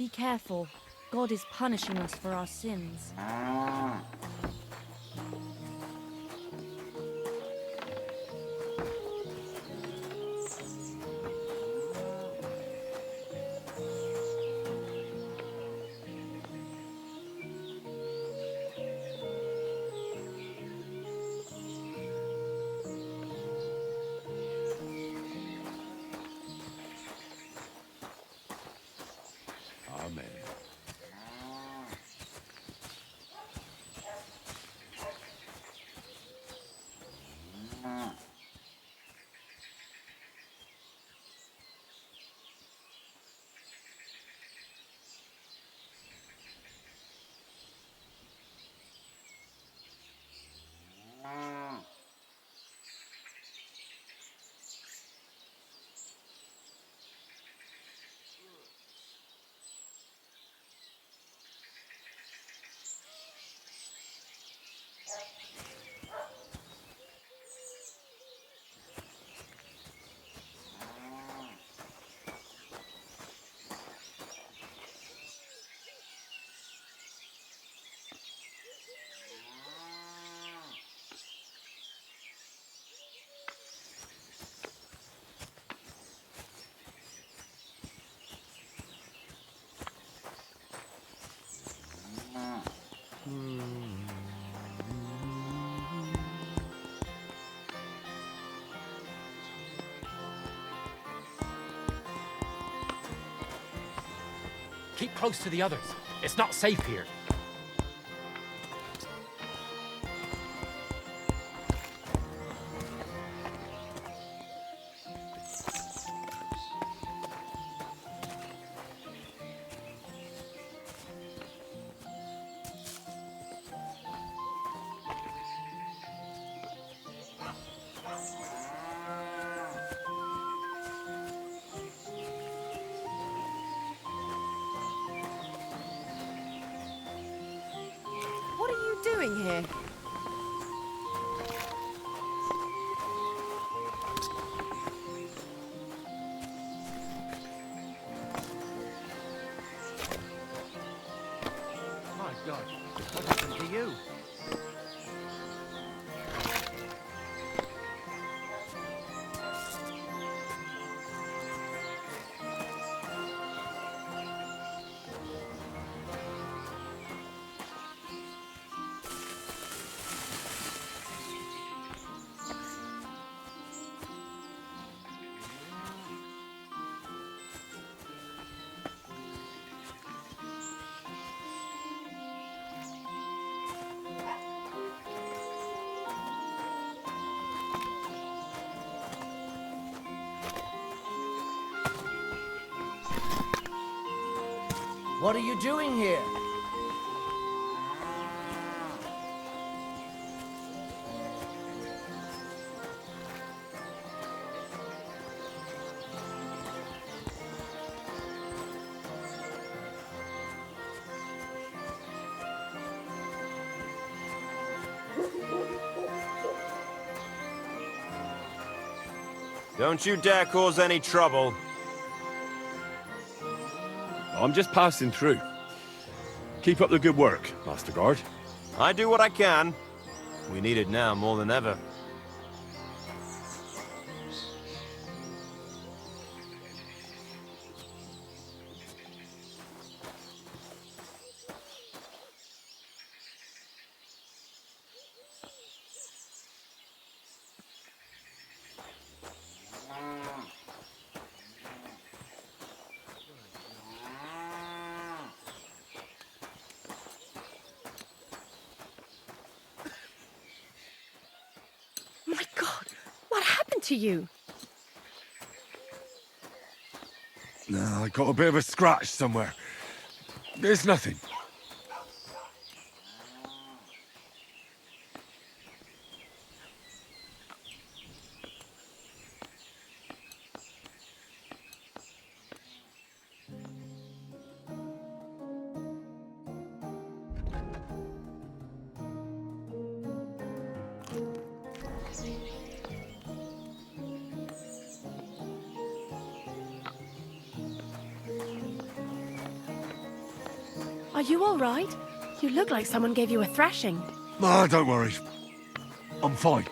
Be careful. God is punishing us for our sins. Amen. Keep close to the others. It's not safe here. What are you doing here? My God, what happened to you? What are you doing here? Don't you dare cause any trouble. I'm just passing through. Keep up the good work, Master Guard. I do what I can. We need it now more than ever. My God, what happened to you? No, I got a bit of a scratch somewhere. There's nothing. Are you all right? You look like someone gave you a thrashing. Ah, don't worry. I'm fine.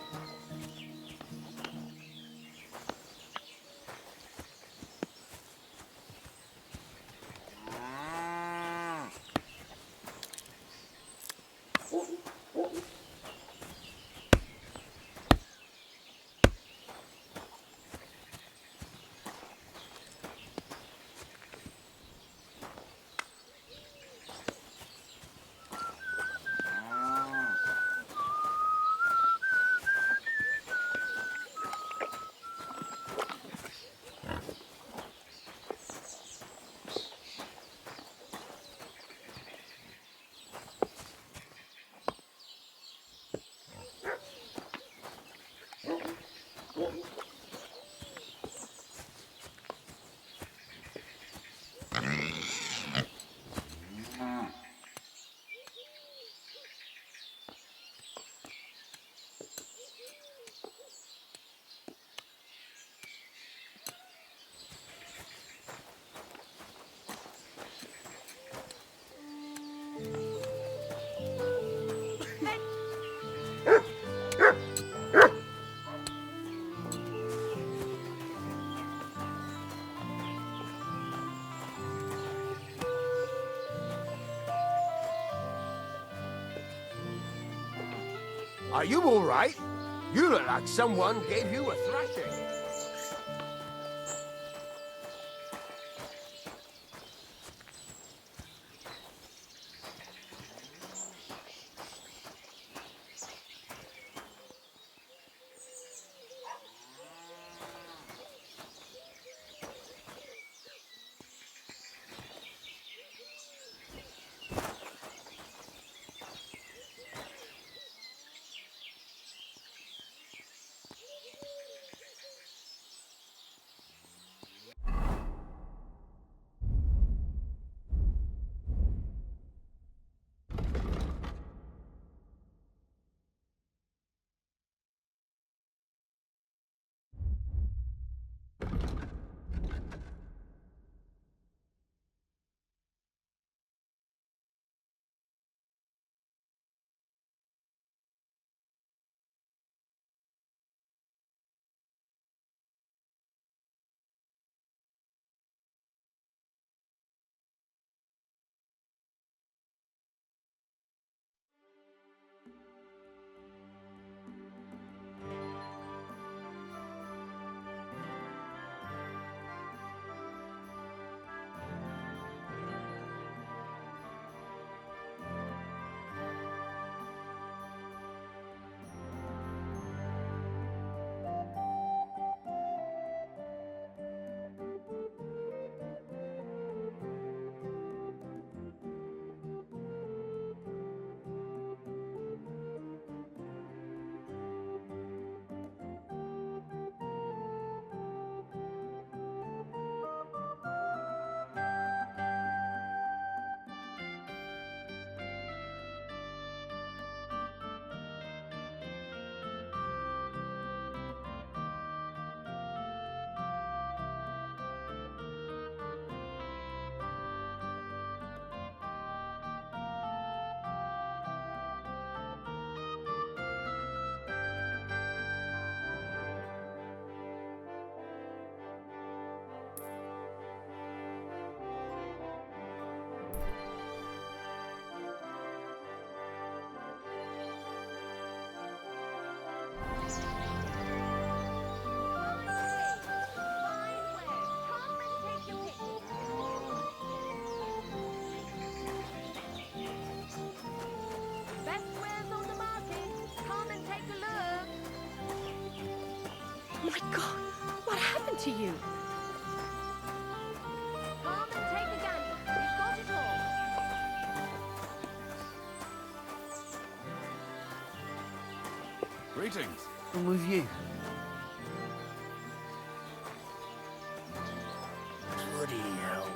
Are you all right? You look like someone gave you a thrashing. My God, what happened to you? Come and take a gander. We've got it all. Greetings. I'm with you. Bloody hell.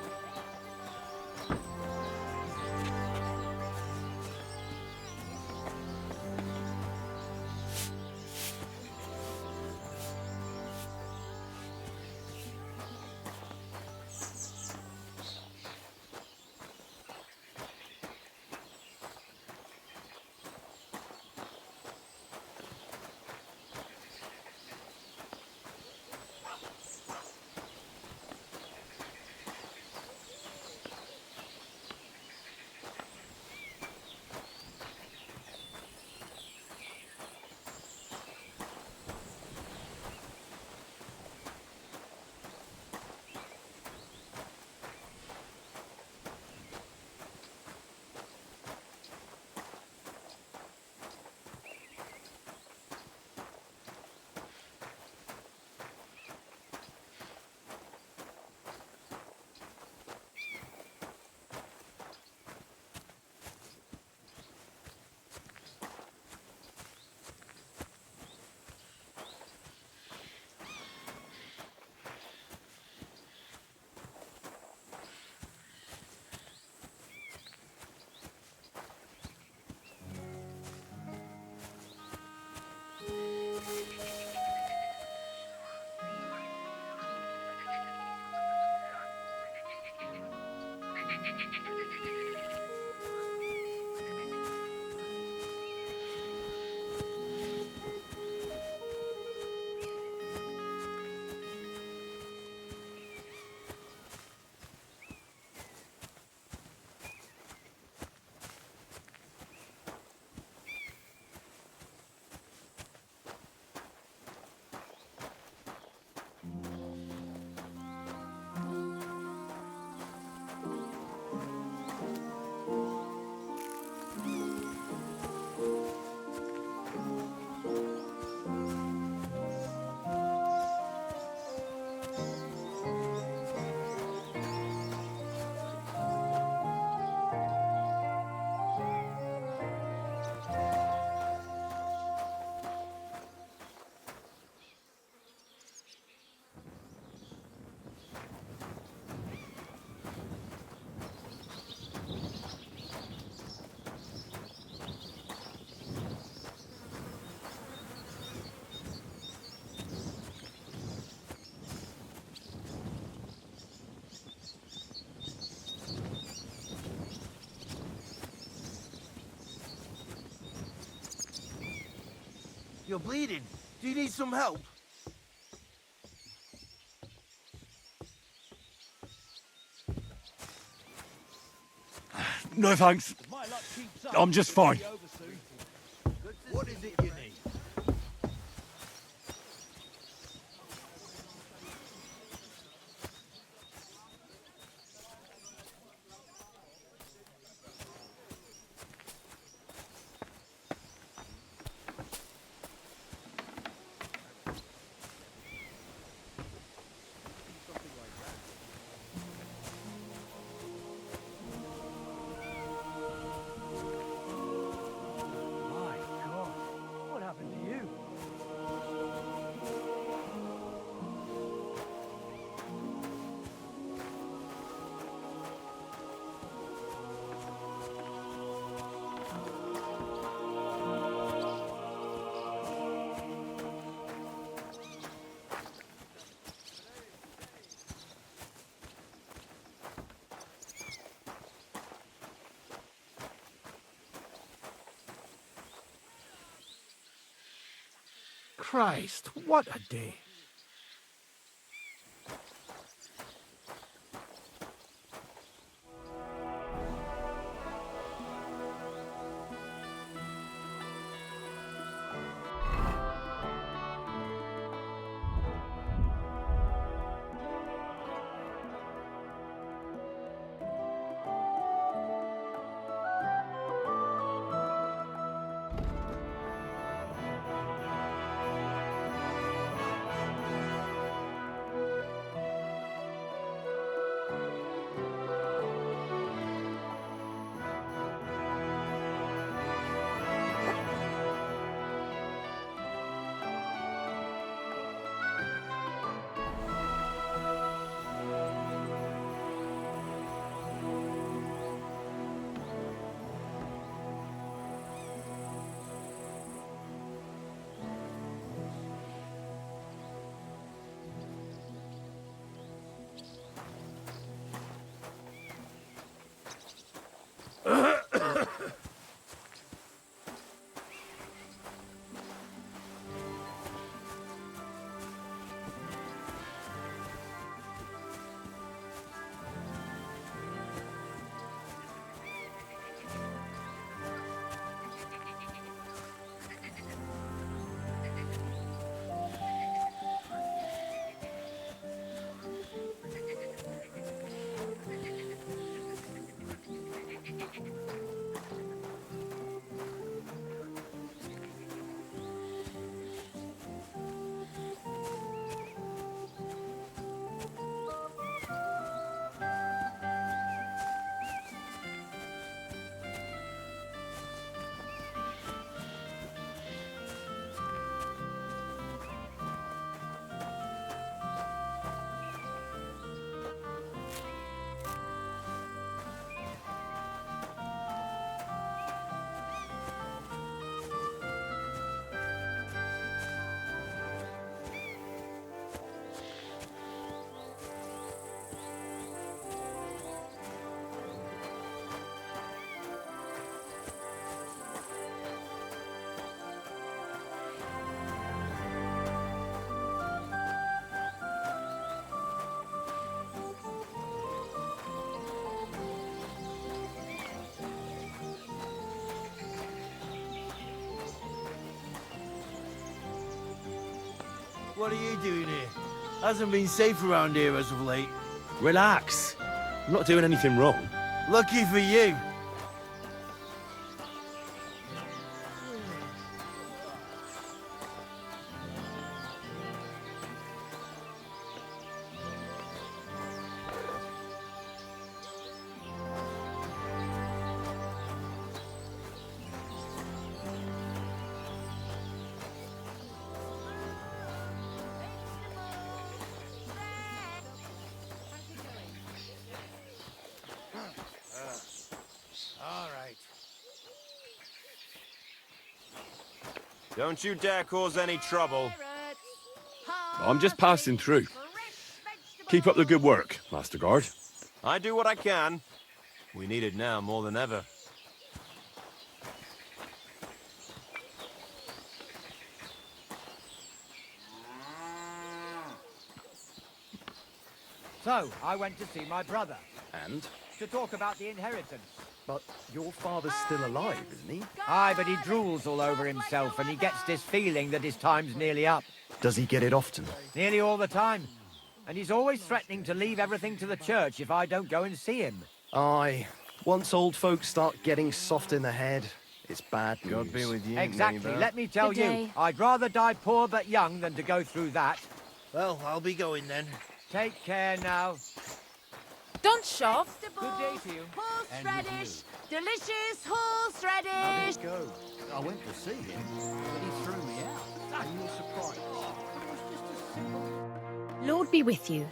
You're bleeding. Do you need some help? No thanks. I'm just fine. What is it you need? My God, what happened to you? Christ, what a day. What are you doing here? Hasn't been safe around here as of late. Relax. I'm not doing anything wrong. Lucky for you. All right. Don't you dare cause any trouble. I'm just passing through. Keep up the good work, Master Guard. I do what I can. We need it now more than ever. So, I went to see my brother. And? To talk about the inheritance. But your father's still alive, isn't he? Aye, but he drools all over himself and he gets this feeling that his time's nearly up. Does he get it often? Nearly all the time. And he's always threatening to leave everything to the church if I don't go and see him. Aye. Once old folks start getting soft in the head, it's bad news. God be with you, Exactly. neighbour. Let me tell Good you, day. I'd rather die poor but young than to go through that. Well, I'll be going then. Take care now. Don't shove. Good day to you. Horseradish. Delicious horseradish. Go. I went to see him, but he threw me out. And you're surprised. It was just a simple... Lord be with you.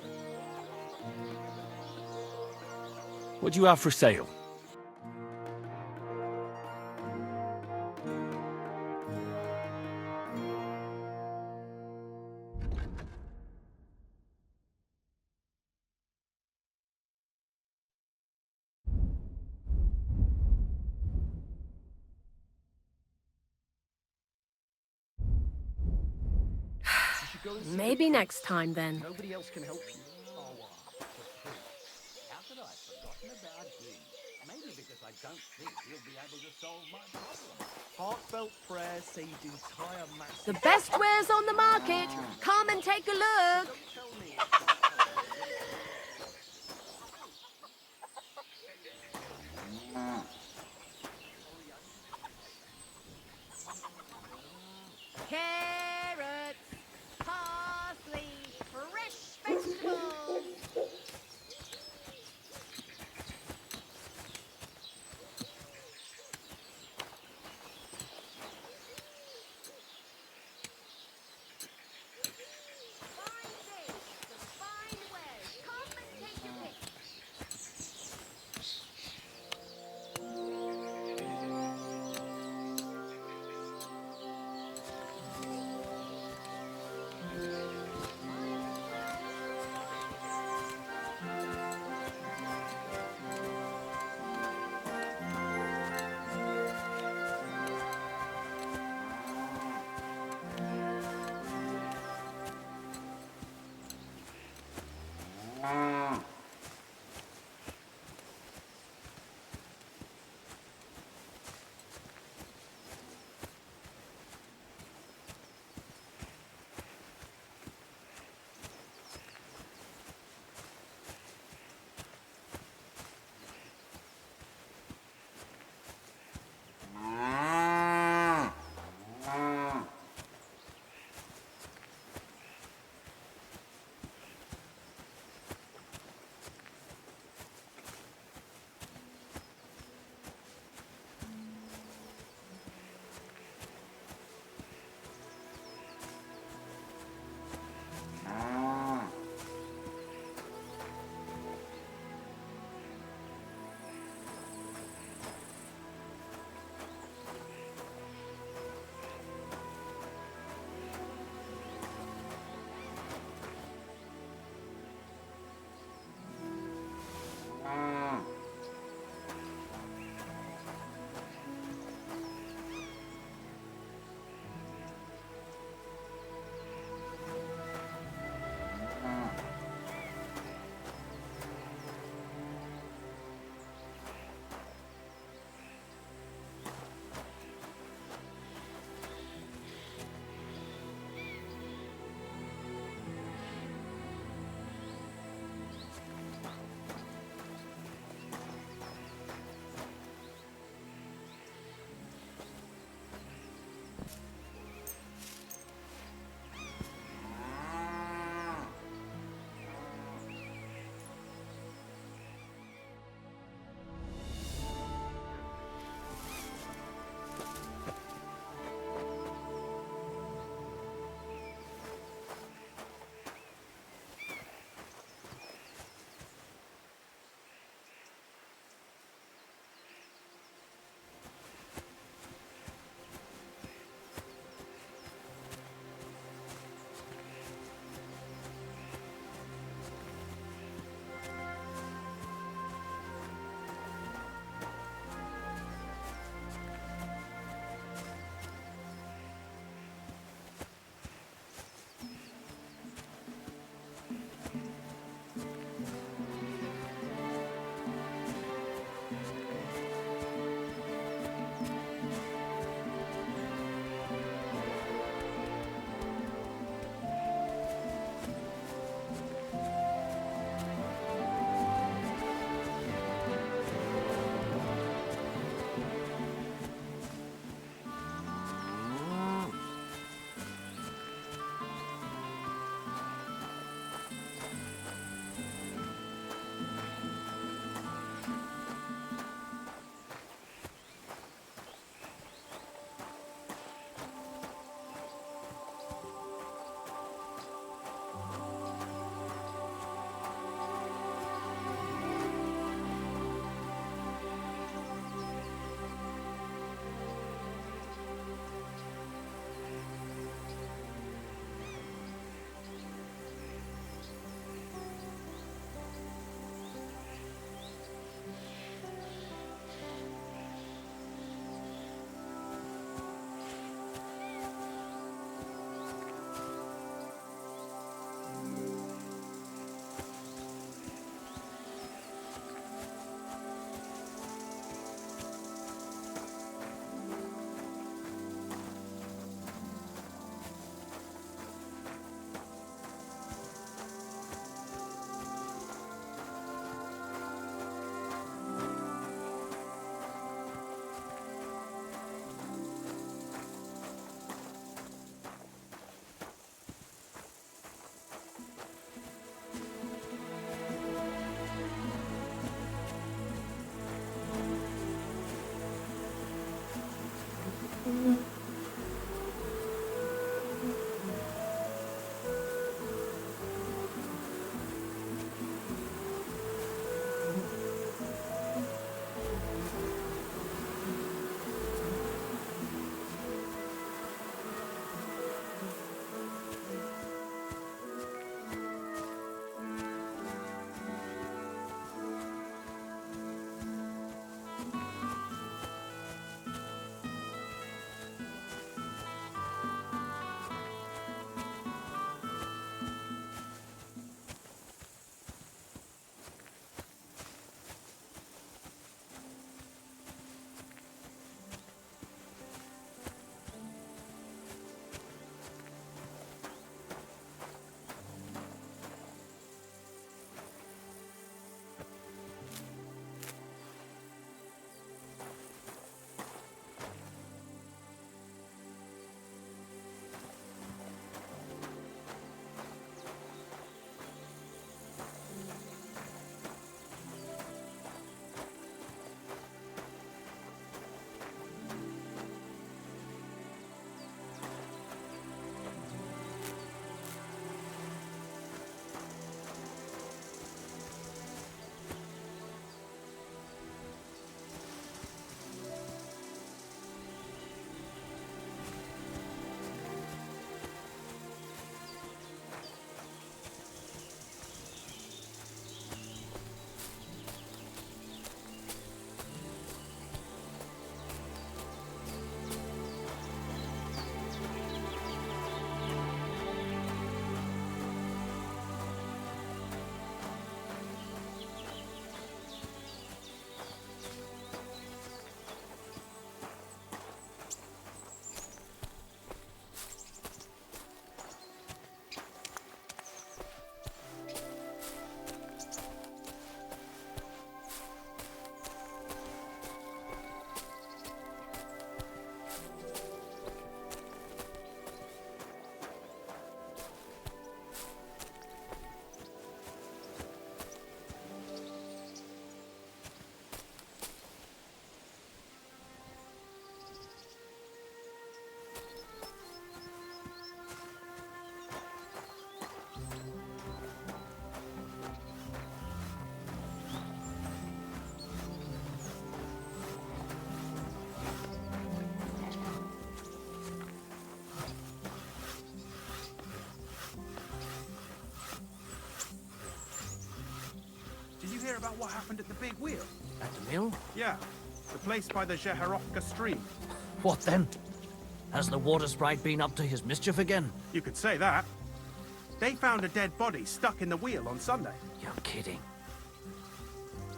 What do you have for sale? Maybe next time then. Nobody else can help you. Oh, how could I have forgotten about him? Maybe because I don't think he'll be able to solve my problem. Heartfelt prayer saved entire mass. The best wares on the market. Come and take a look. Carrots, parsley, fresh vegetables. Fine fish, some fine wares. Come and take your pick. about what happened at the big wheel? At the mill? Yeah, the place by the Zeherovka stream. What then? Has the water sprite been up to his mischief again? You could say that. They found a dead body stuck in the wheel on Sunday. You're kidding.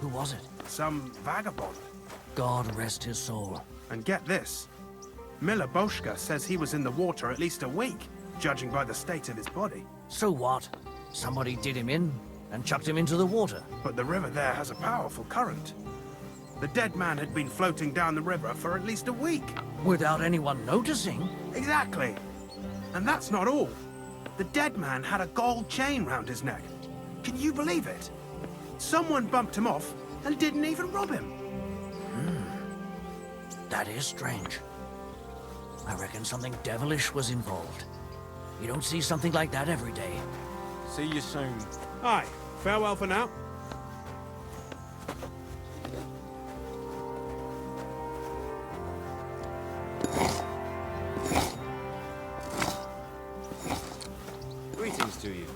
Who was it? Some vagabond. God rest his soul. And get this. Miller Boschka says he was in the water at least a week, judging by the state of his body. So what? Somebody did him in and chucked him into the water. But the river there has a powerful current. The dead man had been floating down the river for at least a week. Without anyone noticing? Exactly. And that's not all. The dead man had a gold chain round his neck. Can you believe it? Someone bumped him off and didn't even rob him. That is strange. I reckon something devilish was involved. You don't see something like that every day. See you soon. Aye, farewell for now. Greetings to you.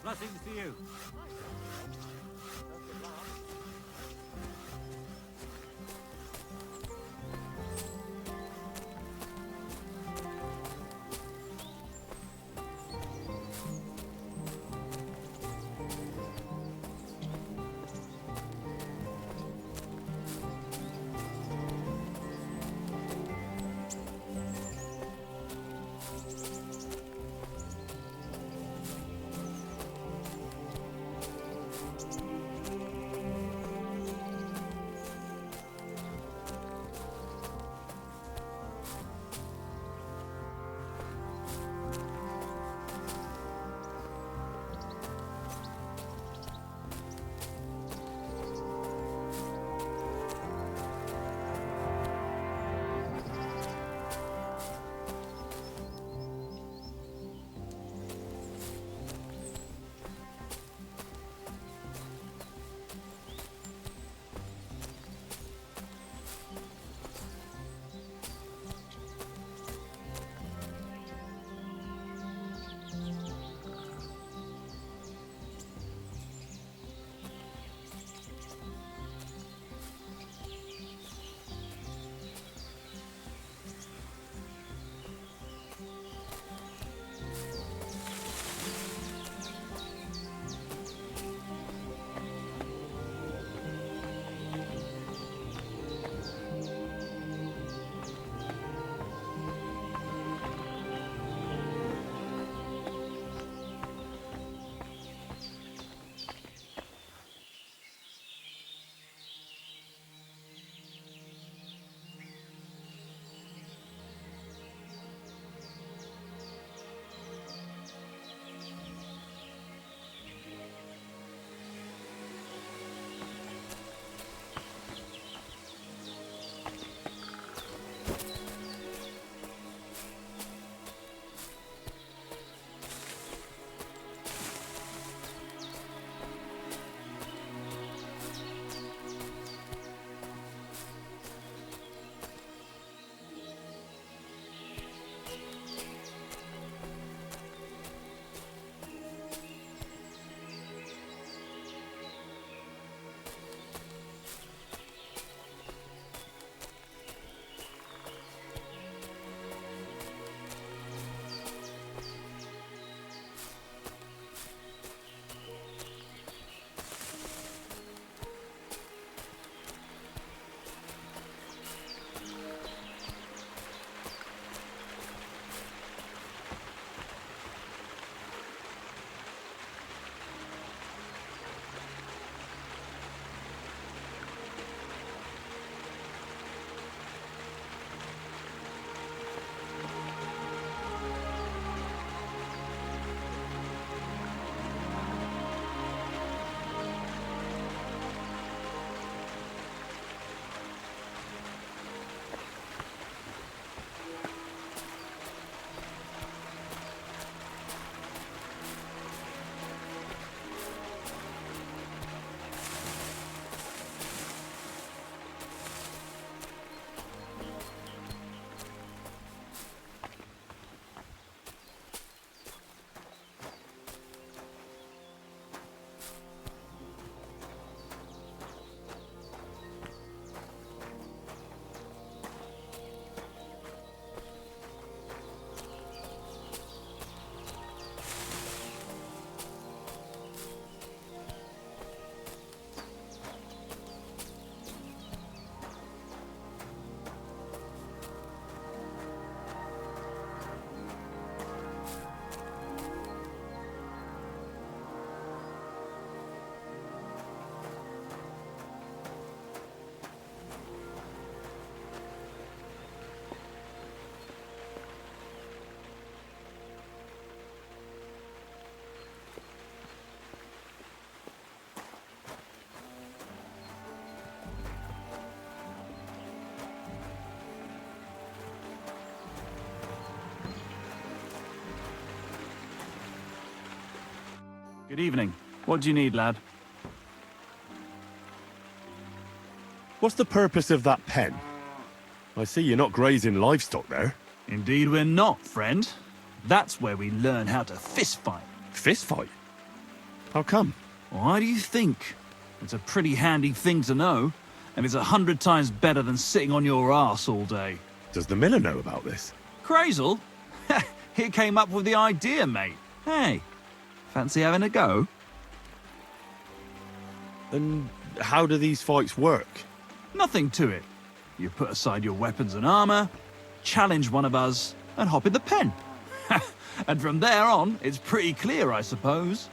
Blessings to you. Good evening. What do you need, lad? What's the purpose of that pen? I see you're not grazing livestock there. Indeed we're not, friend. That's where we learn how to fist fight. Fist fight? How come? Why do you think? It's a pretty handy thing to know, and it's 100 times better than sitting on your arse all day. Does the miller know about this? Crazel? He came up with the idea, mate. Hey, fancy having a go? And how do these fights work? Nothing to it. You put aside your weapons and armor, challenge one of us, and hop in the pen. And from there on, it's pretty clear, I suppose.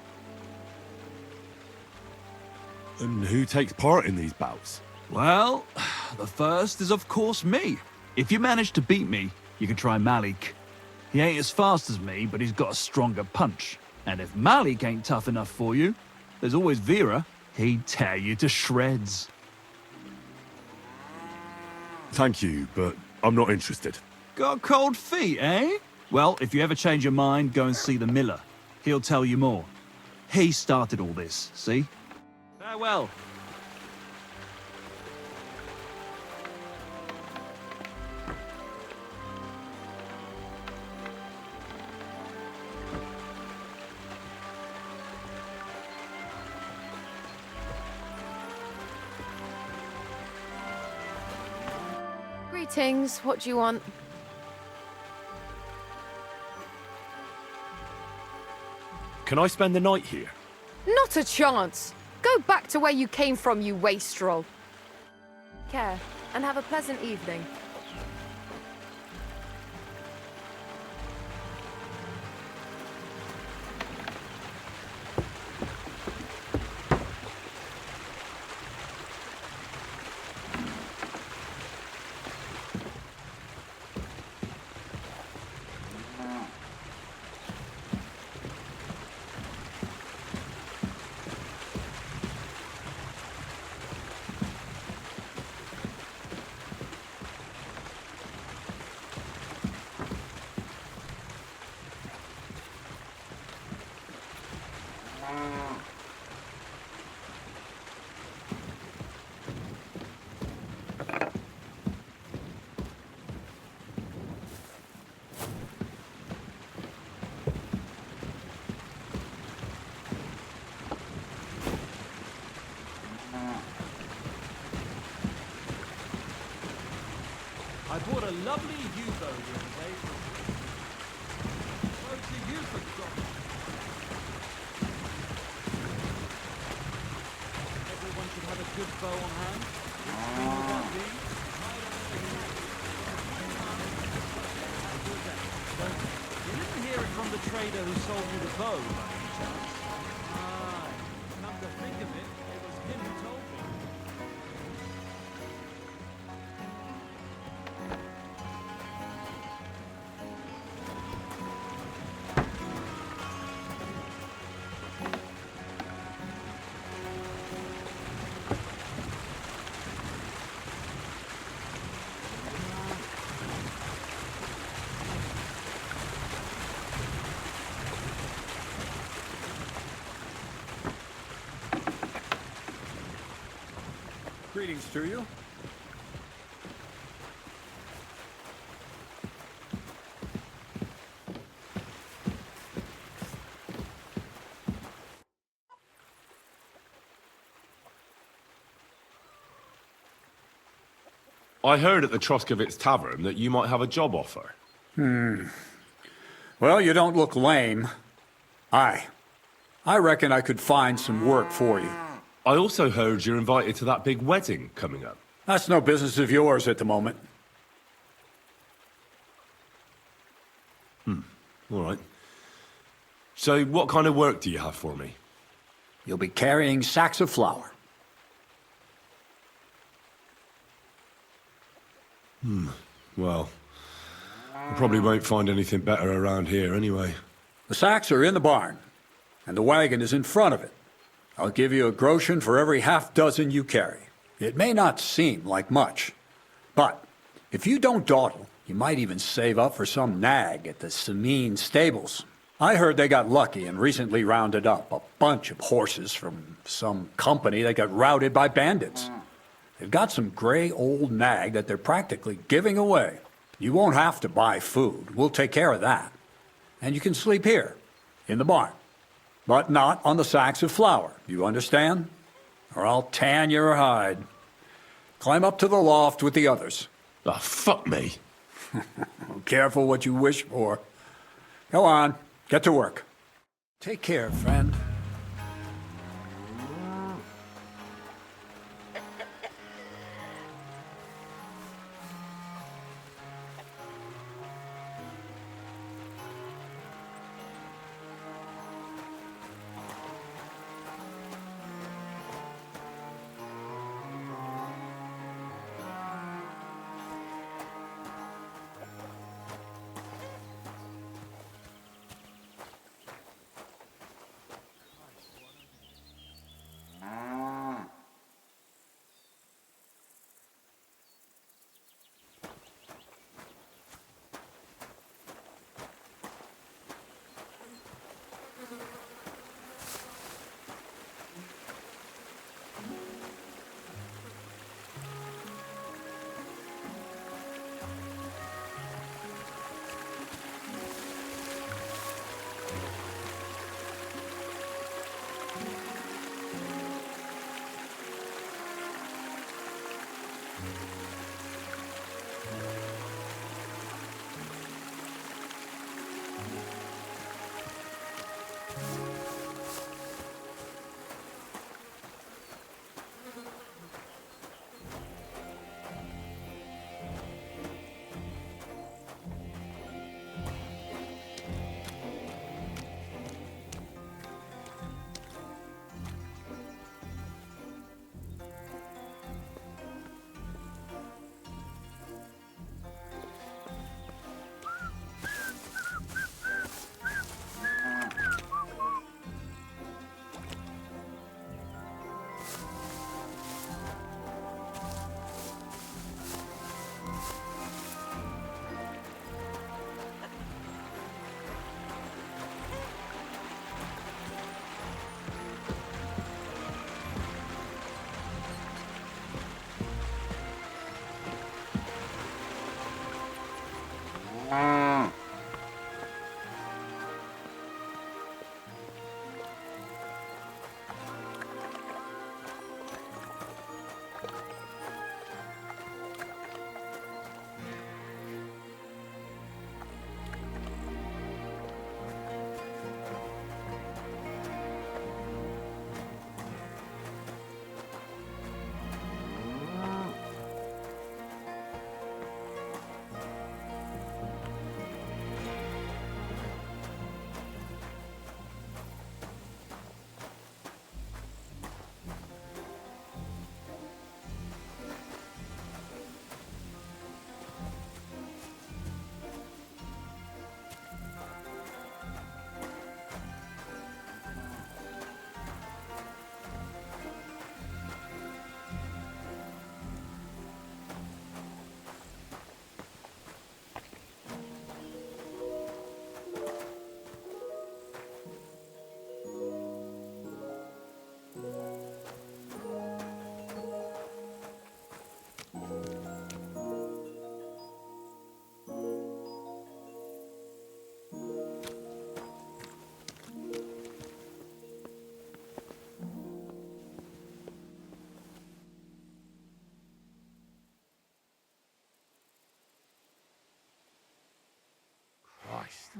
And who takes part in these bouts? Well, the first is of course me. If you manage to beat me, you can try Malik. He ain't as fast as me, but he's got a stronger punch. And if Malik ain't tough enough for you, there's always Vera. He'd tear you to shreds. Thank you, but I'm not interested. Got cold feet, eh? Well, if you ever change your mind, go and see the miller. He'll tell you more. He started all this, see? Farewell. Greetings, what do you want? Can I spend the night here? Not a chance! Go back to where you came from, you wastrel. Care, and have a pleasant evening. I bought a lovely U-boat the other day. So to you for God. Everyone should have a good bow on hand. Green without these. You didn't hear it from the trader who sold you the bow, by any chance? Aye. Come to think of it, it was him who told me. Greetings to you. I heard at the Troskowitz tavern that you might have a job offer. Well, you don't look lame. I reckon I could find some work for you. I also heard you're invited to that big wedding coming up. That's no business of yours at the moment. All right. So what kind of work do you have for me? You'll be carrying sacks of flour. Well, I probably won't find anything better around here anyway. The sacks are in the barn, and the wagon is in front of it. I'll give you a groschen for every half-dozen you carry. It may not seem like much, but if you don't dawdle, you might even save up for some nag at the Samine stables. I heard they got lucky and recently rounded up a bunch of horses from some company that got routed by bandits. They've got some gray old nag that they're practically giving away. You won't have to buy food. We'll take care of that. And you can sleep here, in the barn. But not on the sacks of flour, you understand? Or I'll tan your hide. Climb up to the loft with the others. Oh, fuck me. Careful what you wish for. Go on, get to work. Take care, friend.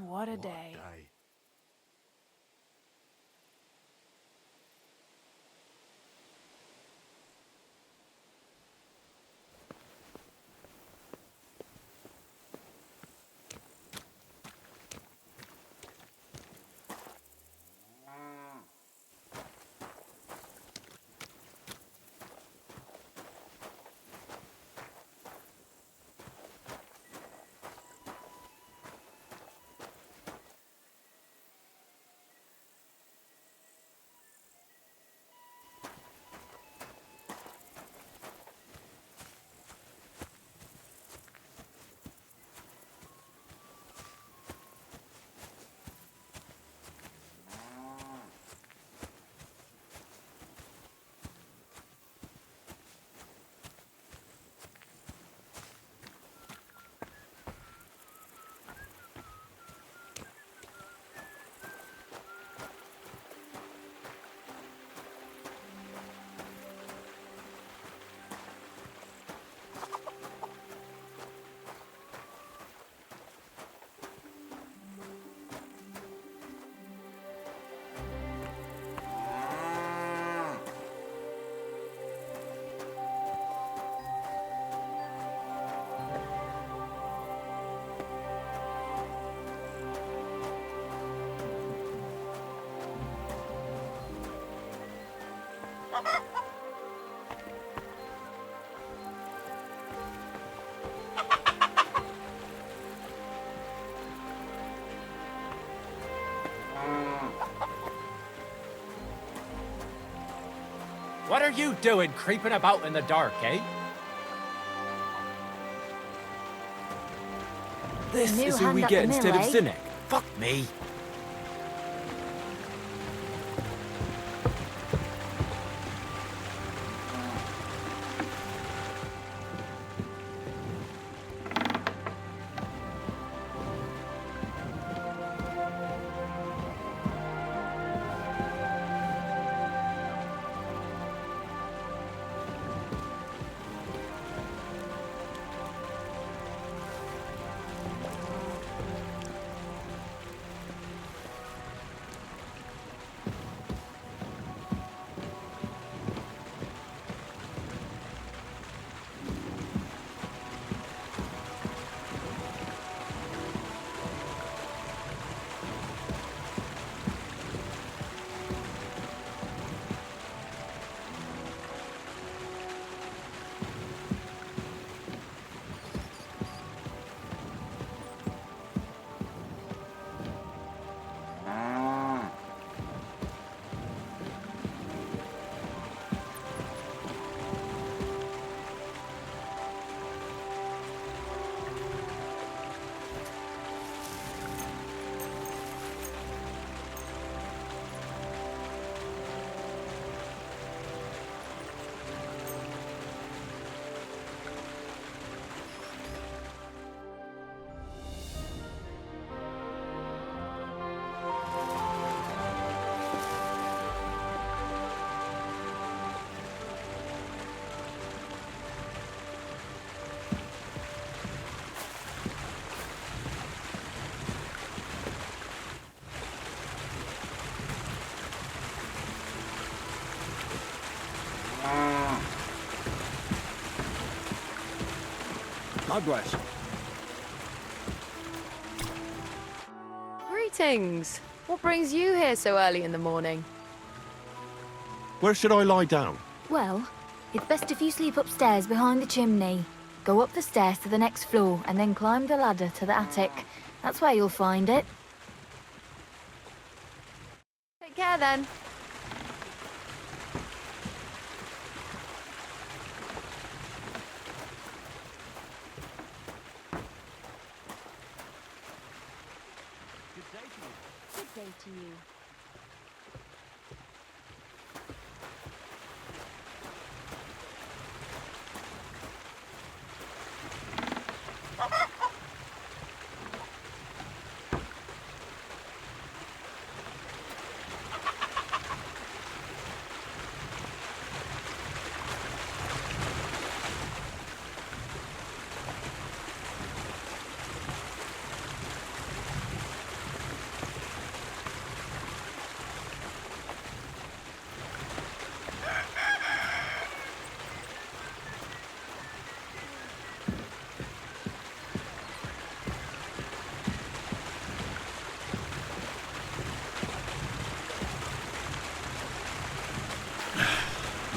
What a day. What are you doing creeping about in the dark, eh? This New is who hand we at get the instead of mill, eh? Zinnek. Fuck me. God bless. Greetings. What brings you here so early in the morning? Where should I lie down? Well, it's best if you sleep upstairs behind the chimney. Go up the stairs to the next floor and then climb the ladder to the attic. That's where you'll find it. Take care then. Good day to you.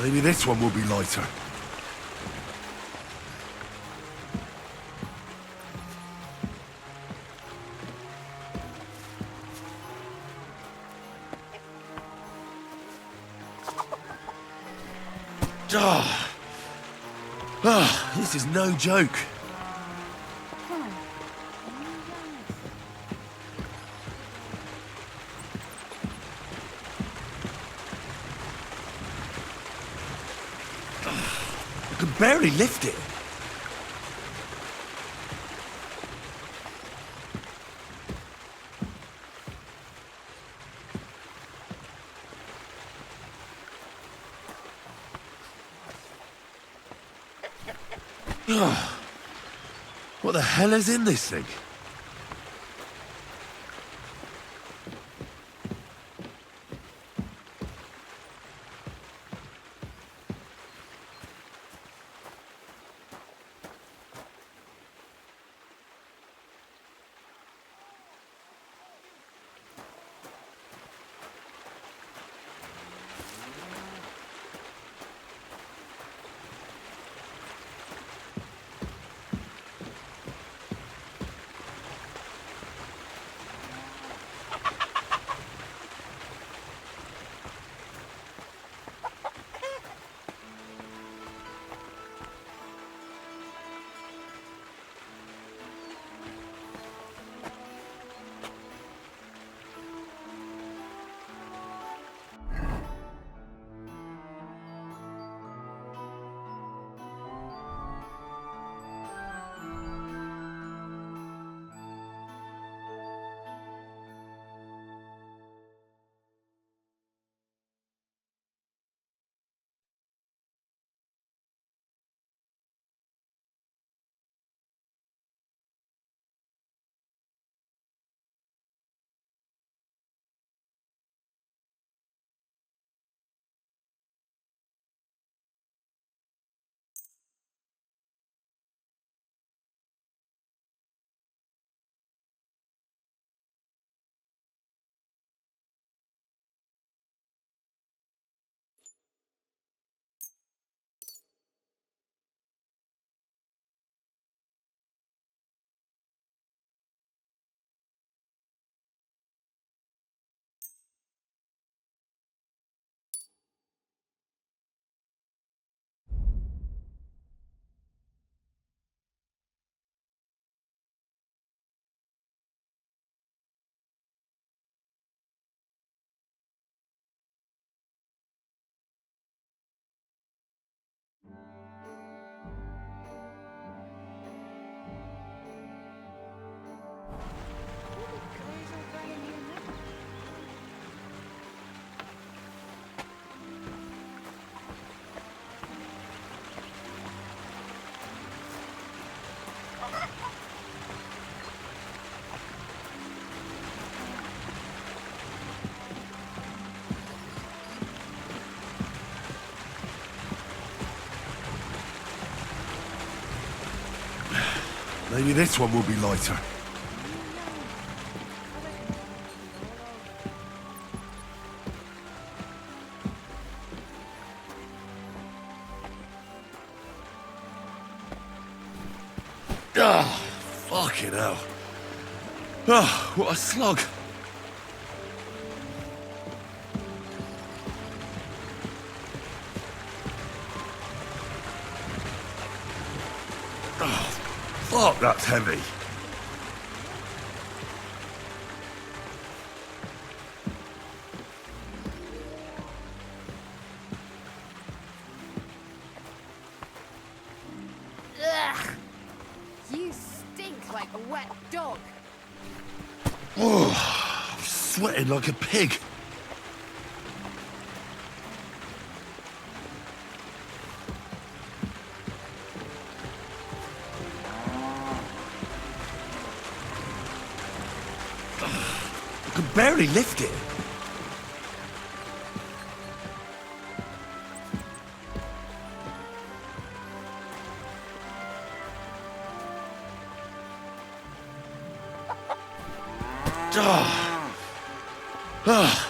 Maybe this one will be lighter. This is no joke. I can barely lift it. What the hell is in this thing? Maybe this one will be lighter. Ah, fucking hell. Ah, what a slog. Oh, fuck, that's heavy. Ugh! You stink like a wet dog. Oh, I'm sweating like a pig. I can barely lift it.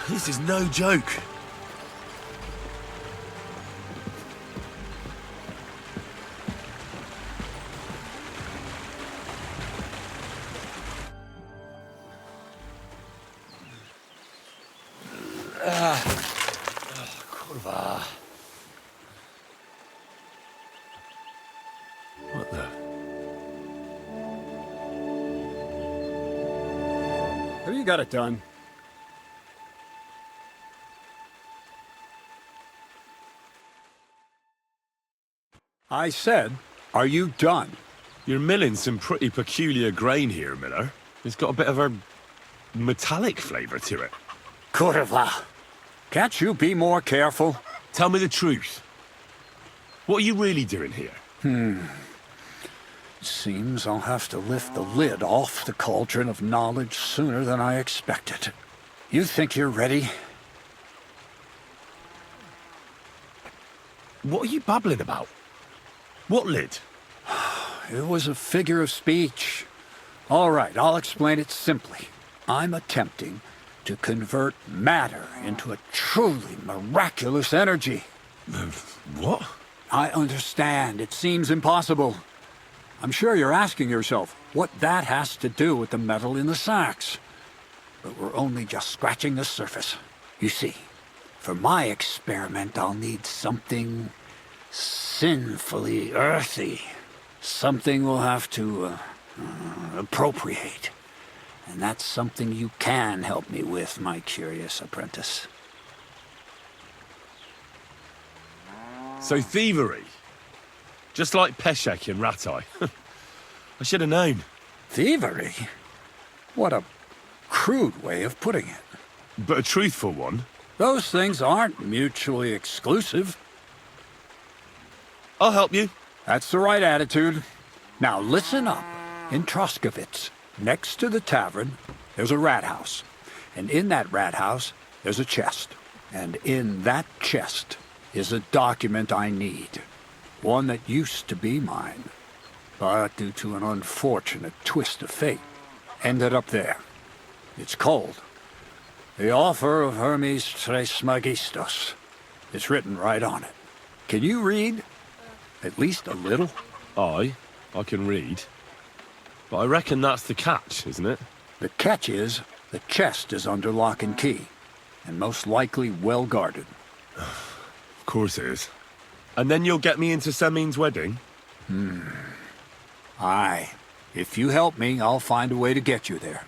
This is no joke. Kurwa. What the? Have you got it done? I said, are you done? You're milling some pretty peculiar grain here, Miller. It's got a bit of a metallic flavour to it. Kurva. Can't you be more careful? Tell me the truth. What are you really doing here? Seems I'll have to lift the lid off the cauldron of knowledge sooner than I expected. You think you're ready? What are you babbling about? What lid? It was a figure of speech. All right, I'll explain it simply. I'm attempting to convert matter into a truly miraculous energy. What? I understand. It seems impossible. I'm sure you're asking yourself what that has to do with the metal in the sacks. But we're only just scratching the surface. You see, for my experiment, I'll need something sinfully earthy. Something we'll have to appropriate. And that's something you can help me with, my curious apprentice. So thievery? Just like Peshek in Ratai. I should have known. Thievery? What a crude way of putting it. But a truthful one. Those things aren't mutually exclusive. I'll help you. That's the right attitude. Now listen up. In Troskowitz, next to the tavern, there's a rat house. And in that rat house, there's a chest. And in that chest is a document I need. One that used to be mine. But due to an unfortunate twist of fate, ended up there. It's called The Offer of Hermes Trismegistos. It's written right on it. Can you read? At least a little? I can read. But I reckon that's the catch, isn't it? The catch is, the chest is under lock and key, and most likely well guarded. Of course it is. And then you'll get me into Semin's wedding? Aye. If you help me, I'll find a way to get you there.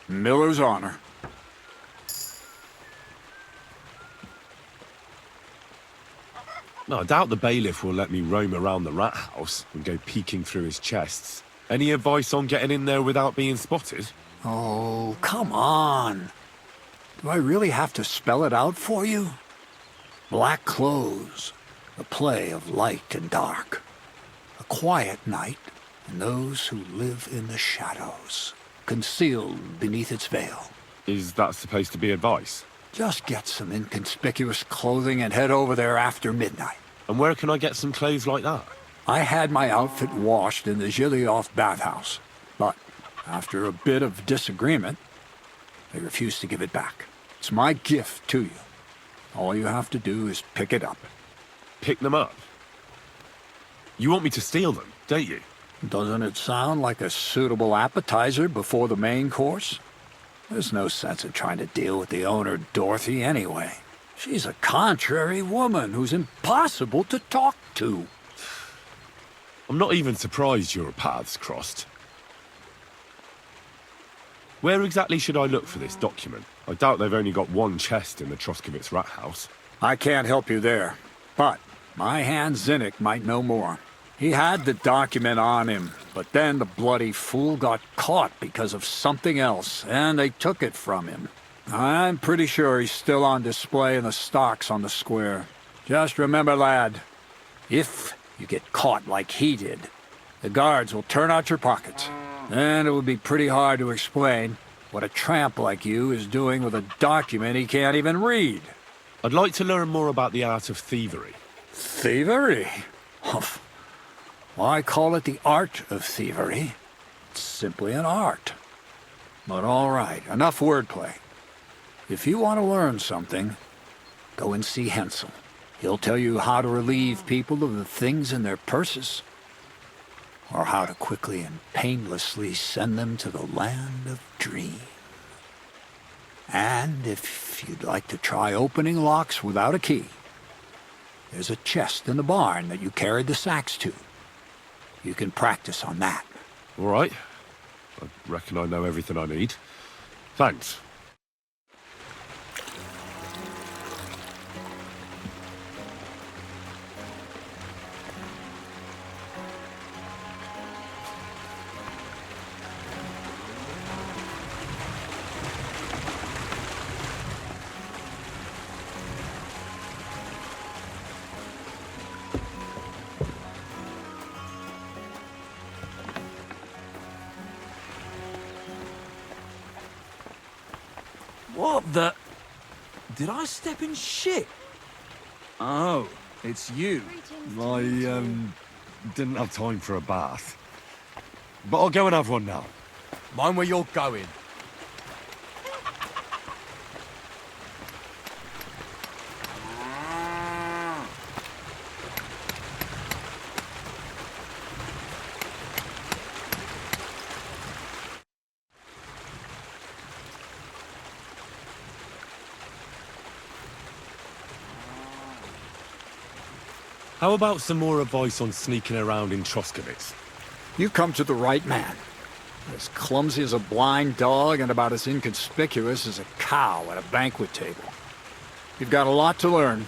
Miller's honor. No, I doubt the bailiff will let me roam around the rat house and go peeking through his chests. Any advice on getting in there without being spotted? Oh, come on. Do I really have to spell it out for you? Black clothes, the play of light and dark. A quiet night, and those who live in the shadows, concealed beneath its veil. Is that supposed to be advice? Just get some inconspicuous clothing and head over there after midnight. And where can I get some clothes like that? I had my outfit washed in the Gilioff bathhouse, but after a bit of disagreement, they refused to give it back. It's my gift to you. All you have to do is pick it up. Pick them up? You want me to steal them, don't you? Doesn't it sound like a suitable appetizer before the main course? There's no sense in trying to deal with the owner, Dorothy, anyway. She's a contrary woman who's impossible to talk to. I'm not even surprised your paths crossed. Where exactly should I look for this document? I doubt they've only got one chest in the Troskowitz rat house. I can't help you there, but my hand Zinnik might know more. He had the document on him, but then the bloody fool got caught because of something else, and they took it from him. I'm pretty sure he's still on display in the stocks on the square. Just remember, lad, if you get caught like he did, the guards will turn out your pockets. And it would be pretty hard to explain what a tramp like you is doing with a document he can't even read. I'd like to learn more about the art of thievery. Thievery? Humph. Why call it the art of thievery? It's simply an art. But all right, enough wordplay. If you want to learn something, go and see Hensel. He'll tell you how to relieve people of the things in their purses, or how to quickly and painlessly send them to the land of dream. And if you'd like to try opening locks without a key, there's a chest in the barn that you carried the sacks to. You can practice on that. All right. I reckon I know everything I need. Thanks. What the... Did I step in shit? Oh, it's you. I, didn't have time for a bath. But I'll go and have one now. Mind where you're going. How about some more advice on sneaking around in Troskowitz? You come to the right man. As clumsy as a blind dog and about as inconspicuous as a cow at a banquet table. You've got a lot to learn.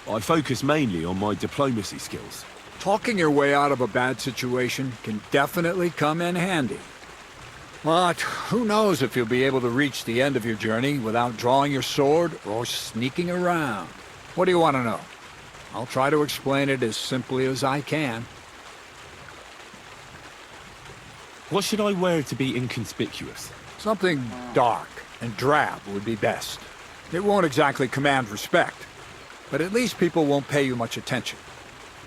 I focus mainly on my diplomacy skills. Talking your way out of a bad situation can definitely come in handy. But who knows if you'll be able to reach the end of your journey without drawing your sword or sneaking around. What do you want to know? I'll try to explain it as simply as I can. What should I wear to be inconspicuous? Something dark and drab would be best. It won't exactly command respect, but at least people won't pay you much attention.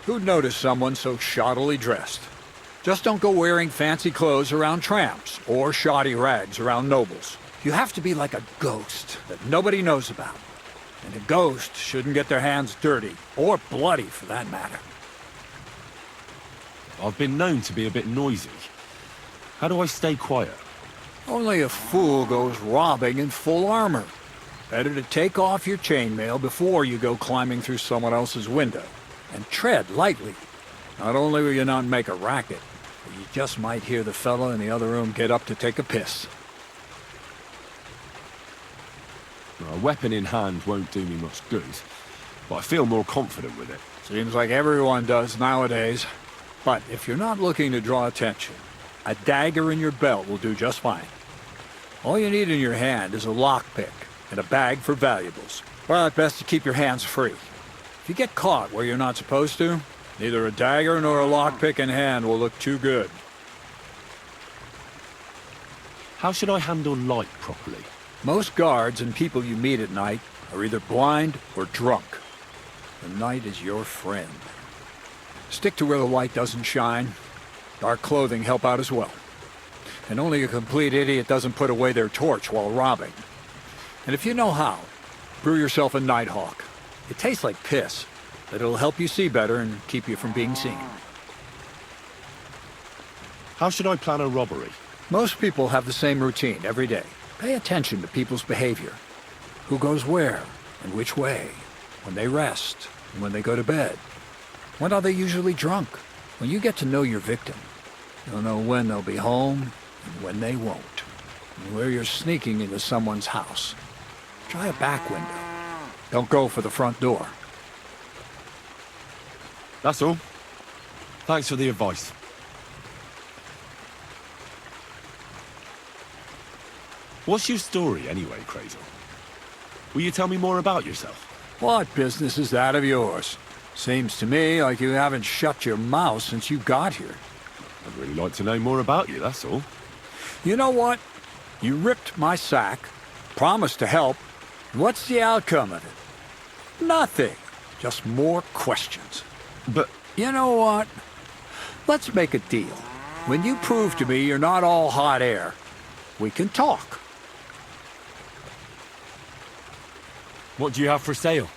Who'd notice someone so shoddily dressed? Just don't go wearing fancy clothes around tramps, or shoddy rags around nobles. You have to be like a ghost that nobody knows about. And a ghost shouldn't get their hands dirty, or bloody for that matter. I've been known to be a bit noisy. How do I stay quiet? Only a fool goes robbing in full armor. Better to take off your chainmail before you go climbing through someone else's window. And tread lightly. Not only will you not make a racket, but you just might hear the fellow in the other room get up to take a piss. A weapon in hand won't do me much good, but I feel more confident with it. Seems like everyone does nowadays. But if you're not looking to draw attention, a dagger in your belt will do just fine. All you need in your hand is a lockpick and a bag for valuables. But best to keep your hands free. If you get caught where you're not supposed to, neither a dagger nor a lockpick in hand will look too good. How should I handle light properly? Most guards and people you meet at night are either blind or drunk. the night is your friend. Stick to where the light doesn't shine. Dark clothing help out as well. And only a complete idiot doesn't put away their torch while robbing. And if you know how, brew yourself a Nighthawk. It tastes like piss, but it'll help you see better and keep you from being seen. How should I plan a robbery? Most people have the same routine every day. Pay attention to people's behavior. Who goes where and which way. When they rest and when they go to bed. When are they usually drunk? When you get to know your victim, you'll know when they'll be home and when they won't. And where you're sneaking into someone's house. Try a back window. Don't go for the front door. That's all. Thanks for the advice. What's your story anyway, Crazel? Will you tell me more about yourself? What business is that of yours? Seems to me like you haven't shut your mouth since you got here. I'd really like to know more about you, that's all. You know what? You ripped my sack, promised to help. What's the outcome of it? Nothing. Just more questions. But... You know what? Let's make a deal. When you prove to me you're not all hot air, we can talk. What do you have for sale?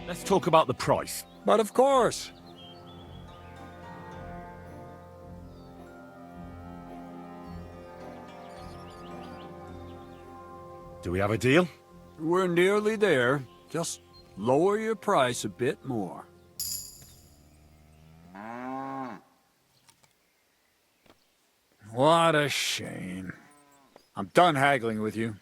Let's talk about the price. But of course. Do we have a deal? We're nearly there. Just lower your price a bit more. What a shame. I'm done haggling with you.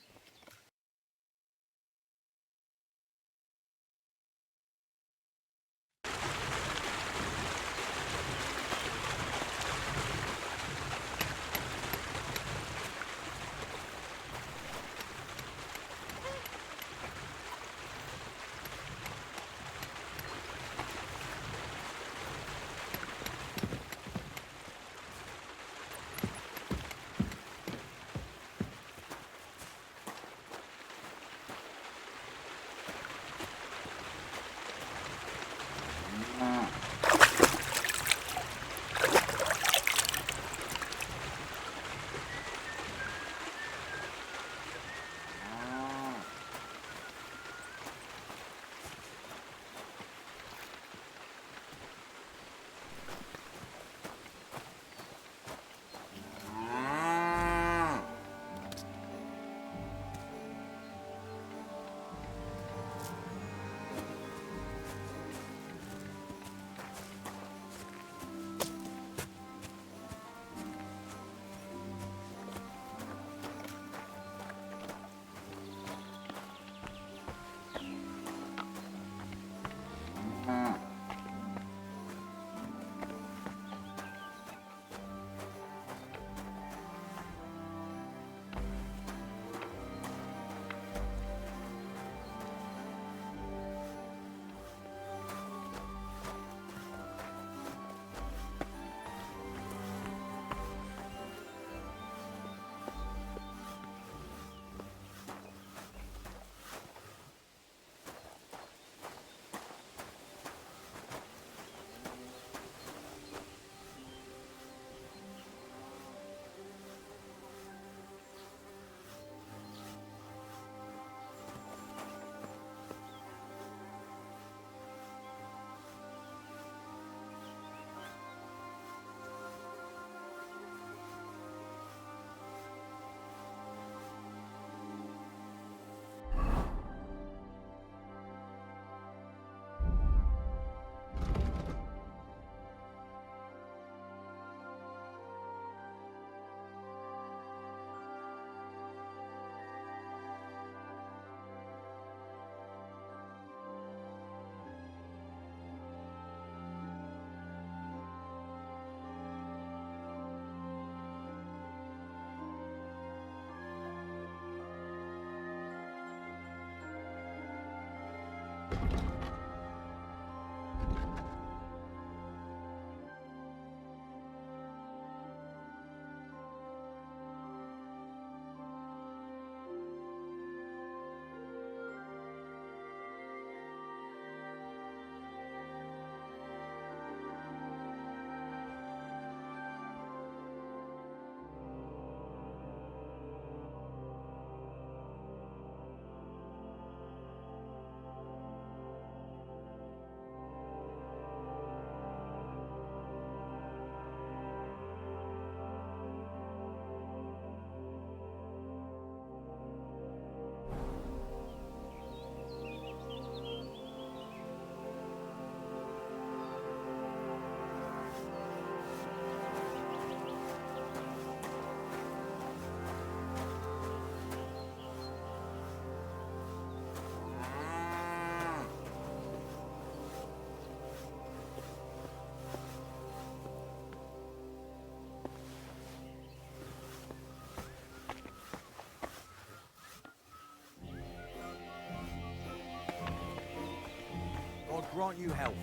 God grant you health.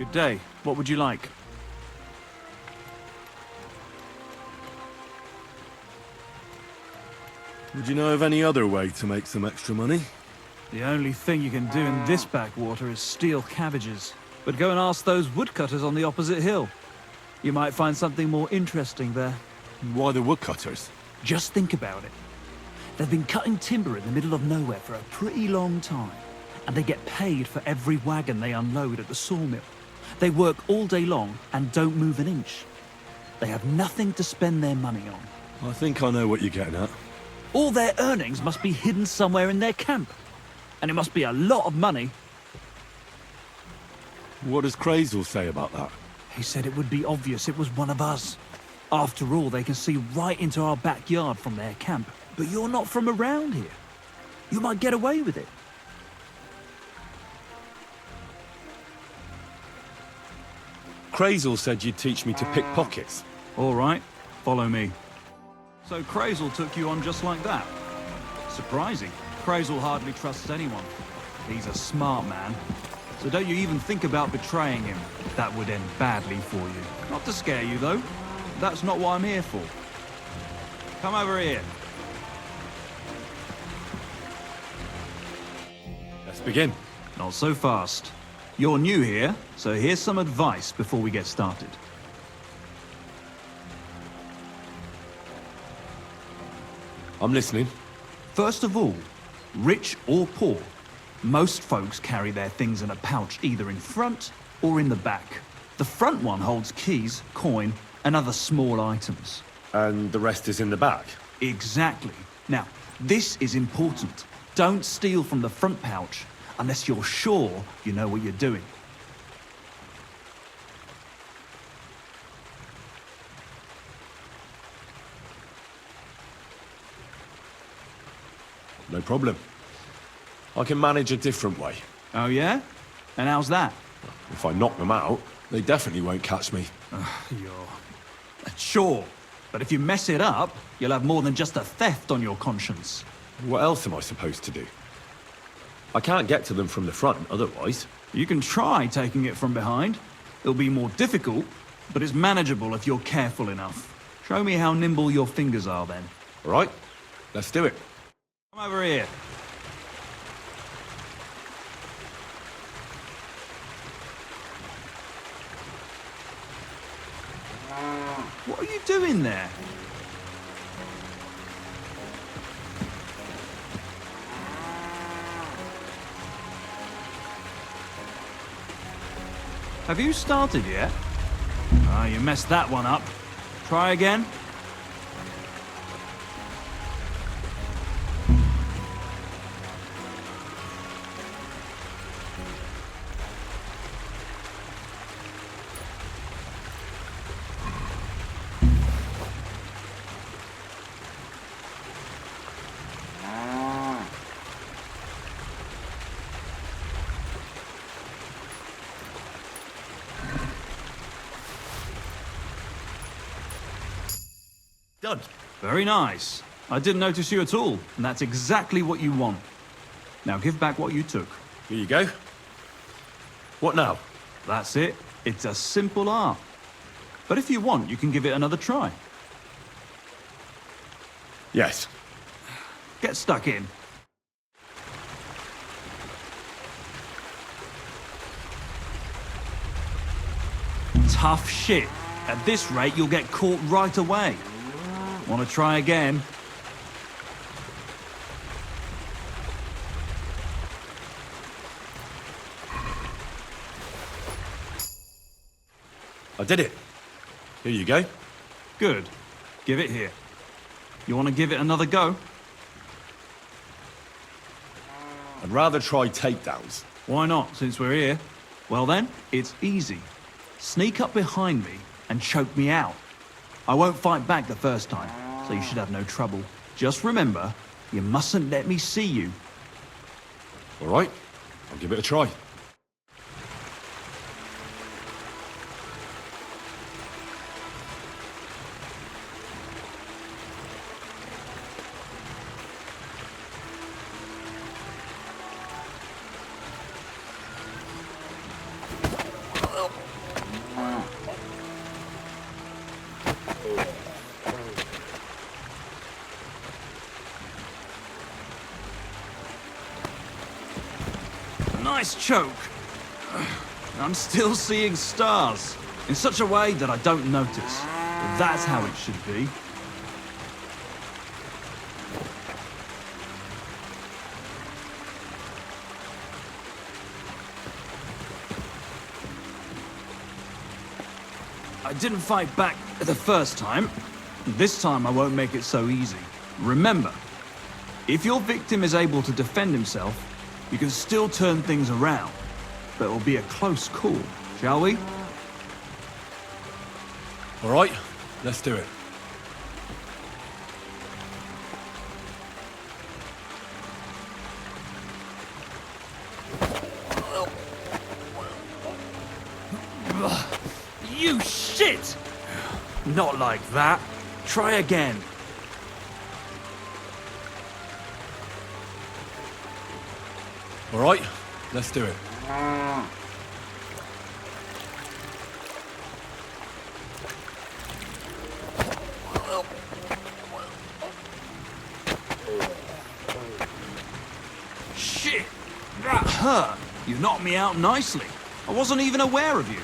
Good day. What would you like? Would you know of any other way to make some extra money? The only thing you can do in this backwater is steal cabbages. But go and ask those woodcutters on the opposite hill. You might find something more interesting there. Why the woodcutters? Just think about it. They've been cutting timber in the middle of nowhere for a pretty long time. And they get paid for every wagon they unload at the sawmill. They work all day long and don't move an inch. They have nothing to spend their money on. I think I know what you're getting at. All their earnings must be hidden somewhere in their camp. And it must be a lot of money. What does Crazel say about that? He said it would be obvious it was one of us. After all, they can see right into our backyard from their camp. But you're not from around here. You might get away with it. Crazel said you'd teach me to pick pockets. All right, follow me. So Crazel took you on just like that? Surprising. Crazel hardly trusts anyone. He's a smart man. So don't you even think about betraying him. That would end badly for you. Not to scare you, though. That's not what I'm here for. Come over here. Let's begin. Not so fast. You're new here, so here's some advice before we get started. I'm listening. First of all, rich or poor, most folks carry their things in a pouch either in front or in the back. The front one holds keys, coin, and other small items. And the rest is in the back? Exactly. Now, this is important. Don't steal from the front pouch unless you're sure you know what you're doing. No problem. I can manage a different way. Oh yeah? And how's that? If I knock them out, they definitely won't catch me. You're... Sure, but if you mess it up, you'll have more than just a theft on your conscience. What else am I supposed to do? I can't get to them from the front, otherwise. You can try taking it from behind. It'll be more difficult, but it's manageable if you're careful enough. Show me how nimble your fingers are then. All right, let's do it. Come over here. What are you doing there? Have you started yet? Ah, you messed that one up. Try again. Done. Very nice. I didn't notice you at all, and that's exactly what you want. Now give back what you took. Here you go. What now? That's it. It's a simple art. But if you want, you can give it another try. Yes. Get stuck in. Tough shit. At this rate, you'll get caught right away. Want to try again? I did it. Here you go. Good. Give it here. You want to give it another go? I'd rather try takedowns. Why not, since we're here? Well then, it's easy. Sneak up behind me and choke me out. I won't fight back the first time, so you should have no trouble. Just remember, you mustn't let me see you. All right, I'll give it a try. Nice choke. I'm still seeing stars, in such a way that I don't notice. But that's how it should be. I didn't fight back the first time. This time I won't make it so easy. Remember, if your victim is able to defend himself, you can still turn things around, but it will be a close call, shall we? All right, let's do it. You shit! Not like that. Try again. All right, let's do it. Shit! That hurt! You knocked me out nicely. I wasn't even aware of you.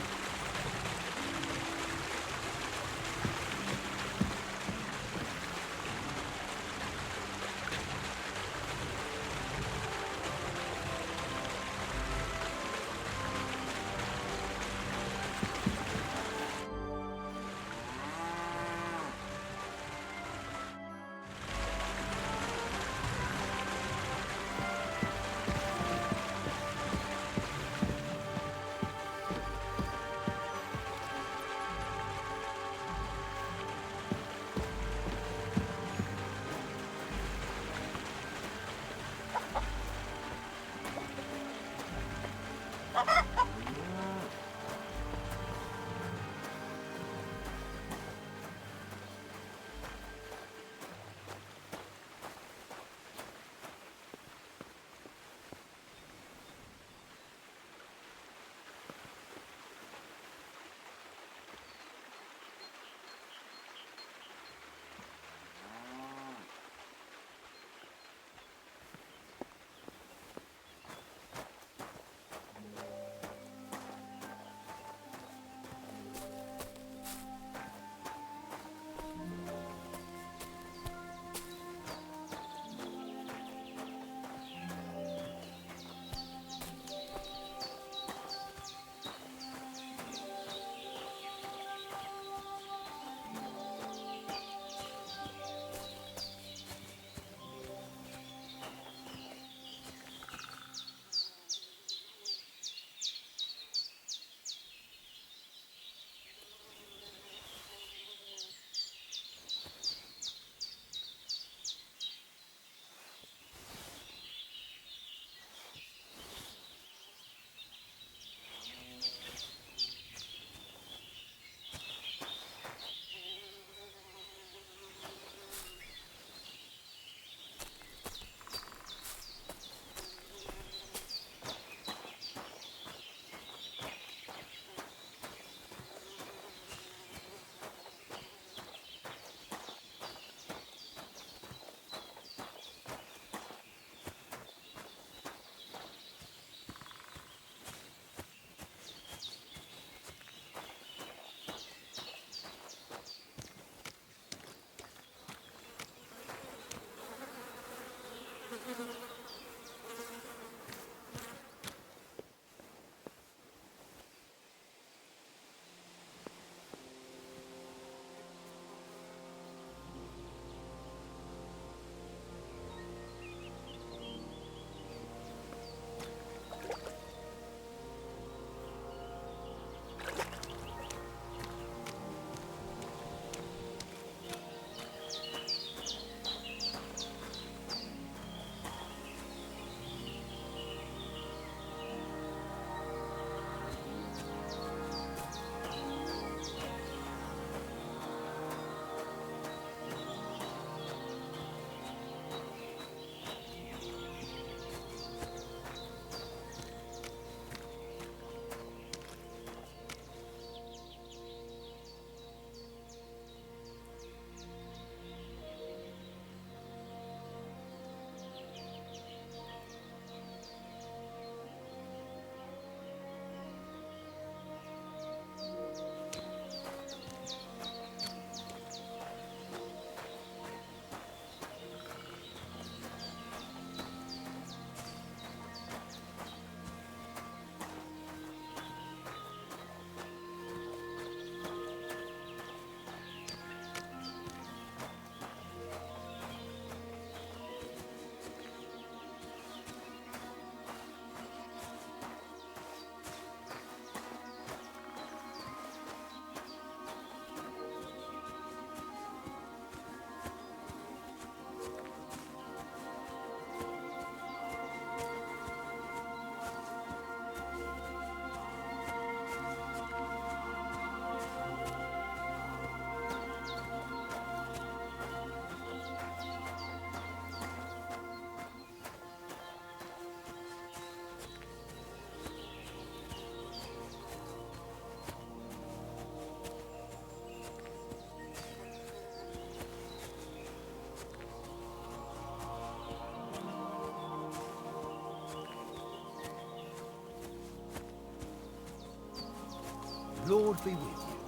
Lord be with you.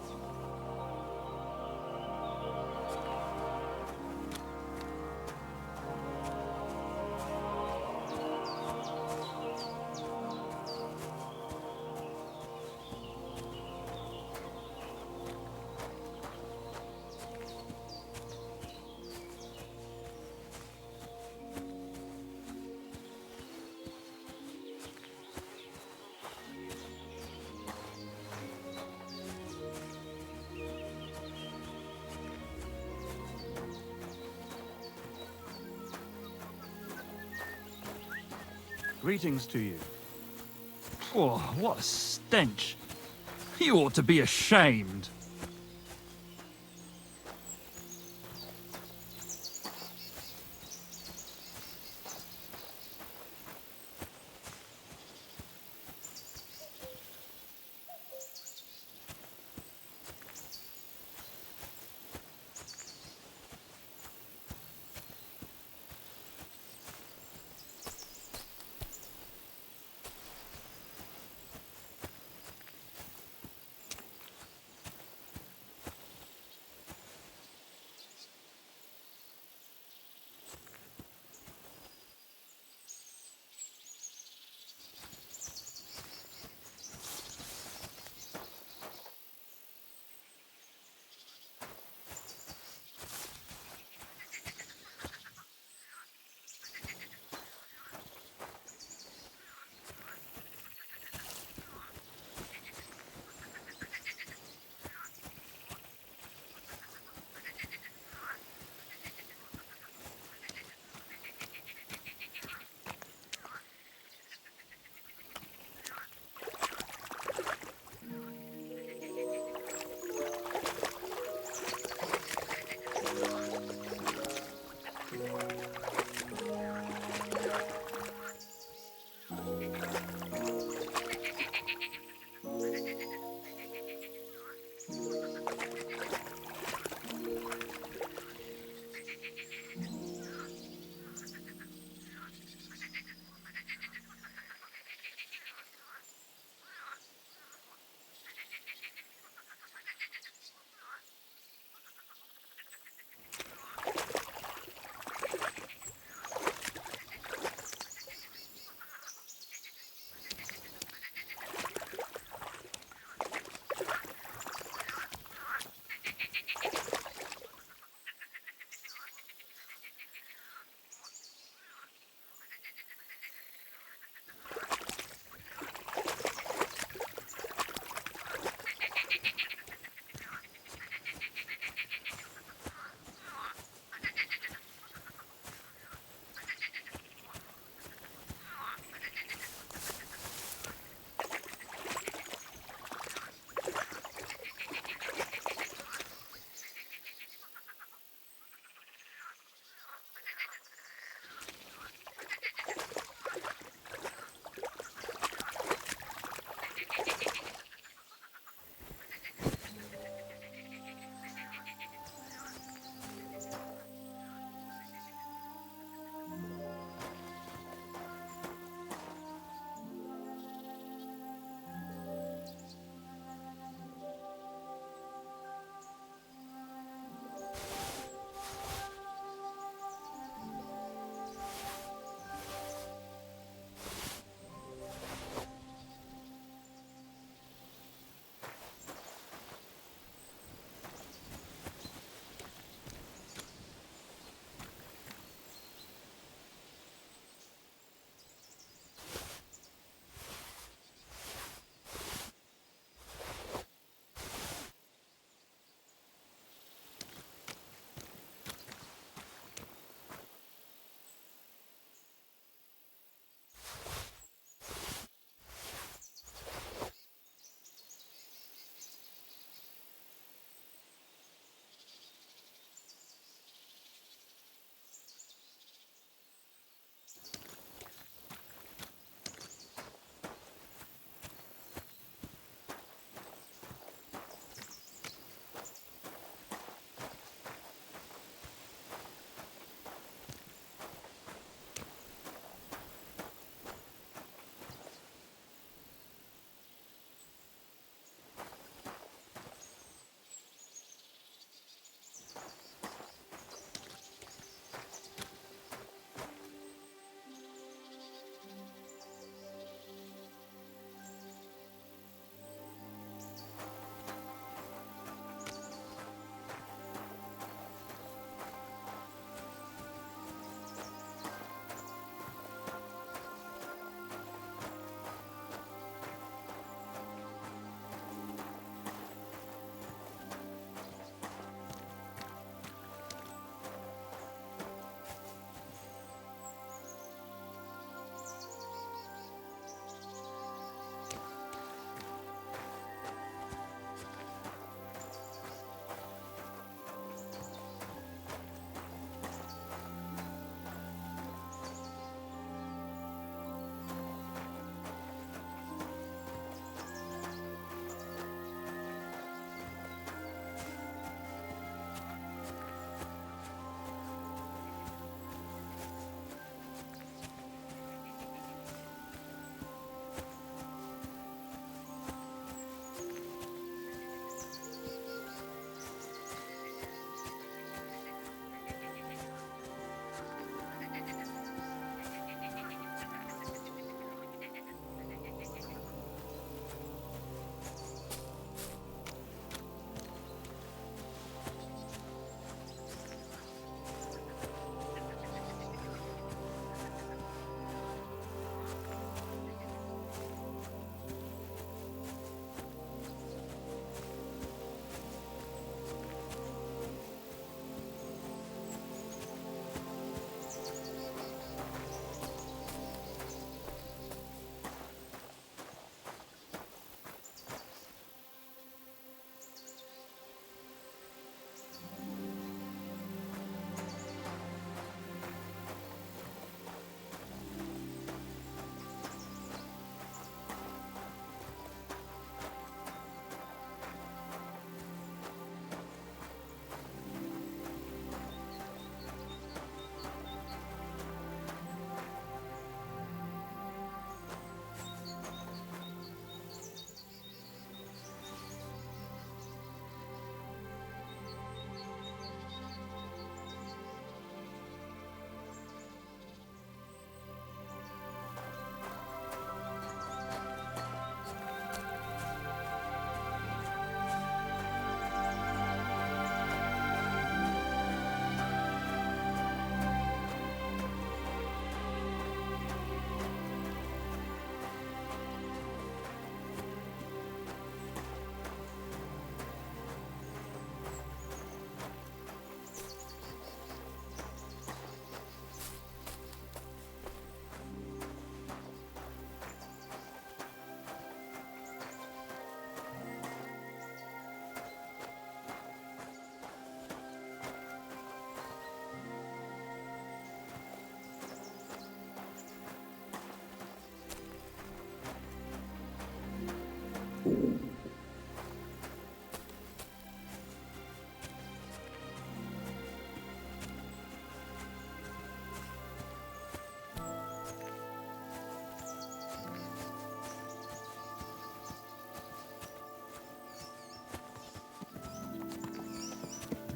Greetings to you. Oh, what a stench. You ought to be ashamed.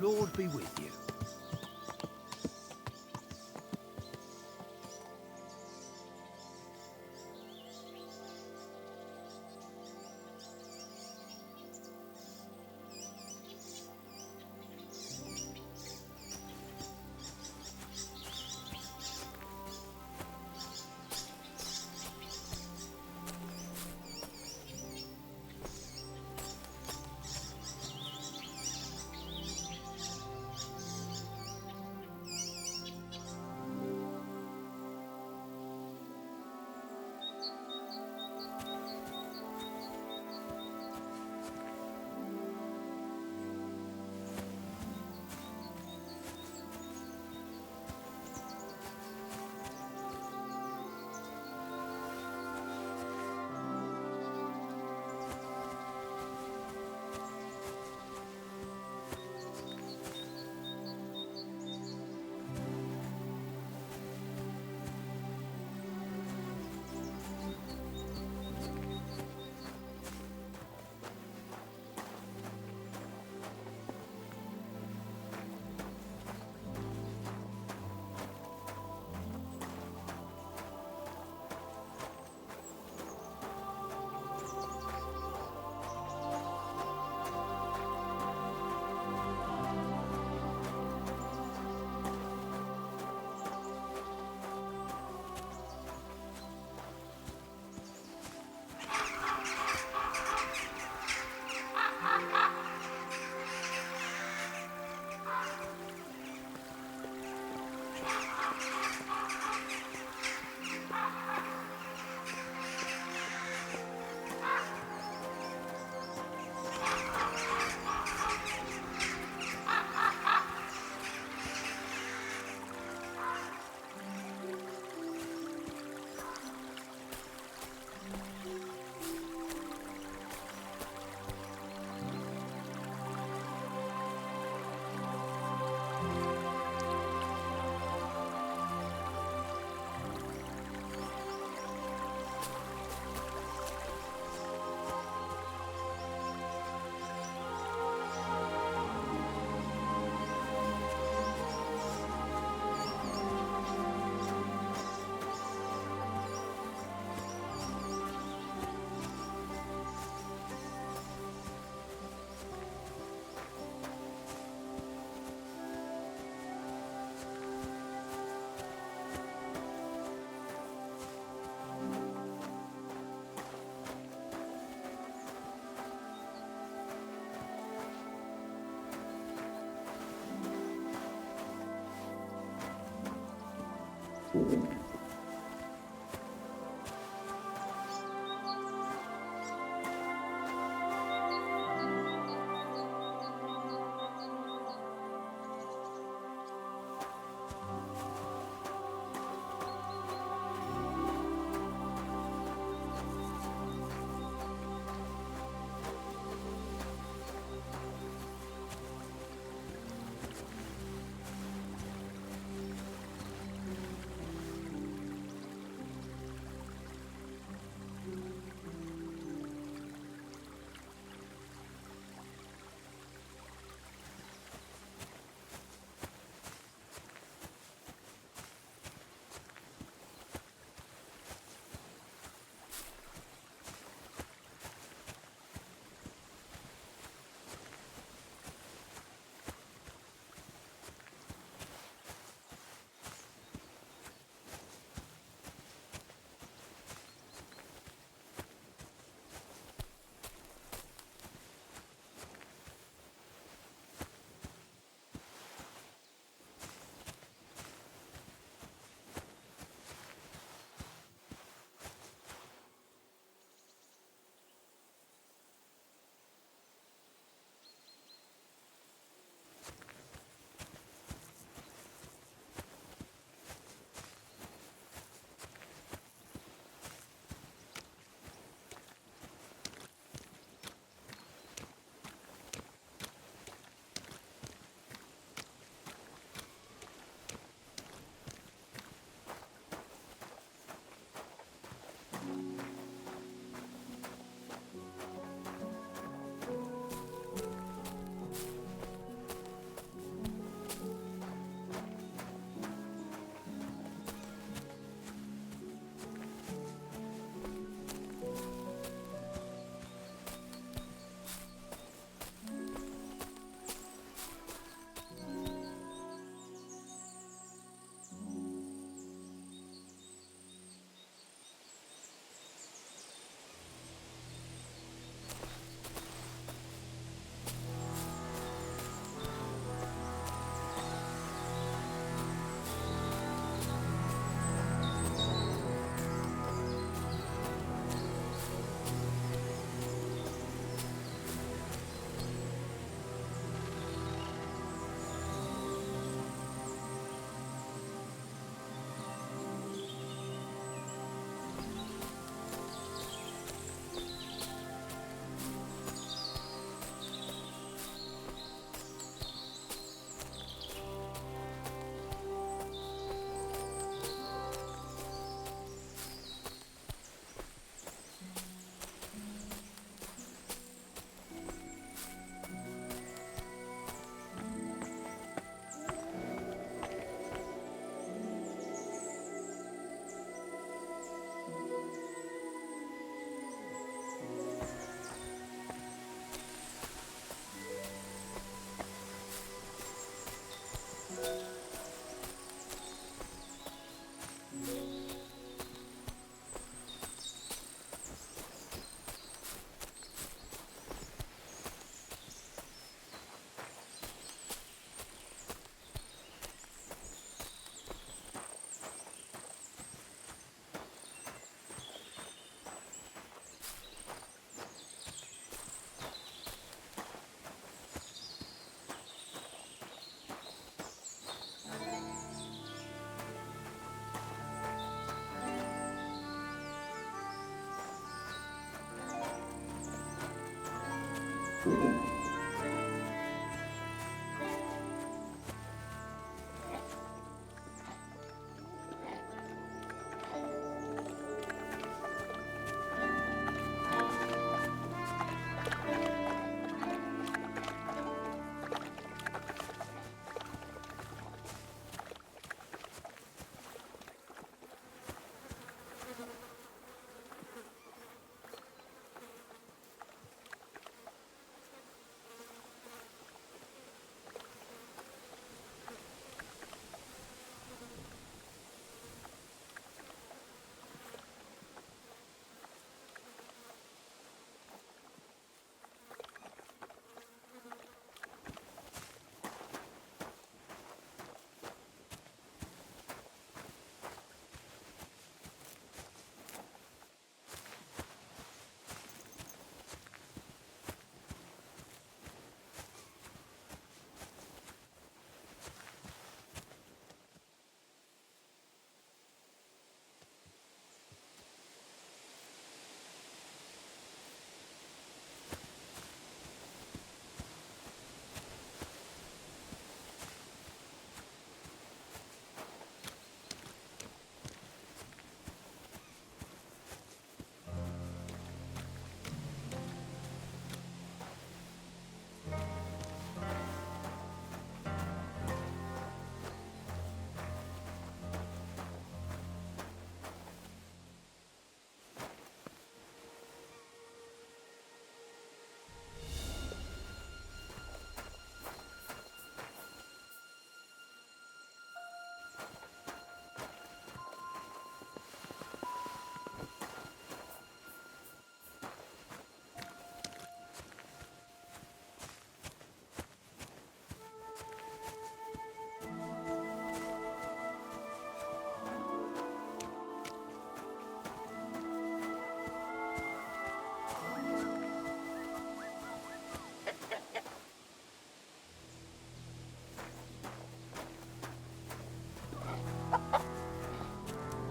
Lord be with you.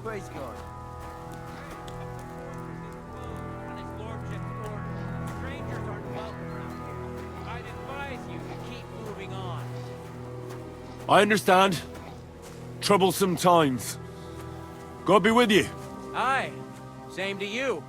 Praise God. On his lordship's orders, strangers aren't welcome around here. I'd advise you to keep moving on. I understand. Troublesome times. God be with you. Aye. Same to you.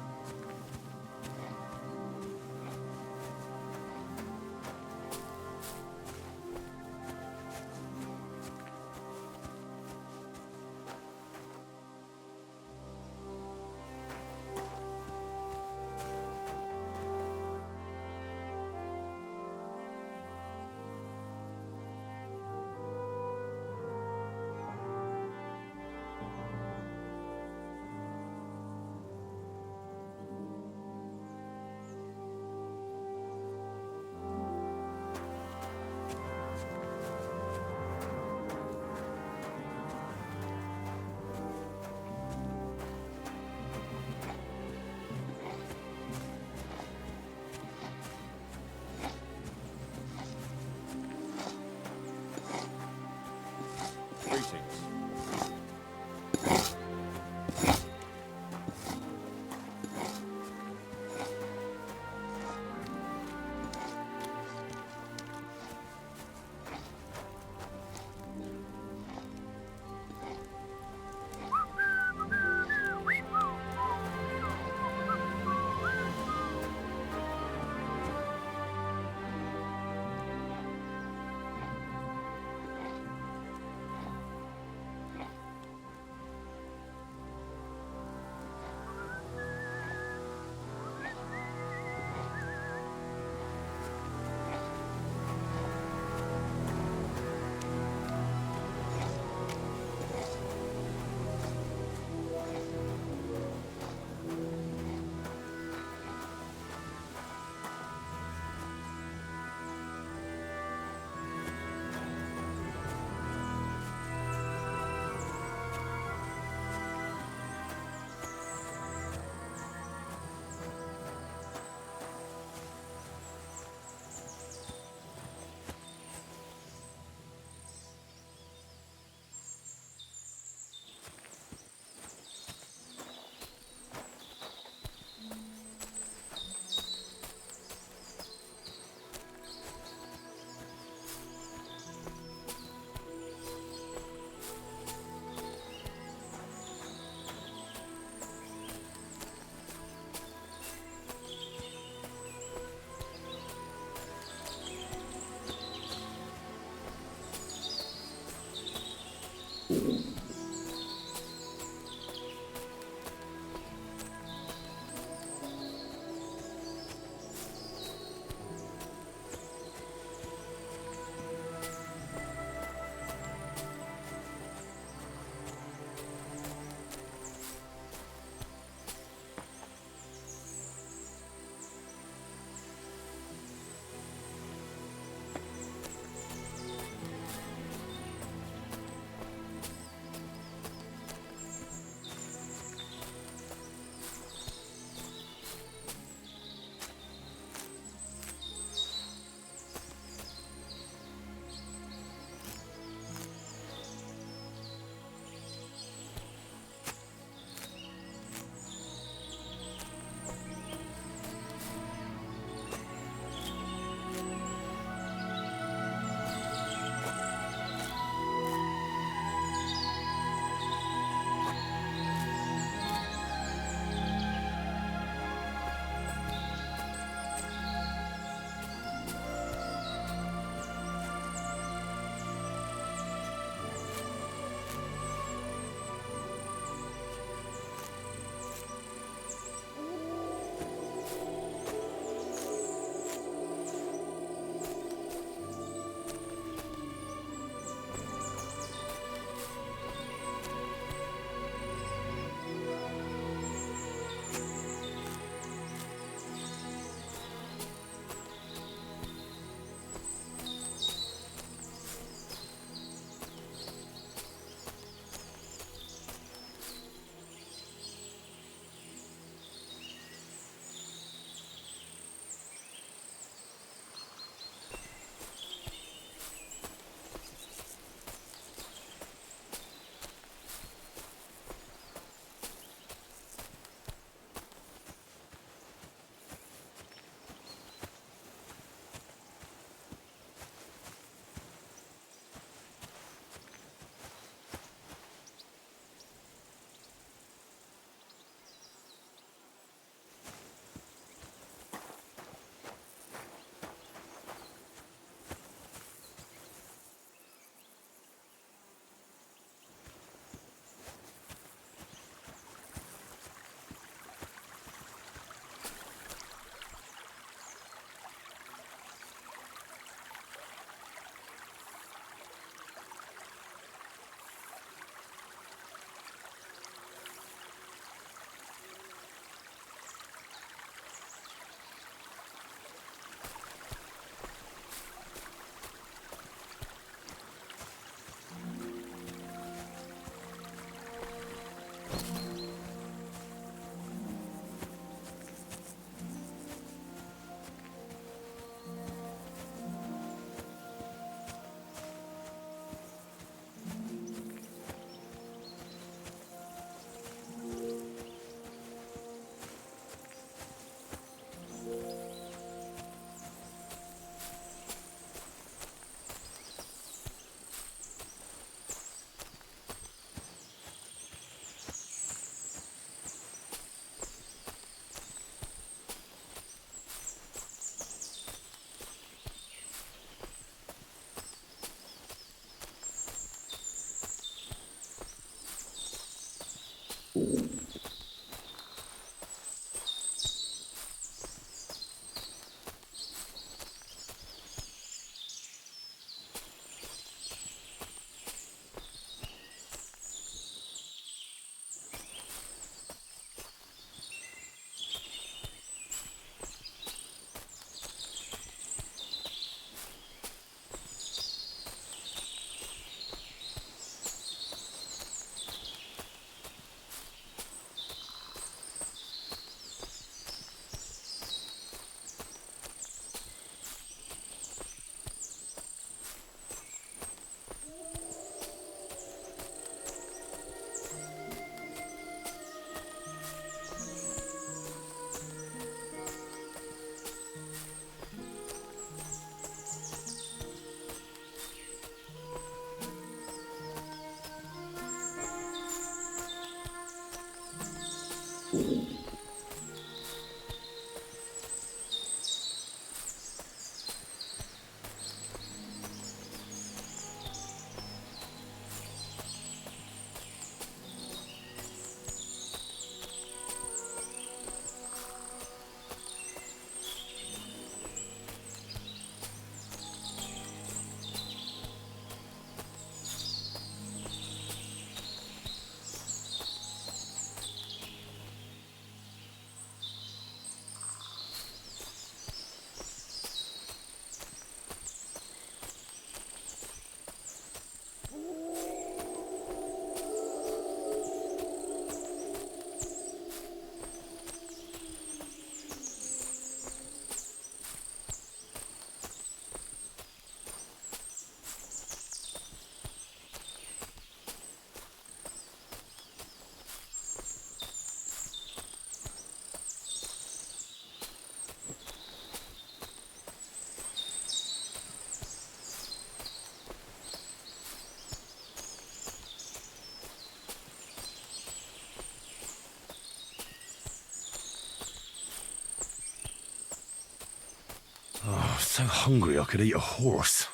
I'm so hungry I could eat a horse.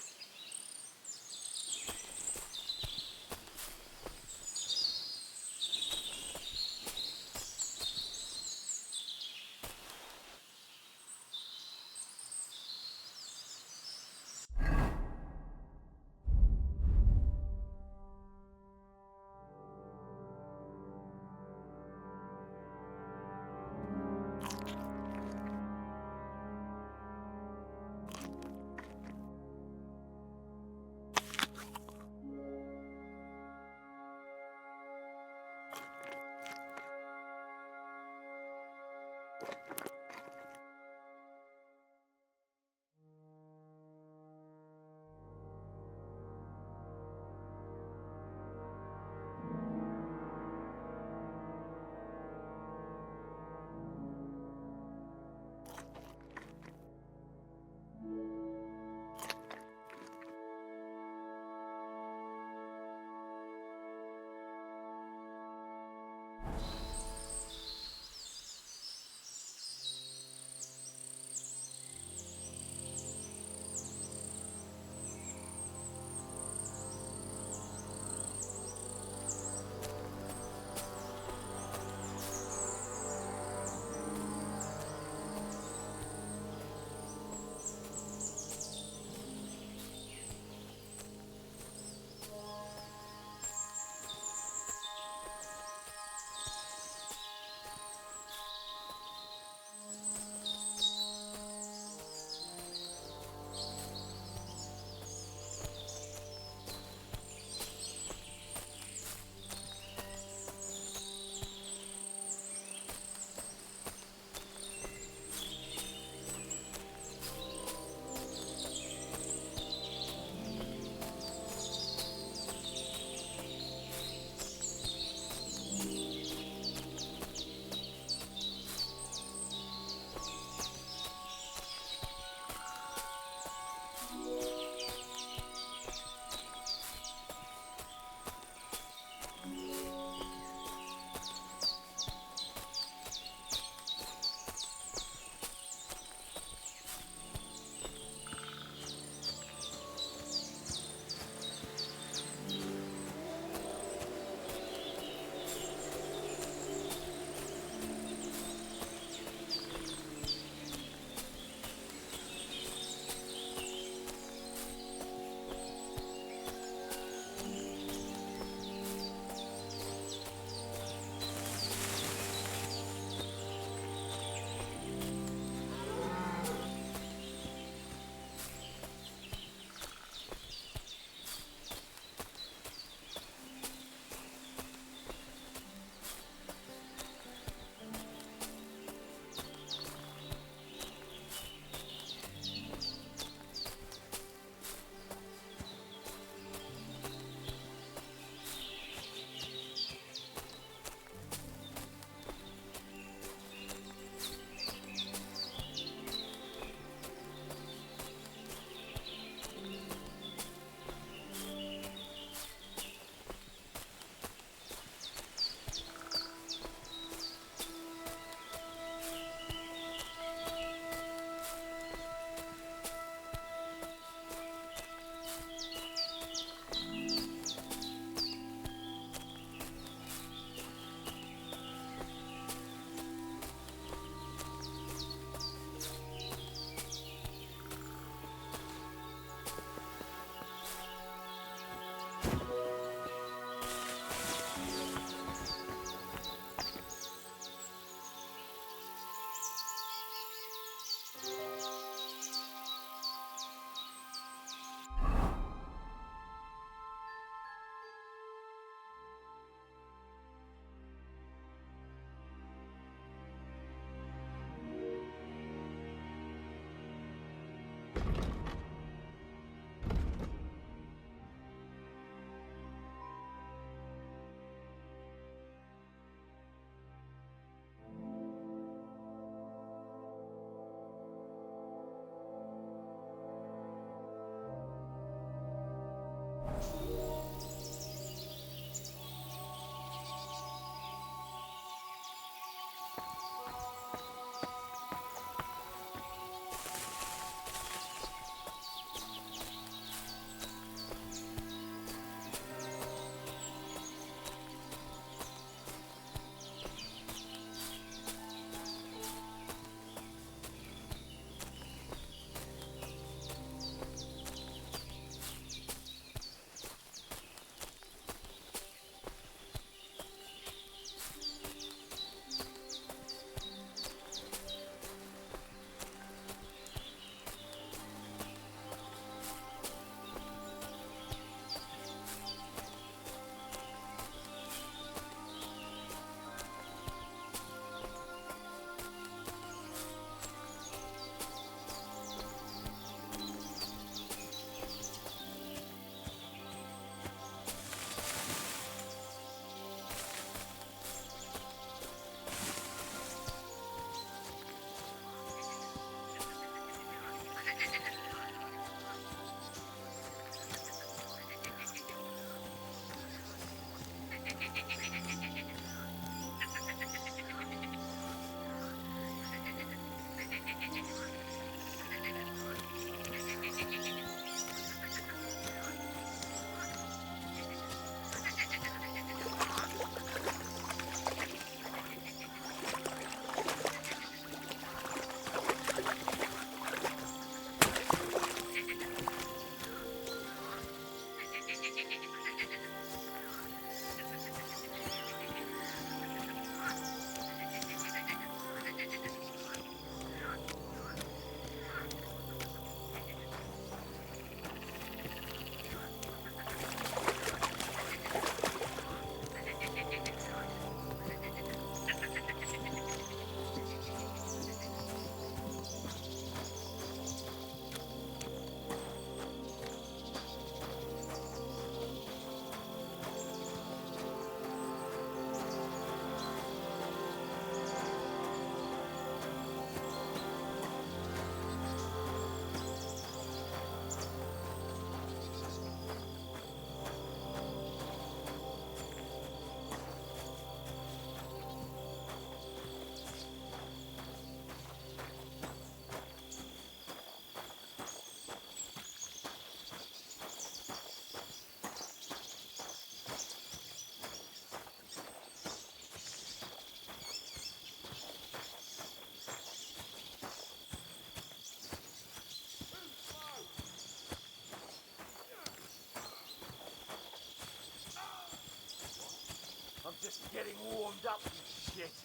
warmed up, you shit.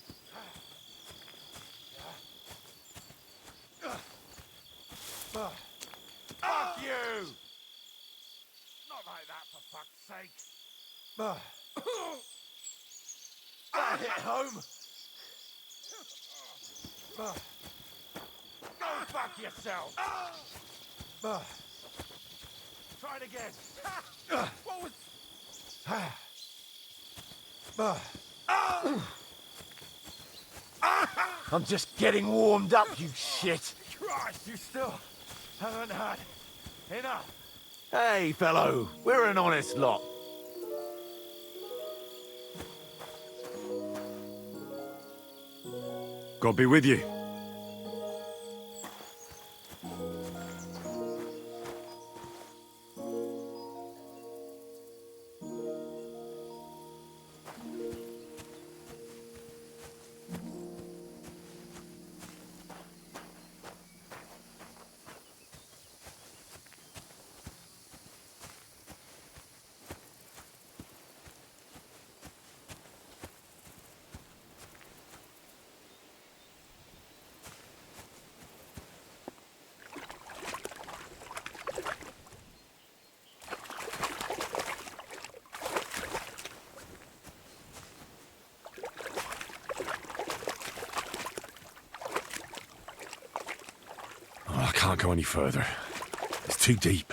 Fuck you! Not like that, for fuck's sake. That hit home. Go fuck yourself. Try it again. What was... I'm just getting warmed up, you shit. Christ, you still haven't had enough. Hey, fellow, we're an honest lot. God be with you. I can't go any further. It's too deep.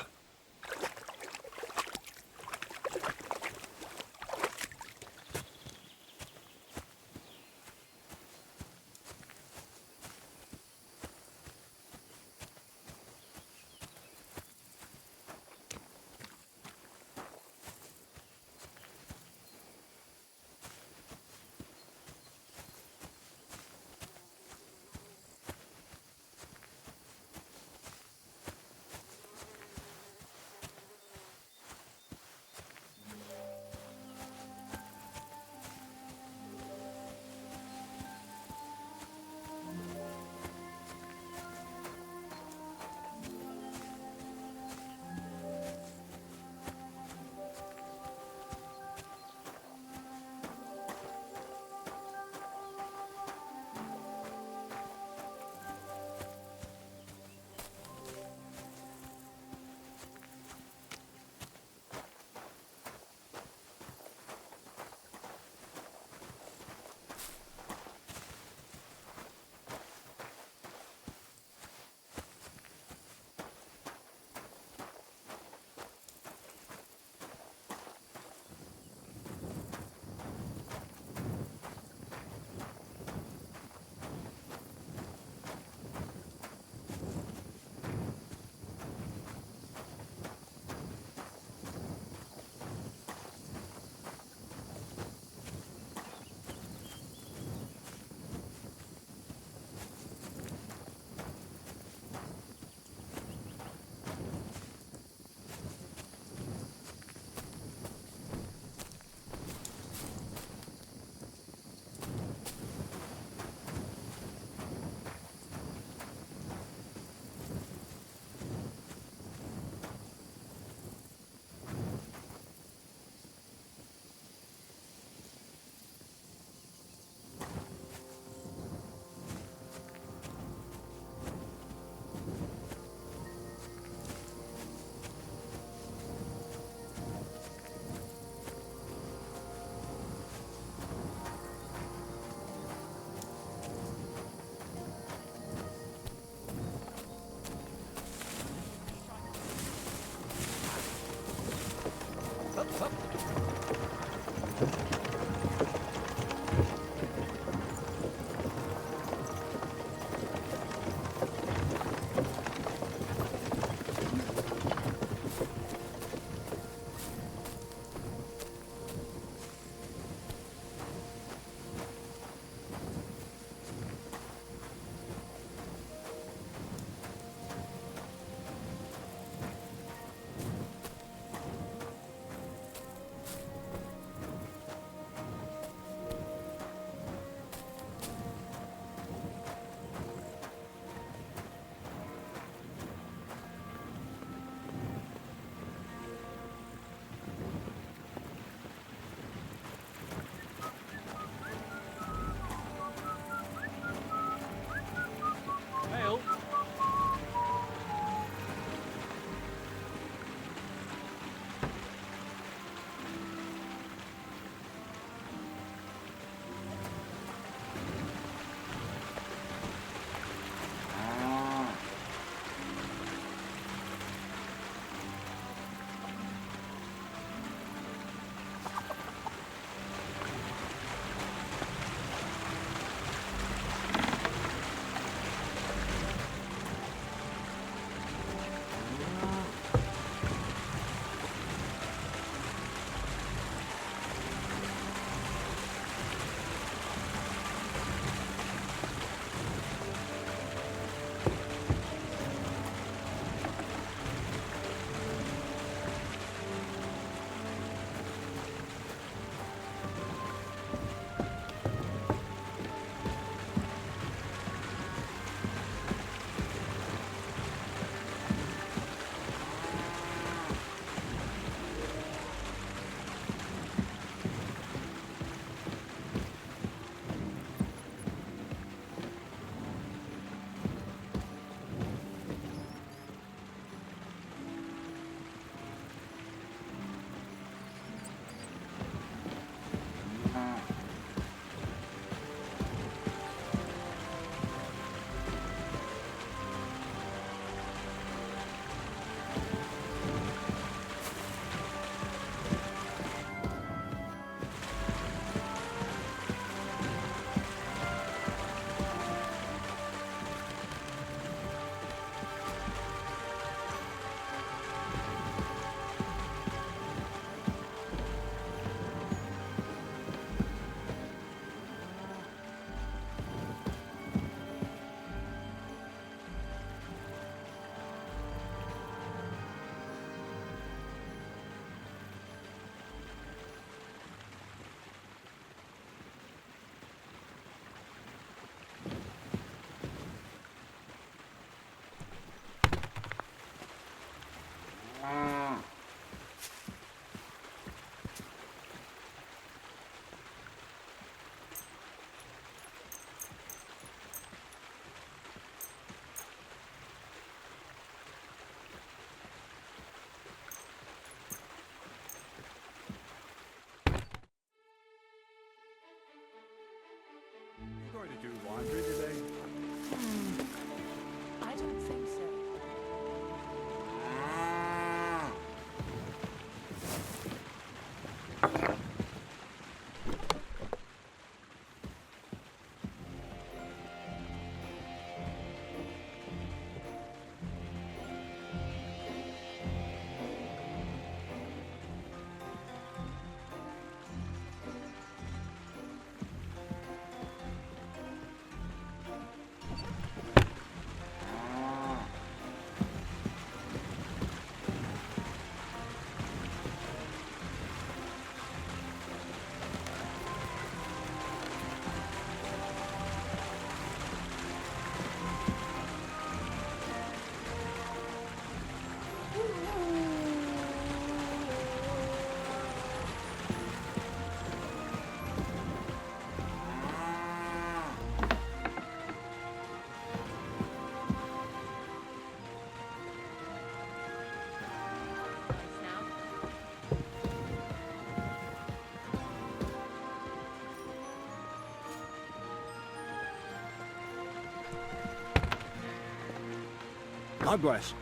God bless.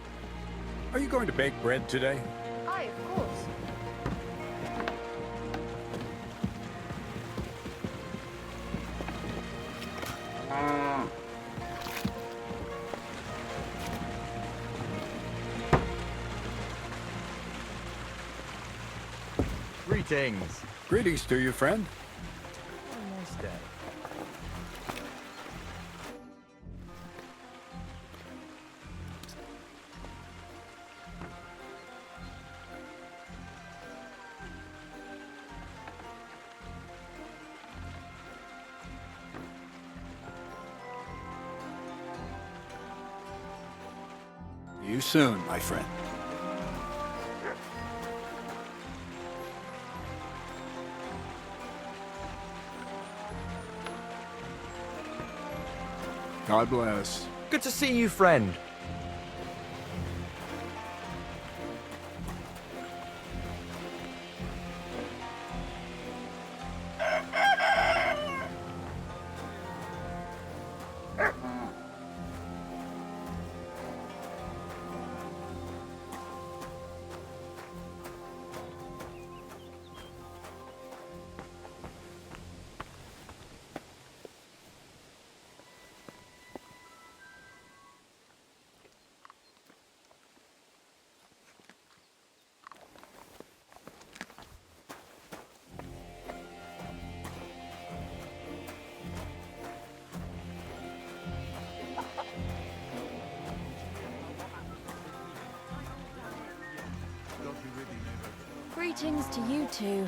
Are you going to bake bread today? Aye, of course. Greetings. Greetings to you, friend. Have a nice day. See you soon, my friend. God bless. Good to see you, friend. Greetings to you two.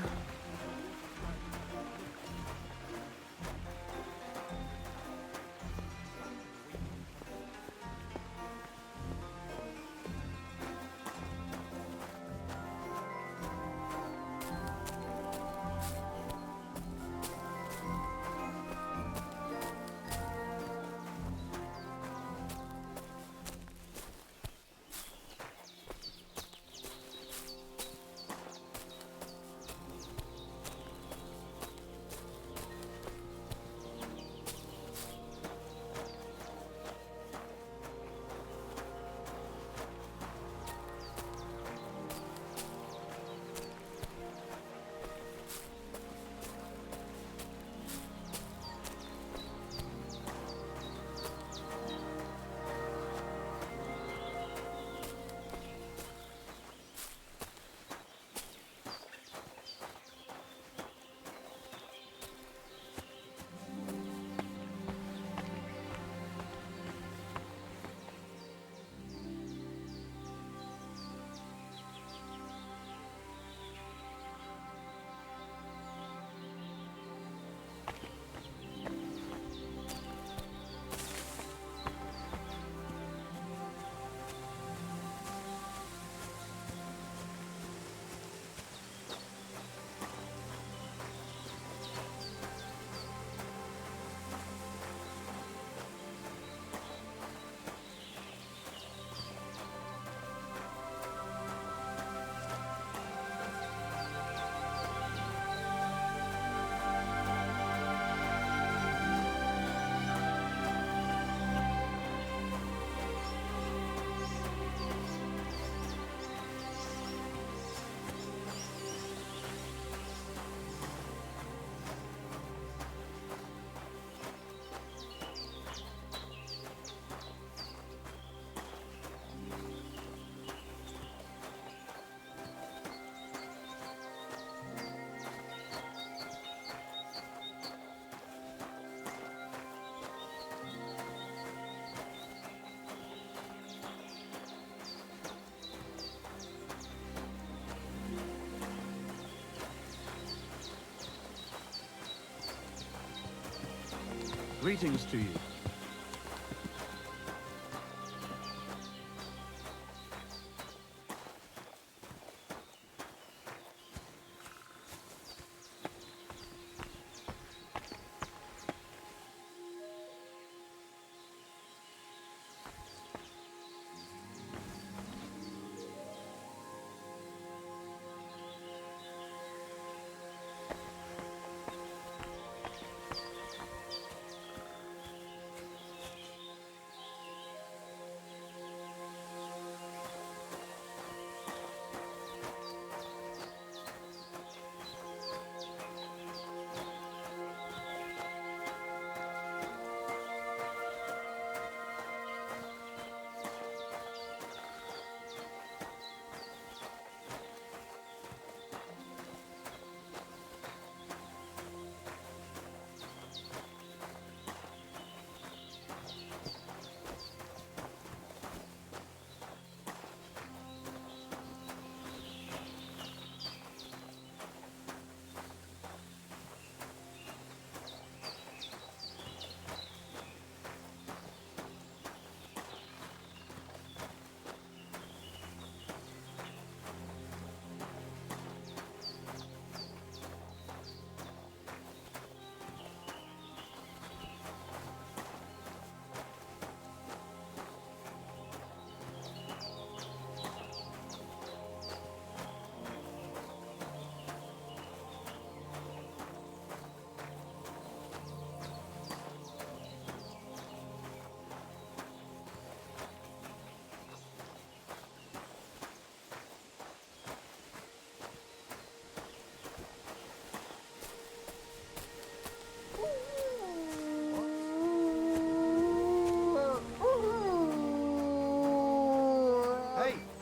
Greetings to you.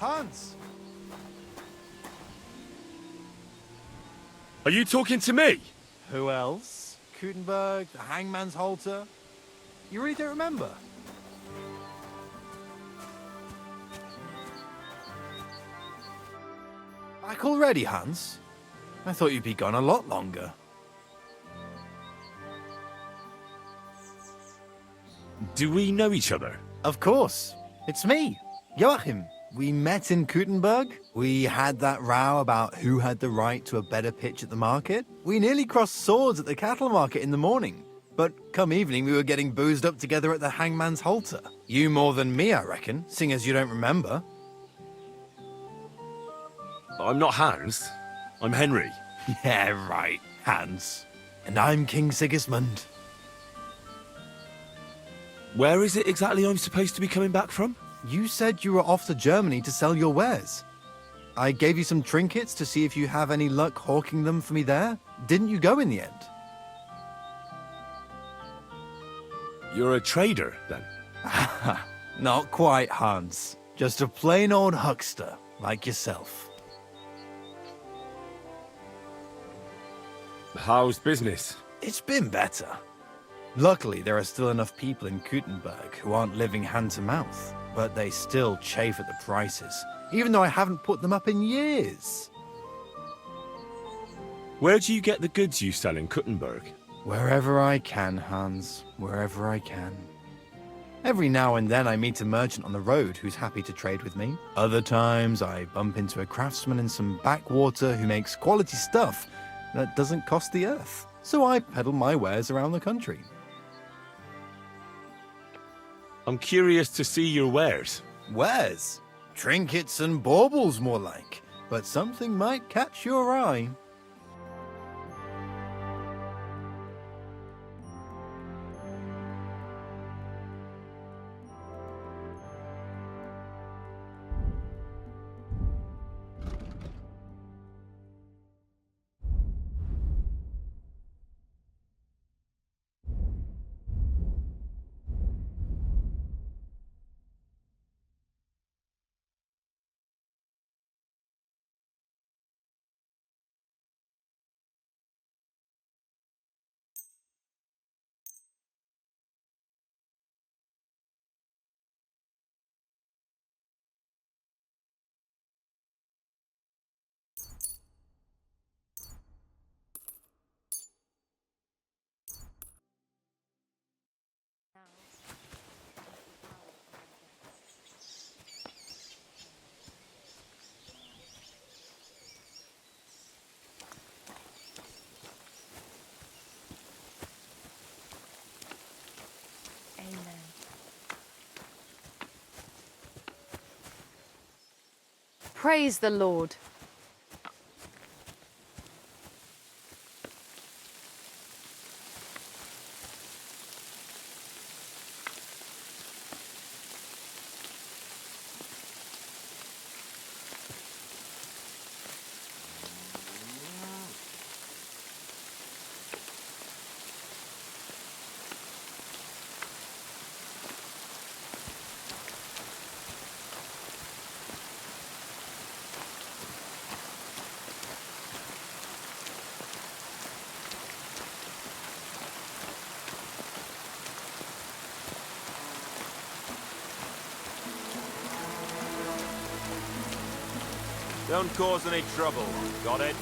Hans! Are you talking to me? Who else? Gutenberg, the Hangman's Halter? You really don't remember? Back already, Hans? I thought you'd be gone a lot longer. Do we know each other? Of course. It's me, Joachim. We met in Gutenberg. We had that row about who had the right to a better pitch at the market. We nearly crossed swords at the cattle market in the morning. But come evening, we were getting boozed up together at the Hangman's Halter. You more than me, I reckon, seeing as you don't remember. I'm not Hans. I'm Henry. Yeah, right, Hans. And I'm King Sigismund. Where is it exactly I'm supposed to be coming back from? You said you were off to Germany to sell your wares. I gave you some trinkets to see if you have any luck hawking them for me there. Didn't you go in the end? You're a trader, then? Not quite, Hans. Just a plain old huckster, like yourself. How's business? It's been better. Luckily, there are still enough people in Gutenberg who aren't living hand to mouth, but they still chafe at the prices, even though I haven't put them up in years. Where do you get the goods you sell in Gutenberg? Wherever I can, Hans. Wherever I can. Every now and then I meet a merchant on the road who's happy to trade with me. Other times I bump into a craftsman in some backwater who makes quality stuff that doesn't cost the earth. So I peddle my wares around the country. I'm curious to see your wares. Wares? Trinkets and baubles, more like. But something might catch your eye. Praise the Lord. Don't cause any trouble. Got it?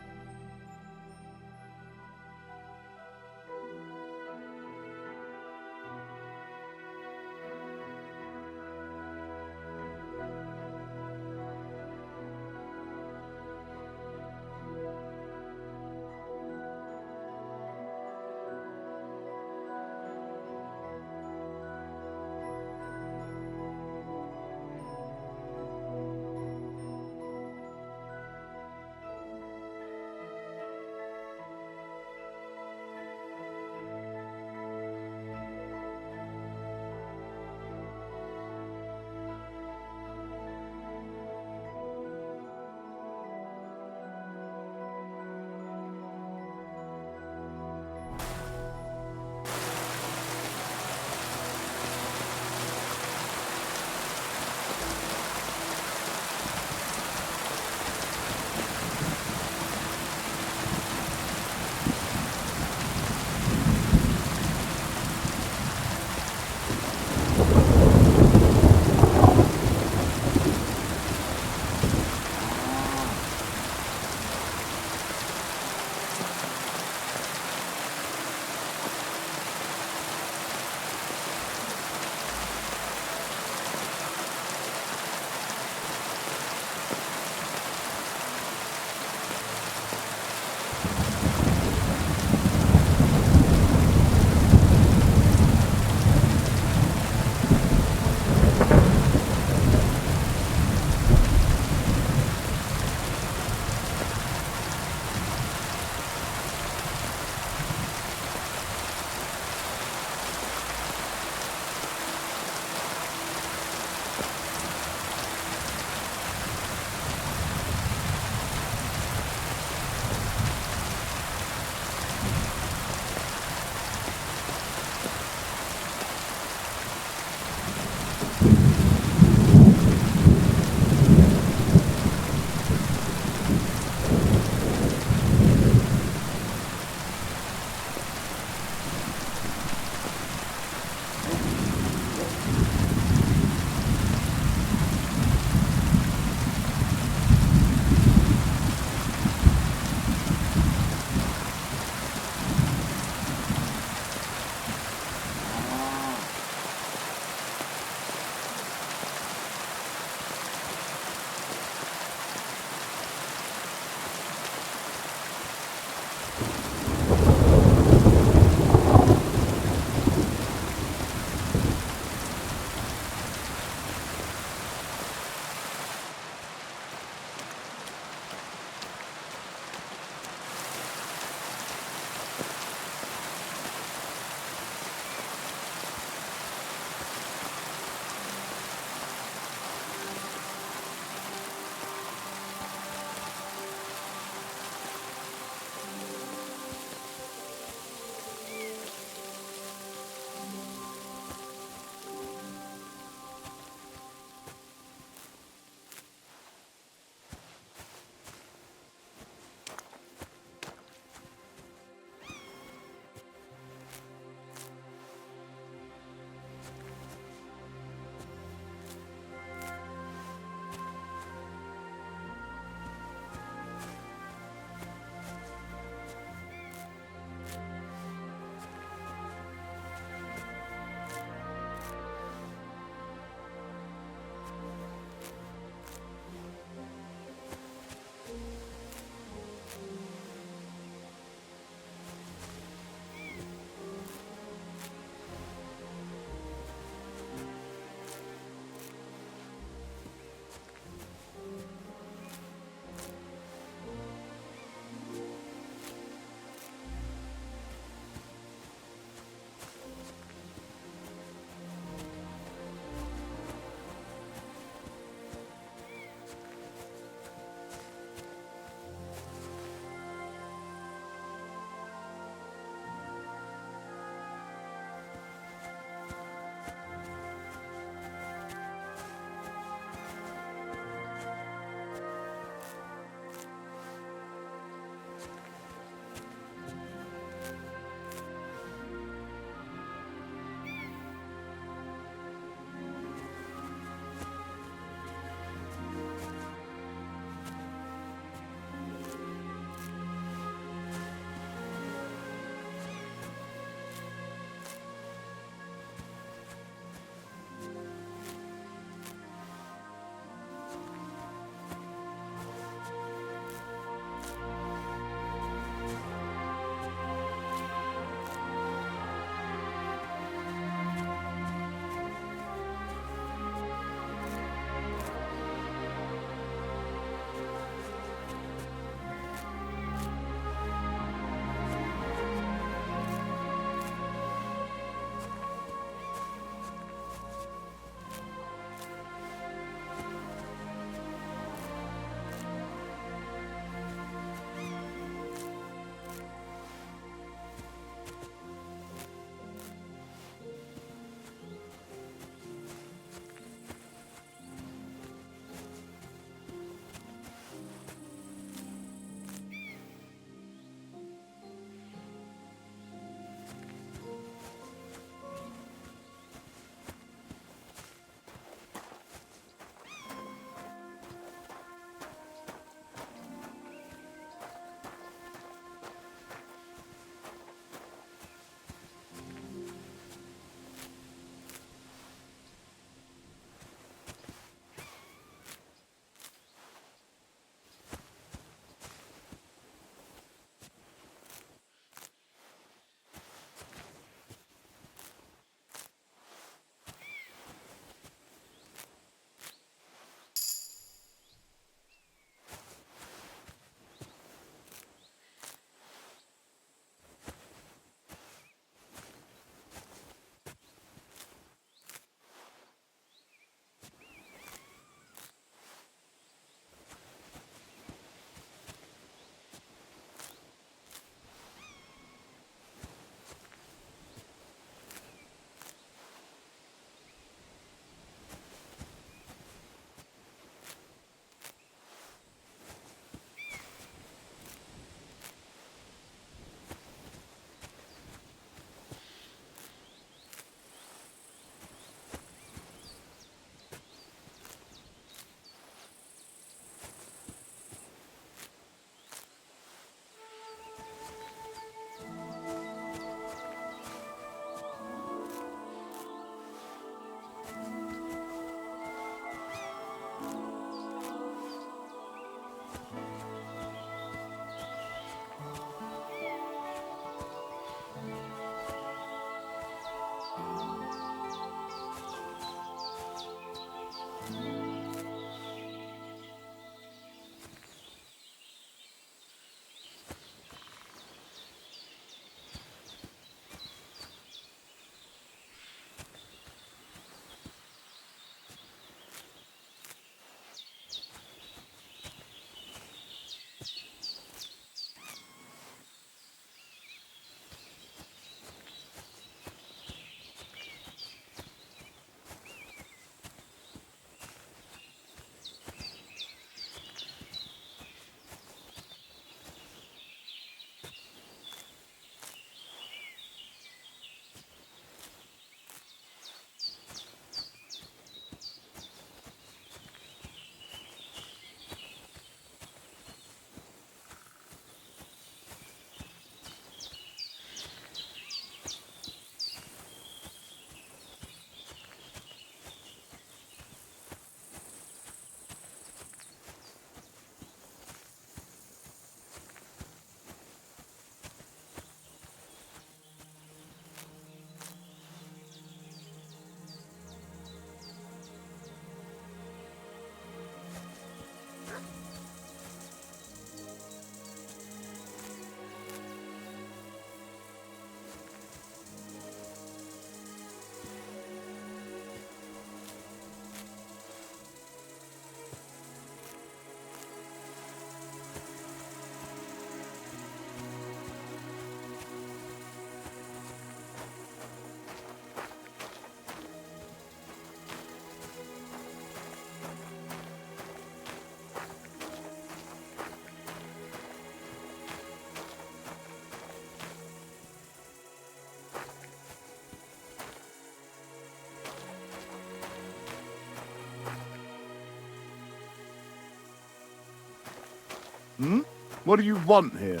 Hmm? What do you want here?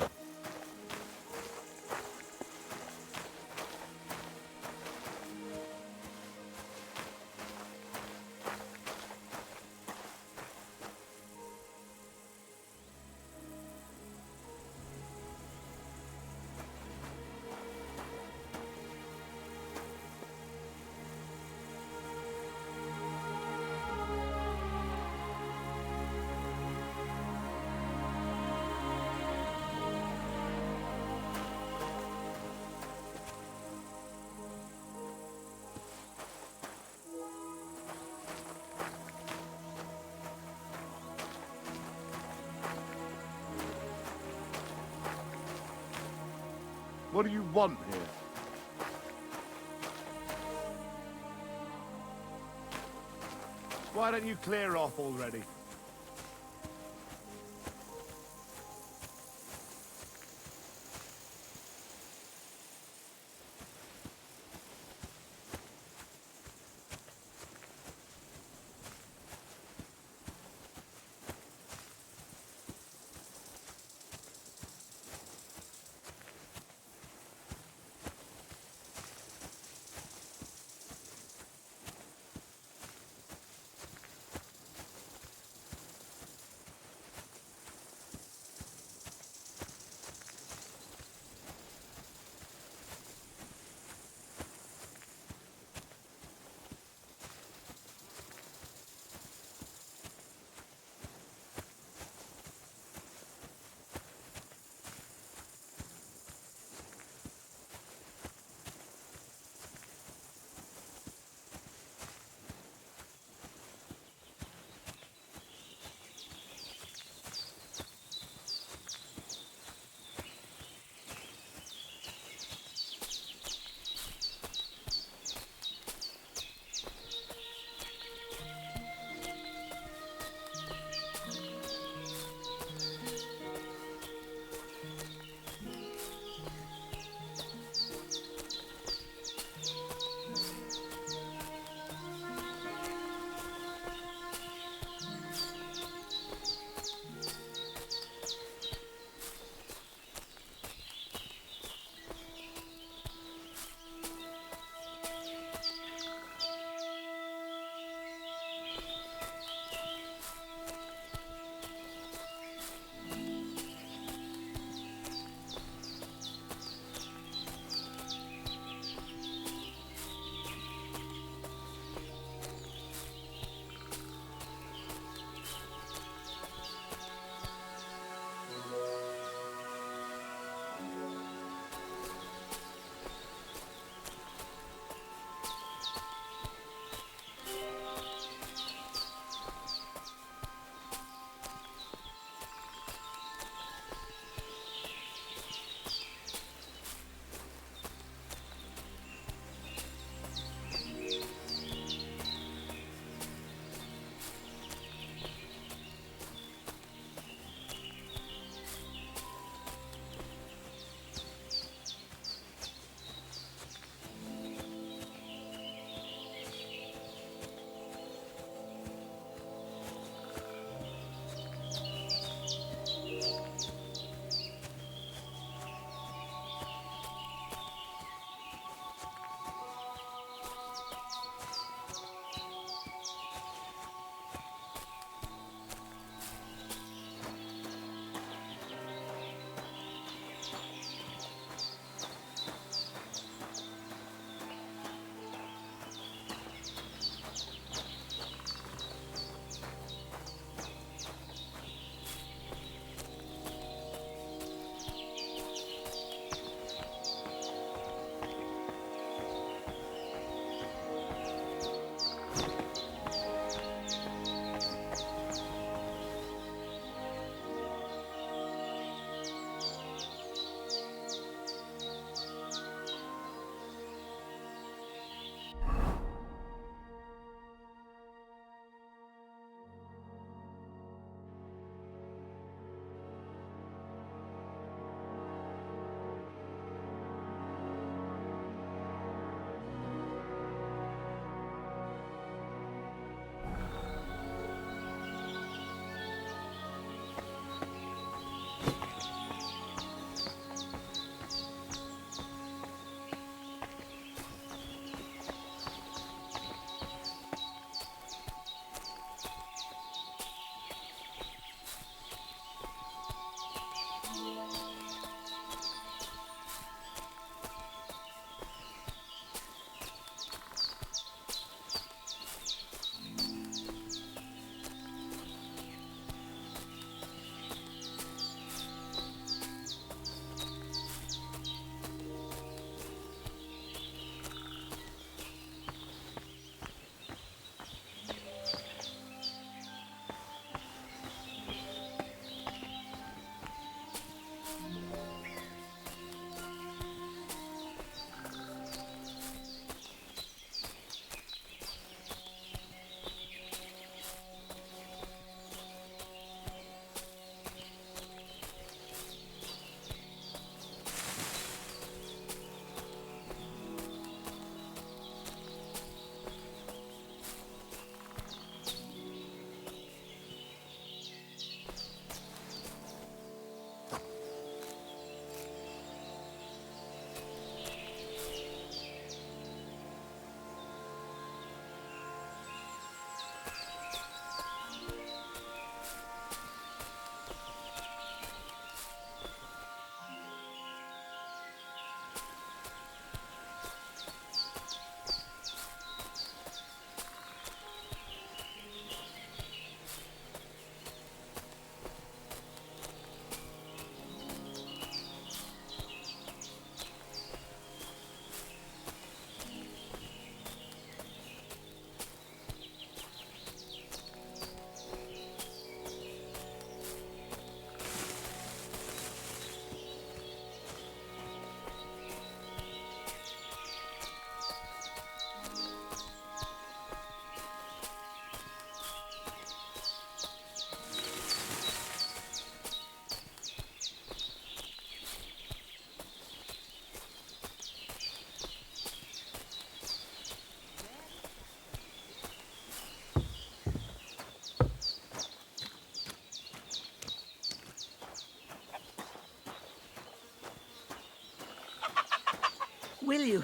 What do you want here? Why don't you clear off already?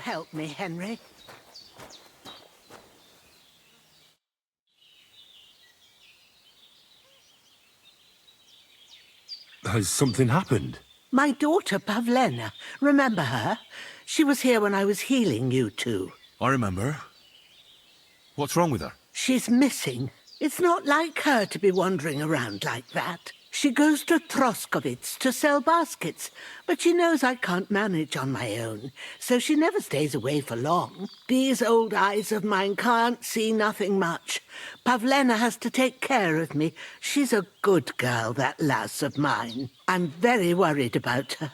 help me, Henry? Has something happened? My daughter, Pavlena. Remember her? She was here when I was healing you two. I remember. What's wrong with her? She's missing. It's not like her to be wandering around like that. She goes to Troskowitz to sell baskets, but she knows I can't manage on my own, so she never stays away for long. These old eyes of mine can't see nothing much. Pavlena has to take care of me. She's a good girl, that lass of mine. I'm very worried about her.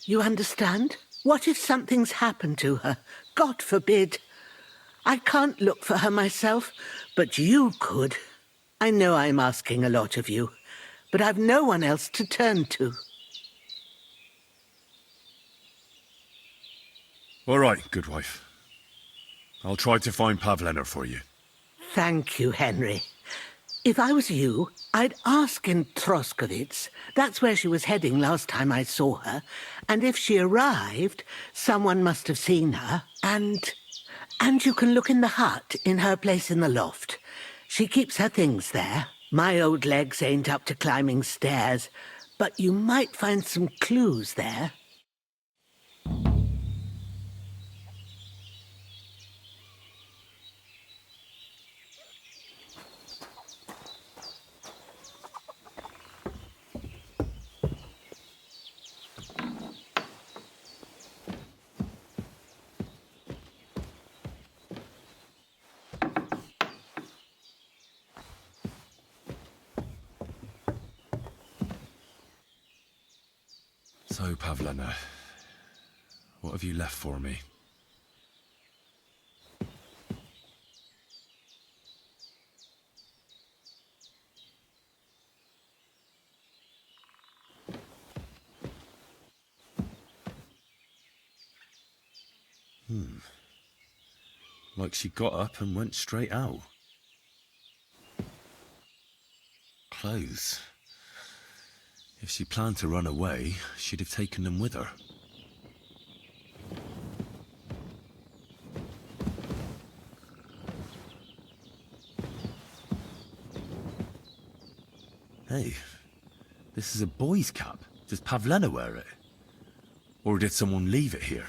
You understand? What if something's happened to her? God forbid. I can't look for her myself, but you could. I know I'm asking a lot of you, but I've no one else to turn to. All right, good wife. I'll try to find Pavlena for you. Thank you, Henry. If I was you, I'd ask in Troskowitz. That's where she was heading last time I saw her. And if she arrived, someone must have seen her. And you can look in the hut in her place in the loft. She keeps her things there. My old legs ain't up to climbing stairs, but you might find some clues there. So, Pavlena, what have you left for me? Like she got up and went straight out. Clothes. If she planned to run away, she'd have taken them with her. Hey, this is a boy's cap. Does Pavlena wear it? Or did someone leave it here?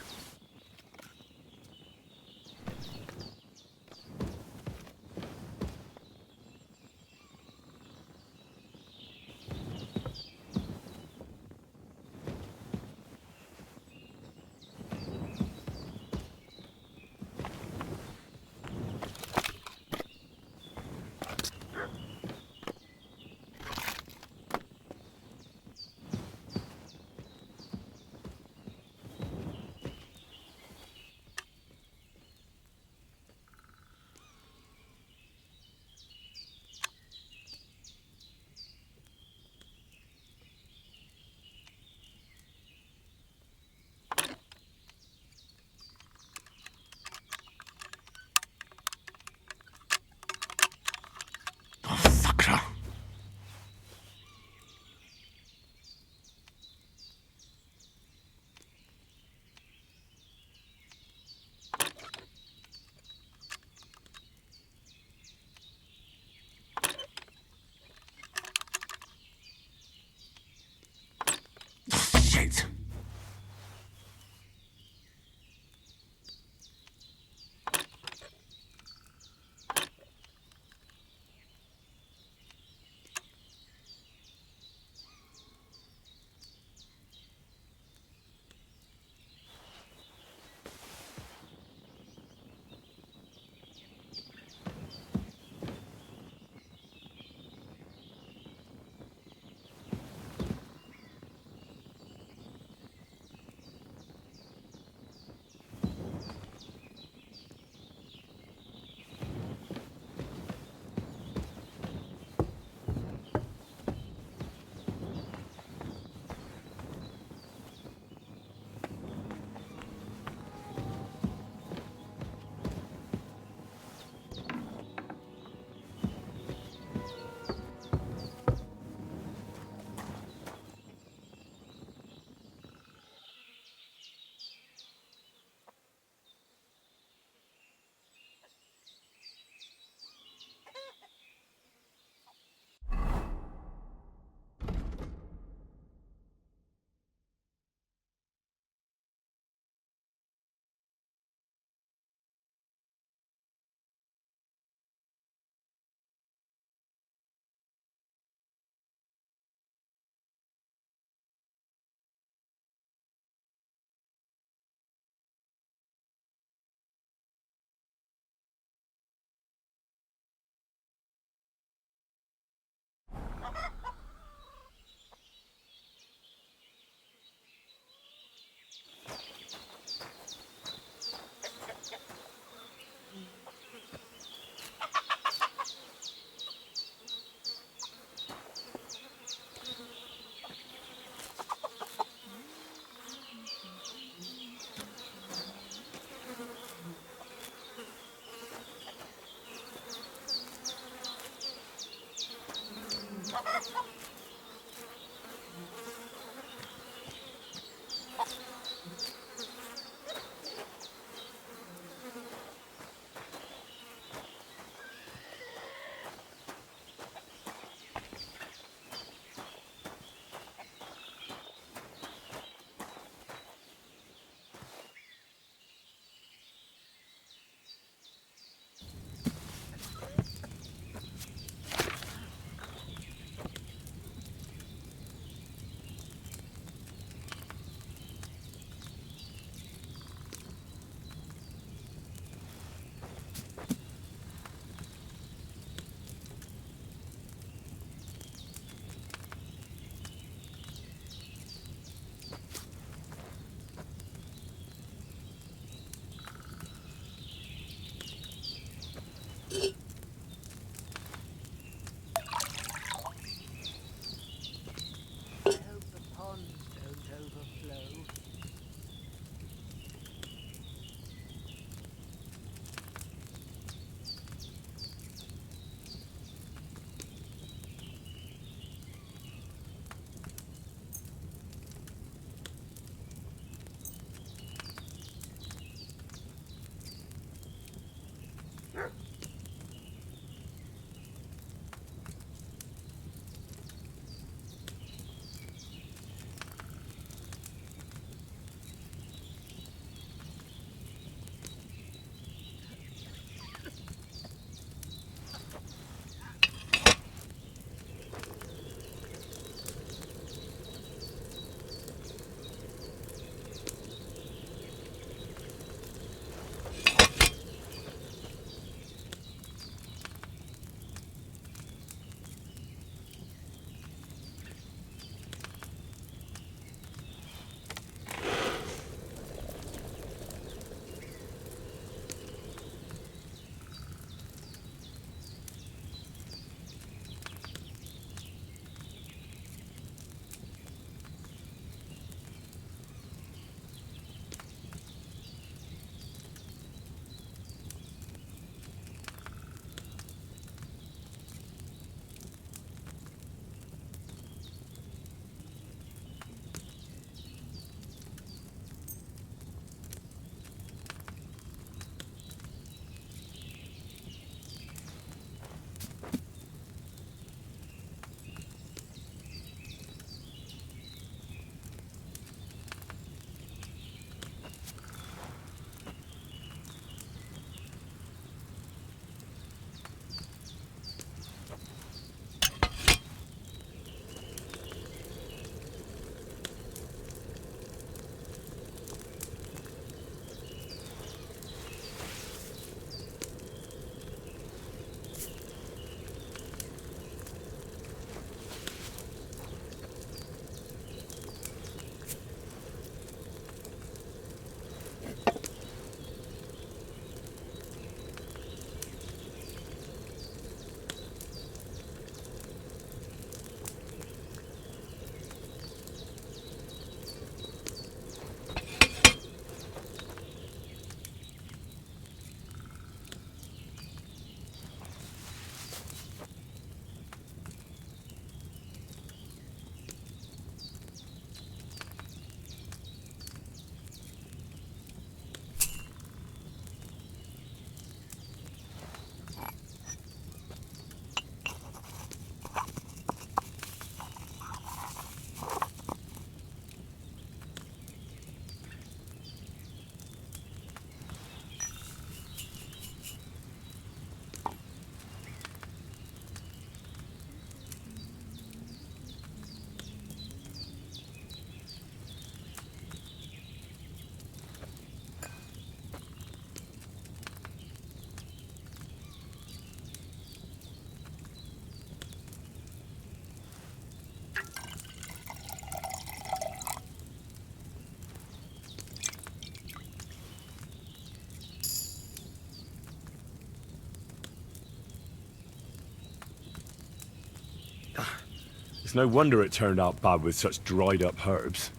It's no wonder it turned out bad with such dried up herbs.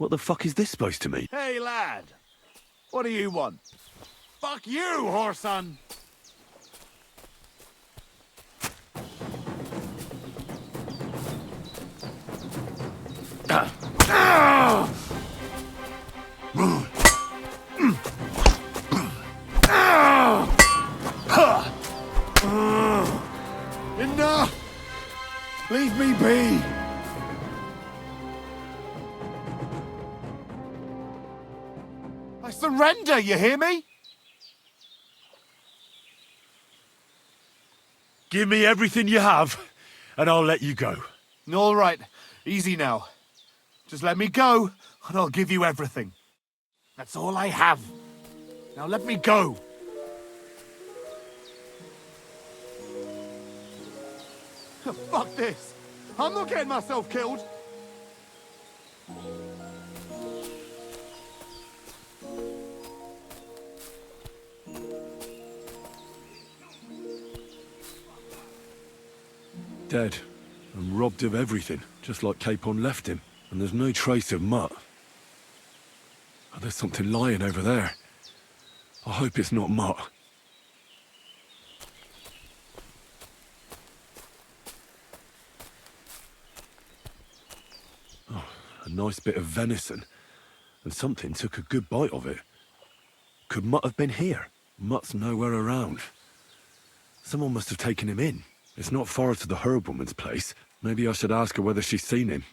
What the fuck is this supposed to mean? Hey, lad. What do you want? Fuck you, whoreson! Enough! Leave me be! I surrender, you hear me? Give me everything you have, and I'll let you go. All right, easy now. Just let me go, and I'll give you everything. That's all I have. Now let me go. Fuck this. I'm not getting myself killed. Dead, and robbed of everything, just like Capon left him. And there's no trace of Mutt. Oh, there's something lying over there. I hope it's not Mutt. Oh, a nice bit of venison. And something took a good bite of it. Could Mutt have been here? Mutt's nowhere around. Someone must have taken him in. It's not far to the herb woman's place. Maybe I should ask her whether she's seen him.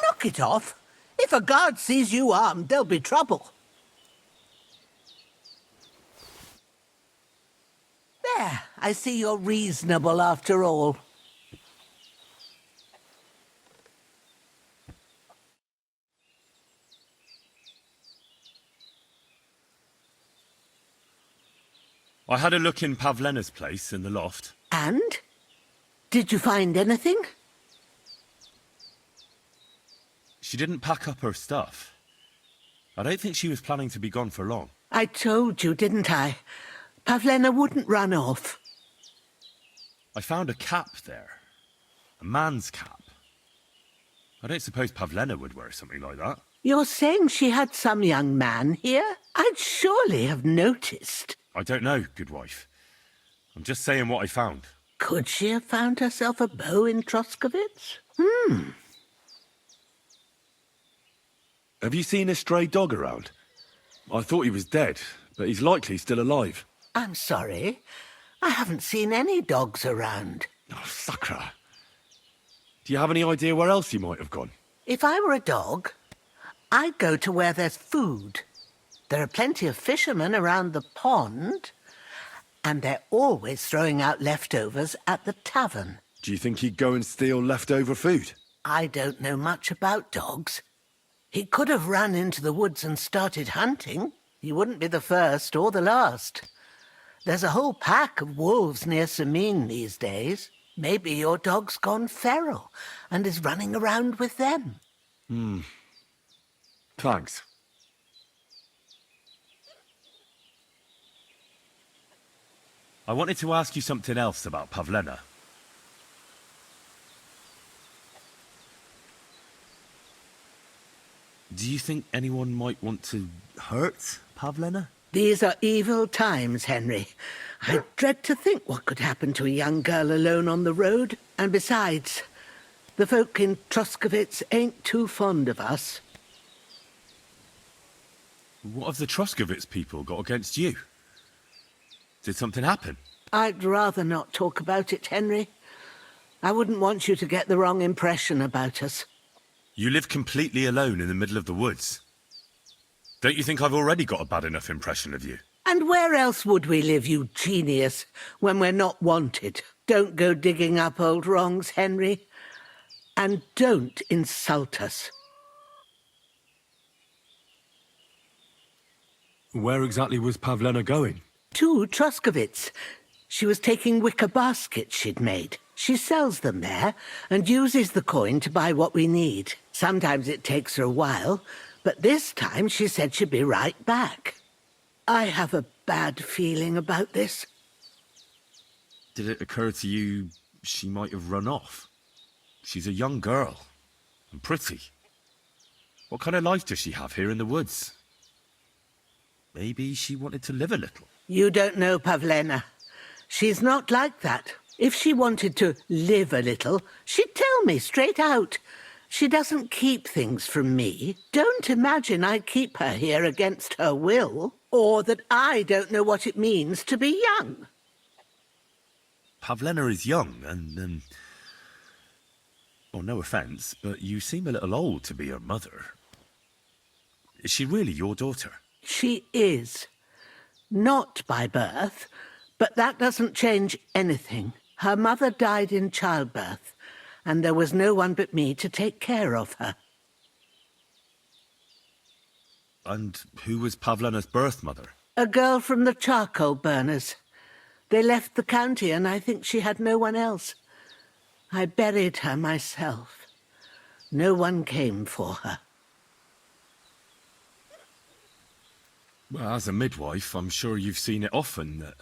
Knock it off. If If a guard sees you armed, there'll be trouble. There, I see you're reasonable after all. I had a look in Pavlena's place in the loft. And? Did you find anything? She didn't pack up her stuff. I don't think she was planning to be gone for long. I told you, didn't I? Pavlena wouldn't run off. I found a cap there. A man's cap. I don't suppose Pavlena would wear something like that. You're saying she had some young man here? I'd surely have noticed. I don't know, good wife. I'm just saying what I found. Could she have found herself a beau in Troskowitz? Have you seen a stray dog around? I thought he was dead, but he's likely still alive. I'm sorry. I haven't seen any dogs around. Oh, sucker. Do you have any idea where else he might have gone? If I were a dog, I'd go to where there's food. There are plenty of fishermen around the pond, and they're always throwing out leftovers at the tavern. Do you think he'd go and steal leftover food? I don't know much about dogs. He could have run into the woods and started hunting. He wouldn't be the first or the last. There's a whole pack of wolves near Samin these days. Maybe your dog's gone feral and is running around with them. Thanks. I wanted to ask you something else about Pavlena. Do you think anyone might want to hurt Pavlena? These are evil times, Henry. I dread to think what could happen to a young girl alone on the road. And besides, the folk in Troskowitz ain't too fond of us. What have the Troskowitz people got against you? Did something happen? I'd rather not talk about it, Henry. I wouldn't want you to get the wrong impression about us. You live completely alone in the middle of the woods. Don't you think I've already got a bad enough impression of you? And where else would we live, you genius, when we're not wanted? Don't go digging up old wrongs, Henry. And don't insult us. Where exactly was Pavlena going? To Troskowitz. She was taking wicker baskets she'd made. She sells them there and uses the coin to buy what we need. Sometimes it takes her a while, but this time she said she'd be right back. I have a bad feeling about this. Did it occur to you she might have run off? She's a young girl and pretty. What kind of life does she have here in the woods? Maybe she wanted to live a little. You don't know Pavlena. She's not like that. If she wanted to live a little, she'd tell me straight out. She doesn't keep things from me. Don't imagine I keep her here against her will, or that I don't know what it means to be young. Pavlena is young and, well, no offence, but you seem a little old to be her mother. Is she really your daughter? She is. Not by birth, but that doesn't change anything. Her mother died in childbirth, and there was no one but me to take care of her. And who was Pavlena's birth mother? A girl from the charcoal burners. They left the county, and I think she had no one else. I buried her myself. No one came for her. Well, as a midwife, I'm sure you've seen it often that,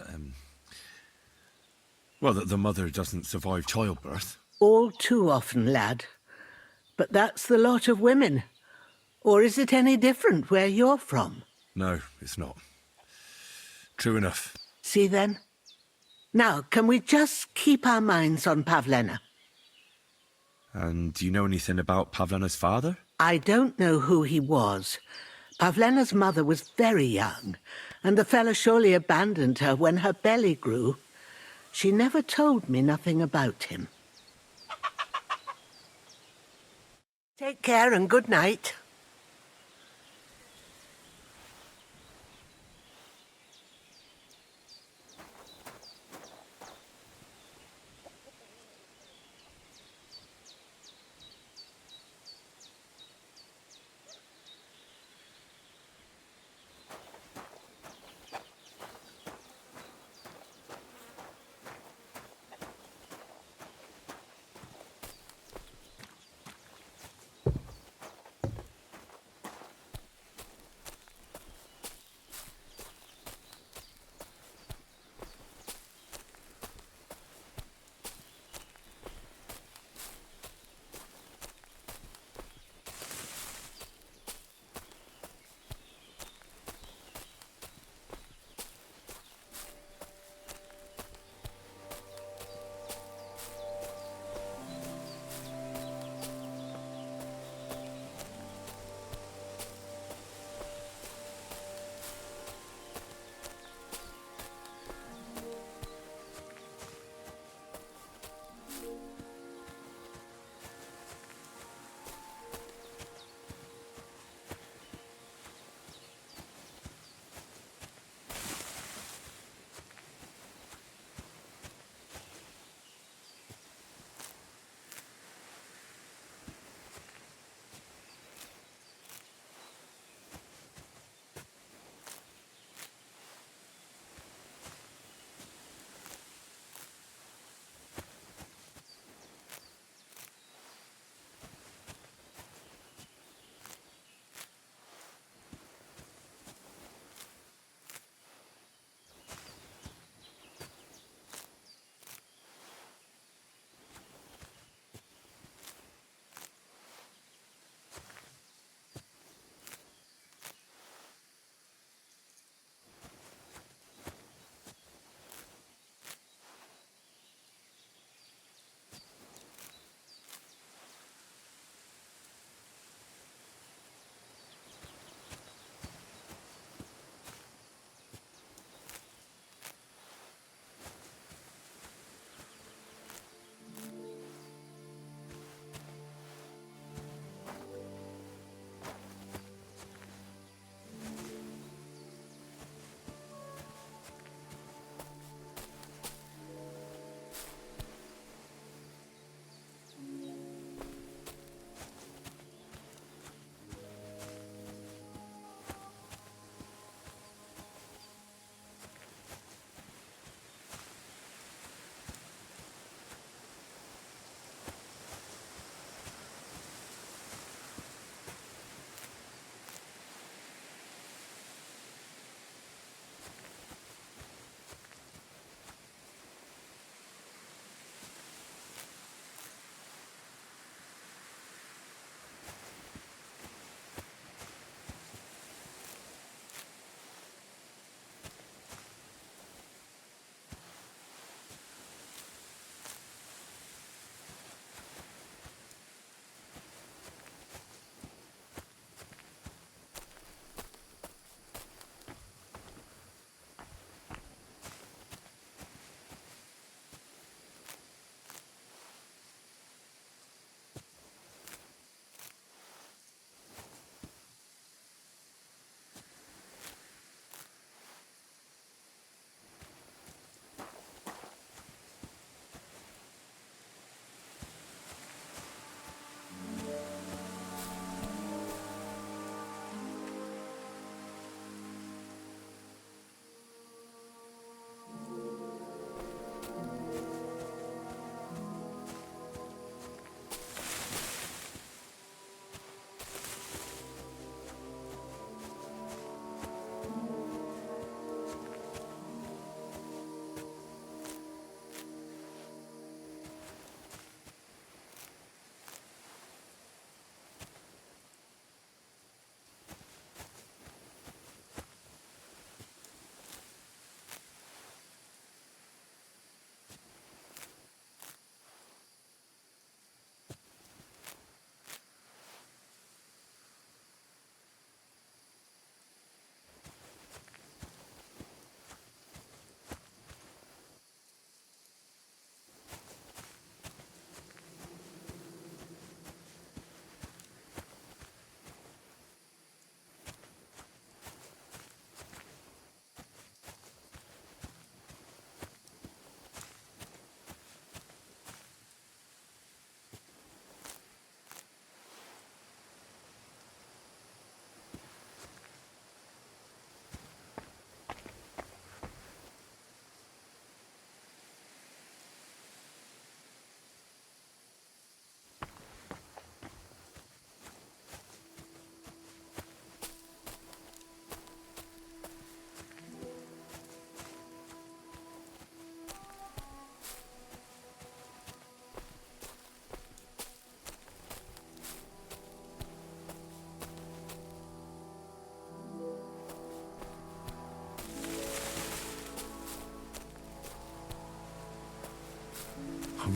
that the mother doesn't survive childbirth. All too often, lad. But that's the lot of women. Or is it any different where you're from? No, it's not. True enough. See then? Now, can we just keep our minds on Pavlena? And do you know anything about Pavlena's father? I don't know who he was. Pavlena's mother was very young, and the fella surely abandoned her when her belly grew. She never told me nothing about him. Take care and good night.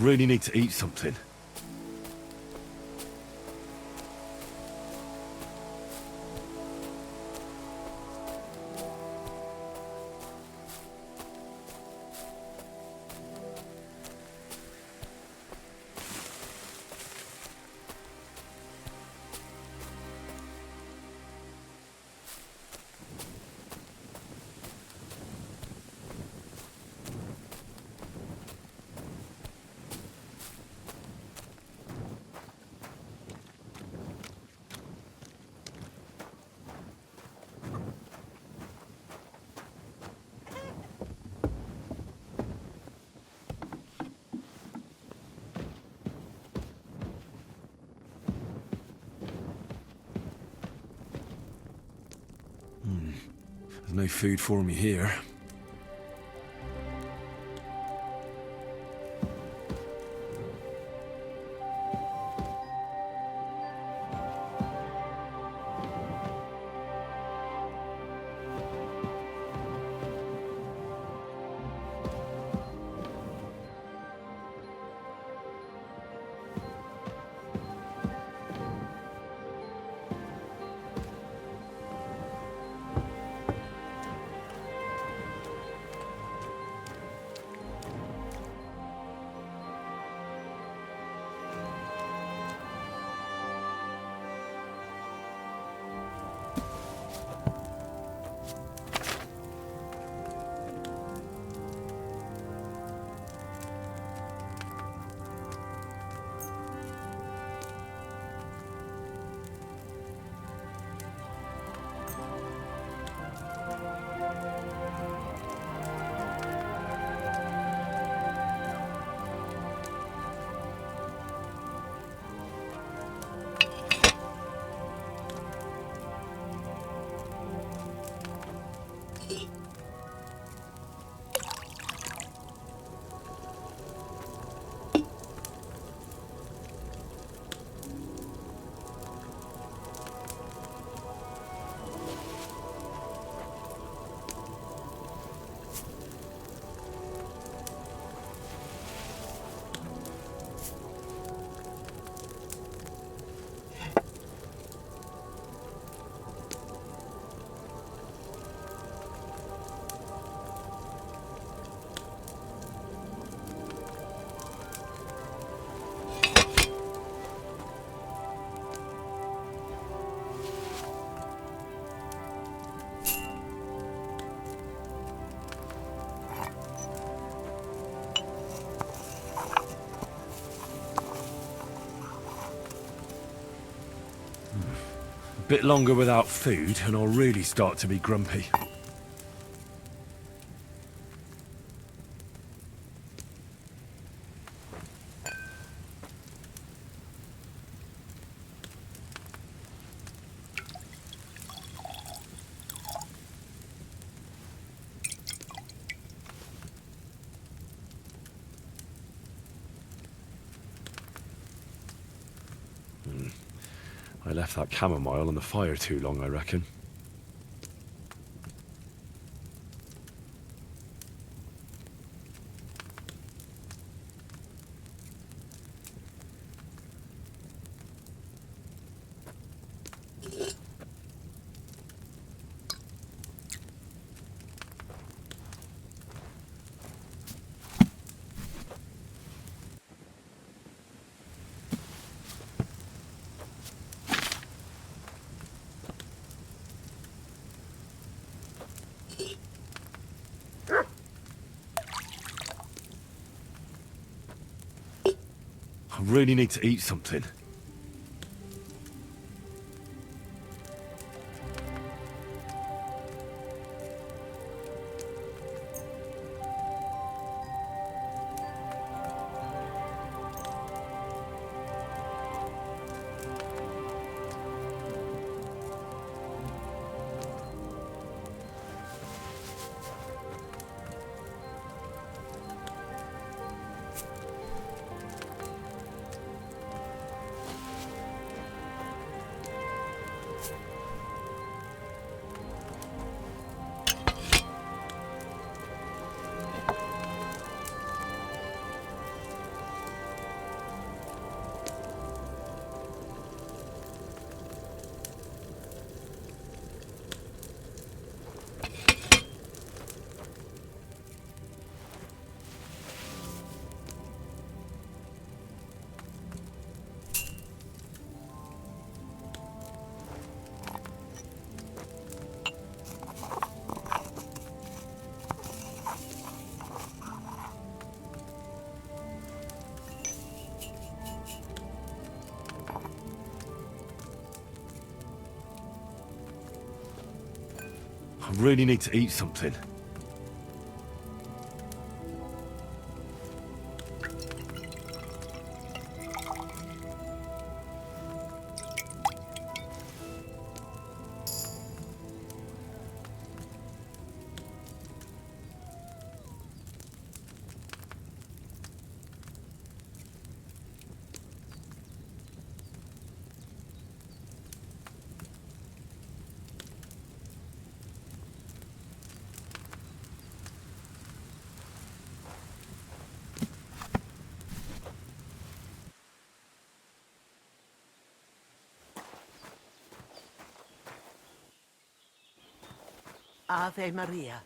really need to eat something. There's no food for me here. A bit longer without food, and I'll really start to be grumpy. I left that chamomile on the fire too long, I reckon. I really need to eat something. I really need to eat something. Ave Maria.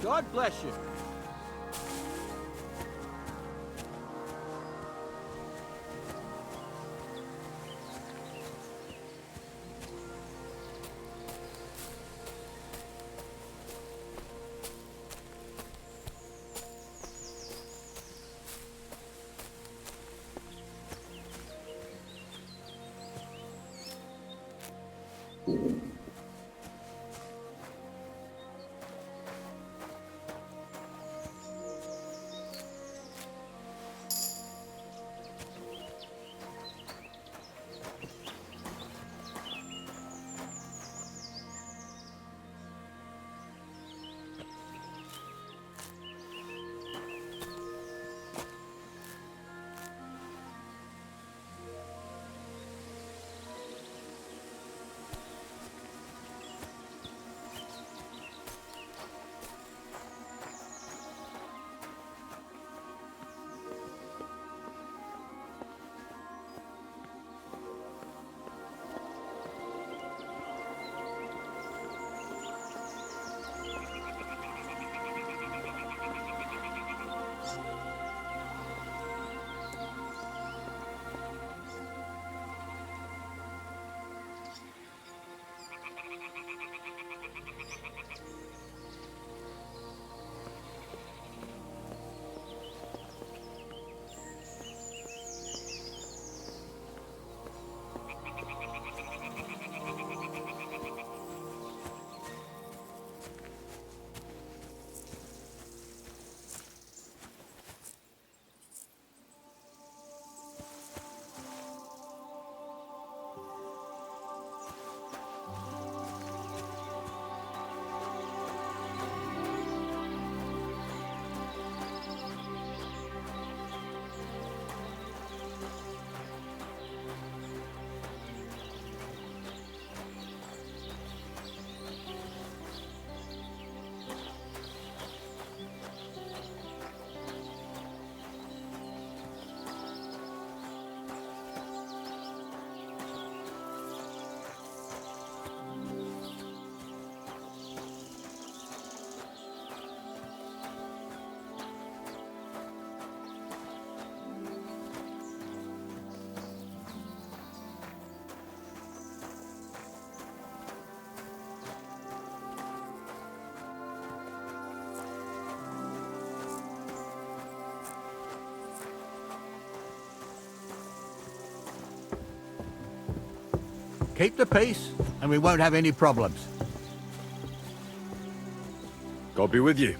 God bless you. Keep the peace, and we won't have any problems. God be with you.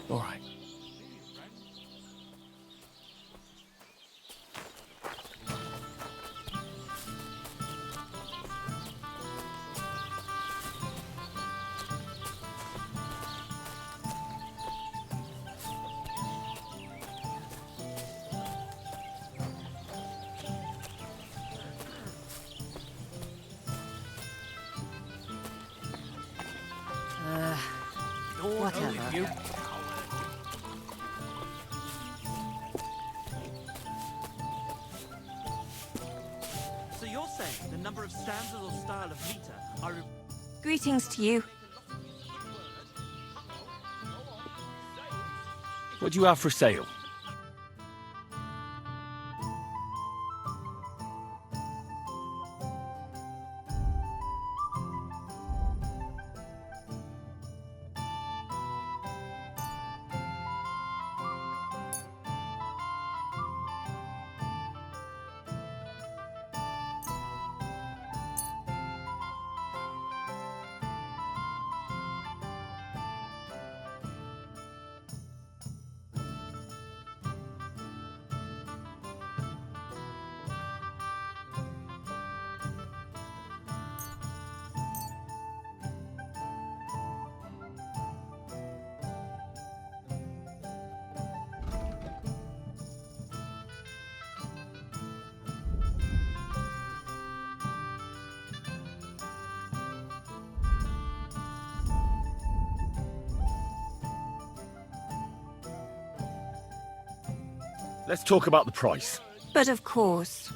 All right. Whatever. So you're saying the number of stanzas or style of meter are... Greetings to you. What do you have for sale? Let's talk about the price. But of course.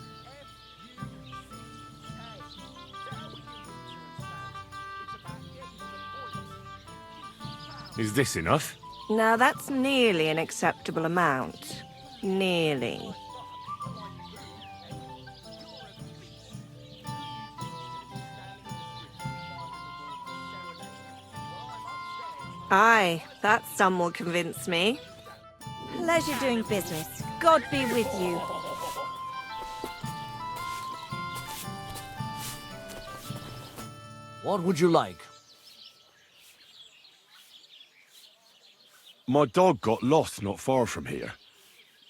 Is this enough? Now that's nearly an acceptable amount. Nearly. Aye, that sum will convince me. Pleasure doing business. God be with you. What would you like? My dog got lost not far from here.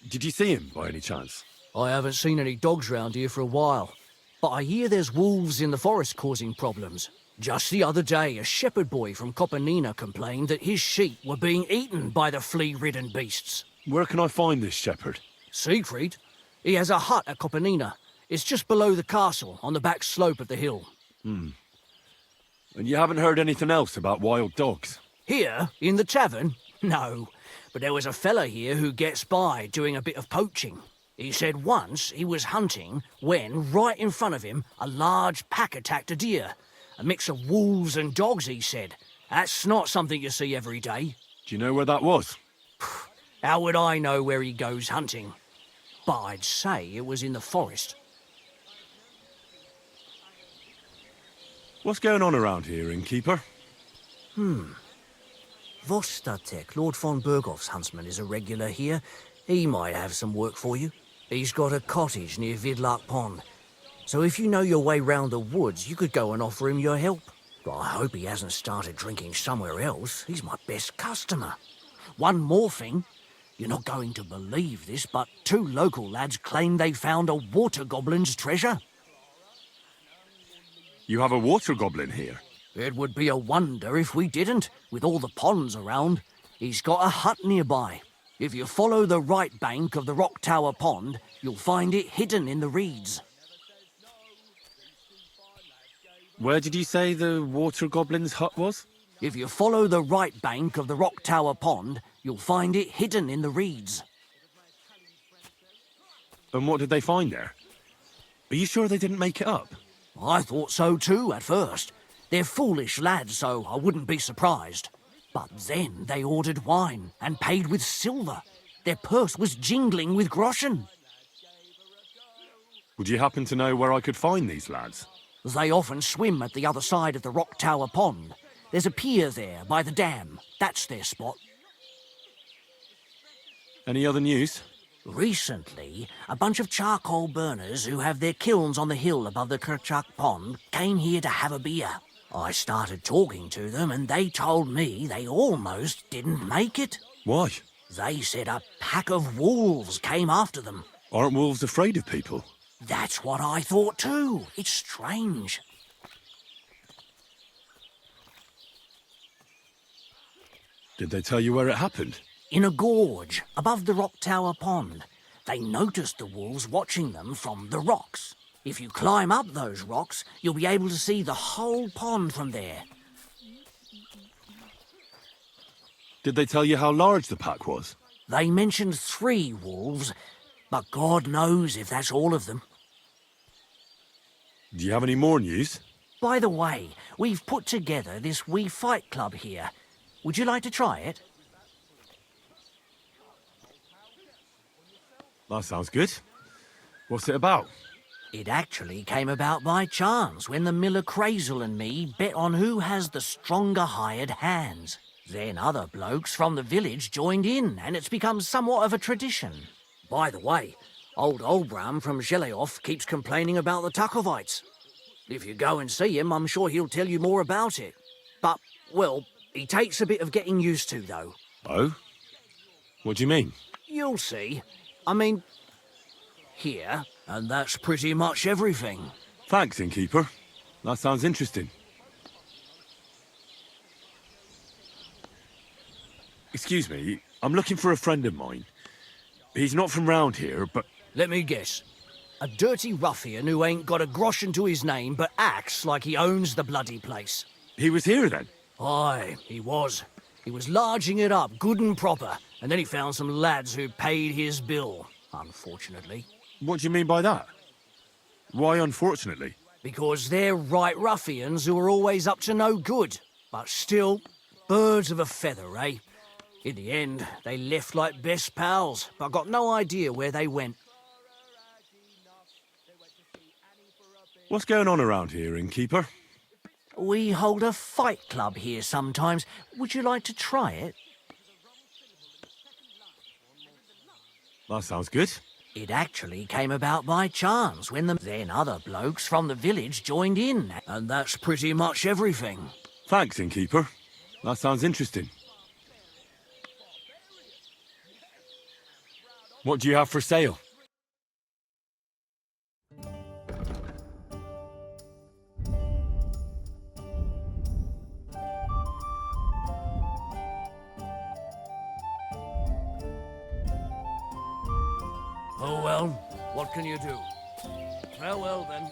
Did you see him by any chance? I haven't seen any dogs round here for a while, but I hear there's wolves in the forest causing problems. Just the other day, a shepherd boy from Kopanina complained that his sheep were being eaten by the flea-ridden beasts. Where can I find this shepherd? Siegfried? He has a hut at Kopanina. It's just below the castle, on the back slope of the hill. And you haven't heard anything else about wild dogs? Here, in the tavern? No. But there was a fella here who gets by doing a bit of poaching. He said once he was hunting when, right in front of him, a large pack attacked a deer. A mix of wolves and dogs, he said. That's not something you see every day. Do you know where that was? How would I know where he goes hunting? But I'd say it was in the forest. What's going on around here, innkeeper? Vostatek, Lord von Berghoff's huntsman, is a regular here. He might have some work for you. He's got a cottage near Vidlark Pond. So if you know your way round the woods, you could go and offer him your help. But I hope he hasn't started drinking somewhere else. He's my best customer. One more thing. You're not going to believe this, but 2 local lads claim they found a water goblin's treasure. You have a water goblin here? It would be a wonder if we didn't, with all the ponds around. He's got a hut nearby. If you follow the right bank of the Rock Tower Pond, you'll find it hidden in the reeds. Where did you say the water goblin's hut was? If you follow the right bank of the Rock Tower Pond, you'll find it hidden in the reeds. And what did they find there? Are you sure they didn't make it up? I thought so too at first. They're foolish lads, so I wouldn't be surprised. But then they ordered wine and paid with silver. Their purse was jingling with groschen. Would you happen to know where I could find these lads? They often swim at the other side of the Rock Tower Pond. There's a pier there by the dam. That's their spot. Any other news? Recently, a bunch of charcoal burners who have their kilns on the hill above the Kerchak Pond came here to have a beer. I started talking to them and they told me they almost didn't make it. Why? They said a pack of wolves came after them. Aren't wolves afraid of people? That's what I thought too. It's strange. Did they tell you where it happened? In a gorge above the Rock Tower Pond. They noticed the wolves watching them from the rocks. If you climb up those rocks, you'll be able to see the whole pond from there. Did they tell you how large the pack was? They mentioned 3 wolves, but God knows if that's all of them. Do you have any more news? By the way, we've put together this wee fight club here. Would you like to try it? That sounds good. What's it about? It actually came about by chance when the miller Crazel and me bet on who has the stronger hired hands. Then other blokes from the village joined in, and it's become somewhat of a tradition. By the way, old Olbram from Zheleov keeps complaining about the Takovites. If you go and see him, I'm sure he'll tell you more about it. But, well, he takes a bit of getting used to, though. Oh? What do you mean? You'll see. I mean, here, and that's pretty much everything. Thanks, innkeeper. That sounds interesting. Excuse me, I'm looking for a friend of mine. He's not from round here, but... Let me guess. A dirty ruffian who ain't got a groschen to his name but acts like he owns the bloody place. He was here then? Aye, he was. He was larging it up good and proper, and then he found some lads who paid his bill, unfortunately. What do you mean by that? Why unfortunately? Because they're right ruffians who are always up to no good. But still, birds of a feather, eh? In the end, they left like best pals, but got no idea where they went. What's going on around here, innkeeper? We hold a fight club here sometimes. Would you like to try it? That sounds good. It actually came about by chance when then other blokes from the village joined in, and that's pretty much everything. Thanks, innkeeper. That sounds interesting. What do you have for sale? Oh well, what can you do? Farewell then.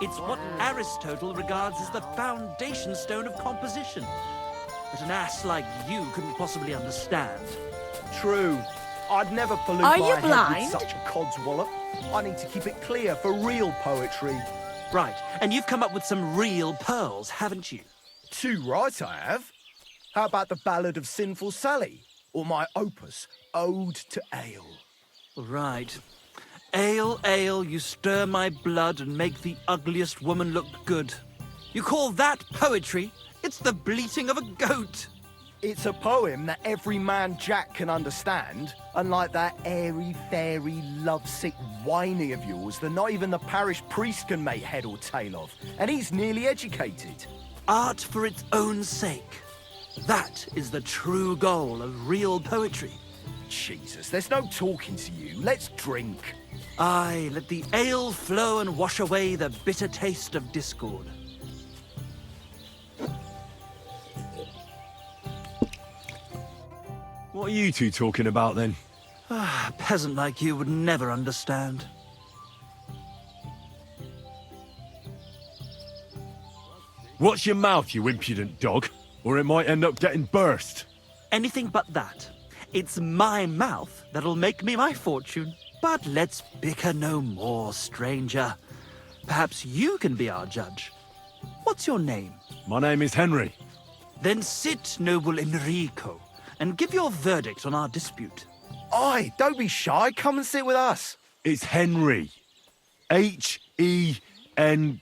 It's what Aristotle regards as the foundation stone of composition. That an ass like you couldn't possibly understand. True. I'd never pollute Are my you head blind? with such a codswallop. I need to keep it clear for real poetry. Right, and you've come up with some real pearls, haven't you? Too right I have. How about the Ballad of Sinful Sally? Or my opus, Ode to Ale? Right. Ale, ale, you stir my blood and make the ugliest woman look good. You call that poetry? It's the bleating of a goat. It's a poem that every man Jack can understand, unlike that airy-fairy, lovesick whining of yours that not even the parish priest can make head or tail of, and he's nearly educated. Art for its own sake. That is the true goal of real poetry. Jesus, there's no talking to you. Let's drink. Aye, let the ale flow and wash away the bitter taste of discord. What are you two talking about then? Ah, a peasant like you would never understand. Watch your mouth, you impudent dog, or it might end up getting burst. Anything but that. It's my mouth that'll make me my fortune. But let's bicker no more, stranger. Perhaps you can be our judge. What's your name? My name is Henry. Then sit, noble Enrico, and give your verdict on our dispute. Aye, don't be shy. Come and sit with us. It's Henry. H-E-N...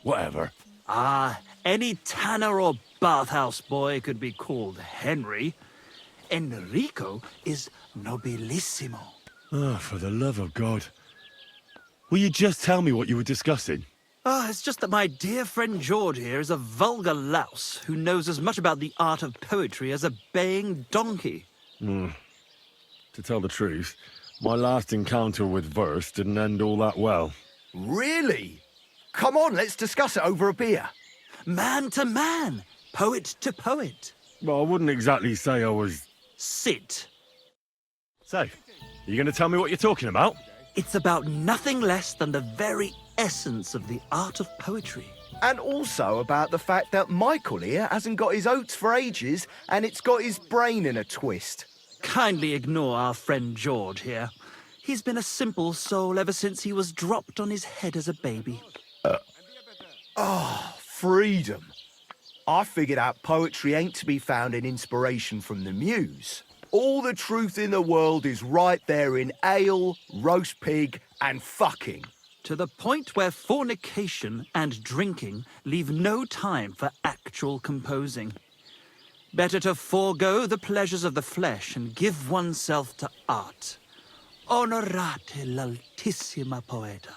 whatever. Ah, any tanner or bathhouse boy could be called Henry. Enrico is nobilissimo. Oh, for the love of God. Will you just tell me what you were discussing? It's just that my dear friend George here is a vulgar louse who knows as much about the art of poetry as a baying donkey. To tell the truth, my last encounter with verse didn't end all that well. Really? Come on, let's discuss it over a beer. Man to man, poet to poet. Well, I wouldn't exactly say I was... Sit. So, you going to tell me what you're talking about? It's about nothing less than the very essence of the art of poetry. And also about the fact that Michael here hasn't got his oats for ages and it's got his brain in a twist. Kindly ignore our friend George here. He's been a simple soul ever since he was dropped on his head as a baby. Freedom. I figured out poetry ain't to be found in inspiration from the muse. All the truth in the world is right there in ale, roast pig, and fucking. To the point where fornication and drinking leave no time for actual composing. Better to forego the pleasures of the flesh and give oneself to art. Onorate l'altissima poeta.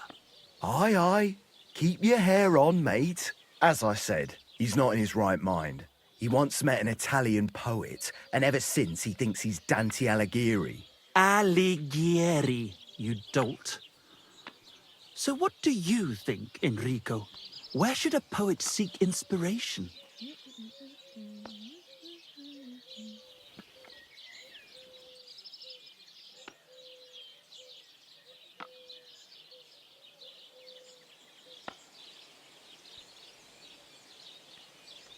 Aye, aye. Keep your hair on, mate. As I said, he's not in his right mind. He once met an Italian poet, and ever since he thinks he's Dante Alighieri. Alighieri, you dolt. So what do you think, Enrico? Where should a poet seek inspiration?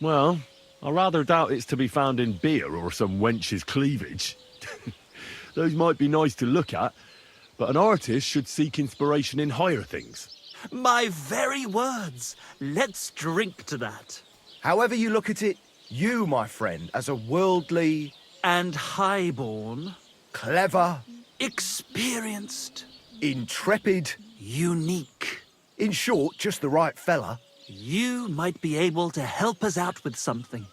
Well, I rather doubt it's to be found in beer or some wench's cleavage. Those might be nice to look at, but an artist should seek inspiration in higher things. My very words. Let's drink to that. However you look at it, you, my friend, as a worldly... And highborn. Clever. Experienced. Intrepid. Unique. In short, just the right fella. You might be able to help us out with something.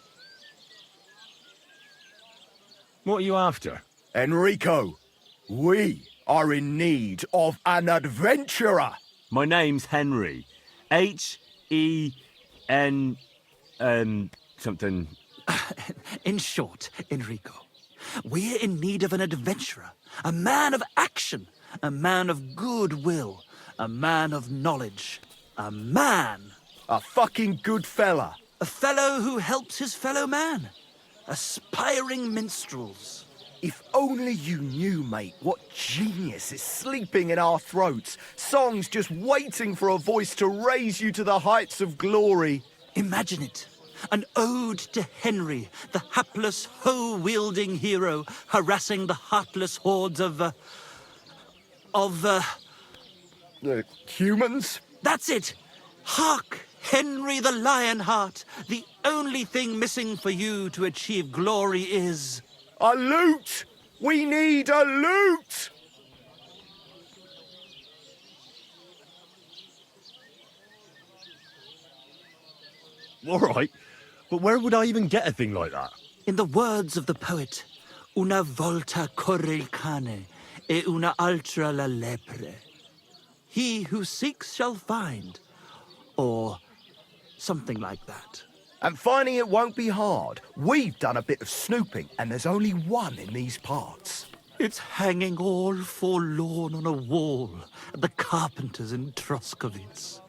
What are you after? Enrico, we are in need of an adventurer. My name's Henry. H-E-N... something... In short, Enrico, we're in need of an adventurer, a man of action, a man of goodwill, a man of knowledge, a man... A fucking good fella. A fellow who helps his fellow man. Aspiring minstrels. If only you knew, mate, what genius is sleeping in our throats. Songs just waiting for a voice to raise you to the heights of glory. Imagine it. An ode to Henry, the hapless, hoe-wielding hero, harassing the heartless hordes of humans? That's it! Hark, Henry the Lionheart, the only thing missing for you to achieve glory is... A loot! We need a loot! All right, but where would I even get a thing like that? In the words of the poet, una volta corre il cane, e una altra la lepre. He who seeks shall find, or something like that. And finding it won't be hard. We've done a bit of snooping, and there's only one in these parts. It's hanging all forlorn on a wall at the carpenter's in Troskowitz.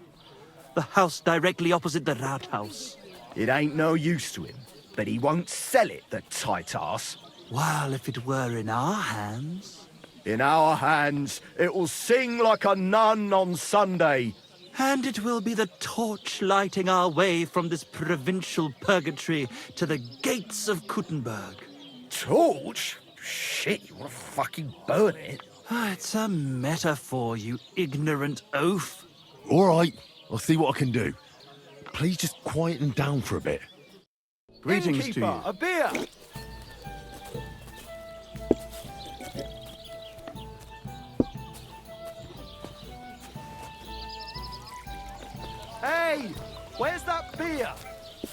The house directly opposite the Rathaus. It ain't no use to him, but he won't sell it, the tight ass. Well, if it were in our hands... In our hands, it'll sing like a nun on Sunday. And it will be the torch lighting our way from this provincial purgatory to the gates of Kuttenberg. Torch? Shit, you want to fucking burn it? It's a metaphor, you ignorant oaf. All right, I'll see what I can do. Please just quieten down for a bit. Greetings to you. A beer! Hey, where's that beer? Do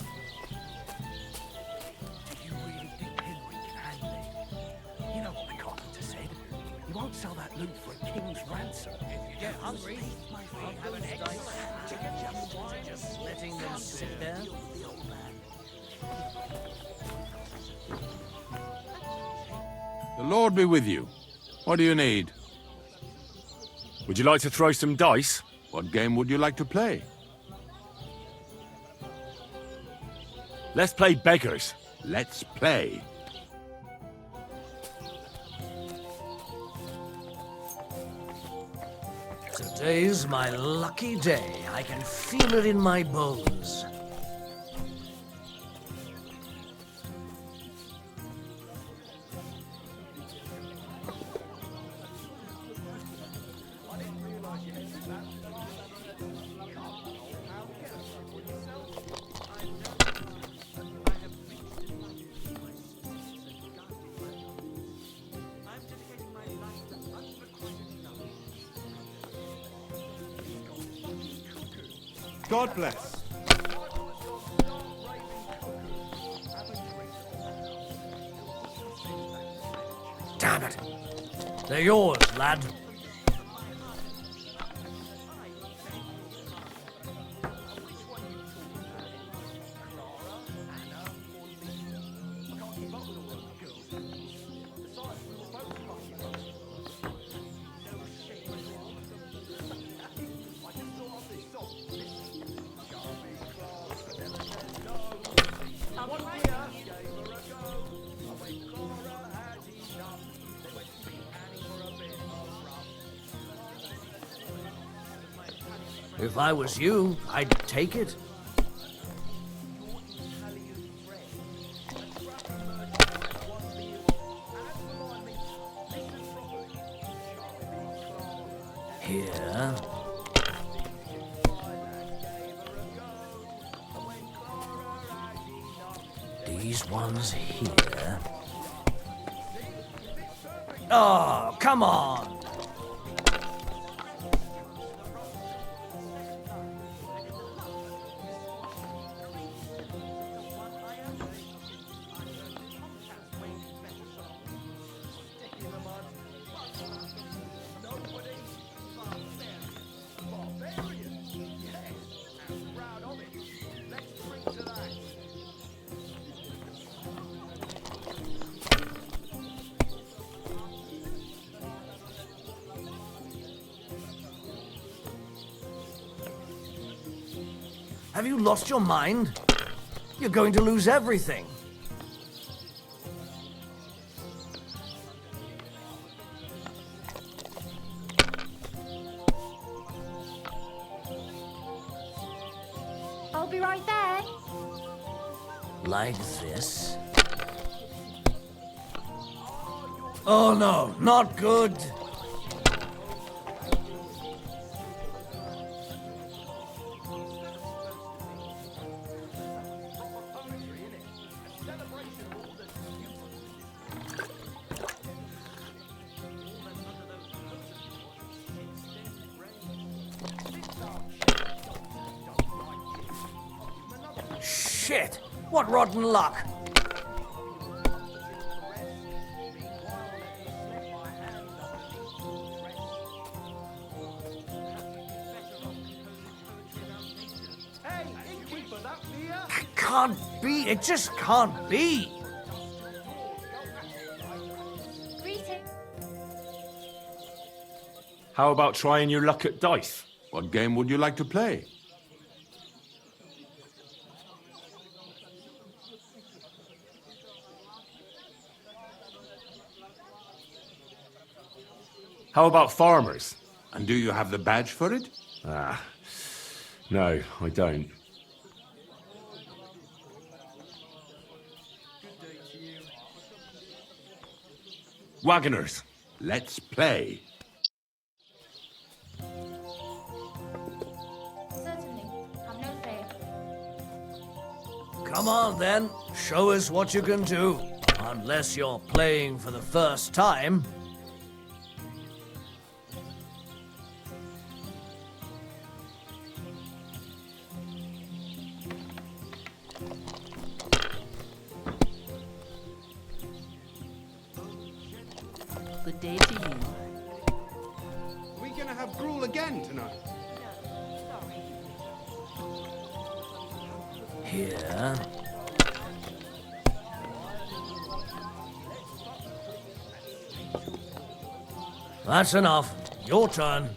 you really think Henry can handle it? You know what the carpenter said? He won't sell that loot for a king's ransom. If you get hungry, we have an excellent just letting them sit there. The Lord be with you. What do you need? Would you like to throw some dice? What game would you like to play? Let's play beggars. Let's play. Today's my lucky day. I can feel it in my bones. God bless. Damn it. They're yours, lad. If I was you, I'd take it. Here. These ones here. Oh, come on! Have you lost your mind? You're going to lose everything. I'll be right there. Like this. Oh no, not good. Shit! What rotten luck! Can't be. It just can't be. How about trying your luck at dice? What game would you like to play? How about farmers? And do you have the badge for it? Ah, no, I don't. Wagoners, let's play. Certainly. Have no fear. Come on then, show us what you can do. Unless you're playing for the first time. Good day to you. Are we gonna have gruel again tonight? Here. That's enough. Your turn.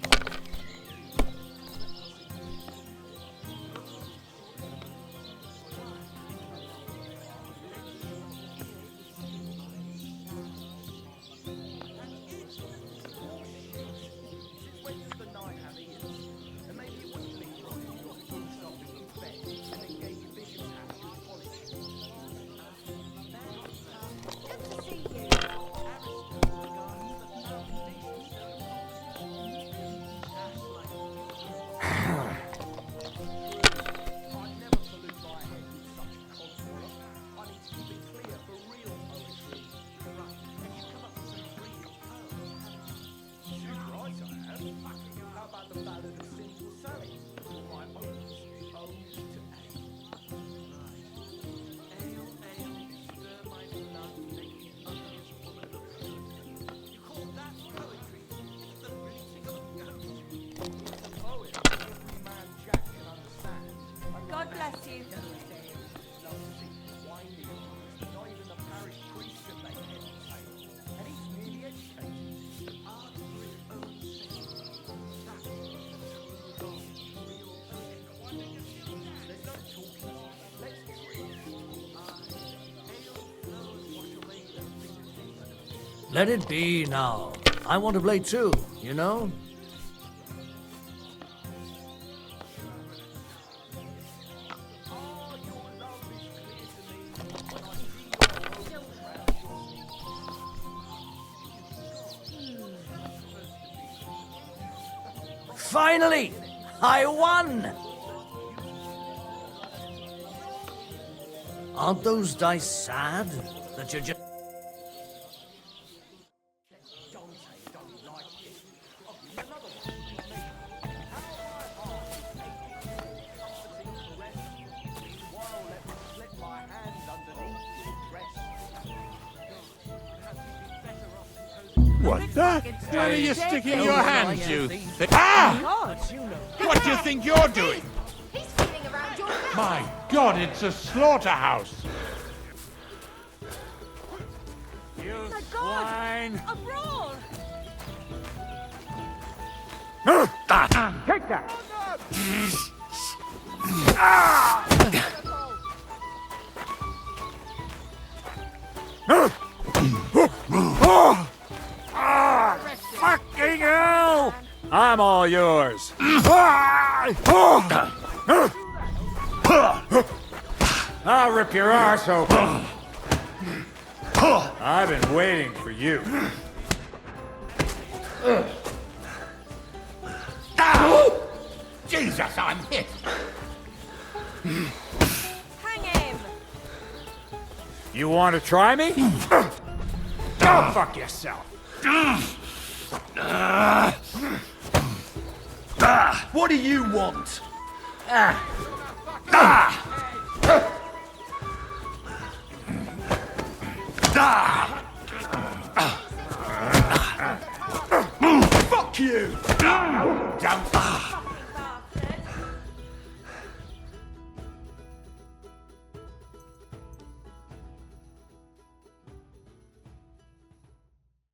God bless you. Let it be now. I want to play too, you know? Finally! I won! Aren't those dice sad that you're just... What the hell are you sticking your hands, you thick? Ah! What do you think you're doing? He's feeling around your neck. My God, it's a slaughterhouse! You swine! A brawl! Take that! Fucking hell! I'm all yours. I'll rip your arse open. I've been waiting for you. Jesus, I'm hit! Hang him! You want to try me? Go fuck yourself. What do you want? you! Don't